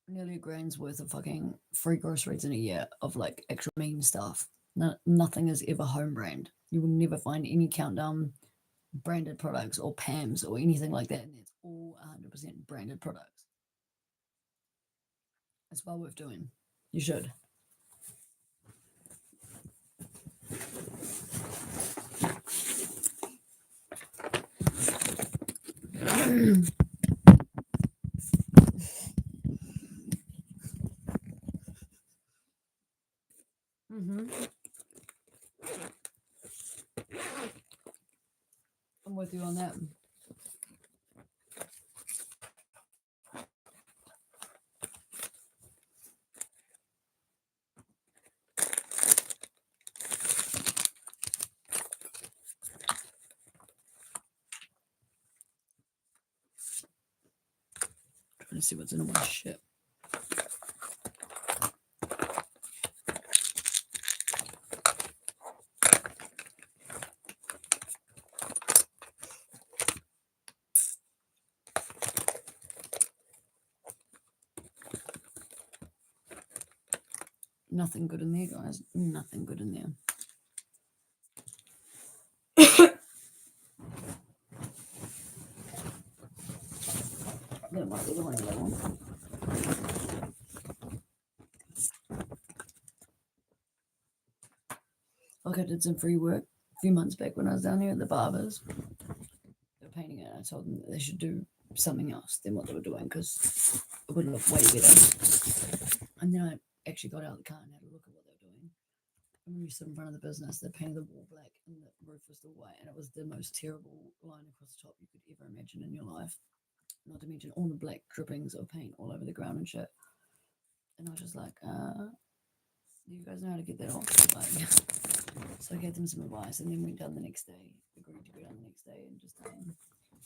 nearly a grand's worth of fucking free groceries in a year of like actual mean stuff. Nothing is ever home brand. You will never find any Countdown branded products or Pam's or anything like that. And it's all 100% branded products. It's well worth doing. You should. I'm with you on that. Trying to see what's in all my shit. Nothing good in there, guys. Nothing good in there. That might be the one I want. Like I did some free work a few months back when I was down here at the barbers. They were painting it. I told them that they should do something else than what they were doing because it would look way better. And then I actually got out of the car and had a look at what they were doing. And when you stood in front of the business, they painted the wall black and the roof was still white, and it was the most terrible line across the top you could ever imagine in your life. Not to mention all the black drippings of paint all over the ground and shit. And I was just like, do you guys know how to get that off? Like, so I gave them some advice and then went down the next day, agreed to go down the next day and just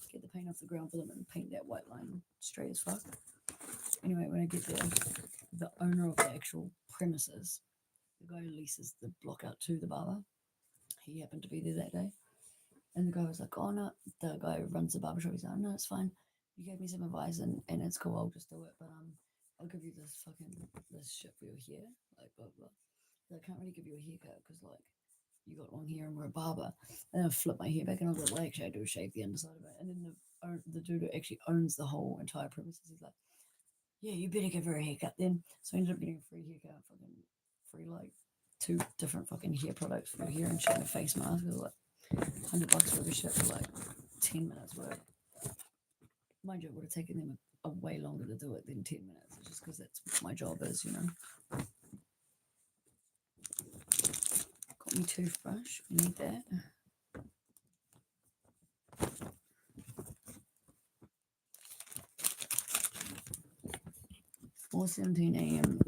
get the paint off the ground for them and paint that white line straight as fuck. Anyway, when I get there, the owner of the actual premises, the guy who leases the block out to the barber, he happened to be there that day. And the guy was like, oh no, the guy who runs the barbershop, he's like, no, it's fine. You gave me some advice and it's cool, I'll just do it. But I'll give you this shit for your hair, like blah blah. I can't really give you a haircut because like you got long hair and we're a barber. And I flipped my hair back and I was like, well, actually I do shave the underside of it. And then the dude who actually owns the whole entire premises, he's like, yeah, you better give her a haircut then. So I ended up getting a free haircut, fucking free like 2 different fucking hair products for your hair and shit and a face mask. It was like $100 for every shit for like 10 minutes worth. Mind you, it would have taken them a way longer to do it than 10 minutes, just because that's what my job is, you know. Got me toothbrush, need that. $4:17 a.m.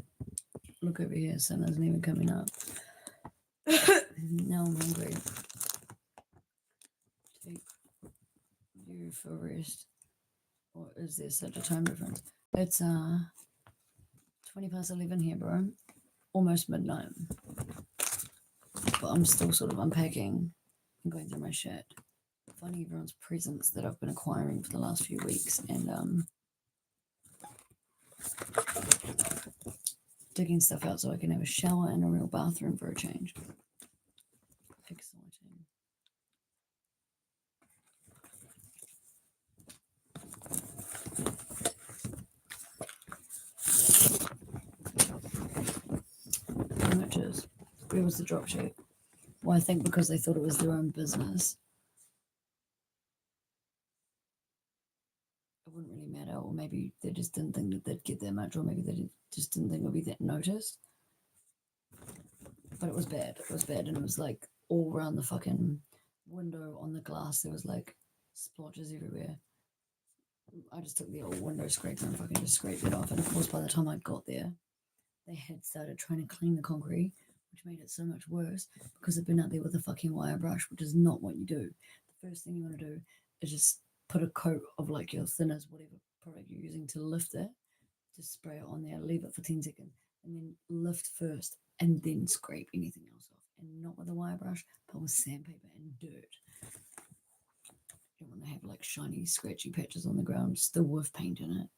Look over here, sun isn't even coming up. Now I'm hungry. Take you for rest. Or is there such a time difference? It's 20 past 11 here, bro. Almost midnight. But I'm still sort of unpacking and going through my shit. Finding everyone's presents that I've been acquiring for the last few weeks and digging stuff out so I can have a shower and a real bathroom for a change. Exciting. How much is? Where was the drop ship? Well, I think because they thought it was their own business, it wouldn't really matter, or maybe they just didn't think that they'd get that much, or maybe they just didn't think it would be that noticed. But it was bad. It was bad, and it was like all around the fucking window on the glass. There was like splotches everywhere. I just took the old window scraper and fucking just scraped it off. And of course, by the time I got there, they had started trying to clean the concrete, which made it so much worse because they've been out there with a fucking wire brush, which is not what you do. The first thing you want to do is just put a coat of like your thinners, whatever product you're using to lift it, just spray it on there, leave it for 10 seconds, and then lift first and then scrape anything else off. And not with a wire brush, but with sandpaper and dirt. You want to have like shiny, scratchy patches on the ground, still with paint in it.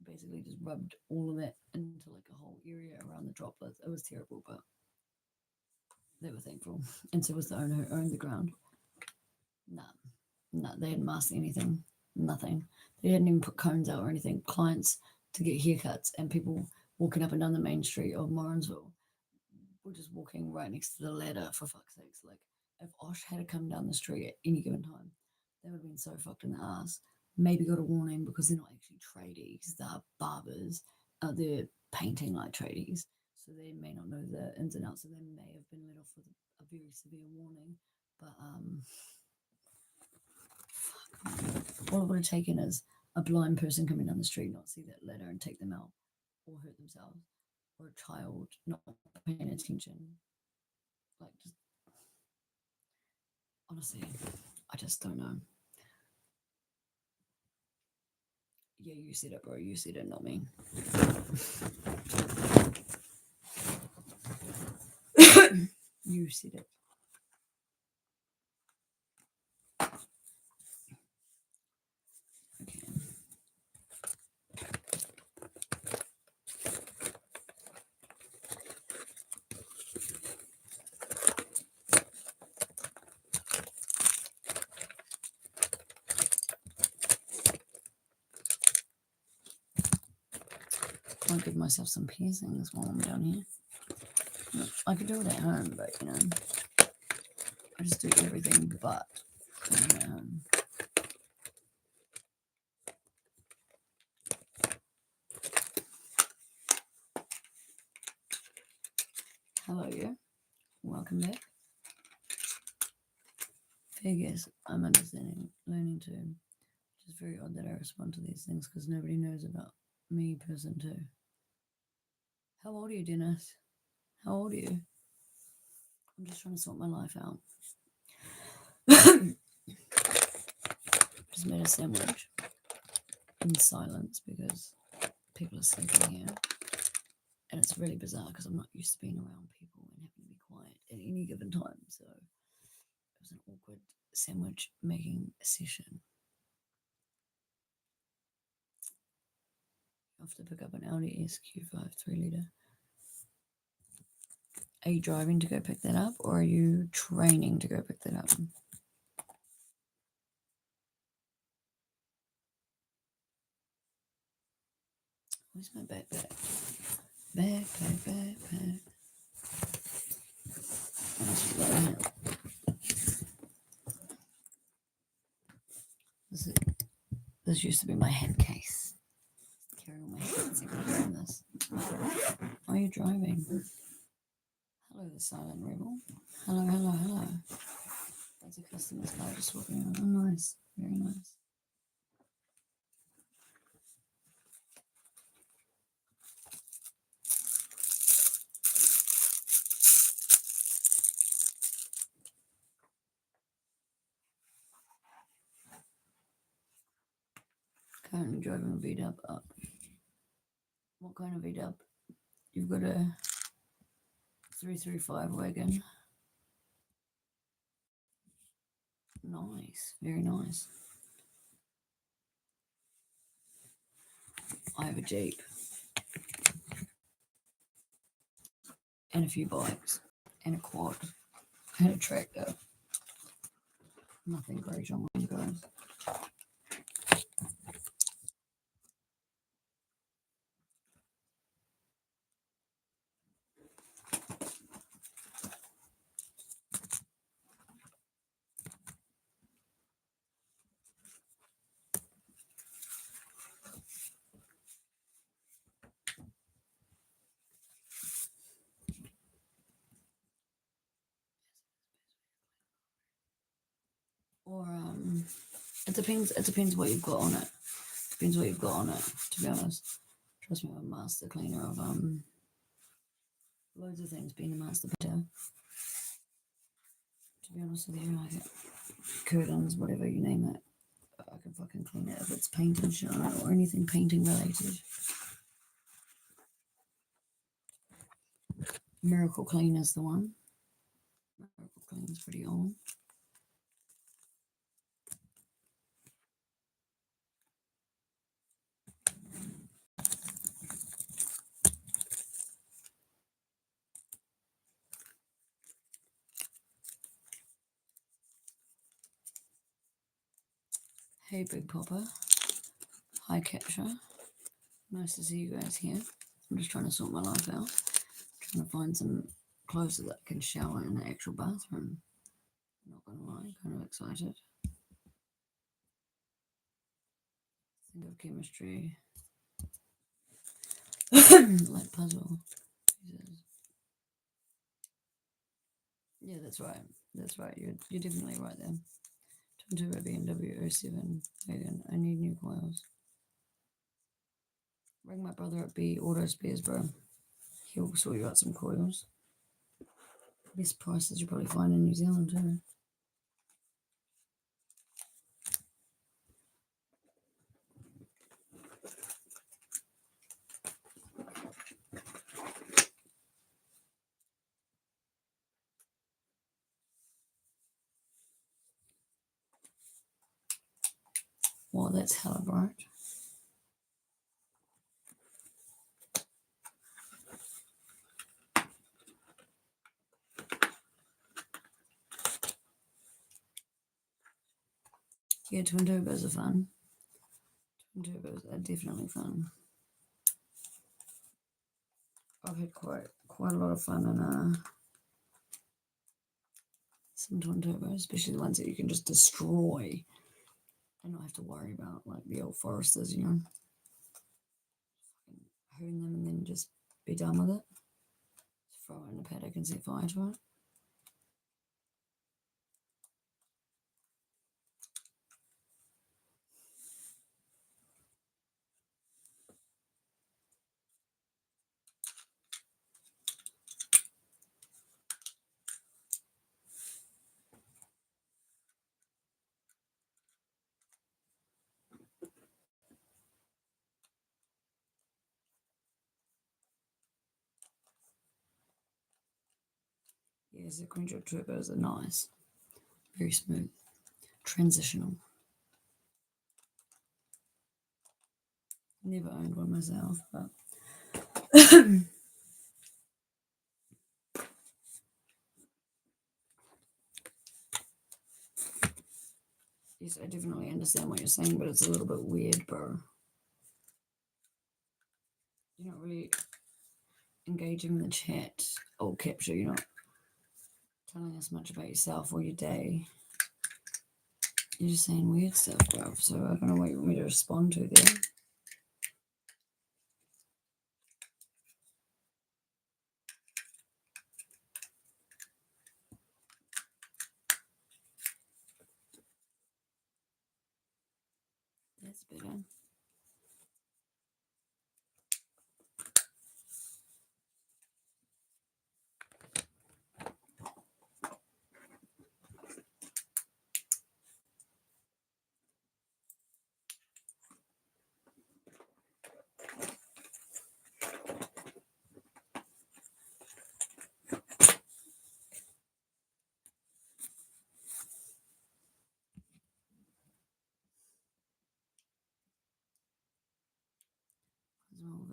Basically, just rubbed all of that into like a whole area around the droplets. It was terrible, but they were thankful. And so was the owner who owned the ground. Nah, they hadn't masked anything, nothing. They hadn't even put cones out or anything. Clients to get haircuts and people walking up and down the main street of Morrinsville were just walking right next to the ladder, for fuck's sakes. Like, if Osh had to come down the street at any given time, they would have been so fucked in the ass. Maybe got a warning because they're not actually tradies, they're barbers. They're painting like tradies. So they may not know the ins and outs, so they may have been let off with a very severe warning. But all it would have taken is a blind person coming down the street, not see that ladder and take them out or hurt themselves, or a child not paying attention. Like, just honestly, I just don't know. Yeah, you said it, bro. You said it, not me. You said it. Okay. I'll give myself some piercings while I'm down here. I could do it at home, but you know, I just do everything but doing it at home. Hello, you. Welcome back. Figures, I'm learning to. It's very odd that I respond to these things because nobody knows about me, person two. How old are you, Dennis? How old are you? I'm just trying to sort my life out. Just made a sandwich in silence because people are sleeping here. And it's really bizarre because I'm not used to being around people and having to be quiet at any given time. So it was an awkward sandwich making session. I have to pick up an Audi SQ5 3-litre. Are you driving to go pick that up, or are you training to go pick that up? Where's my backpack? Backpack. This used to be my head case. Carry all my heads everywhere in this. Are you driving? Hello, the silent rebel. Hello. That's a customer's car just walking around. Oh, nice. Very nice. Currently driving a V-dub up. What kind of V-dub? You've got a 335 wagon. Nice, very nice. I have a Jeep. And a few bikes. And a quad. And a tractor. Nothing great on mine, guys. Or it depends what you've got on it. Depends what you've got on it, to be honest. Trust me, I'm a master cleaner of loads of things, being a master painter. To be honest with you, like curtains, whatever you name it. I can fucking clean it if it's paint and shit or anything painting related. Miracle Clean is the one. Miracle Clean's pretty old. Hey, Big Popper. Hi, Capture. Nice to see you guys here. I'm just trying to sort my life out. Trying to find some clothes that I can shower in the actual bathroom. I'm not gonna lie, kind of excited. Think of chemistry. Like puzzle. Jesus. Yeah, that's right. That's right. You're definitely right there. Twin turbo BMW 07 wagon. I need new coils. Ring my brother at B Auto Spares, bro. He'll sort you out some coils. Best prices you'll probably find in New Zealand too. Well, that's hella bright. Yeah, twin turbos are fun. Twin turbos are definitely fun. I've had quite a lot of fun in some twin turbos, especially the ones that you can just destroy and not have to worry about, like the old Foresters, you know. Hone them and then just be done with it. Just throw it in the paddock and set fire to it. Yeah, sequential turbos are nice. Very smooth. Transitional. Never owned one myself, but yes, I definitely understand what you're saying, but it's a little bit weird, bro. You're not really engaging in the chat or capture. You're not telling us much about yourself or your day. You're just saying weird stuff, bro. So I don't know what you want me to respond to there. That's better.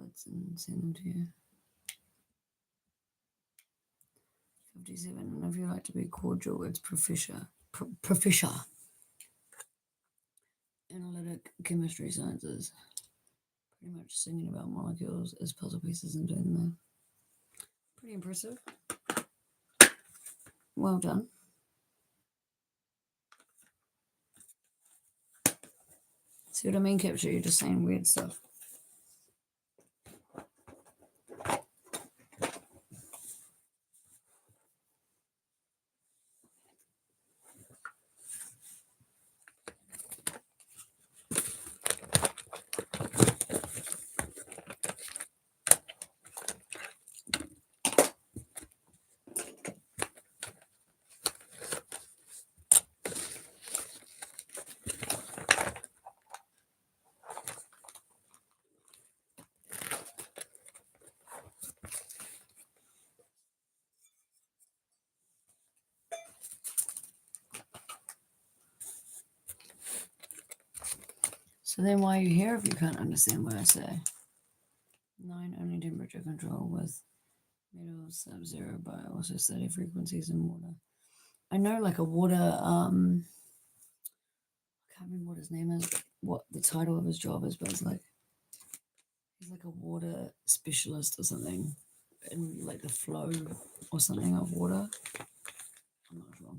bullets and send them to you. 57. And if you like to be cordial, it's proficient. Analytic chemistry sciences. Pretty much singing about molecules as puzzle pieces and doing them. Pretty impressive. Well done. See what I mean, Capture? You're just saying weird stuff. So then why are you here if you can't understand what I say? 9, only temperature control with metals sub-zero, but also steady frequencies in water. I know like a water, I can't remember what his name is, what the title of his job is, but it's like, he's like a water specialist or something, in like the flow or something of water. I'm not sure.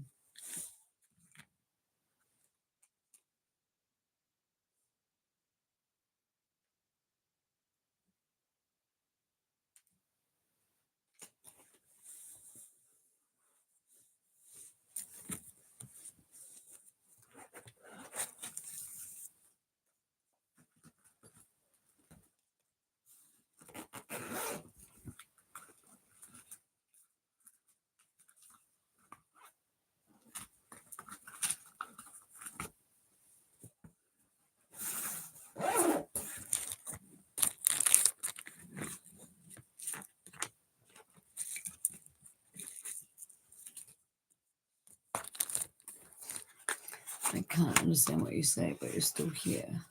I can't understand what you say, but you're still here.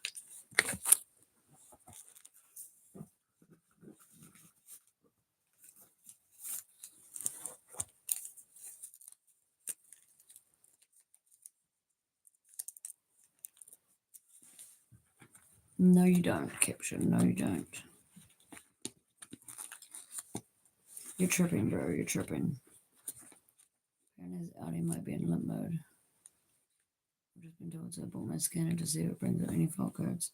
No, you don't, Caption. No, you don't. You're tripping, bro. You're tripping. And his Audi might be in limp mode. I've just been told to pull my scanner to see if it brings up any fault codes.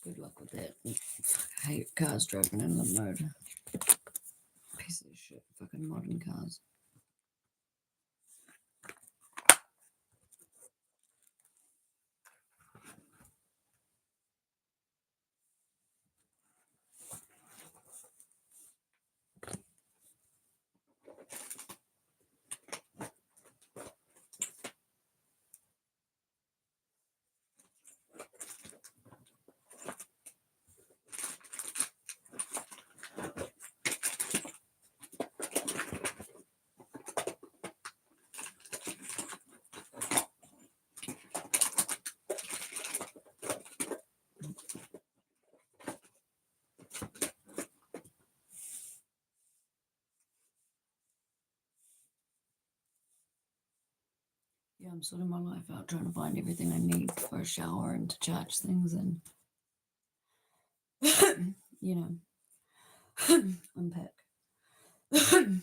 Good luck with that. I hate cars driving in limp mode. Piece of shit. Fucking modern cars. Yeah, I'm sorting my life out, trying to find everything I need for a shower and to charge things and, you know, unpack. You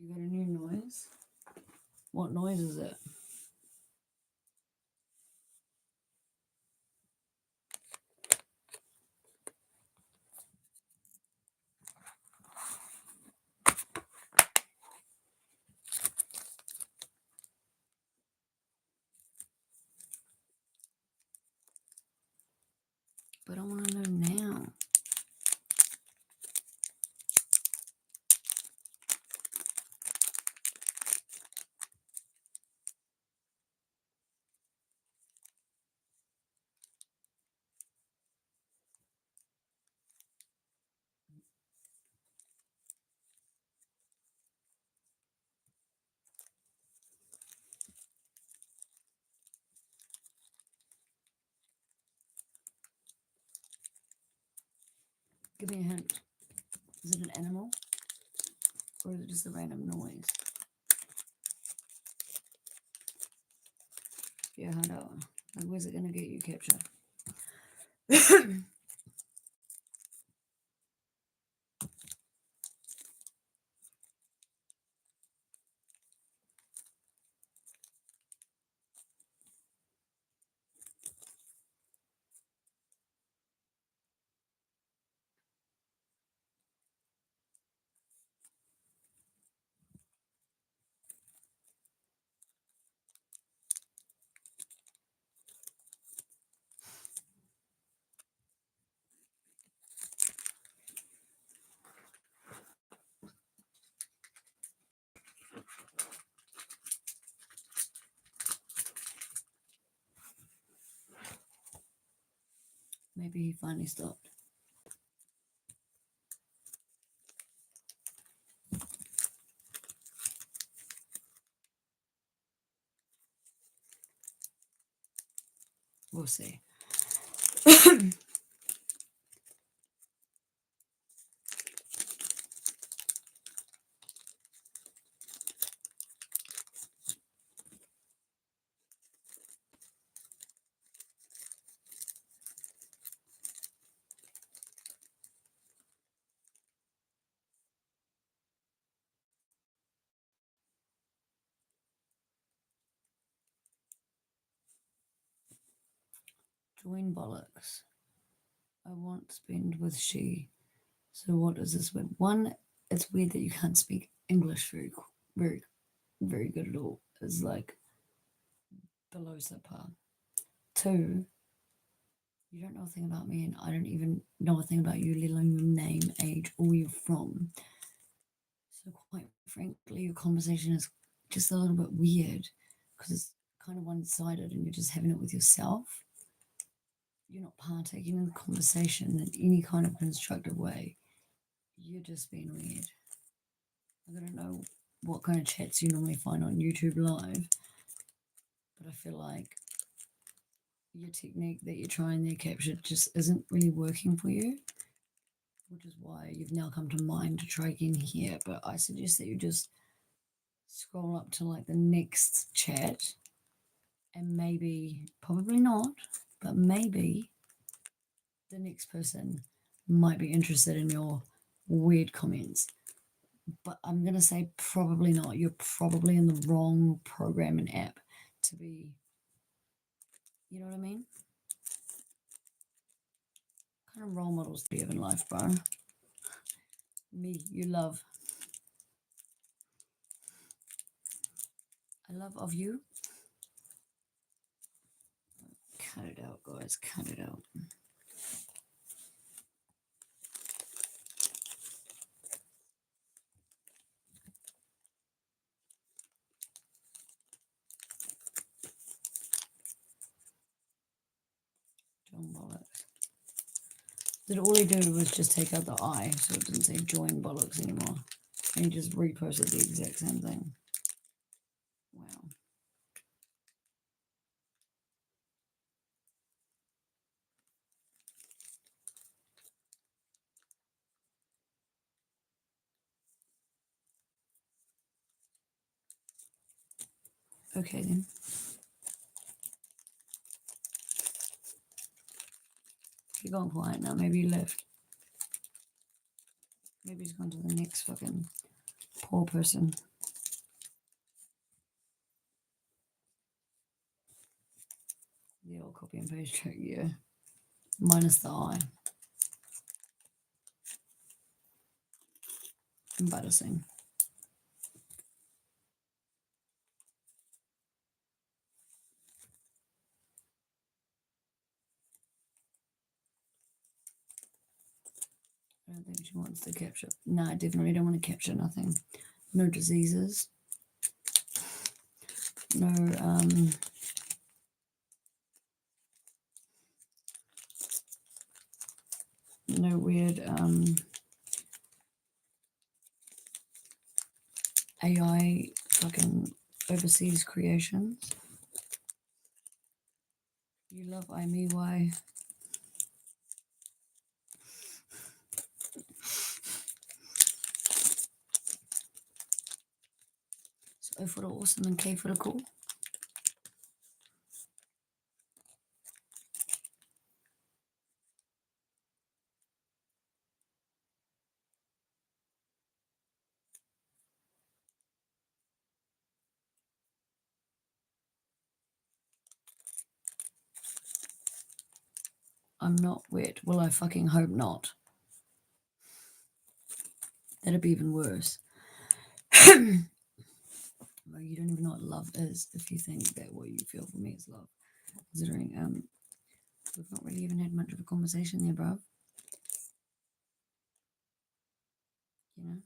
got a new noise? What noise is it? But I want to know now. Give me a hint. Is it an animal? Or is it just a random noise? Yeah, I know. Like, where's it gonna get you, capture? Maybe he finally stopped. We'll see. Join bollocks. I want to spend with she. So what does this mean? One, it's weird that you can't speak English very, very good at all. It's like below subpar. Two, you don't know a thing about me, and I don't even know a thing about you, let alone your name, age, or where you're from. So quite frankly, your conversation is just a little bit weird because it's kind of one-sided, and you're just having it with yourself. You're not partaking in the conversation in any kind of constructive way. You're just being weird. I don't know what kind of chats you normally find on YouTube Live, but I feel like your technique that you're trying there, capture, just isn't really working for you, which is why you've now come to mind to try again here. But I suggest that you just scroll up to like the next chat, and maybe, probably not, but maybe the next person might be interested in your weird comments. But I'm going to say probably not. You're probably in the wrong program and app to be, you know what I mean? What kind of role models do you have in life, bro? Me, you love. I love of you. Cut it out, guys. Cut it out. John Bollocks. Did all he do was just take out the I, so it didn't say join bollocks anymore. And he just reposted the exact same thing. Wow. Okay then. You're gone quiet now. Maybe you left. Maybe he's gone to the next fucking poor person. The old copy and paste trick, yeah. Minus the I. Embarrassing. I don't think she wants to capture. No, I definitely don't want to capture nothing. No diseases. No, no weird, AI fucking overseas creations. You love I me why. O for the awesome and K for the cool. I'm not wet. Well, I fucking hope not. That'd be even worse. Well, you don't even know what love is if you think that what you feel for me is love. Considering we've not really even had much of a conversation there, bro. You know?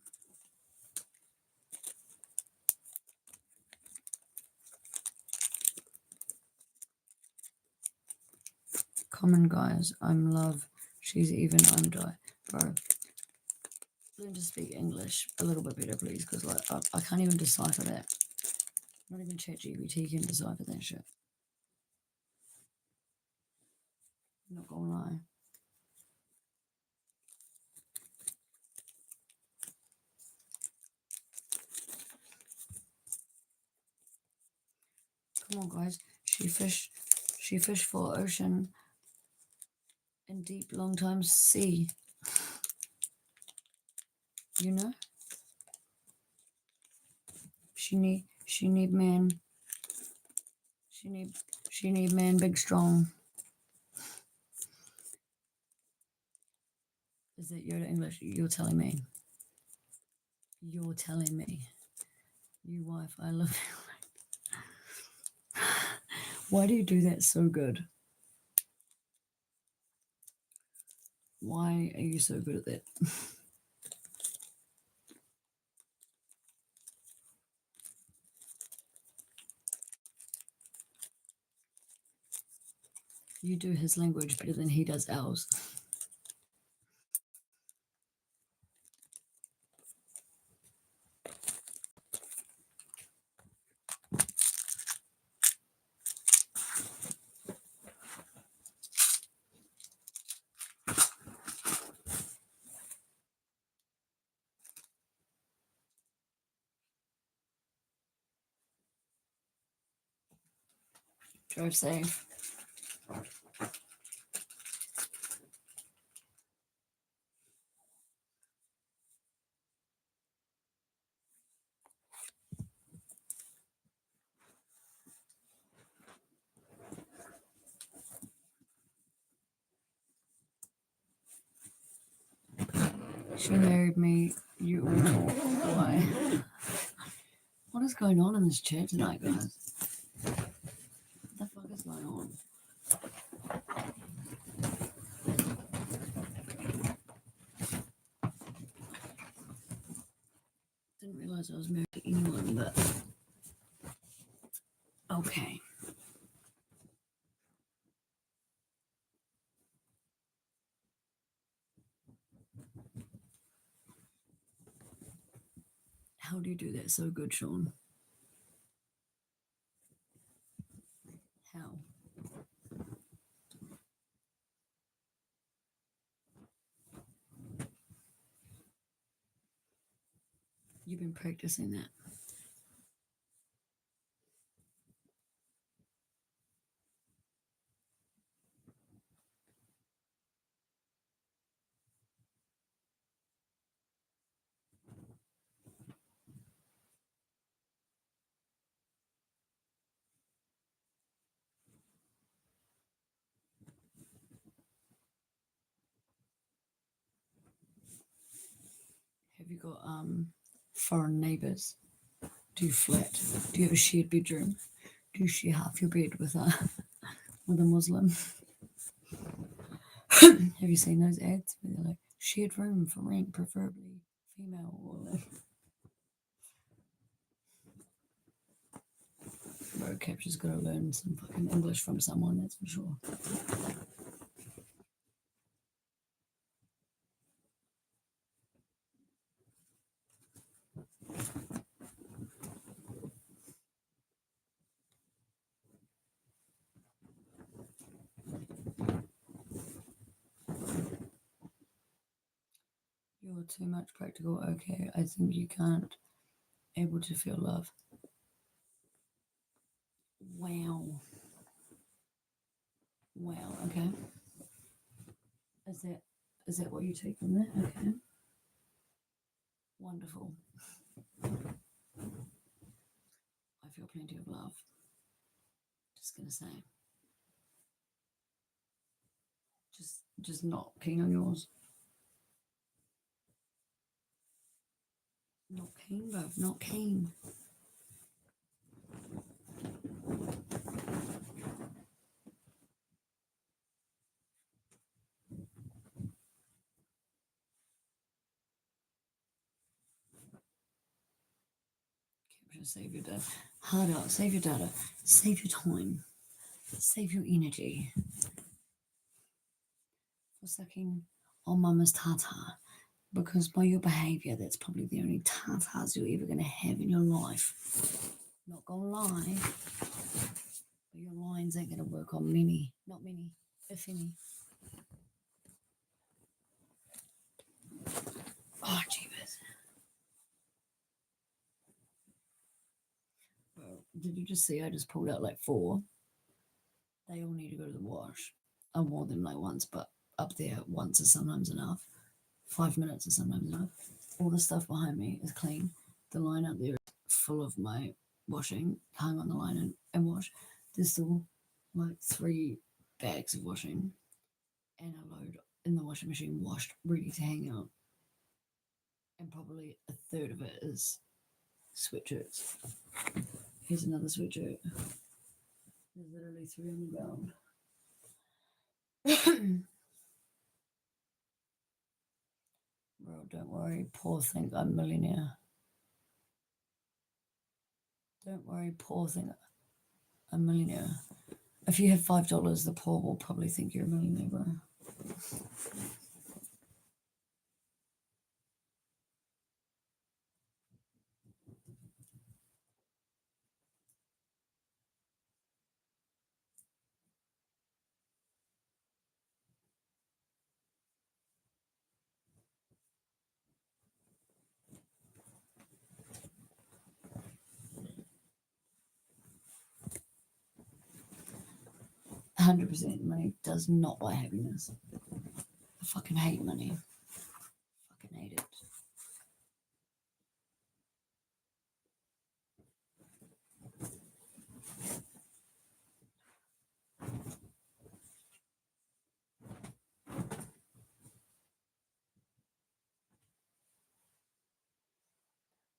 Common guys, I'm love. She's even, I'm die. Bro, learn to speak English a little bit better, please, because like I can't even decipher that. Not even ChatGPT can decipher that shit. Not gonna lie. Come on, guys. She fished for ocean and deep, long time sea. You know? She need man. She need man big strong. Is that Yoda English? You're telling me. You're telling me. You wife, I love you. Why do you do that so good? Why are you so good at that? You do his language better than he does ours. Drive safe. She married me. You all talk. Why? What is going on in this chat tonight, guys? What the fuck is going on? Didn't realize I was married to anyone, but okay. How do you do that so good, Sean? How? You've been practicing that. Have you got foreign neighbours? Do you flat? Do you have a shared bedroom? Do you share half your bed with a Muslim? Have you seen those ads where they're like shared room for rent, preferably female? Or like, bro, Capture's got to learn some fucking English from someone, that's for sure. You're too much practical. Okay, I think you can't able to feel love. Wow. Wow. Okay. Is that what you take from that? Okay. Wonderful. I feel plenty of love. Just gonna say. Just not keen on yours. Not keen, bro. Not keen. Save your data. Hard out. Save your data. Save your time. Save your energy. For sucking on mama's tata. Because by your behaviour, that's probably the only tatas you're ever going to have in your life. Not gonna lie. But your lines ain't going to work on many. Not many. If any. Oh, jeebus. Well, did you just see I just pulled out like 4? They all need to go to the wash. Oh, more than like once, but up there once is sometimes enough. 5 minutes is sometimes enough. All the stuff behind me is clean. The line up there is full of my washing, hung on the line and wash. There's still like 3 bags of washing and a load in the washing machine washed, ready to hang out. And probably a third of it is sweatshirts. Here's another sweatshirt. There's literally 3 on the ground. Bro, don't worry, poor thing, I'm a millionaire. Don't worry, poor thing, I'm a millionaire. If you have $5, the poor will probably think you're a millionaire, bro. %. Money does not buy happiness. I fucking hate money. Fucking hate it.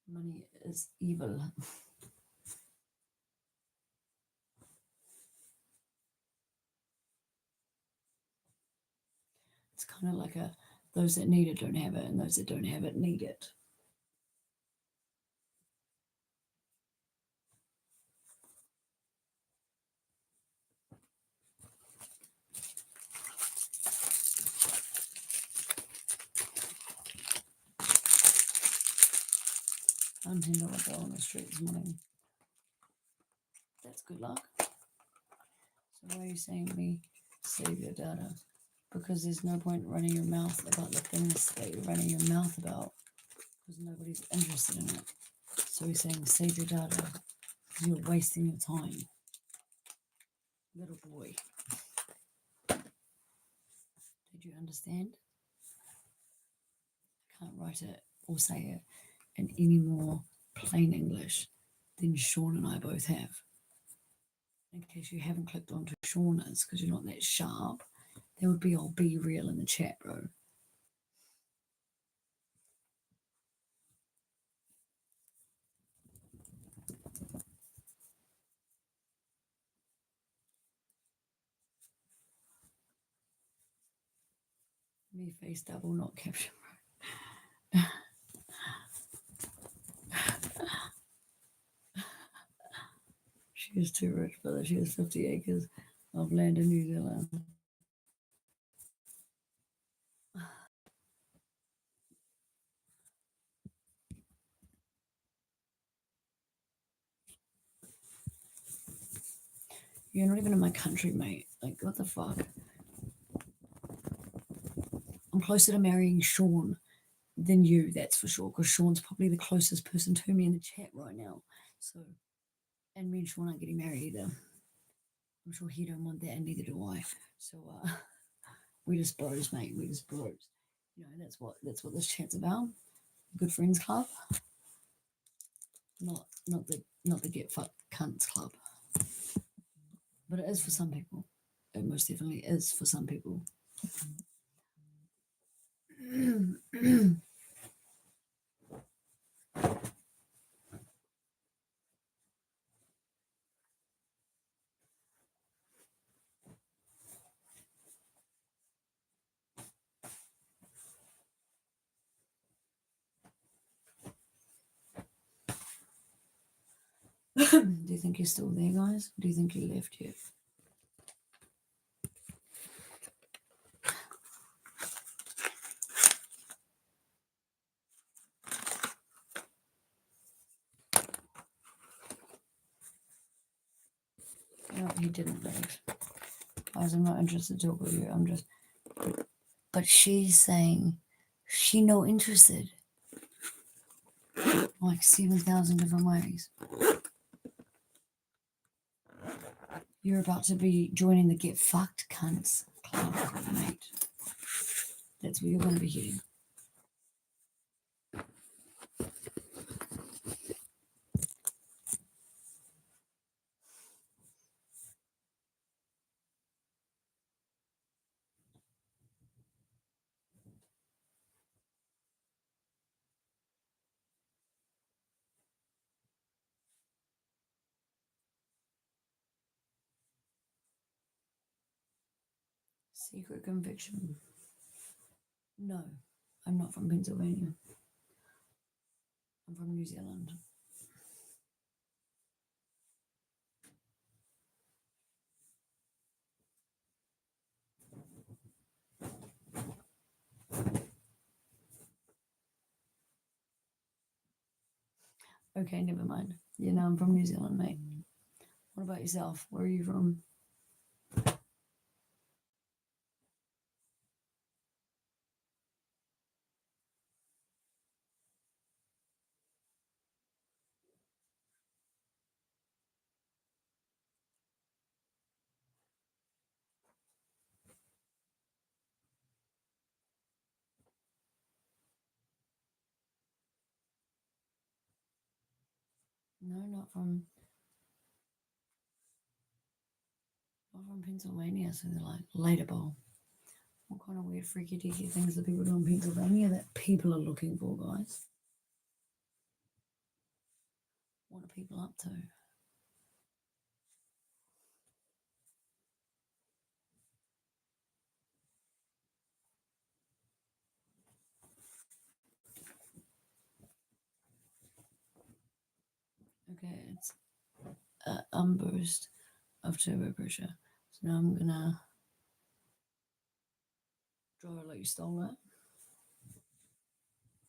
Money is evil. It's kind of like those that need it don't have it, and those that don't have it need it. $10 bill on the street this morning. That's good luck. So why are you saying to me, save your data? Because there's no point running your mouth about the things that you're running your mouth about, because nobody's interested in it. So he's saying, save your data, because you're wasting your time. Little boy. Did you understand? I can't write it or say it in any more plain English than Sean and I both have. In case you haven't clicked onto Shauna's because you're not that sharp, there would be all be real in the chat, bro. Me face double, not caption, bro. She is too rich, brother. She has 50 acres of land in New Zealand. You're not even in my country, mate. Like, what the fuck? I'm closer to marrying Sean than you, that's for sure, because Sean's probably the closest person to me in the chat right now. So, and me and Sean aren't getting married either. I'm sure he don't want that, and neither do I. So we just bros, mate. We just bros. You know, that's what this chat's about. Good friends club, not the get fucked cunts club. But it is for some people. It most definitely is for some people. Do you think you're still there, guys? Do you think you left yet? No, he didn't leave. Guys, I'm not interested to talk with you. I'm just. But she's saying she no interested. Like 7,000 different ways. You're about to be joining the get fucked cunts club, mate. That's where you're going to be heading. Secret conviction. No, I'm not from Pennsylvania. I'm from New Zealand. Okay, never mind. Yeah, no, I'm from New Zealand, mate. What about yourself? Where are you from? No, not from Pennsylvania. So they're like later bowl. What kind of weird freaky deaky things that people do in Pennsylvania that people are looking for, guys? What are people up to? Okay, it's an burst of turbo pressure. So now I'm gonna drive it like you stole it.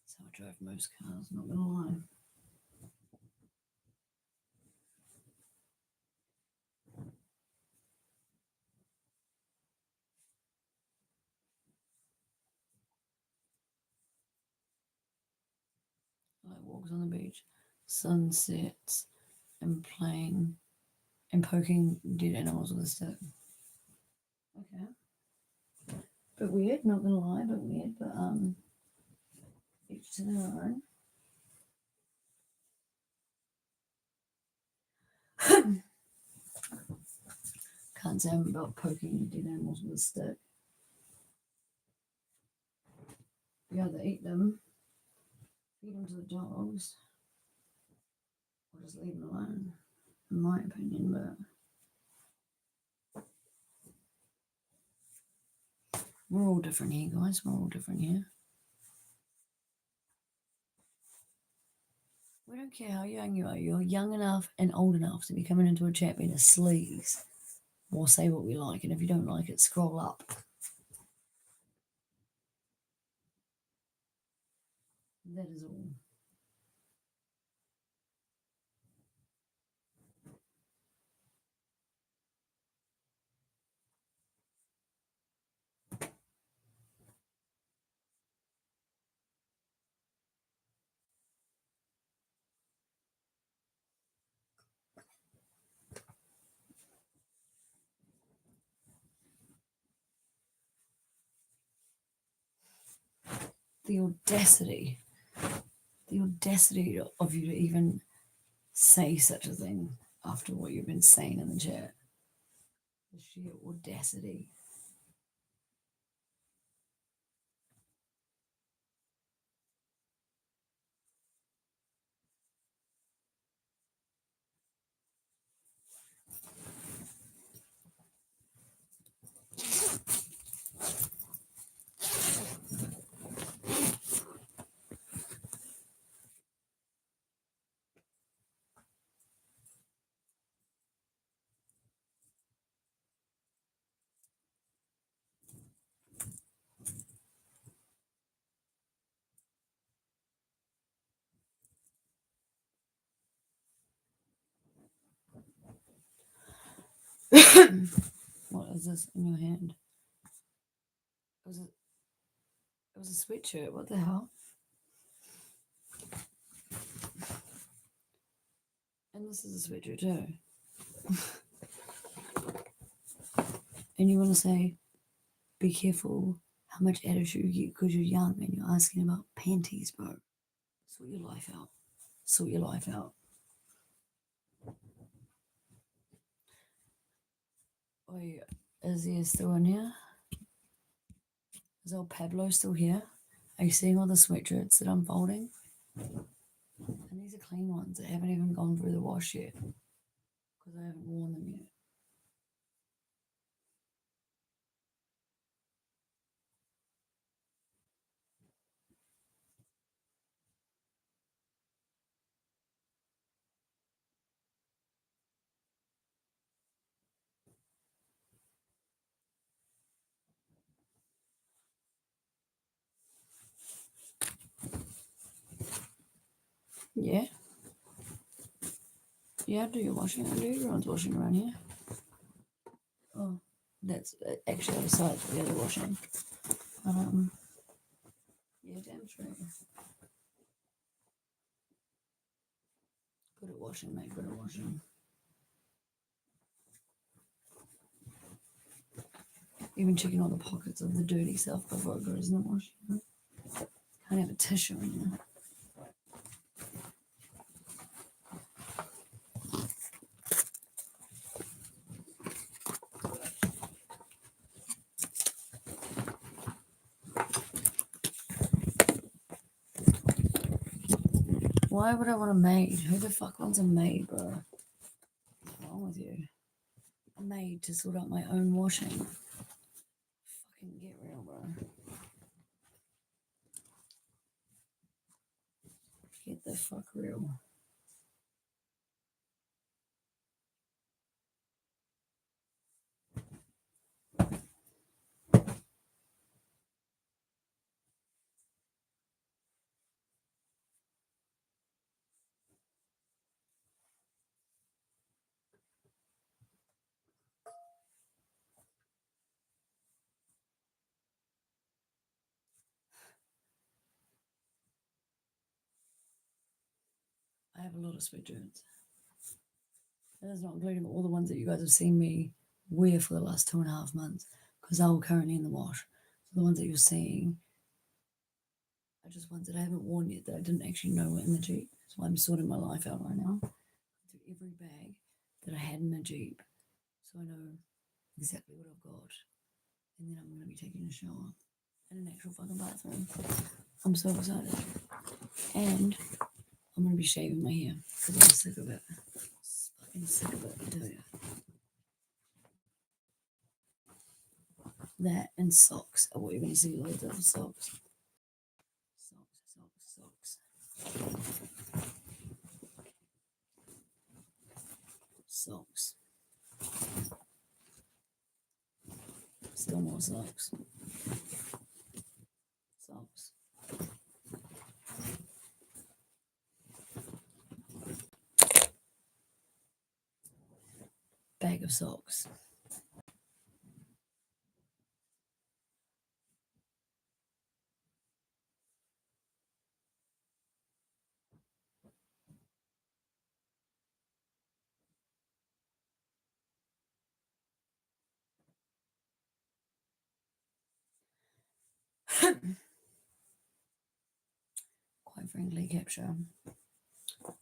That's how I drive most cars, not gonna lie. Like walks on the beach, sunsets, and playing and poking dead animals with a stick. Okay. Bit weird, not gonna lie, bit weird, but each to their own. Can't say I'm about poking dead animals with a stick. You either eat them, feed them to the dogs, or just leave them alone, in my opinion, but we're all different here, guys. We're all different here. We don't care how young you are. You're young enough and old enough to be coming into a chat being a sleaze. We'll say what we like, and if you don't like it, scroll up. That is all. the audacity of you to even say such a thing after what you've been saying in the chat. The sheer audacity. What is this in your hand? It was a sweatshirt. What the hell? And this is a sweatshirt too. And you want to say, be careful how much attitude you get because you're young and you're asking about panties, bro. Sort your life out. Sort your life out. Oh, yeah. Is he still in here? Is old Pablo still here? Are you seeing all the sweatshirts that I'm folding? And these are clean ones that haven't even gone through the wash yet because I haven't worn them yet. Yeah? Yeah, I do your washing. I do everyone's washing around here. Oh, that's actually outside the other washing. Yeah, damn straight. Good at washing, mate. Good at washing. Even checking all the pockets of the dirty stuff before it goes in the wash. You know? Can't have a tissue in here. Why would I want a maid? Who the fuck wants a maid, bro? What's wrong with you? A maid to sort out my own washing. Fucking get real, bro. Get the fuck real. I have a lot of sweatshirts. That is not including all the ones that you guys have seen me wear for the last 2.5 months because they're all currently in the wash. So the ones that you're seeing are just ones that I haven't worn yet that I didn't actually know were in the Jeep. So I'm sorting my life out right now through every bag that I had in the Jeep. So I know exactly what I've got. And then I'm going to be taking a shower in an actual fucking bathroom. I'm so excited. And I'm going to be shaving my hair because I'm sick of it. Fucking sick of it, I tell you. That and socks are what you're going to see loads of. Socks. Socks. Socks. Still more socks. Socks. Bag of socks. friendly capture. I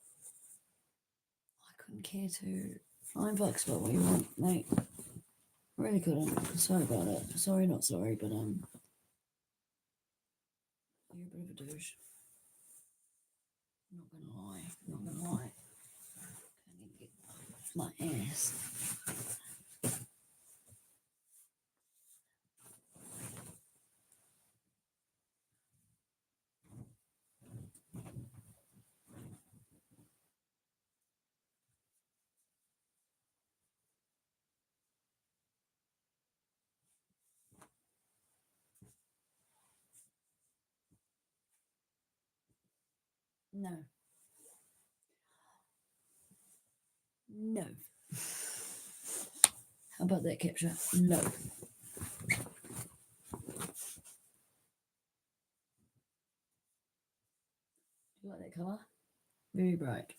couldn't care to flying fucks about what you want, mate. Really couldn't. Sorry about it. Sorry, not sorry, but you're a bit of a douche. Not gonna lie. Not gonna lie. I need to get off my ass. No. No. How about that capture? No. Do you like that colour? Very bright.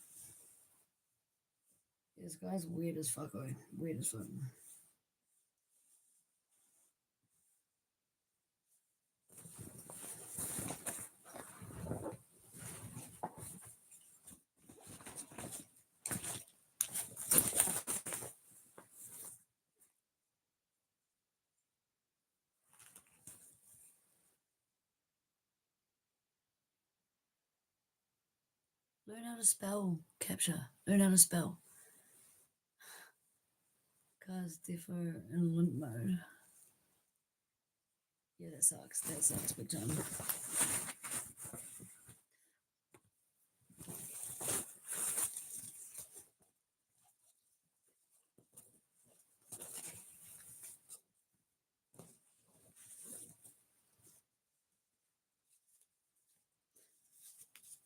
This guy's weird as fuck, oh. Weird as fuck. Learn how to spell capture. Learn how to spell. Cars differ in limp mode. Yeah, that sucks. That sucks big time.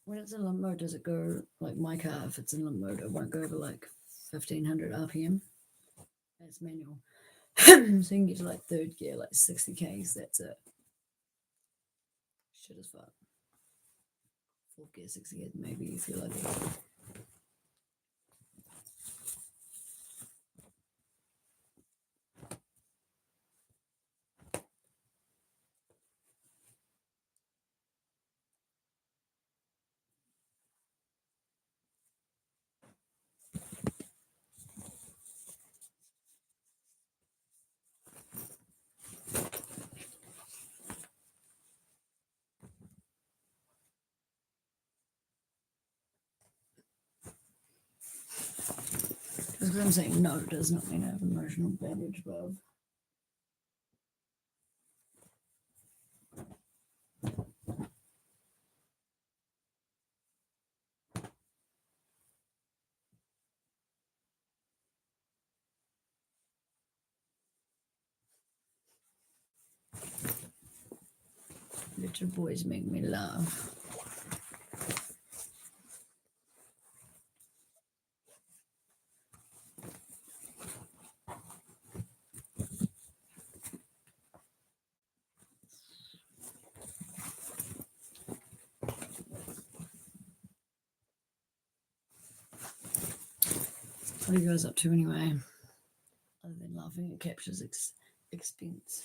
When it's in limp mode, does it go like my car? If it's in limp mode, it won't go over like 1500 RPM. It's manual. So you can get to like third gear, like 60 Ks. That's it. Shit as fuck. Fourth gear, 60 gear, maybe if you're lucky. Just because I'm saying no does not mean I have emotional baggage, bruv. Little boys make me laugh. What are you guys up to anyway? Other than laughing at Capture's expense.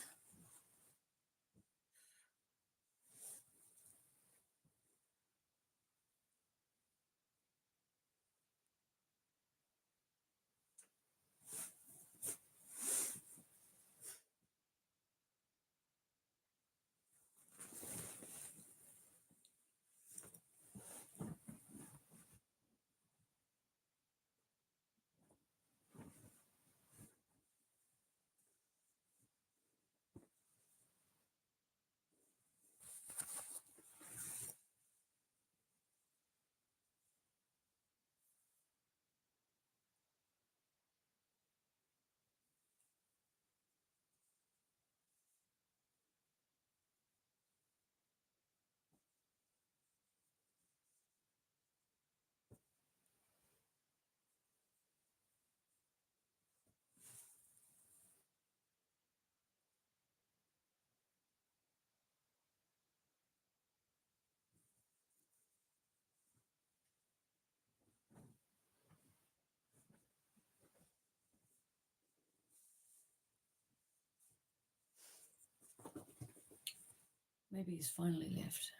Maybe he's finally left.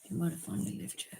He might have finally left, chat.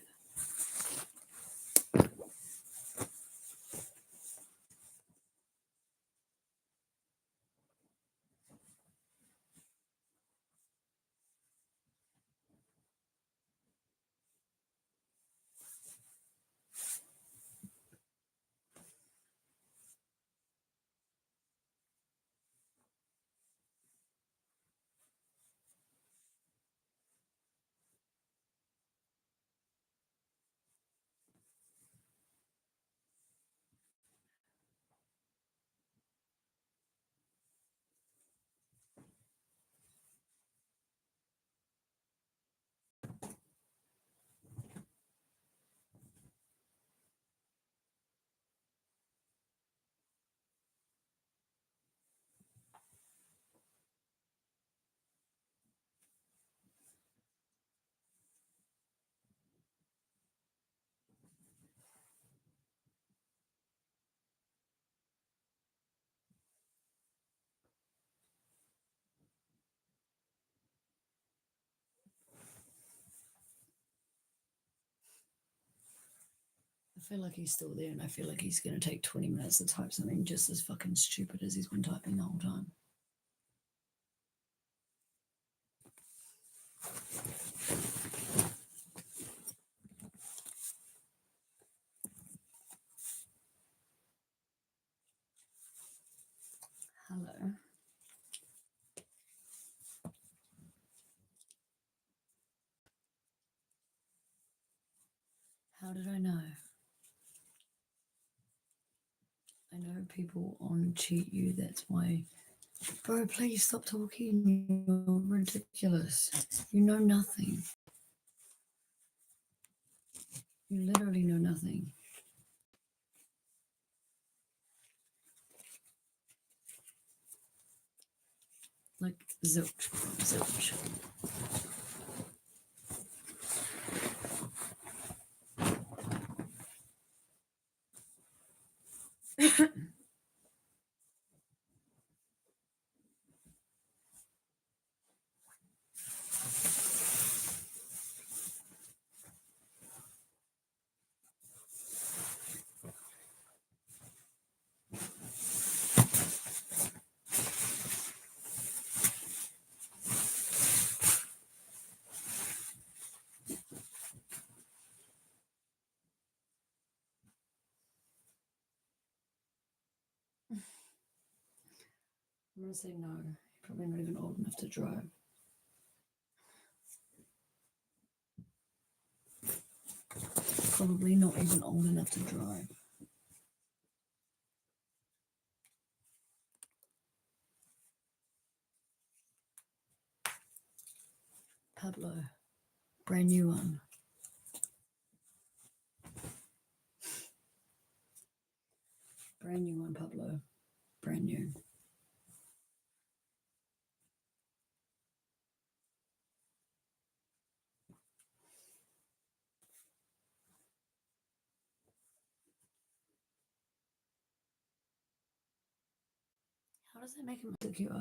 feel like he's still there, and I feel like he's going to take 20 minutes to type something just as fucking stupid as he's been typing the whole time. Hello. How did I know? I know people on cheat you, that's why. Bro, please stop talking. You're ridiculous. You know nothing. You literally know nothing. Like, zilch, bro, zilch. I'm gonna say no. You're probably not even old enough to drive. Probably not even old enough to drive. Pablo, brand new one. Brand new one, Pablo. Brand new. How does that make him secure?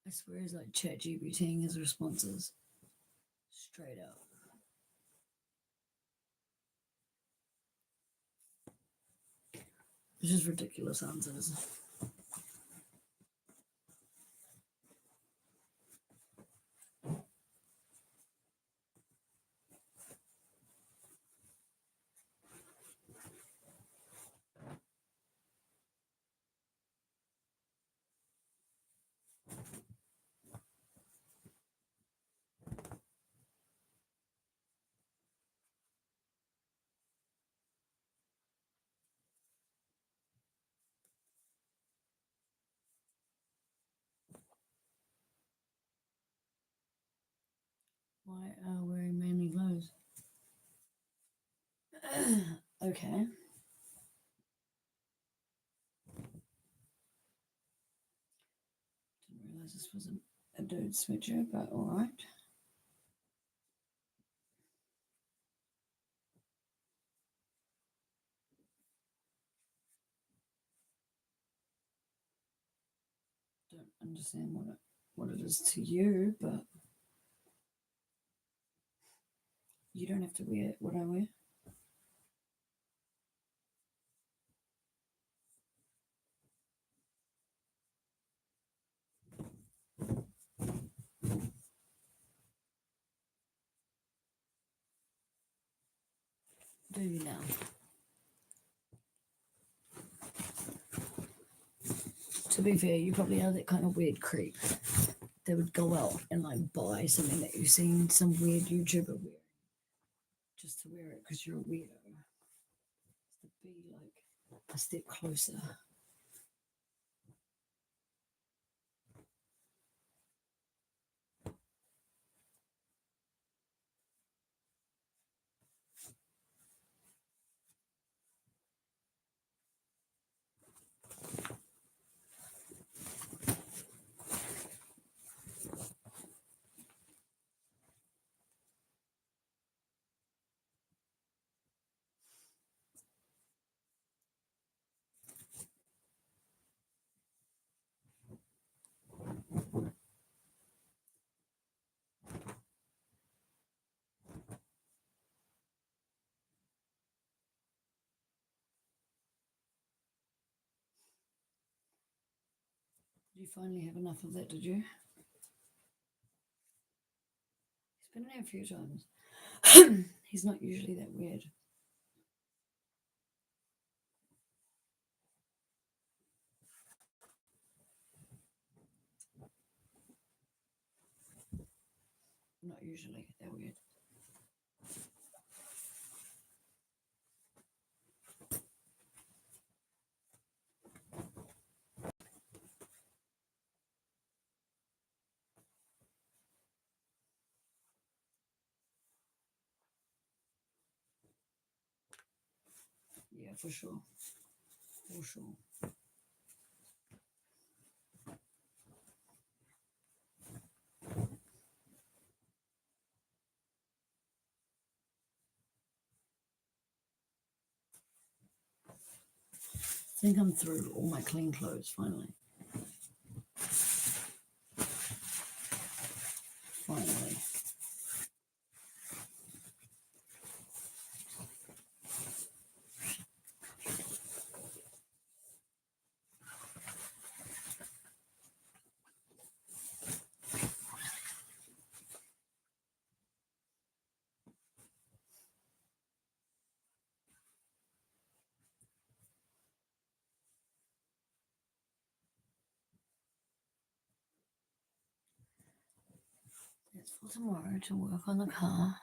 I swear he's like chat GBTing his responses. Straight up. It's just ridiculous answers. Why are wearing manly clothes? Okay. Didn't realize this wasn't a dude switcher, but alright. Don't understand what it is to you, but you don't have to wear what I wear. Do you now? To be fair, you probably are that kind of weird creep that would go out and like buy something that you've seen some weird YouTuber wear just to wear it because you're a weirdo. To be like a step closer. Did you finally have enough of that, did you? He's been in here a few times. He's not usually that weird. Not usually that weird. Yeah, for sure. For sure. I think I'm through all my clean clothes finally. Finally. It's for tomorrow to work on the car.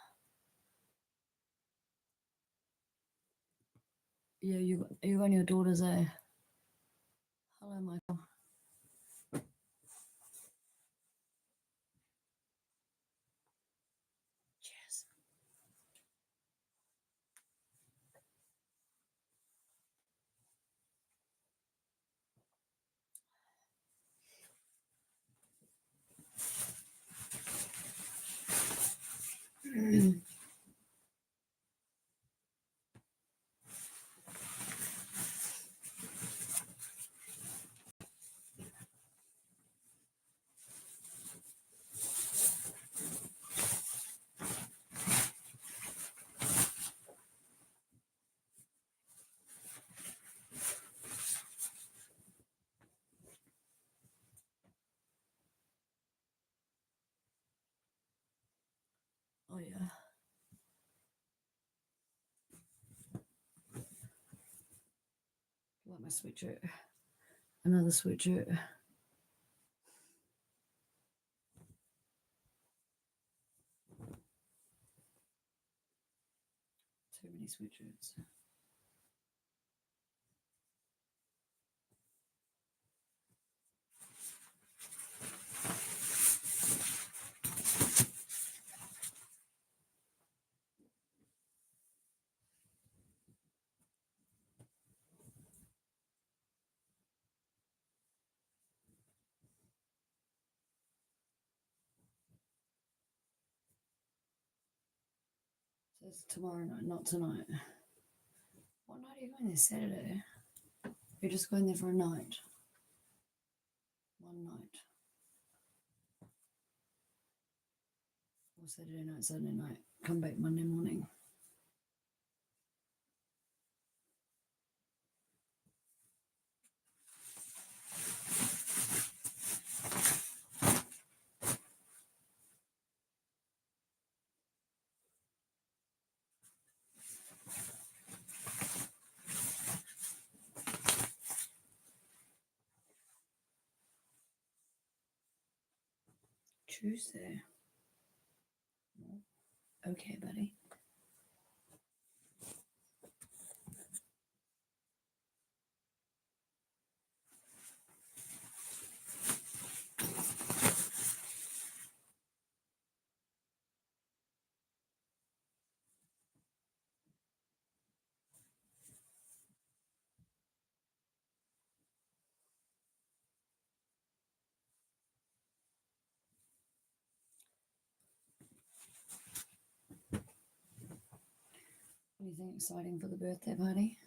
Yeah, you and your daughters, eh? Hello, Michael. Cheers. Oh, yeah. Like my sweatshirt. Another sweatshirt. Too many sweatshirts. So it's tomorrow night, not tonight. What night are you going there? Saturday? You're just going there for a night. One night. Or Saturday night, Sunday night. Come back Monday morning. Tuesday. Okay, buddy. Anything exciting for the birthday party?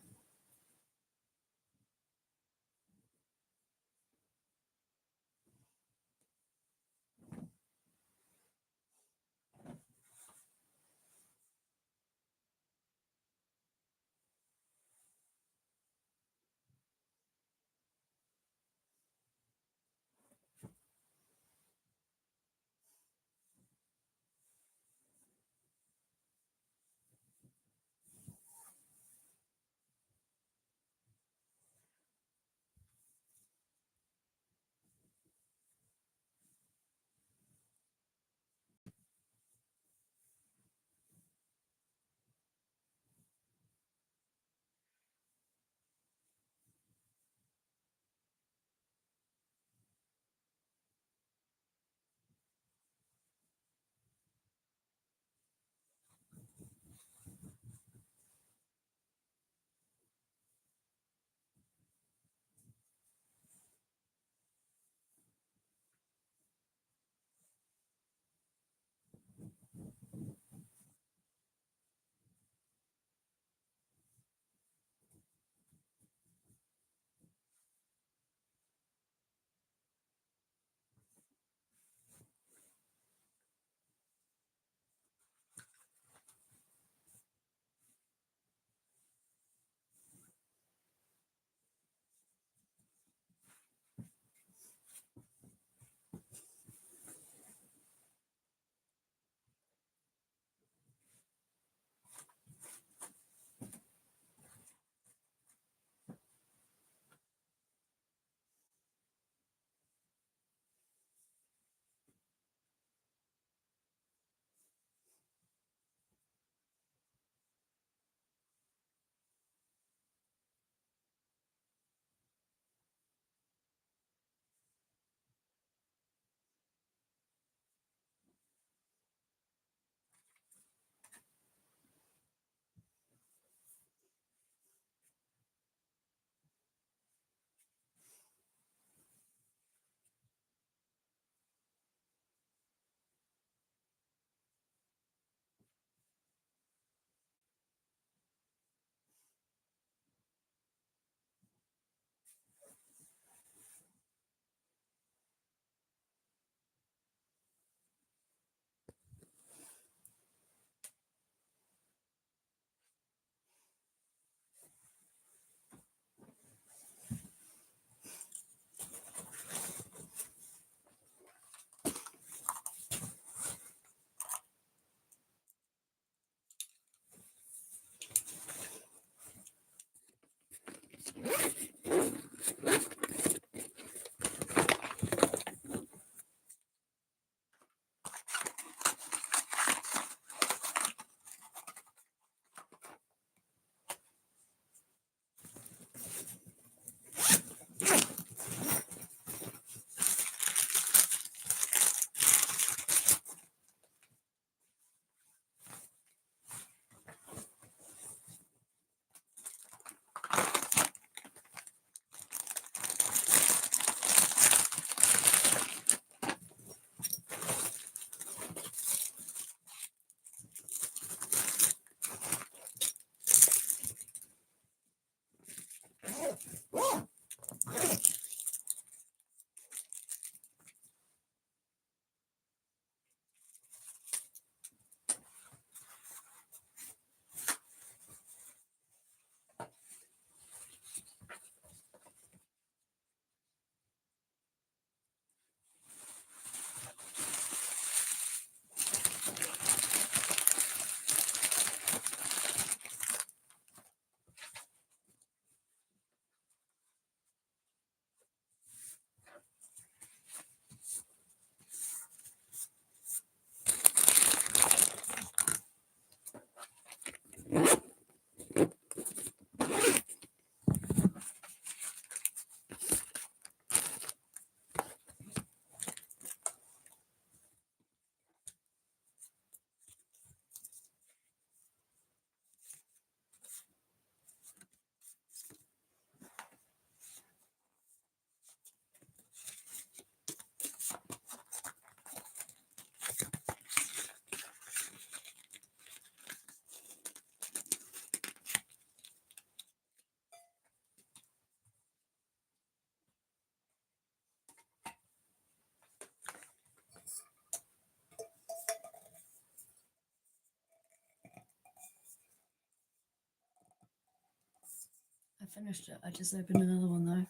I finished it. I just opened another one though.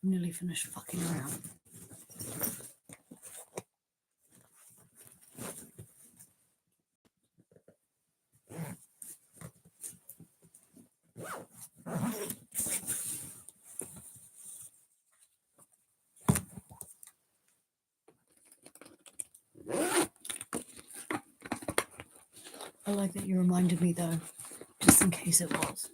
I'm nearly finished fucking around. I like that you reminded me though, just in case it was.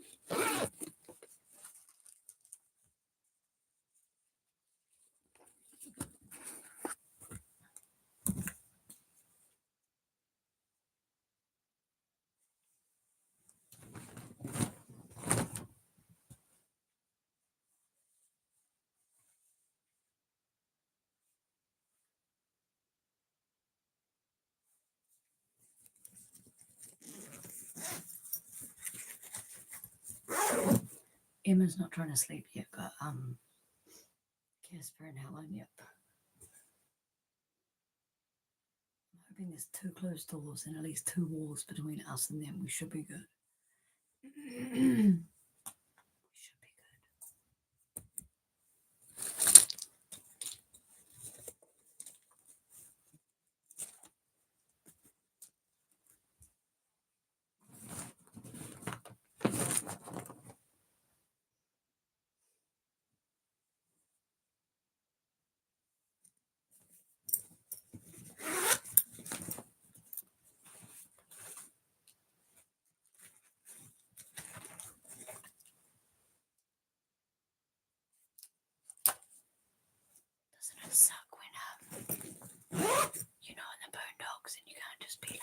Emma's not trying to sleep yet, but Casper and Helen, yep. I'm hoping there's 2 closed doors and at least 2 walls between us and them. We should be good. We should be good. Doesn't it suck when you're not in the boondocks and you can't just be loud?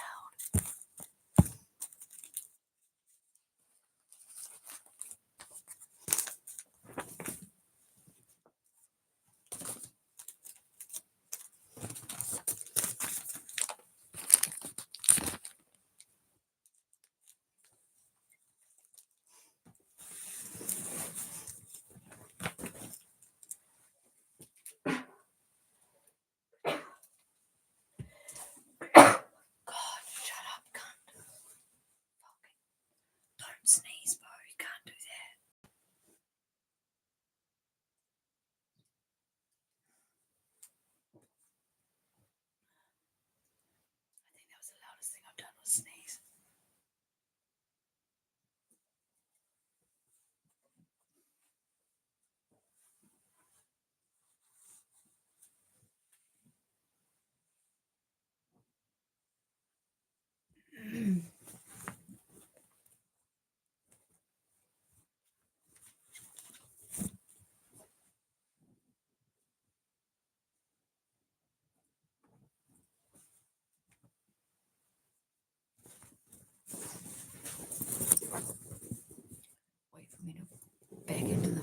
God,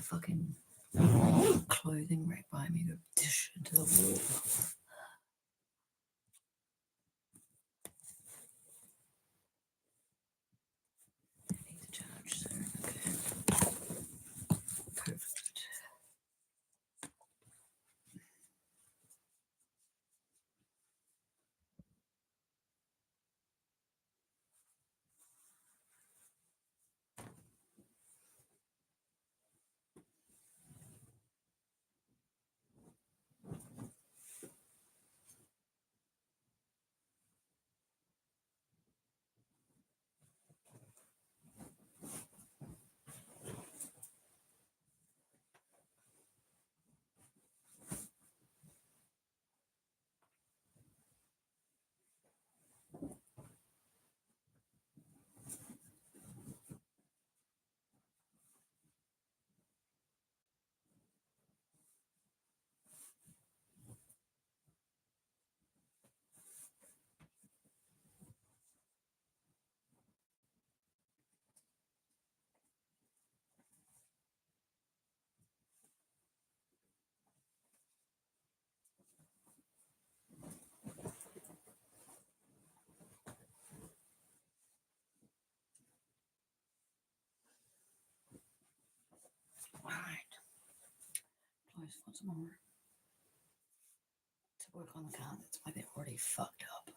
fucking clothing rack by me go dish into the wall. I need to charge soon. Okay. Perfect. Alright. Close for tomorrow. To work on the car, that's why they're already fucked up.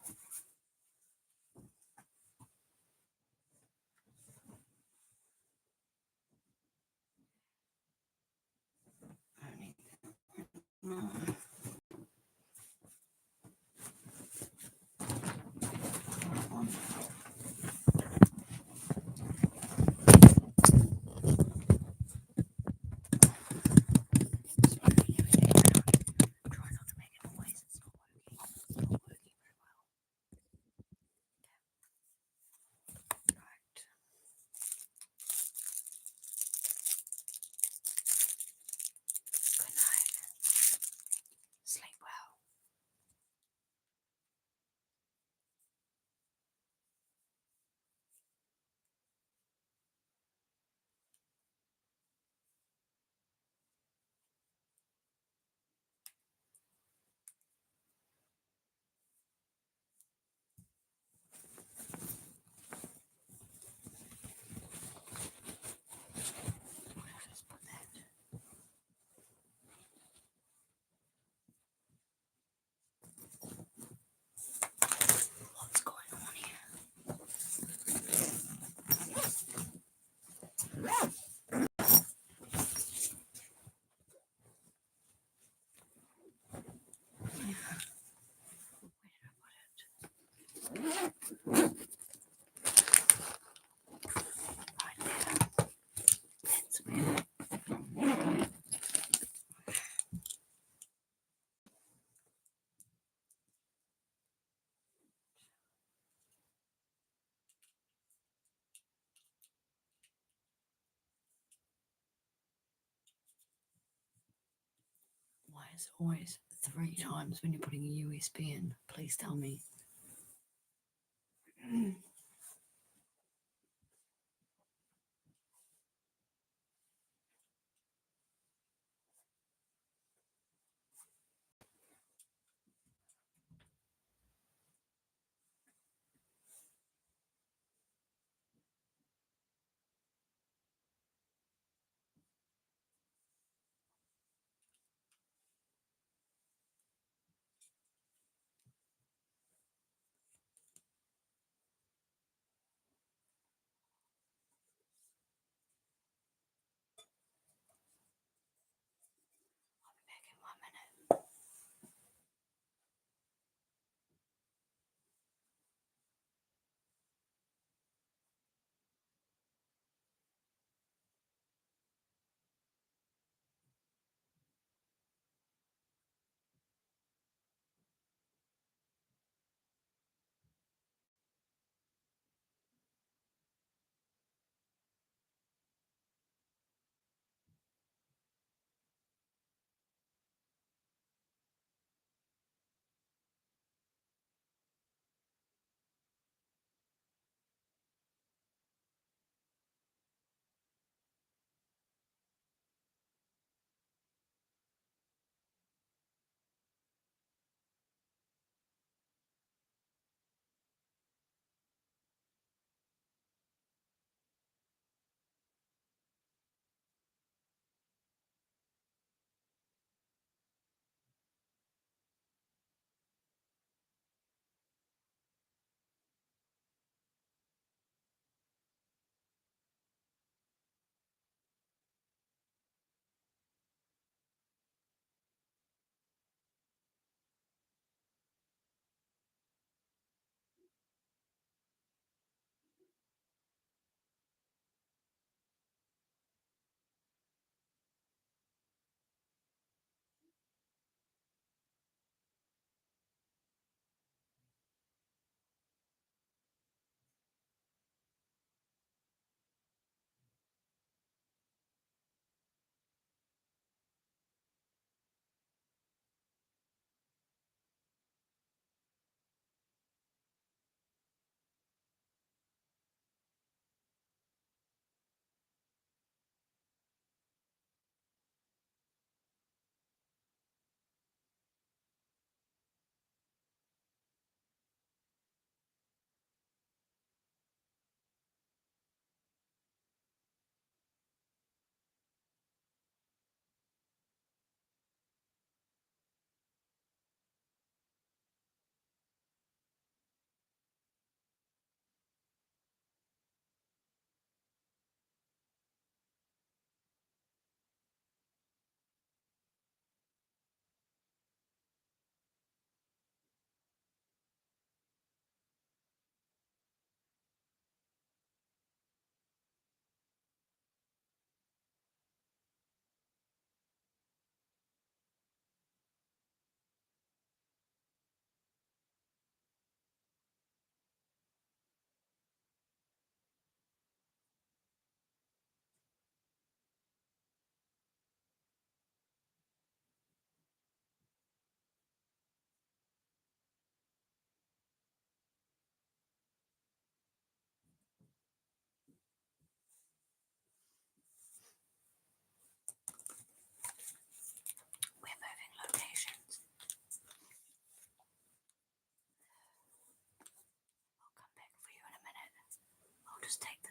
I need no. Try not to make a noise. It's not working. It's not working very well. Right. Good night. Sleep well. Just put that. What's going on here? Right there. That's weird. Why is it always 3 times when you're putting a USB in? Please tell me.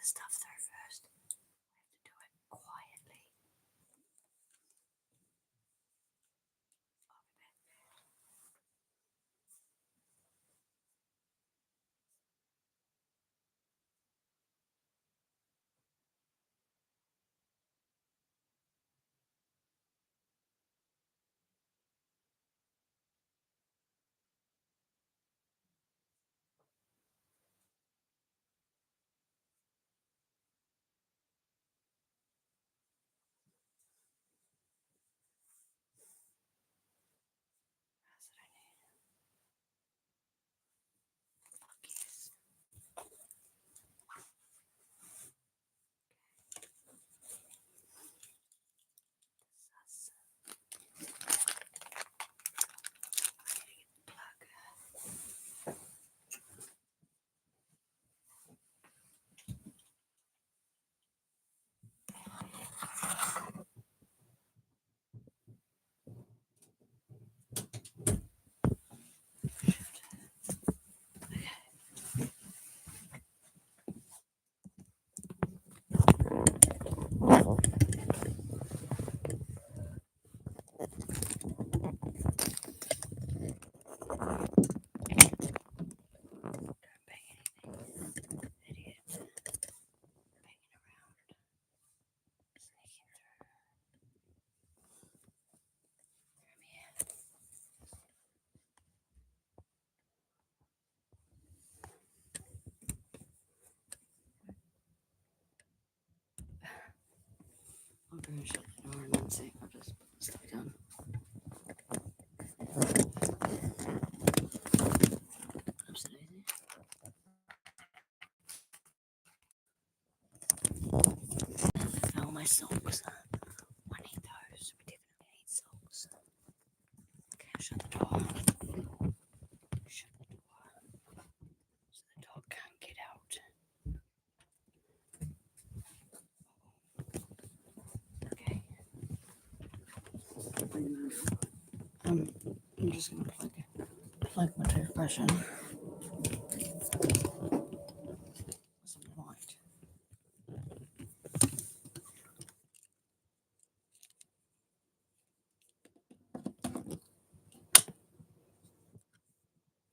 this stuff through first. We have to do it quietly. I'm going to shut the door and then see. I'll just put the stuff down. Absolutely. Oh, my socks. I need those. We definitely need socks. Okay, shut the door. Shut the door. So the dog can't get out. Okay. I'm just gonna plug my toothbrush in. Some light.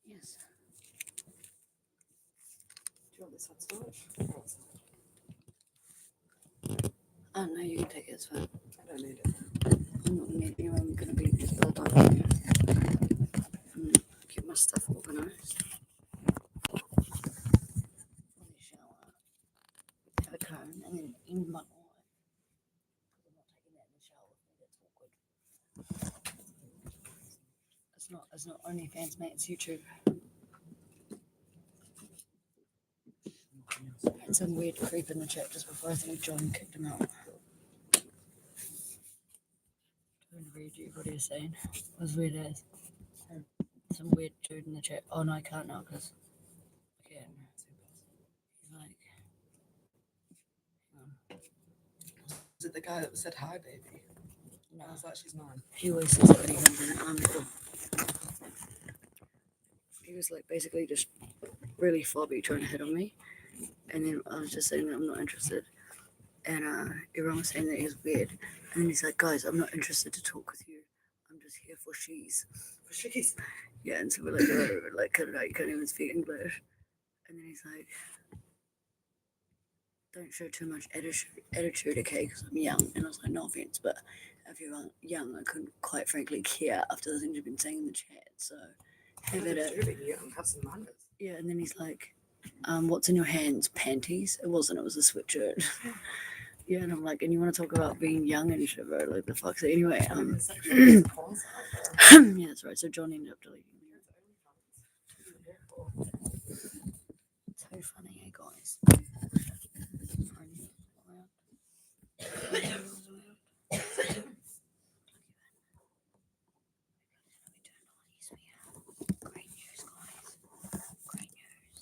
Yes. Do you want this hot storage? Oh no, you can take it, it's fine. I don't need it. I'm not gonna need you, I'm gonna be just built up on you. Keep my stuff organized. When you shower, have a comb, and then in my eye. Because I'm not taking that in the shower with me, that's awkward. It's not OnlyFans, mate, it's YouTube. Had some weird creep in the chat just before I think John kicked him out. Trying to read you what he was saying. It was weird as. Some weird dude in the chat. Oh no, I can't now because I can. He's like, hang on. Is it the guy that said hi, baby? No, I was like, she's mine. he always says that when he comes in. He was like basically just really fobby trying to hit on me, and then I was just saying that I'm not interested, and everyone was saying that he was weird, and then he's like, guys, I'm not interested to talk with you. I'm just here for she's. For she's. Yeah, and so we're like, oh, like, cut it out, you can't even speak English. And then he's like, don't show too much attitude, okay, because I'm young. And I was like, no offense, but if you're young, I couldn't quite frankly care after the things you've been saying in the chat. So have at it. Young, have some manners. Yeah, and then he's like, what's in your hands? Panties? It wasn't, it was a sweatshirt. Yeah, and I'm like, and you want to talk about being young and shit, bro? Like the fuck. So anyway, yeah, that's right. So John ended up deleting me. So funny, eh, guys? Funny. Great news, guys. Great news.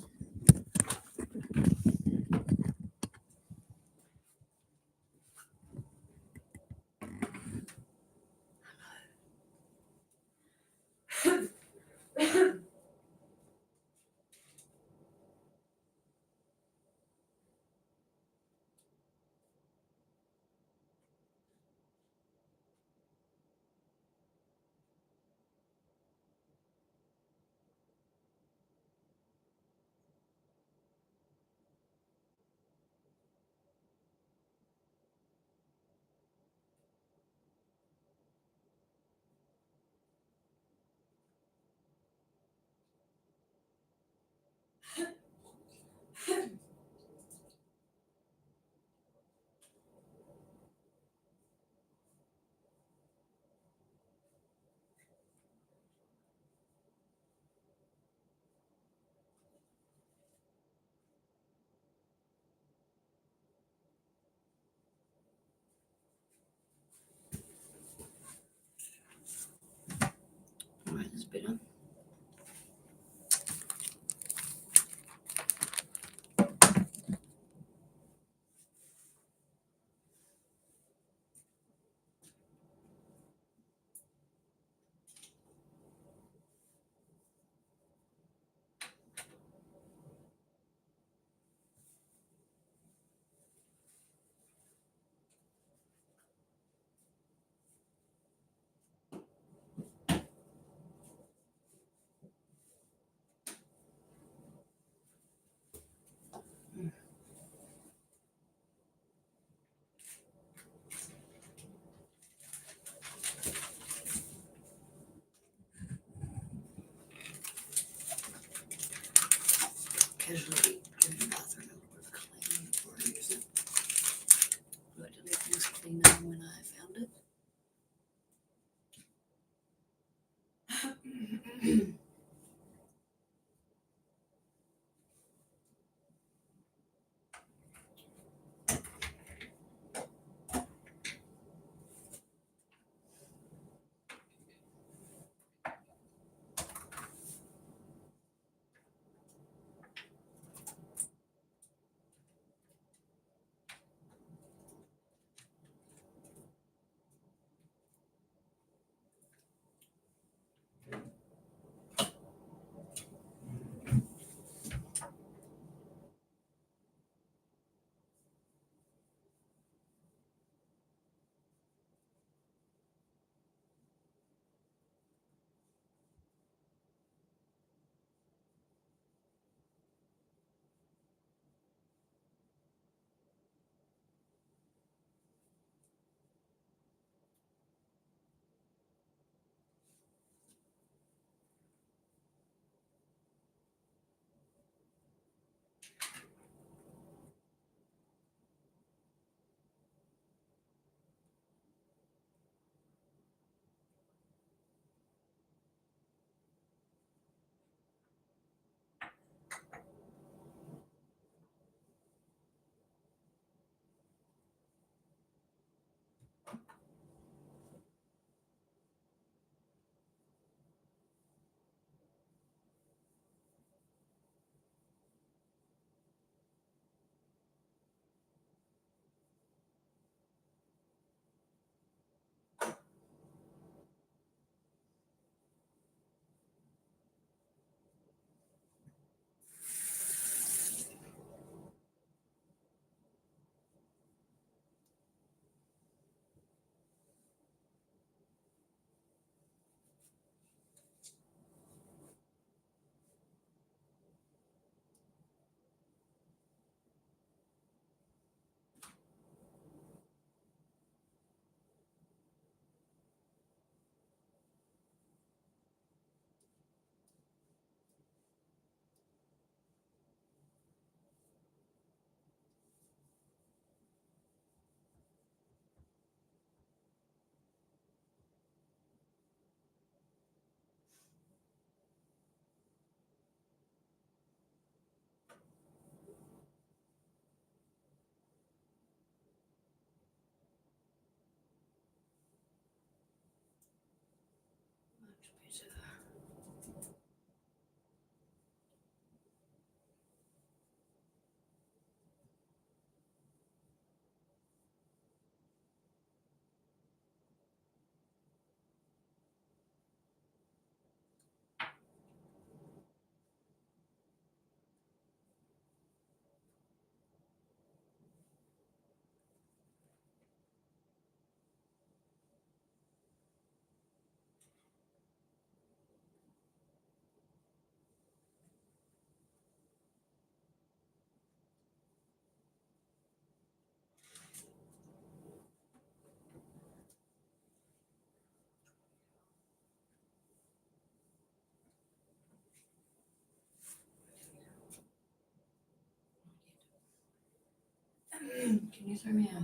Can you throw me a?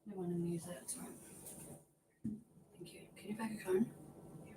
No one to use that. It's alright. Thank you. Can you pack a cone? Thank you.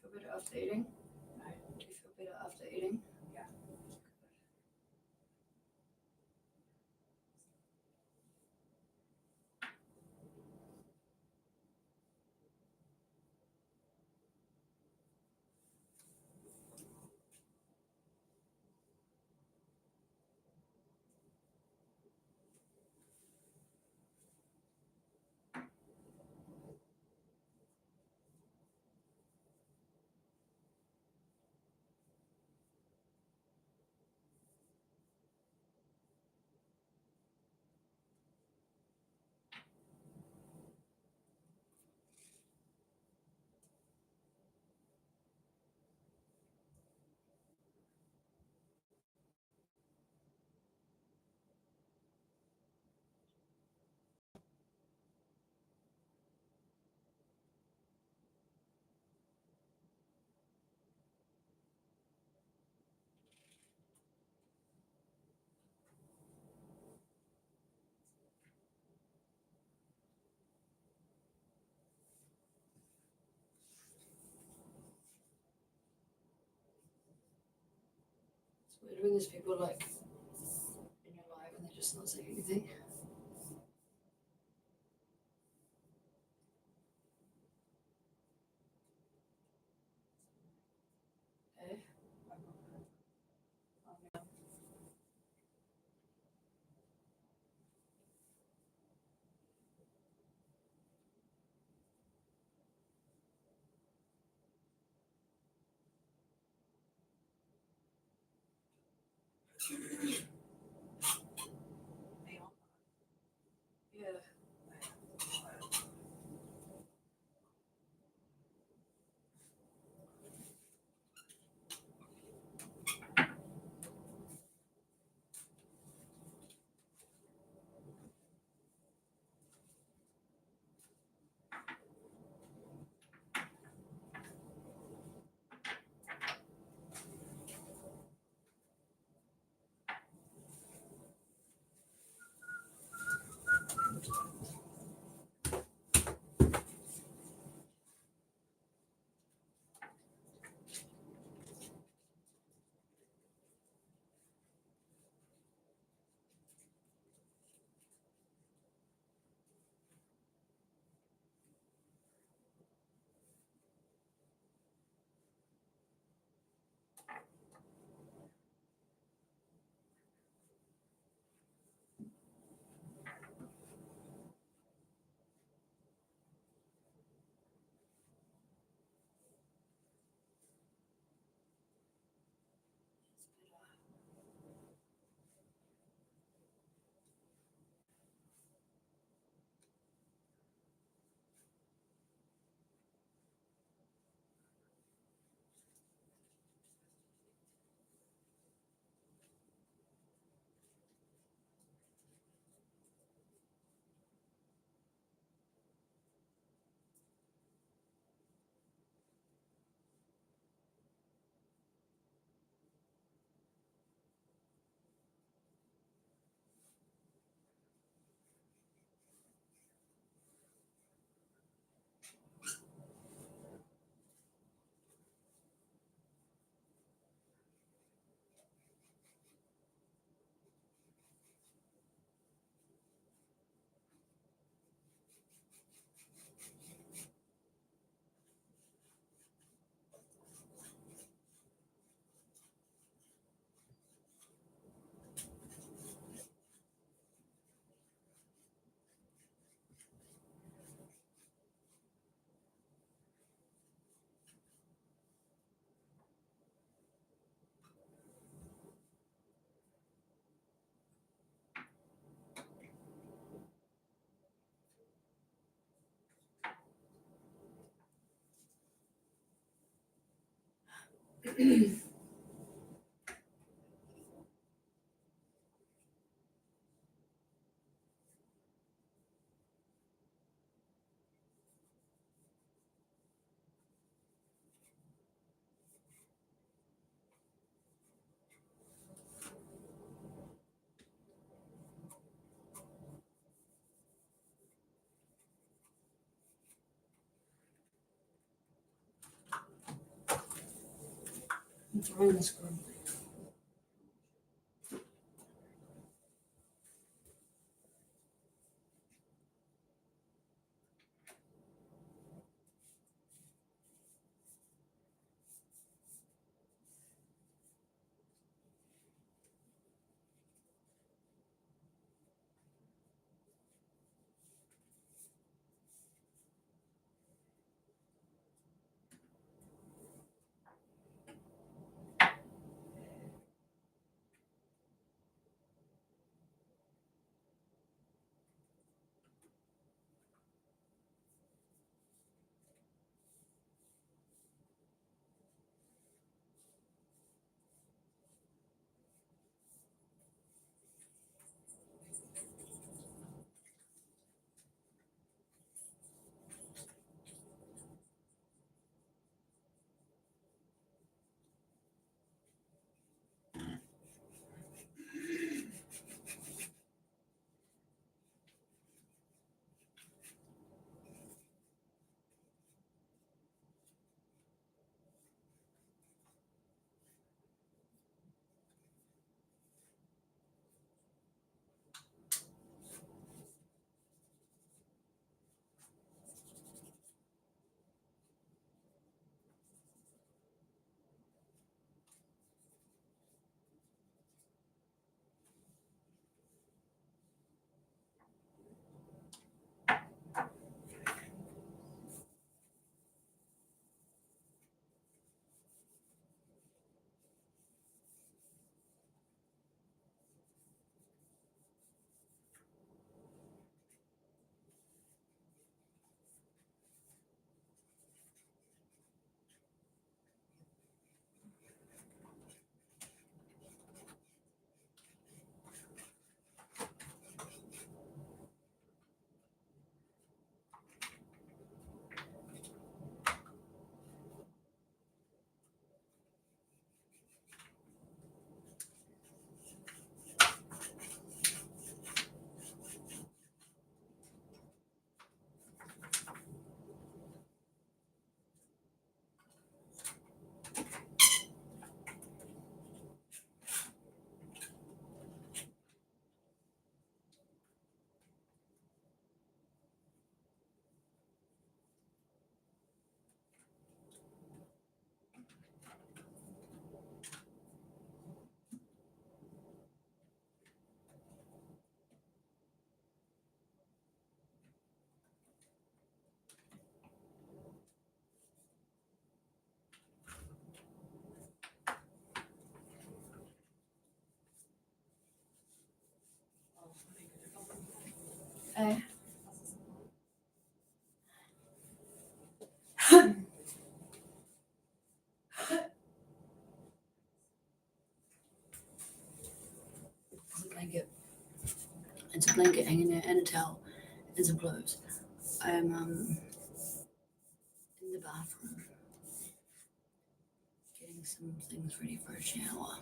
Do you feel better after eating? No. Do you feel better after eating? Yeah. It's weird when there's people like in your life and they're just not saying anything. Eh? Yeah. I'm throwing the scrub. Hey. It's a blanket. It's a blanket hanging there and a towel and some clothes. I'm in the bathroom getting some things ready for a shower.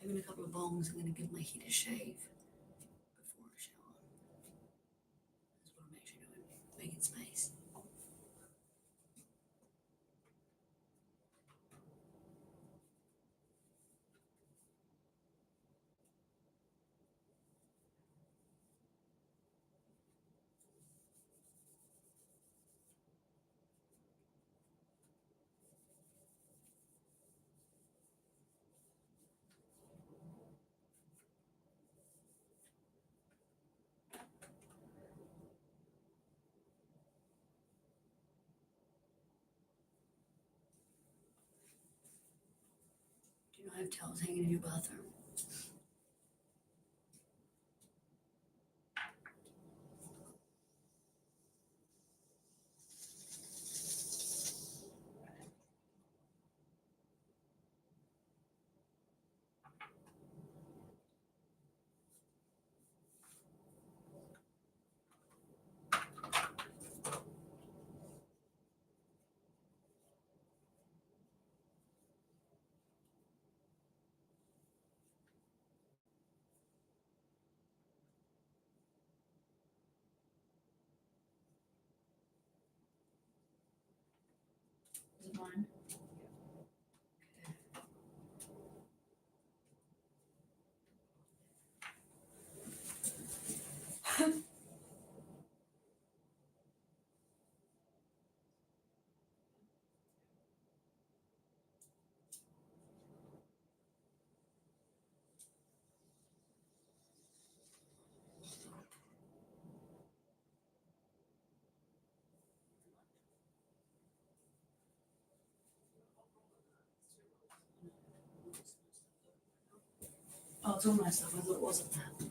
Having a couple of bongs, I'm gonna give my heat a shave before a shower. That's what I'm actually doing, making space. Do you not have towels hanging in your bathroom? Is it mine? Oh, it's all my stuff. I thought it wasn't that.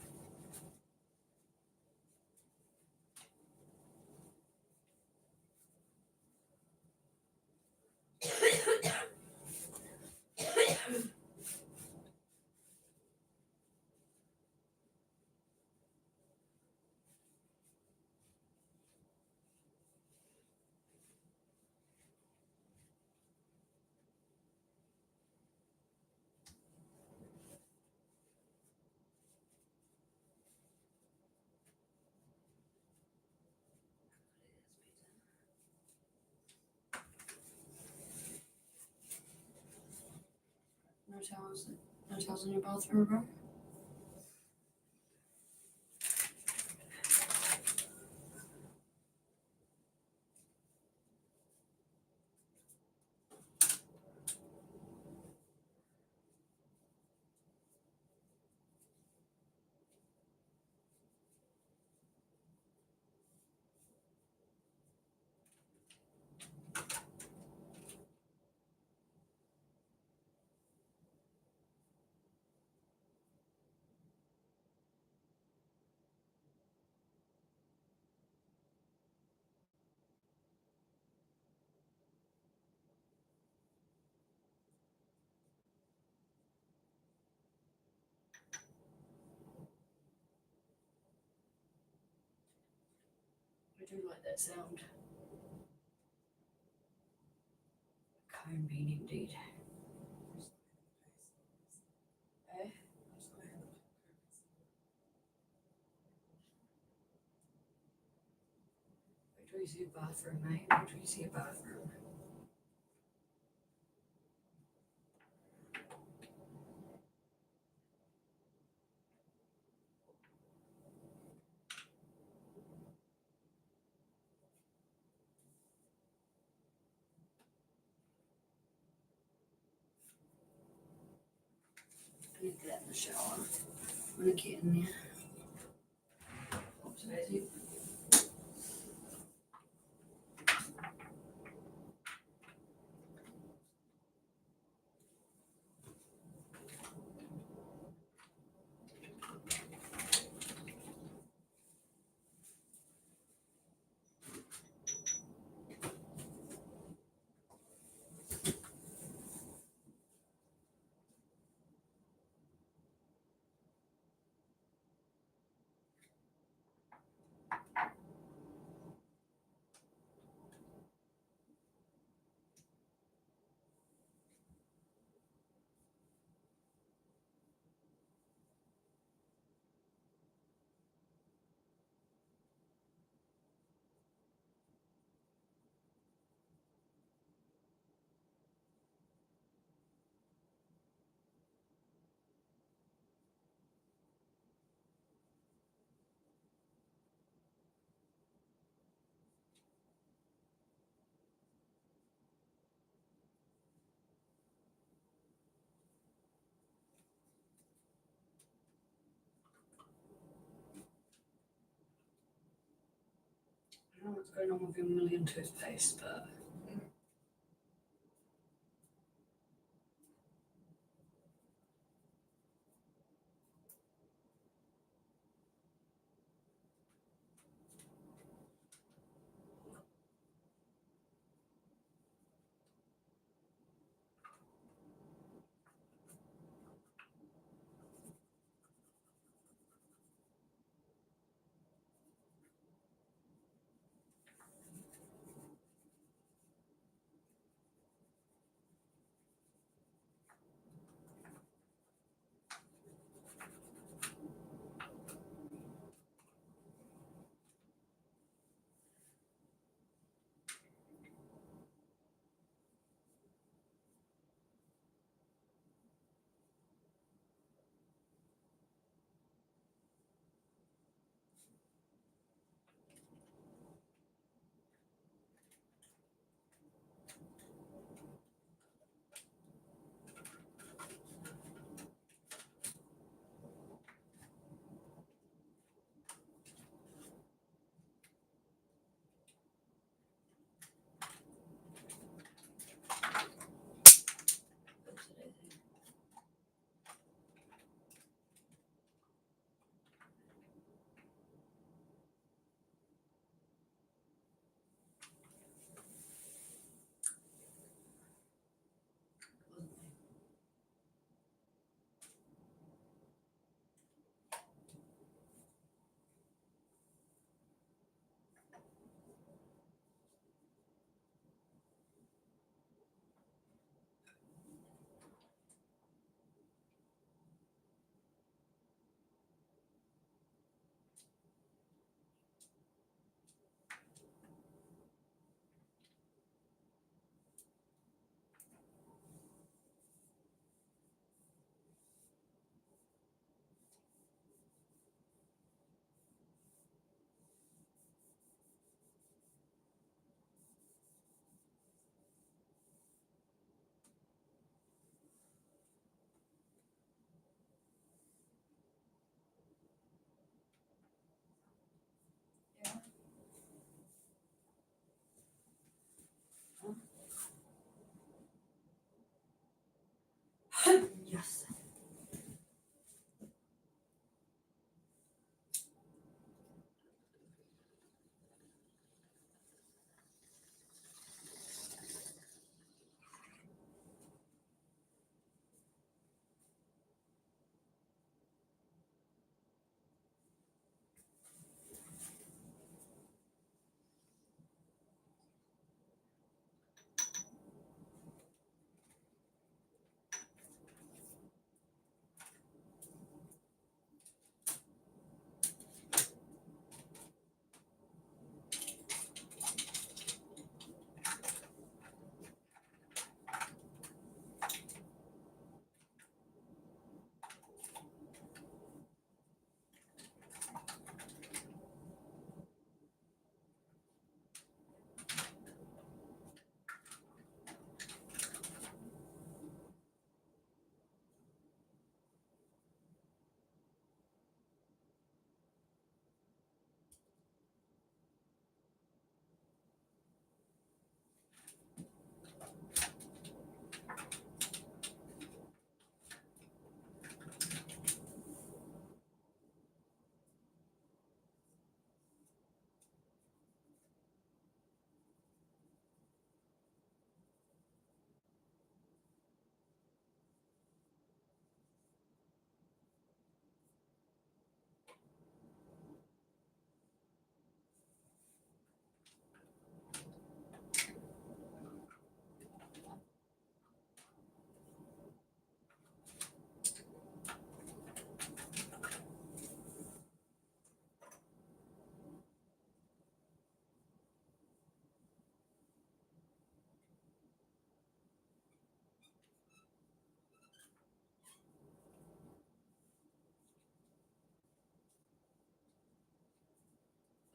No towels. No towels in your bathroom, bro. I do like that sound. Cone bean indeed. Eh? Wait till you see a bathroom, mate. Wait till you see a bathroom. I need to get in the shower. I'm gonna get in there. Oops, daisy. I don't know what's going on with your million toothpaste, but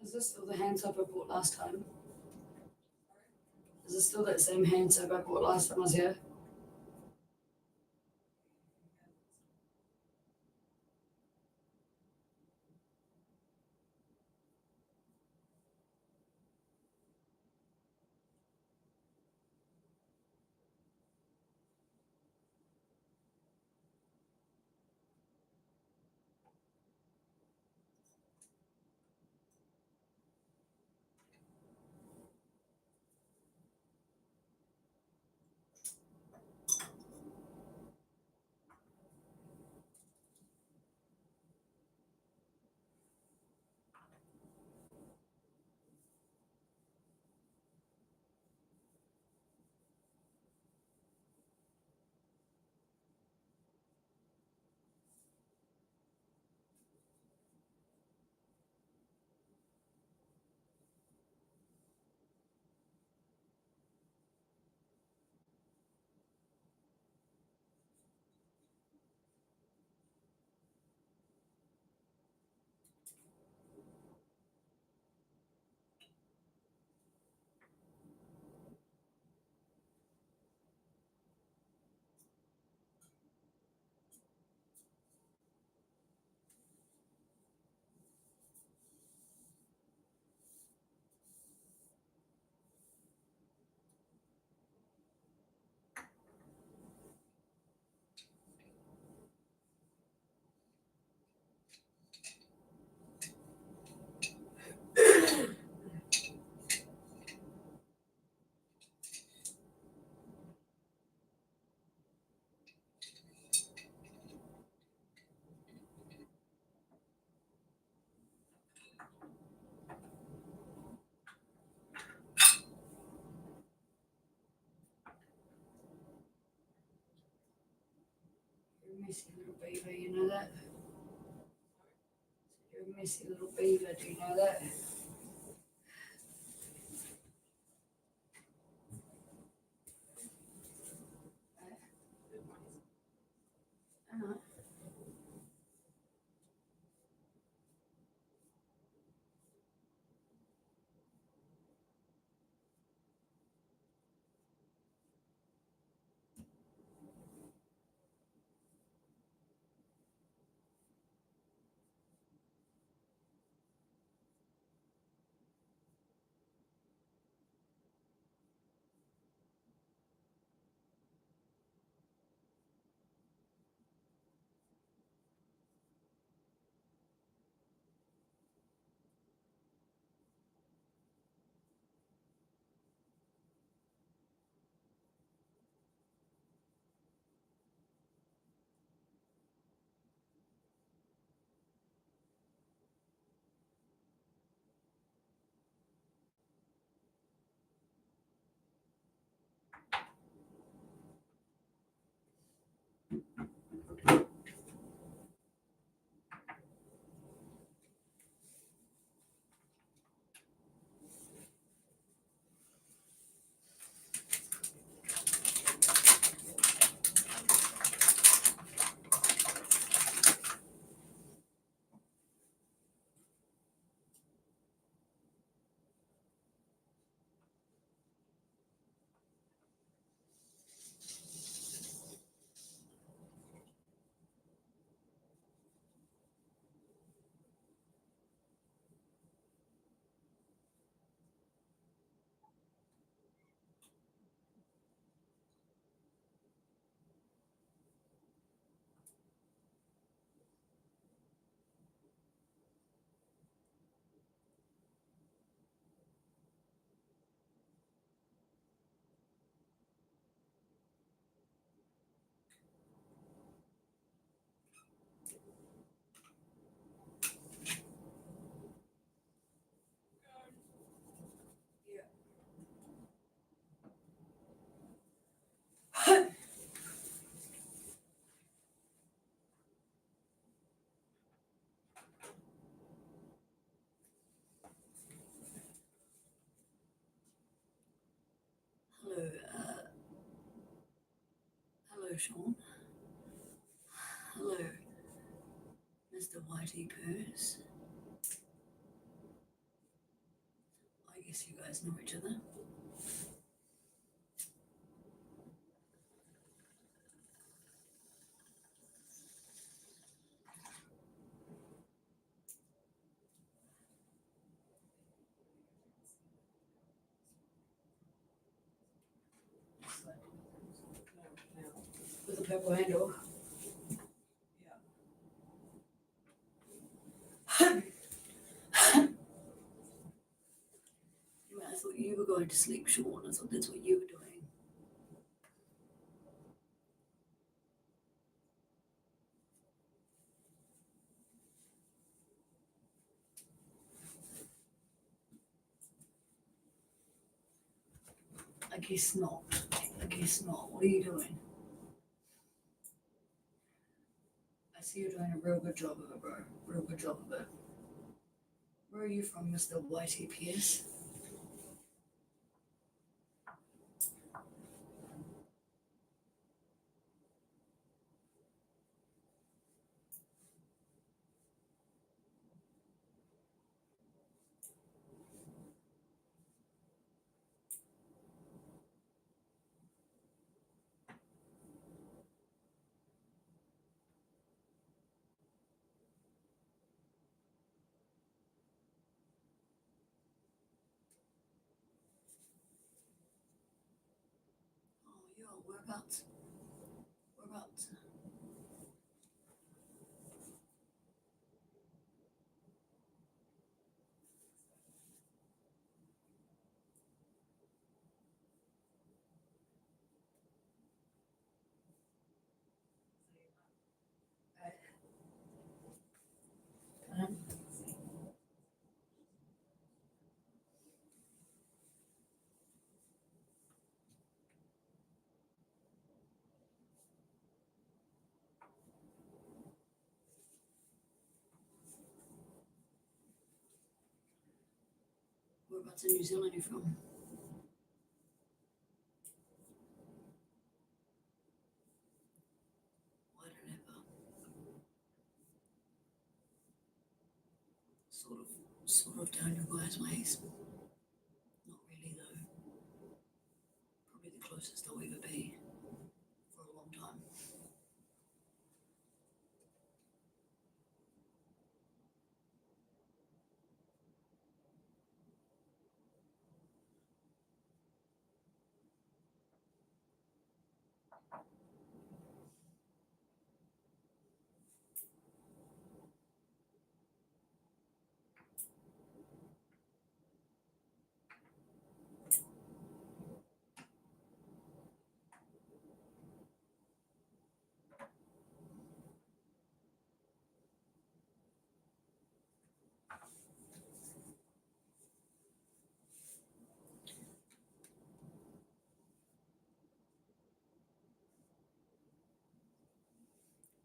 Is this still the hand soap I bought last time? Is this still that same hand soap I bought last time I was here? You're a messy little beaver, you know that? You're a messy little beaver, do you know that? Uh-huh. Hello, hello, Sean. Hello, Mr. Whitey Purse. guess you guys know each other. With a purple handle. I thought you were going to sleep, Sean. I thought that's what you were doing. I guess not. I guess not. What are you doing? I see you're doing a real good job of it, bro. Real good job of it. Where are you from, Mr. YTPS? Oh, yo, whereabouts? Whereabouts? Um, Whereabouts in New Zealand are you from? I don't ever. Sort of down your guys' ways. Not really though. Probably the closest I'll ever be for a long time.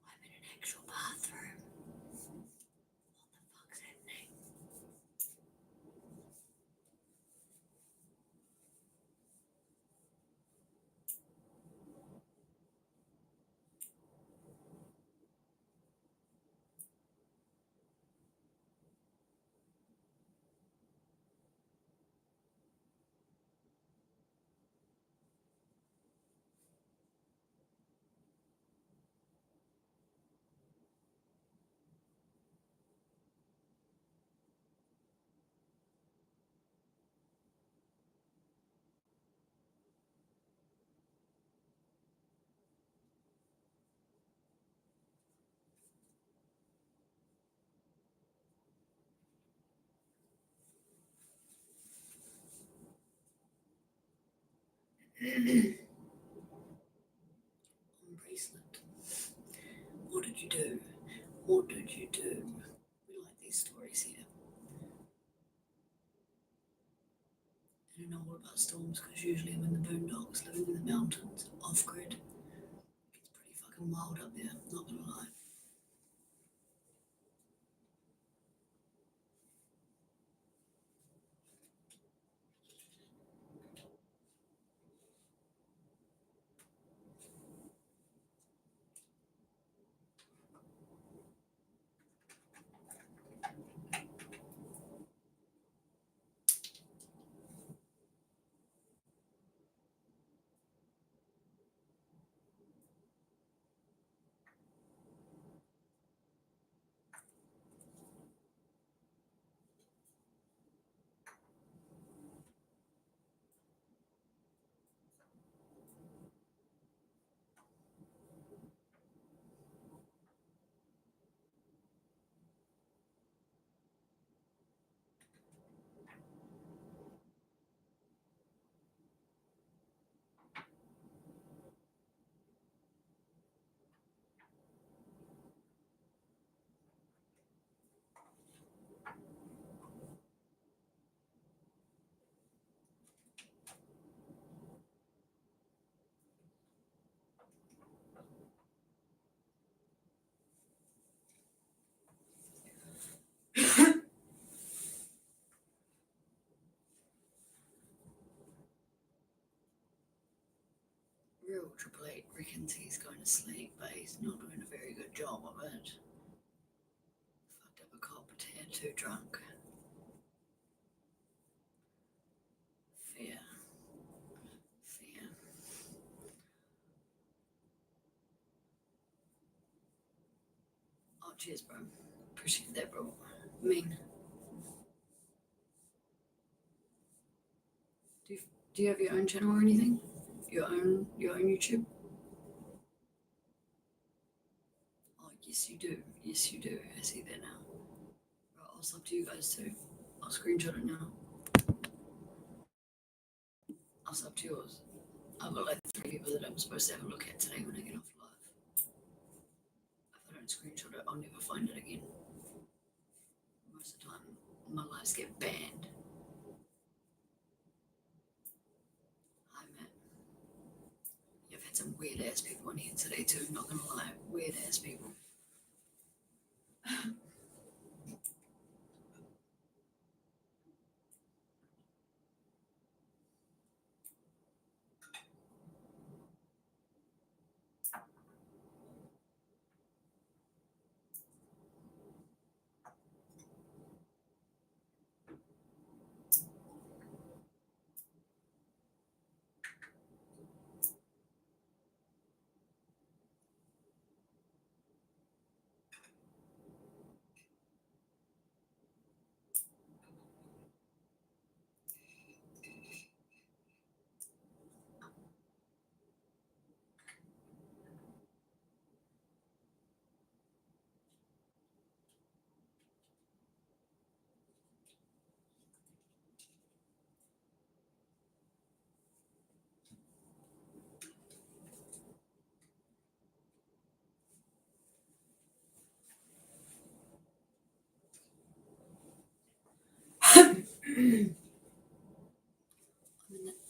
I'm in an actual bathroom. What the fuck's happening? Bracelet. What did you do? What did you do? We like these stories here. I don't know all about storms because usually I'm in the boondocks, living in the mountains, off grid. It's pretty fucking wild up there, not gonna lie. Triple Eight reckons he's going to sleep, but he's not doing a very good job of it. Fucked up a cop, too drunk. Fear. Oh, cheers, bro. Appreciate that, bro. I mean, do you have your own channel or anything? Your own YouTube? Oh, yes, you do. Yes, you do. I see that now. Right, I'll sub to you guys too. I'll screenshot it now. I'll sub to yours. I've got like 3 people that I'm supposed to have a look at today when I get off live. If I don't screenshot it, I'll never find it again. Most of the time, my lives get banned. Hi, Matt. You've had some weird ass people on here today too, not gonna lie. Weird ass people.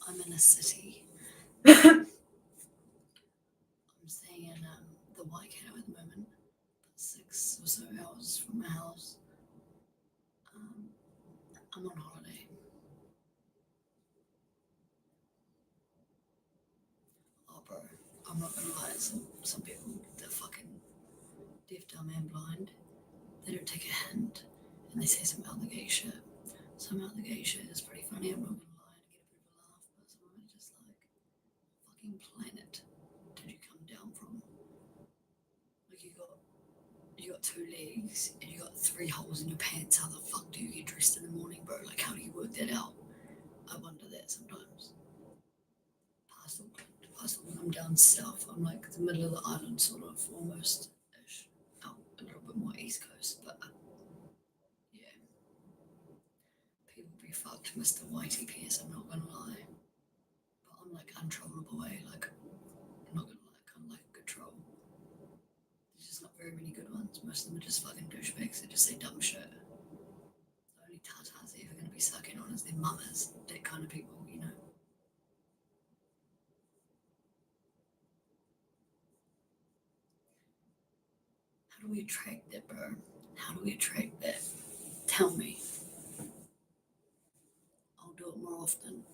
I'm in a city. I'm staying in the Waikato at the moment, 6 or so hours from my house. I'm on holiday. Oh, bro, I'm not gonna lie. Some people, they're fucking deaf, dumb, and blind. They don't take a hint, and they say some other gay shit. Some other gay shit is pretty funny. I'm not gonna lie to get a bit of a laugh, but some of it just like, fucking planet did you come down from? Like you got 2 legs and you got 3 holes in your pants. How the fuck do you get dressed in the morning, bro? Like, how do you work that out? I wonder that sometimes. Past Auckland, I'm down south. I'm like the middle of the island, sort of, almost ish. Out a little bit more east coast, but yeah. People be fucked, Mr. Whitey Pierce. I'm not gonna lie, but I'm like untrollable way. Like, I'm not gonna lie, kind of like a good troll. There's just not very many good ones. Most of them are just fucking douchebags that just say dumb shit. The only tatas they're ever going to be sucking on is their mamas, that kind of people, you know. How do we attract that, bro? How do we attract that? Tell me. I'll do it more often.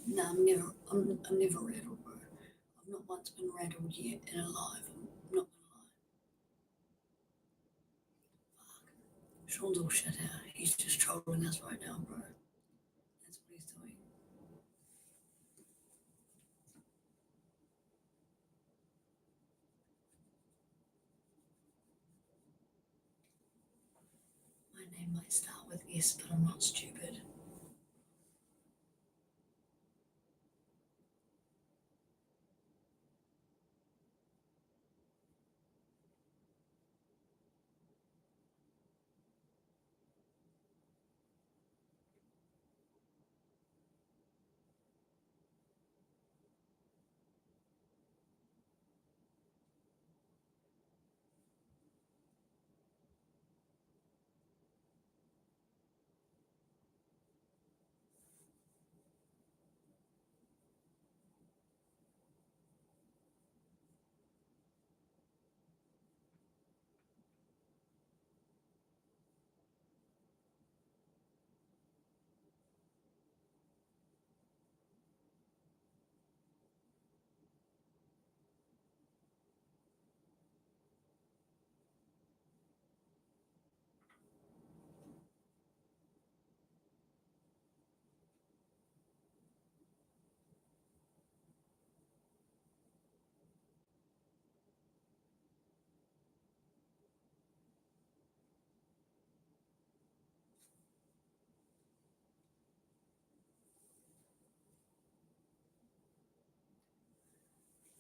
No, I'm never rattled, bro. not once been rattled yet in a live. I'm not gonna lie. Fuck. Sean's all shit out. He's just trolling us right now, bro. That's what he's doing. My name might start with S, but I'm not stupid.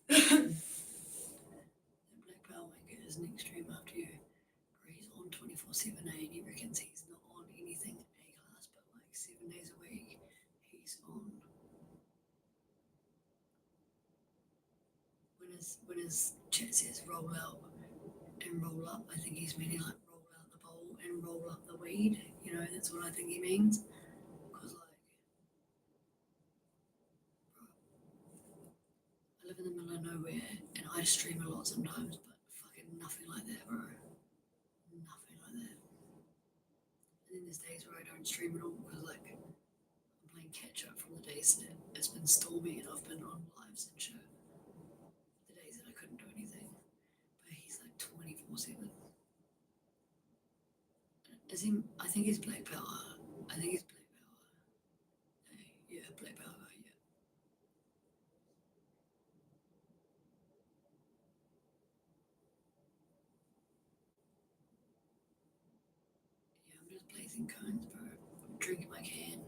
That Black Power wanker is an extreme after you. Bro, he's on 24/7, and he reckons he's not on anything A class, but like 7 days a week, he's on. When his chat says roll out and roll up, I think he's meaning like roll out the bowl and roll up the weed. You know, that's what I think he means. Because like, bro, I live in the middle of nowhere and I stream a lot sometimes, but fucking nothing like that, bro. Nothing like that. And then there's days where I don't stream at all because like I'm playing catch up from the days that it's been stormy and I've been on lives and shit. The days that I couldn't do anything. But he's like 24/7. Is he? I think he's Black Power. I think he's Black Power. Hey, yeah, Black Power guy, yeah. Yeah, I'm just blazing cones, bro. I'm drinking my can.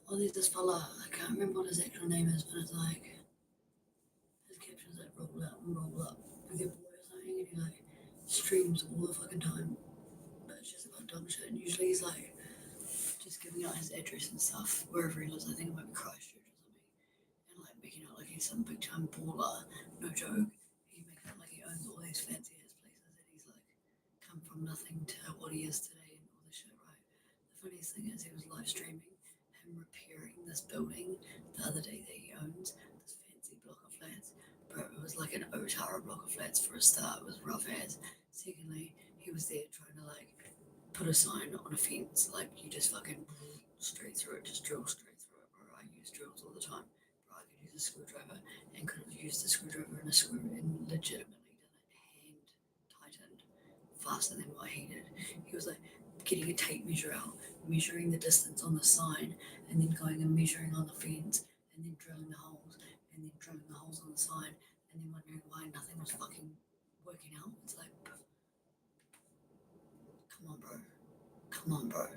Oh, there's this fella. I can't remember what his actual name is, but it's like his captions like roll out and roll up with your boy or something, and he like streams all the fucking time. But it's just about dumb shit. And usually he's like just giving out his address and stuff wherever he lives. I think it might be Christchurch or something, and like making out like he's some big time baller. No joke. He makes out like he owns all these fancy ass places, and he's like come from nothing to what he is today and all this shit, right? The funniest thing is he was live streaming him repairing this building the other day that he owns, this fancy block of flats. Bro, it was like an Otara block of flats for a start. It was rough as. Secondly, he was there trying to like put a sign on a fence, like you just fucking straight through it, just drill straight through it, bro. I use drills all the time. Bro, I could use a screwdriver and could have used the screwdriver and a screw and legitimately done it hand tightened faster than what he did. He was like getting a tape measure out, measuring the distance on the sign, and then going and measuring on the fence, and then drilling the holes, and then drilling the holes on the sign, and then wondering why nothing was fucking working out. It's like, come on, bro. Come on, bro.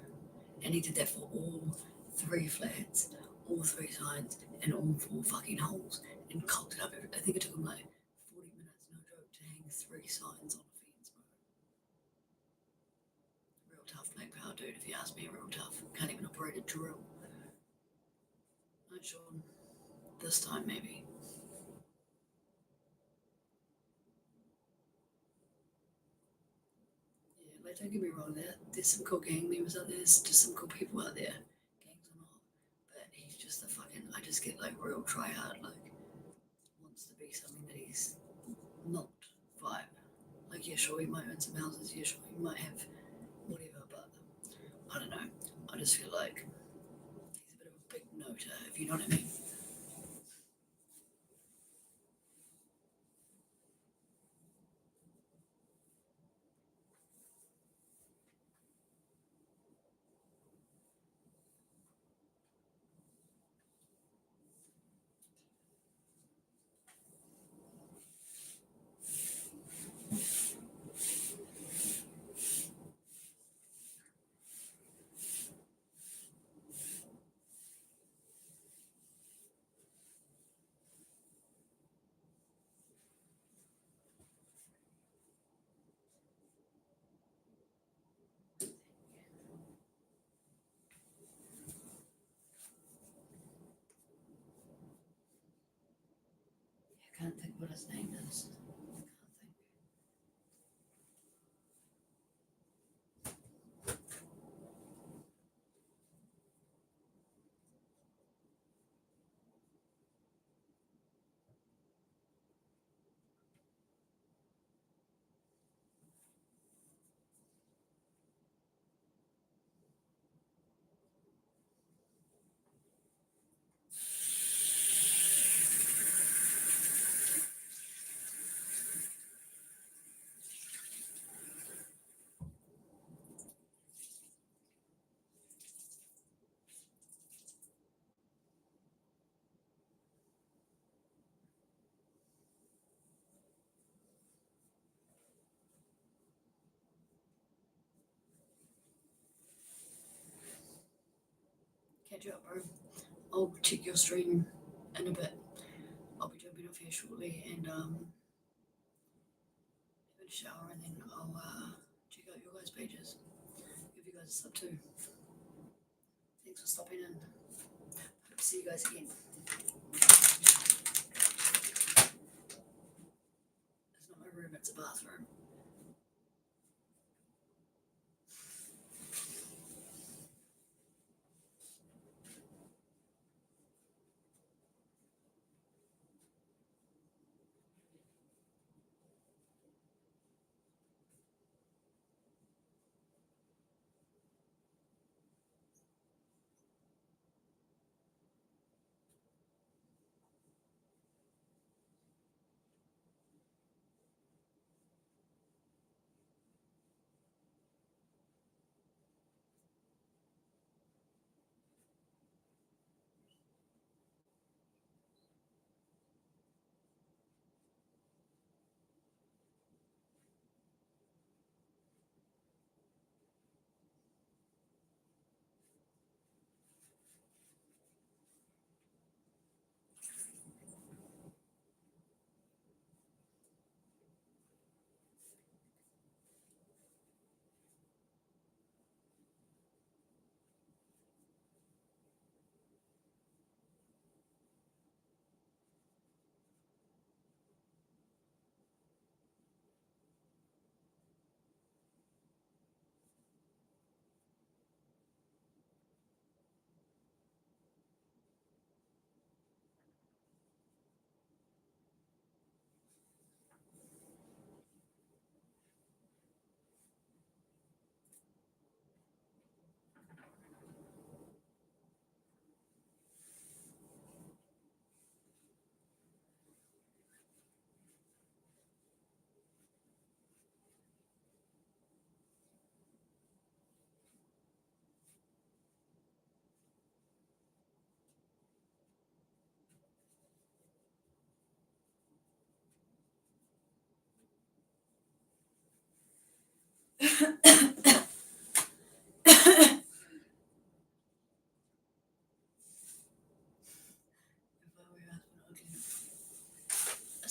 And he did that for all 3 flats, all 3 signs, and all 4 fucking holes, and cocked it up. I think it took him like 40 minutes, no joke, to hang 3 signs on a fence, bro. Real tough black power, dude, if you ask me, real tough. Can't even operate a drill. Not sure. This time, maybe. Yeah, like, don't get me wrong, there's some cool gang members out there, there's just some cool people out there, gangs or not. But he's just a fucking, I just get like real try hard, like, wants to be something that he's not vibe. Like, yeah, sure, he might own some houses, yeah, sure, he might have whatever, but I don't know. I just feel like he's a bit of a big noter, if you know what I mean. I can't think what his name is. I can't think. Catch up, bro. I'll check your stream in a bit. I'll be jumping off here shortly and have a shower, and then I'll check out your guys' pages. Give you guys a sub too. Thanks for stopping in. Hope to see you guys again. It's not my room, it's a bathroom.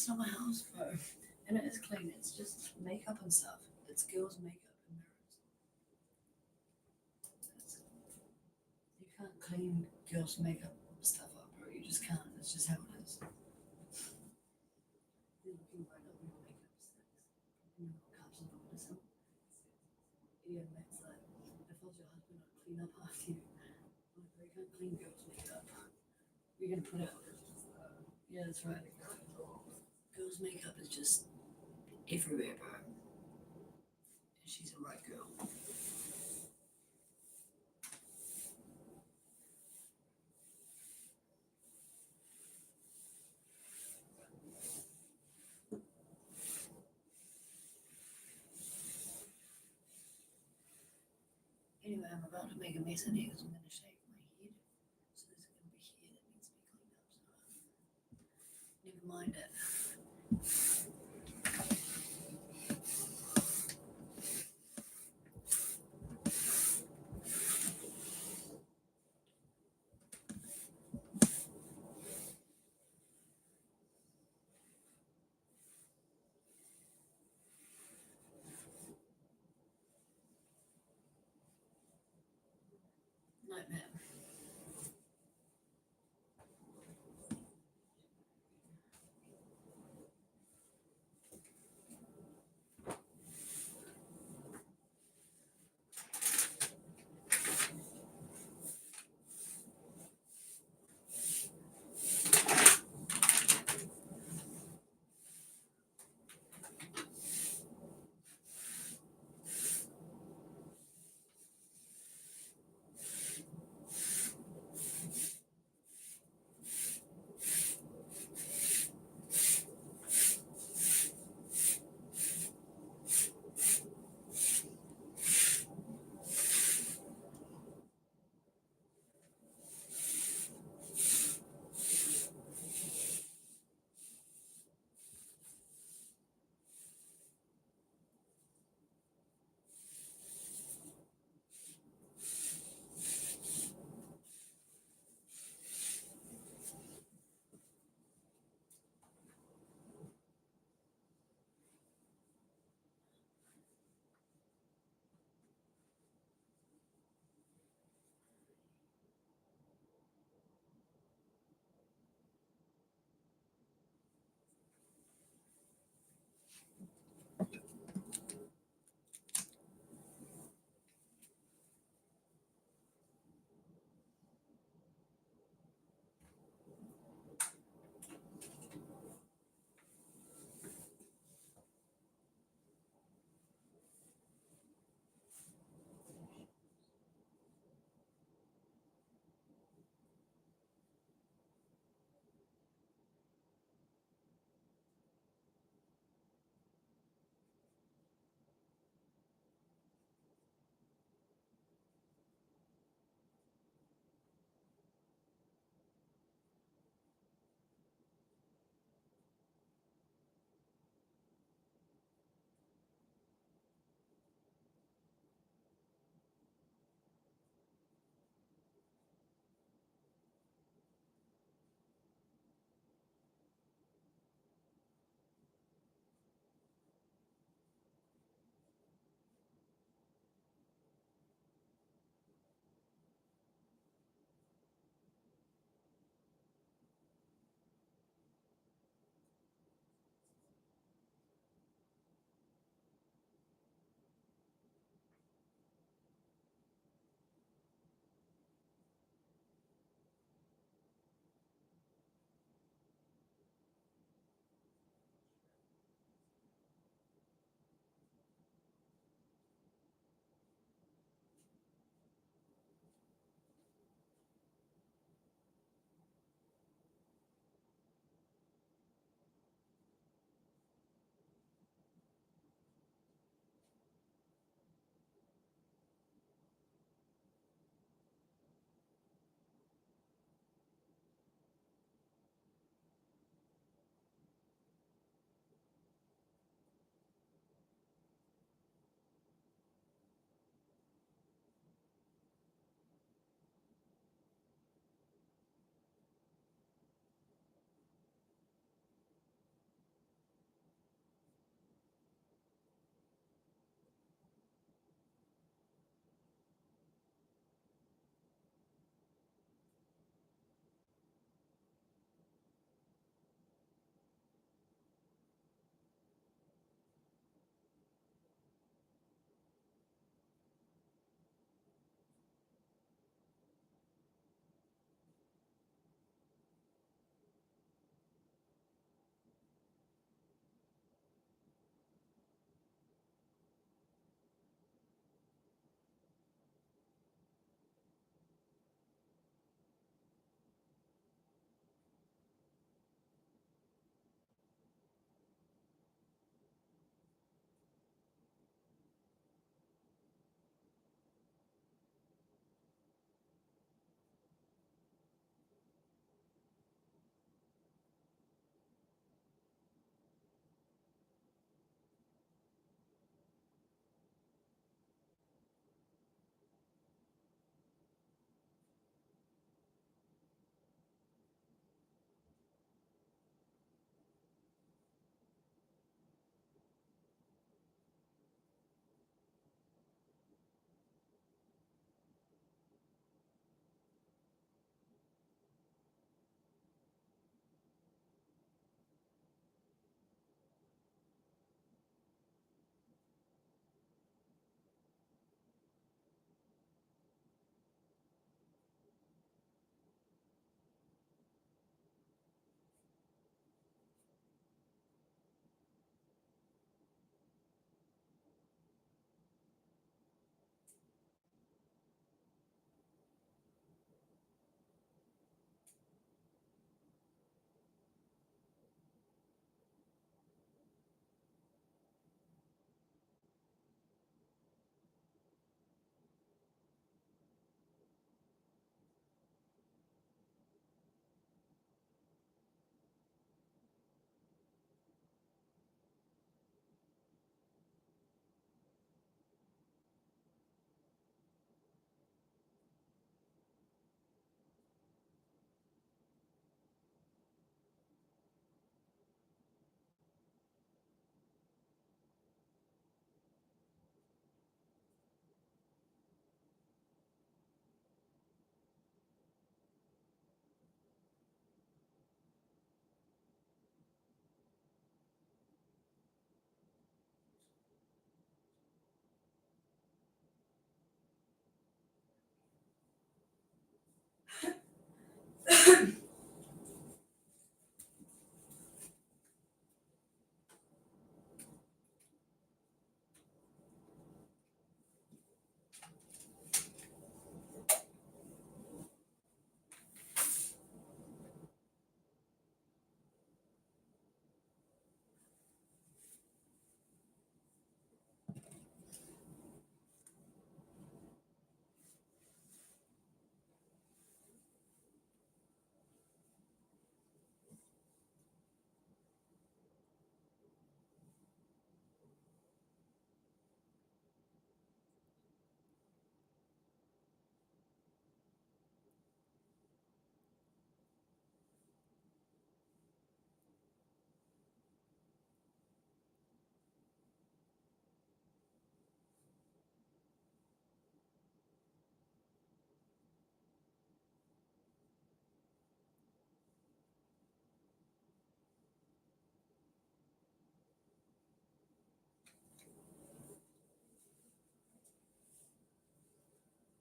It's not my house, bro. And it is clean. It's just makeup and stuff. It's girls' makeup and mirrors. You can't clean girls' makeup stuff up, bro. You just can't. It's just how it is. You're looking right up your makeup sticks. You know what comes in the winter. Yeah, Matt's like, if I was your husband, I'd clean up after you. Like, bro, you can't clean girls' makeup. You're gonna put it. Yeah, that's right. Girls' makeup is just everywhere, bro. And she's a right girl. Anyway, I'm about to make a mess in here because I'm going to shave my head. So there's going to be hair that needs to be cleaned up. So never mind it.